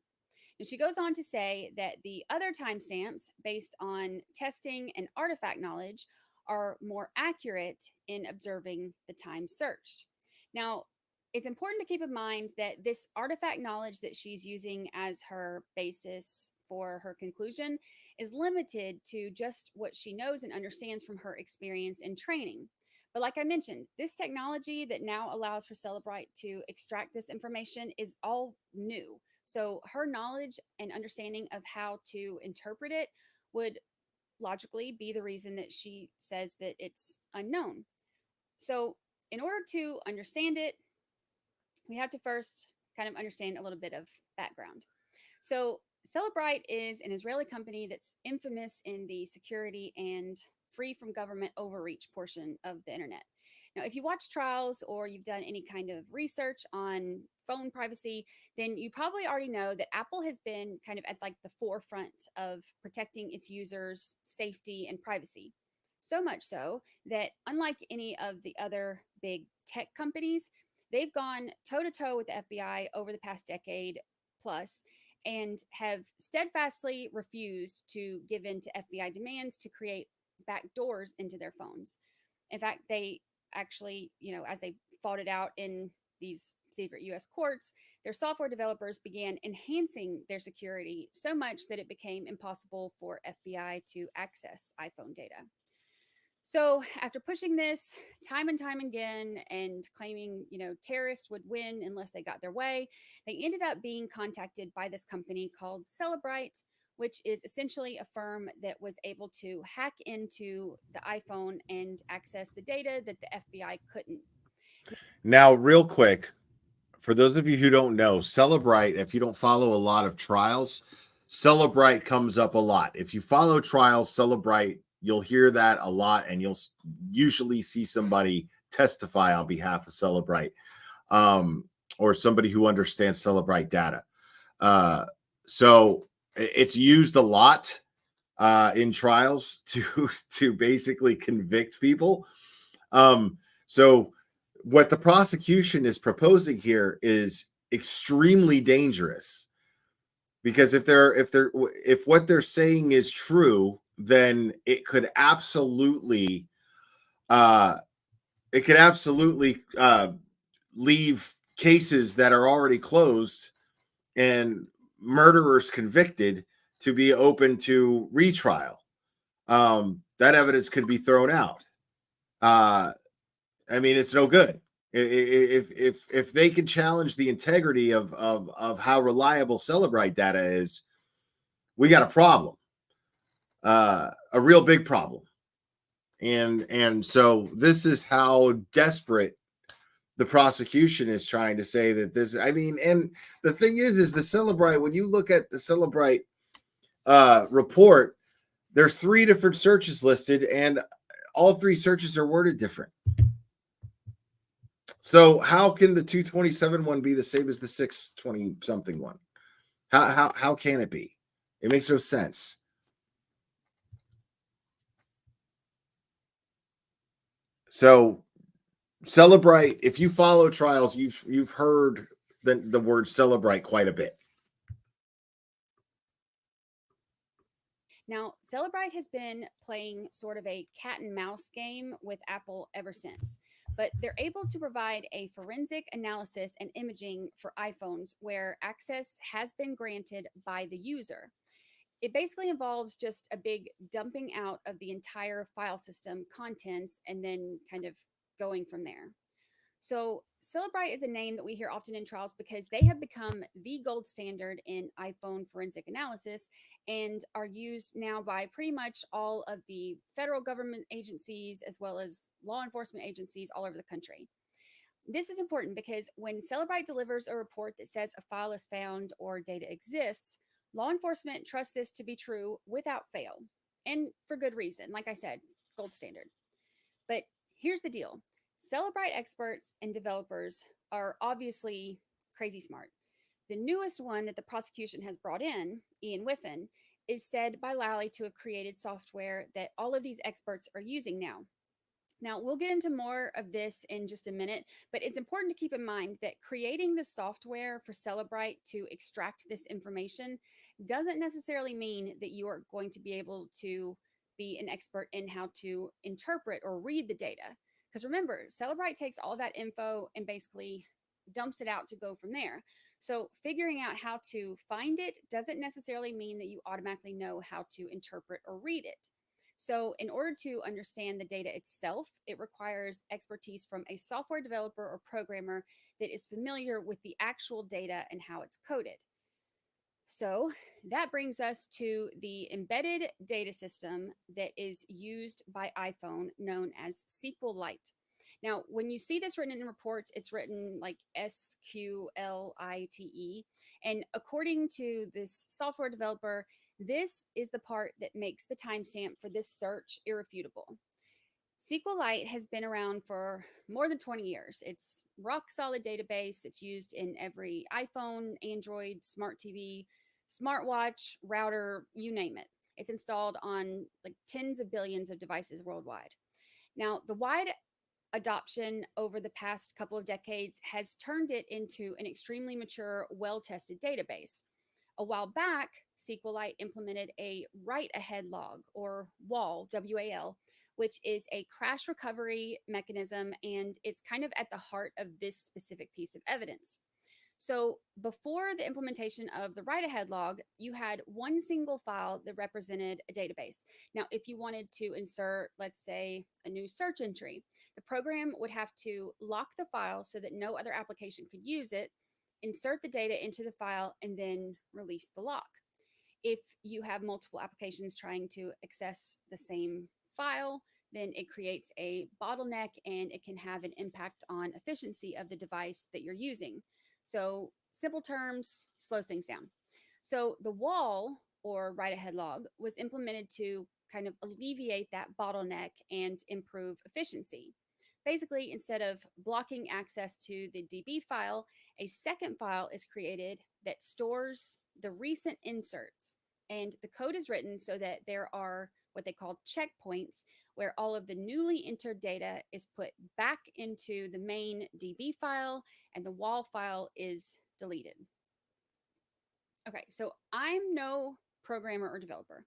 And she goes on to say that the other timestamps, based on testing and artifact knowledge, are more accurate in observing the time searched. Now, it's important to keep in mind that this artifact knowledge that she's using as her basis for her conclusion is limited to just what she knows and understands from her experience and training. But like I mentioned, this technology that now allows for Celebrite to extract this information is all new. So her knowledge and understanding of how to interpret it would logically be the reason that she says that it's unknown. So in order to understand it, we have to first kind of understand a little bit of background. So Celebrite is an Israeli company that's infamous in the security and free from government overreach portion of the internet. Now, if you watch trials or you've done any kind of research on phone privacy, then you probably already know that Apple has been kind of at like the forefront of protecting its users' safety and privacy. So much so that unlike any of the other big tech companies, they've gone toe-to-toe with the FBI over the past decade plus and have steadfastly refused to give in to FBI demands to create back doors into their phones. In fact, they actually, as they fought it out in these secret US courts, their software developers began enhancing their security so much that it became impossible for FBI to access iPhone data. So after pushing this time and time again and claiming, terrorists would win unless they got their way, they ended up being contacted by this company called Celebrite, which is essentially a firm that was able to hack into the iPhone and access the data that the FBI couldn't. Now, real quick, for those of you who don't know, Celebrite, if you don't follow a lot of trials, Celebrite comes up a lot. If you follow trials, Celebrite, you'll hear that a lot, and you'll usually see somebody testify on behalf of Celebrite, or somebody who understands Celebrite data. So it's used a lot in trials to basically convict people. So what the prosecution is proposing here is extremely dangerous, because if what they're saying is true, then it could absolutely leave cases that are already closed and murderers convicted to be open to retrial. That evidence could be thrown out. I mean, it's no good. If they can challenge the integrity of how reliable Celebrite data is, we got a problem, a real big problem. And so this is how desperate the prosecution is trying to say that this, I mean, and the thing is the Celebrite, when you look at the Celebrite report, there's 3 different searches listed, and all 3 searches are worded different. So how can the 227 one be the same as the 620 something one? How can it be? It makes no sense. So Celebrite, if you follow trials, you've heard the word Celebrite quite a bit. Now, Celebrite has been playing sort of a cat and mouse game with Apple ever since, but they're able to provide a forensic analysis and imaging for iPhones where access has been granted by the user. It basically involves just a big dumping out of the entire file system contents and then kind of going from there. So Celebrite is a name that we hear often in trials because they have become the gold standard in iPhone forensic analysis and are used now by pretty much all of the federal government agencies as well as law enforcement agencies all over the country. This is important because when Celebrite delivers a report that says a file is found or data exists, law enforcement trusts this to be true without fail, and for good reason. Like I said, gold standard. But here's the deal. Celebrite experts and developers are obviously crazy smart. The newest one that the prosecution has brought in, Ian Whiffen, is said by Lally to have created software that all of these experts are using now. Now, we'll get into more of this in just a minute, but it's important to keep in mind that creating the software for Celebrite to extract this information doesn't necessarily mean that you are going to be able to be an expert in how to interpret or read the data. Because remember, Celebrite takes all that info and basically dumps it out to go from there. So figuring out how to find it doesn't necessarily mean that you automatically know how to interpret or read it. So in order to understand the data itself, it requires expertise from a software developer or programmer that is familiar with the actual data and how it's coded. So that brings us to the embedded data system that is used by iPhone known as SQLite. Now, when you see this written in reports, it's written like SQLite. And according to this software developer, this is the part that makes the timestamp for this search irrefutable. SQLite has been around for more than 20 years. It's rock solid database that's used in every iPhone, Android, smart TV, smartwatch, router, you name it. It's installed on like tens of billions of devices worldwide. Now, the wide adoption over the past couple of decades has turned it into an extremely mature, well-tested database. A while back, SQLite implemented a write-ahead log, or WAL, W-A-L, which is a crash recovery mechanism, and it's kind of at the heart of this specific piece of evidence. So before the implementation of the write-ahead log, you had one single file that represented a database. Now, if you wanted to insert, let's say, a new search entry, the program would have to lock the file so that no other application could use it, insert the data into the file, and then release the lock. If you have multiple applications trying to access the same file, then it creates a bottleneck and it can have an impact on efficiency of the device that you're using. So simple terms, slows things down. So the wall, or write ahead log, was implemented to kind of alleviate that bottleneck and improve efficiency. Basically, instead of blocking access to the DB file, a second file is created that stores the recent inserts. And the code is written so that there are what they call checkpoints, where all of the newly entered data is put back into the main DB file and the wall file is deleted. Okay, so I'm no programmer or developer.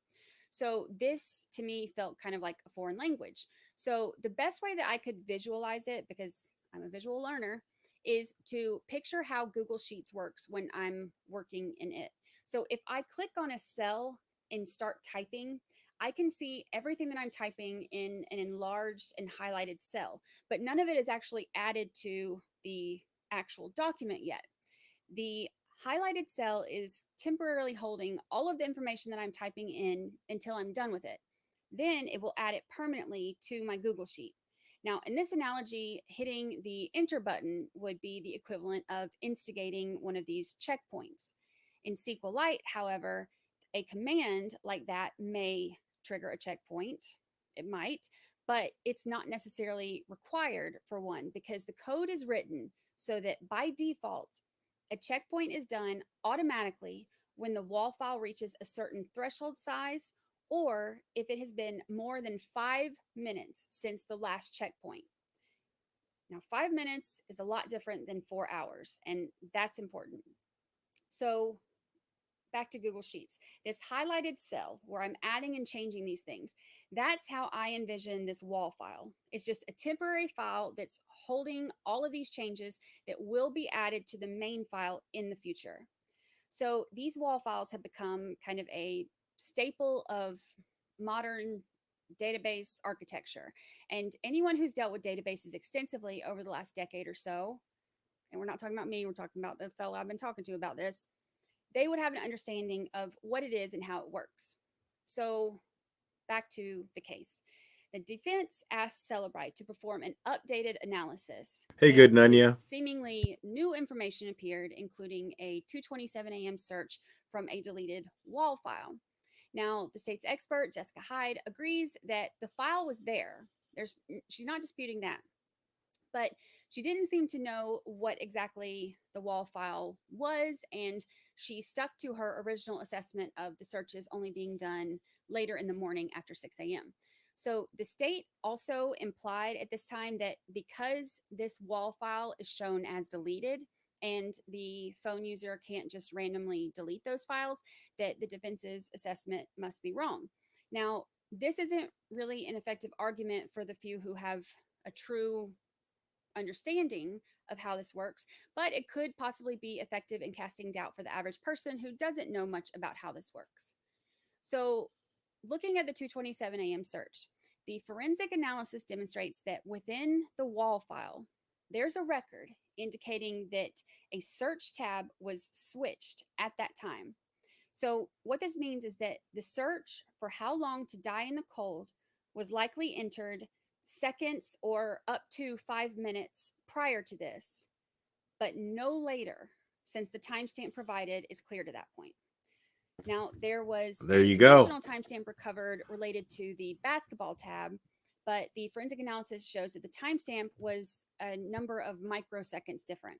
So this to me felt kind of like a foreign language. So the best way that I could visualize it, because I'm a visual learner, is to picture how Google Sheets works when I'm working in it. So if I click on a cell and start typing, I can see everything that I'm typing in an enlarged and highlighted cell, but none of it is actually added to the actual document yet. The highlighted cell is temporarily holding all of the information that I'm typing in until I'm done with it. Then it will add it permanently to my Google Sheet. Now, in this analogy, hitting the enter button would be the equivalent of instigating one of these checkpoints. In SQLite, however, a command like that may trigger a checkpoint. It might, but it's not necessarily required for one, because the code is written so that by default, a checkpoint is done automatically when the wall file reaches a certain threshold size, or if it has been more than 5 minutes since the last checkpoint. Now, 5 minutes is a lot different than 4 hours, and that's important. So back to Google Sheets, this highlighted cell where I'm adding and changing these things, that's how I envision this wall file. It's just a temporary file that's holding all of these changes that will be added to the main file in the future. So these wall files have become kind of a staple of modern database architecture. And anyone who's dealt with databases extensively over the last decade or so, and we're not talking about me, we're talking about the fellow I've been talking to about this, they would have an understanding of what it is and how it works. So back to the case. The defense asked Celebrite to perform an updated analysis. Hey, good, And Nanya. this seemingly new information appeared, including a 2:27 a.m. search from a deleted wall file. Now, the state's expert, Jessica Hyde, agrees that the file was there. She's not disputing that. But she didn't seem to know what exactly the wall file was, and she stuck to her original assessment of the searches only being done later in the morning after 6 a.m. So the state also implied at this time that because this wall file is shown as deleted and the phone user can't just randomly delete those files, that the defense's assessment must be wrong. Now, this isn't really an effective argument for the few who have a true understanding of how this works, but it could possibly be effective in casting doubt for the average person who doesn't know much about how this works. So looking at the 2:27 a.m. search, the forensic analysis demonstrates that within the wall file, there's a record indicating that a search tab was switched at that time. So what this means is that the search for how long to die in the cold was likely entered seconds or up to 5 minutes prior to this, but no later, since the timestamp provided is clear to that point. Now, there was There you go. additional timestamp recovered related to the basketball tab, but the forensic analysis shows that the timestamp was a number of microseconds different.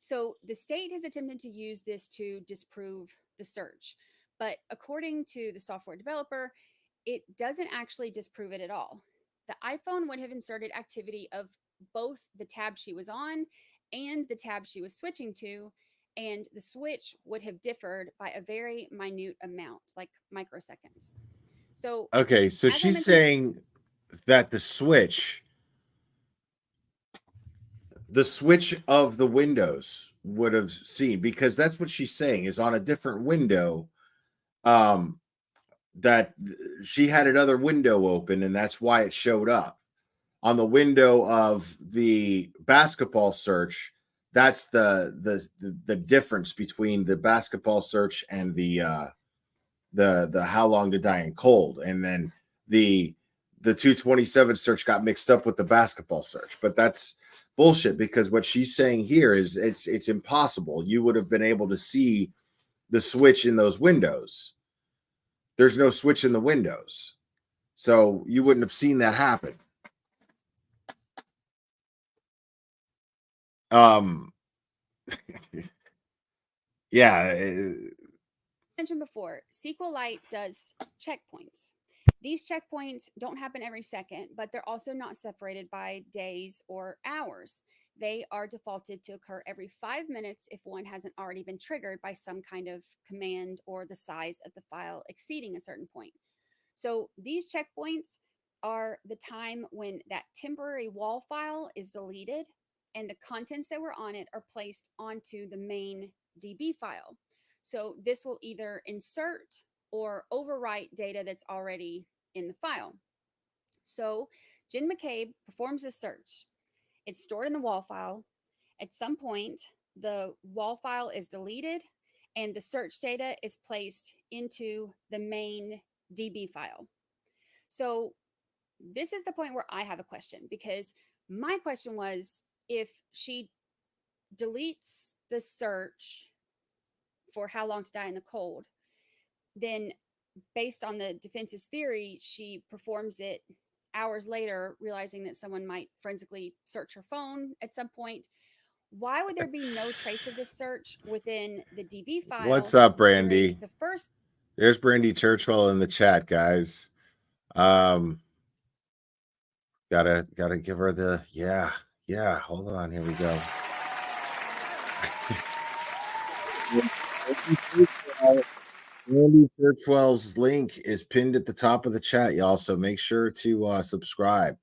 So the state has attempted to use this to disprove the search, but according to the software developer, it doesn't actually disprove it at all. The iPhone would have inserted activity of both the tab she was on and the tab she was switching to, and the switch would have differed by a very minute amount, like microseconds. So Okay, so as I she's mentioned- saying that the switch of the windows would have seen, because that's what she's saying is on a different window, that she had another window open, and that's why it showed up on the window of the basketball search. That's the difference between the basketball search and the how long to die in cold, and then the 2:27 search got mixed up with the basketball search. But that's bullshit, because what she's saying here is it's impossible. You would have been able to see the switch in those windows. There's no switch in the windows. So you wouldn't have seen that happen. Yeah. Mentioned before, SQLite does checkpoints. These checkpoints don't happen every second, but they're also not separated by days or hours. They are defaulted to occur every 5 minutes if one hasn't already been triggered by some kind of command or the size of the file exceeding a certain point. So these checkpoints are the time when that temporary wall file is deleted and the contents that were on it are placed onto the main DB file. So this will either insert or overwrite data that's already in the file. So Jen McCabe performs this search. It's stored in the wall file. At some point, the wall file is deleted and the search data is placed into the main DB file. So this is the point where I have a question, because my question was, if she deletes the search for How Long to Die in the Cold, then based on the defense's theory, she performs it hours later, realizing that someone might forensically search her phone at some point. Why would there be no trace of this search within the DB file? What's up, Brandy? The first. There's Brandy Churchwell in the chat, guys. Gotta give her the yeah. Hold on, here we go. Brandy Churchwell's link is pinned at the top of the chat, y'all. So make sure to subscribe.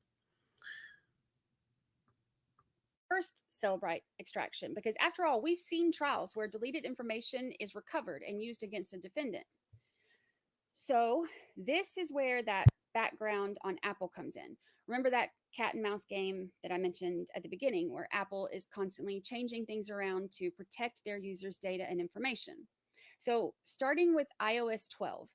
First Celebrite extraction, because after all, we've seen trials where deleted information is recovered and used against a defendant. So this is where that background on Apple comes in. Remember that cat and mouse game that I mentioned at the beginning, where Apple is constantly changing things around to protect their users' data and information. So starting with iOS 12,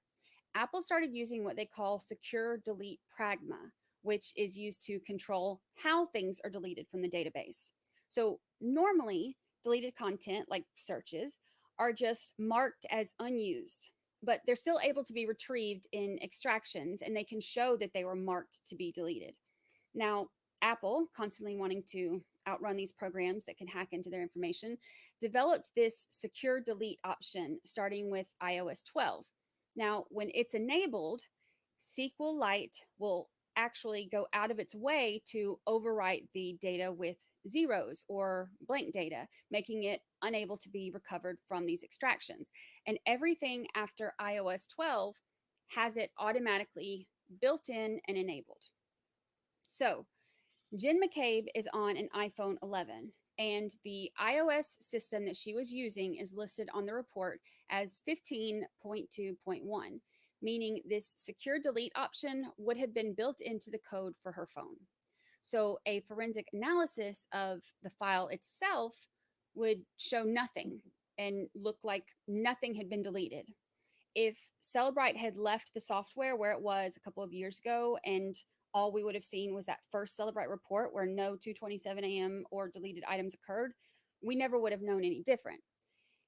Apple started using what they call secure delete pragma, which is used to control how things are deleted from the database. So normally, deleted content like searches are just marked as unused, but they're still able to be retrieved in extractions, and they can show that they were marked to be deleted. Now, Apple, constantly wanting to outrun these programs that can hack into their information, developed this secure delete option starting with iOS 12. Now, when it's enabled, SQLite will actually go out of its way to overwrite the data with zeros or blank data, making it unable to be recovered from these extractions. And everything after iOS 12 has it automatically built in and enabled. So Jen McCabe is on an iPhone 11, and the iOS system that she was using is listed on the report as 15.2.1, meaning this secure delete option would have been built into the code for her phone. So a forensic analysis of the file itself would show nothing and look like nothing had been deleted. If Celebrite had left the software where it was a couple of years ago, and all we would have seen was that first Celebrite report where no 2:27 a.m. or deleted items occurred, we never would have known any different.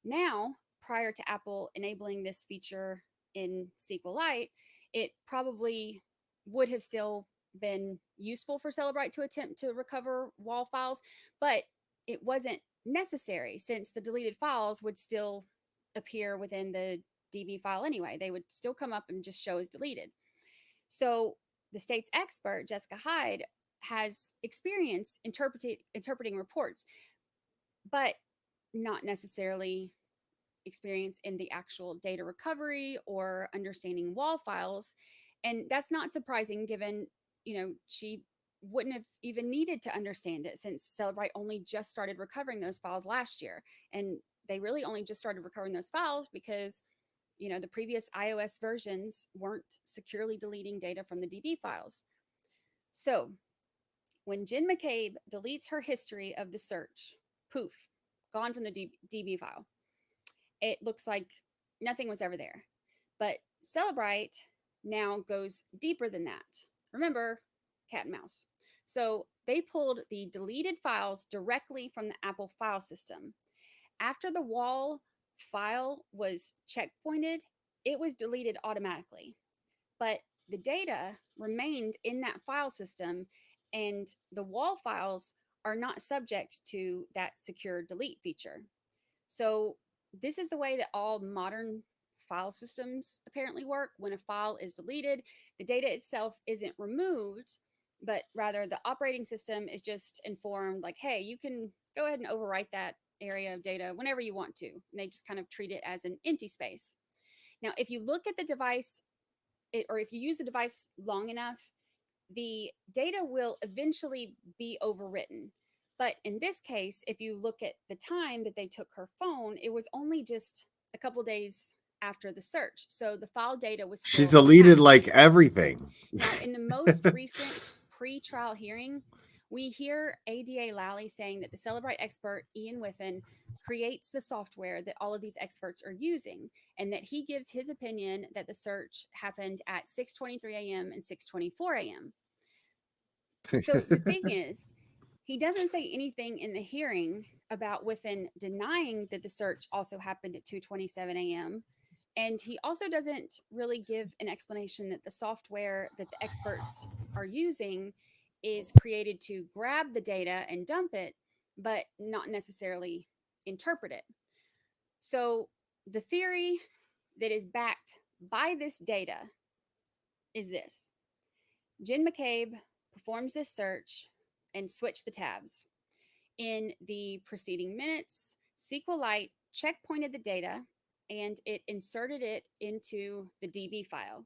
Now, prior to Apple enabling this feature in SQLite, it probably would have still been useful for Celebrite to attempt to recover wall files, but it wasn't necessary, since the deleted files would still appear within the DB file anyway. They would still come up and just show as deleted. So the state's expert, Jessica Hyde, has experience interpreting reports, but not necessarily experience in the actual data recovery or understanding wall files. And that's not surprising, given, she wouldn't have even needed to understand it, since Celebrite only just started recovering those files last year. And they really only just started recovering those files because the previous iOS versions weren't securely deleting data from the DB files. So when Jen McCabe deletes her history of the search, poof, gone from the DB file. It looks like nothing was ever there. But Celebrite now goes deeper than that. Remember, cat and mouse. So they pulled the deleted files directly from the Apple file system. After the wall file was checkpointed, it was deleted automatically. But the data remained in that file system, and the wall files are not subject to that secure delete feature. So this is the way that all modern file systems apparently work. When a file is deleted, the data itself isn't removed, but rather the operating system is just informed like, hey, you can go ahead and overwrite that area of data whenever you want to. And they just kind of treat it as an empty space. Now, if you look at the device, or if you use the device long enough, the data will eventually be overwritten. But in this case, if you look at the time that they took her phone, it was only just a couple days after the search. So the file data was She still deleted intact. like everything. Now, in the most recent pre-trial hearing, we hear ADA Lally saying that the Celebrite expert, Ian Whiffen, creates the software that all of these experts are using, and that he gives his opinion that the search happened at 6:23 a.m. and 6:24 a.m. So the thing is, he doesn't say anything in the hearing about Whiffen denying that the search also happened at 2:27 a.m. And he also doesn't really give an explanation that the software that the experts are using is created to grab the data and dump it, but not necessarily interpret it. So the theory that is backed by this data is this: Jen McCabe performs this search and switched the tabs. In the preceding minutes, SQLite checkpointed the data and it inserted it into the DB file.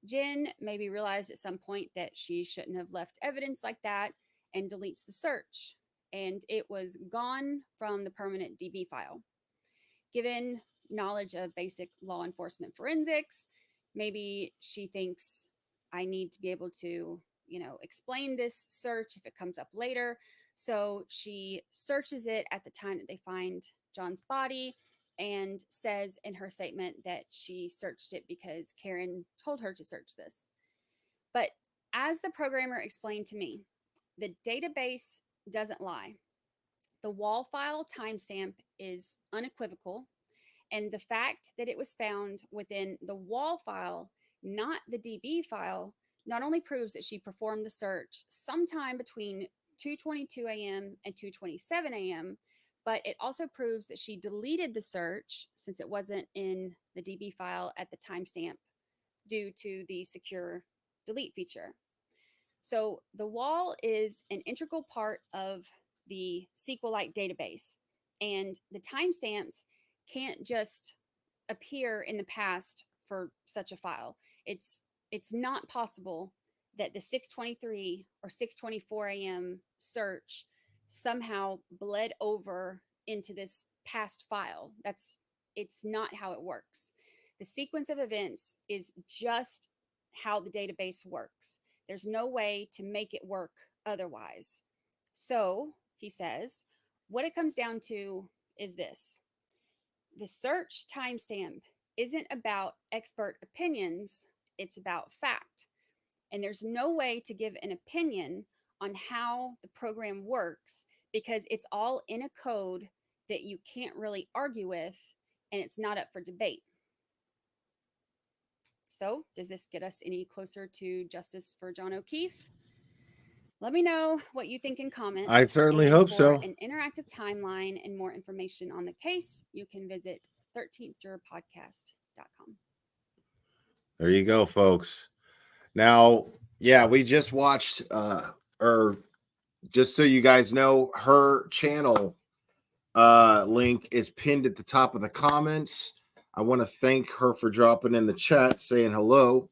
Jen maybe realized at some point that she shouldn't have left evidence like that and deletes the search, and it was gone from the permanent DB file. Given knowledge of basic law enforcement forensics, maybe she thinks, I need to be able to, explain this search if it comes up later. So she searches it at the time that they find John's body and says in her statement that she searched it because Karen told her to search this. But as the programmer explained to me, the database doesn't lie. The wall file timestamp is unequivocal, and the fact that it was found within the wall file, not the DB file, not only proves that she performed the search sometime between 2:22 a.m. and 2:27 a.m., but it also proves that she deleted the search since it wasn't in the DB file at the timestamp due to the secure delete feature. So the wall is an integral part of the SQLite database, and the timestamps can't just appear in the past for such a file. It's not possible that the 6:23 or 6:24 a.m. search somehow bled over into this past file. It's not how it works. The sequence of events is just how the database works. There's no way to make it work otherwise. So, he says, what it comes down to is this: the search timestamp isn't about expert opinions, it's about fact. And there's no way to give an opinion on how the program works because it's all in a code that you can't really argue with, and it's not up for debate. So, does this get us any closer to justice for John O'Keefe? Let me know what you think in comments. I certainly And hope for so. an interactive timeline and more information on the case, you can visit 13thjurorpodcast.com. There you go, folks. Now, yeah, we just watched, or just so you guys know, her channel link is pinned at the top of the comments. I want to thank her for dropping in the chat, saying hello.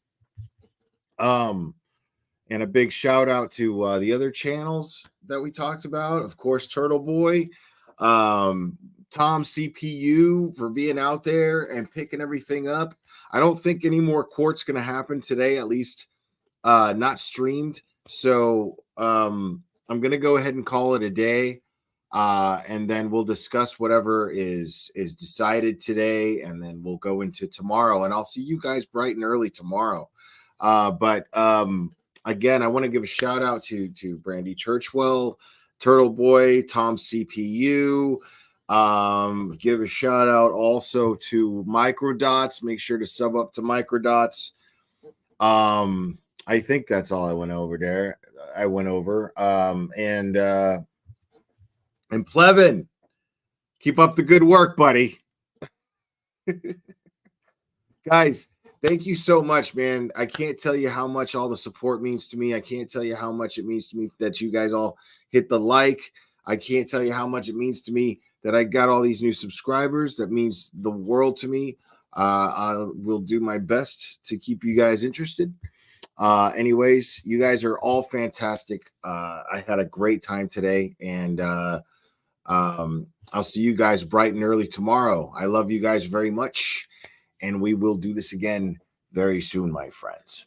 And a big shout out to the other channels that we talked about. Of course, Turtle Boy, Tom CPU for being out there and picking everything up. I don't think any more court's going to happen today, at least not streamed. So I'm going to go ahead and call it a day. And then we'll discuss whatever is decided today, and then we'll go into tomorrow. And I'll see you guys bright and early tomorrow. But again, I want to give a shout out to Brandy Churchwell, Turtle Boy, Tom CPU, Give a shout out also to Microdots. Make sure to sub up to Microdots. I think that's all I went over there. And Plevin, keep up the good work, buddy. Guys, thank you so much, man. I can't tell you how much all the support means to me. I can't tell you how much it means to me that you guys all hit the like. I can't tell you how much it means to me that I got all these new subscribers. That means the world to me. I will do my best to keep you guys interested. Anyways, you guys are all fantastic. I had a great time today, and I'll see you guys bright and early tomorrow. I love you guys very much, and we will do this again very soon, my friends.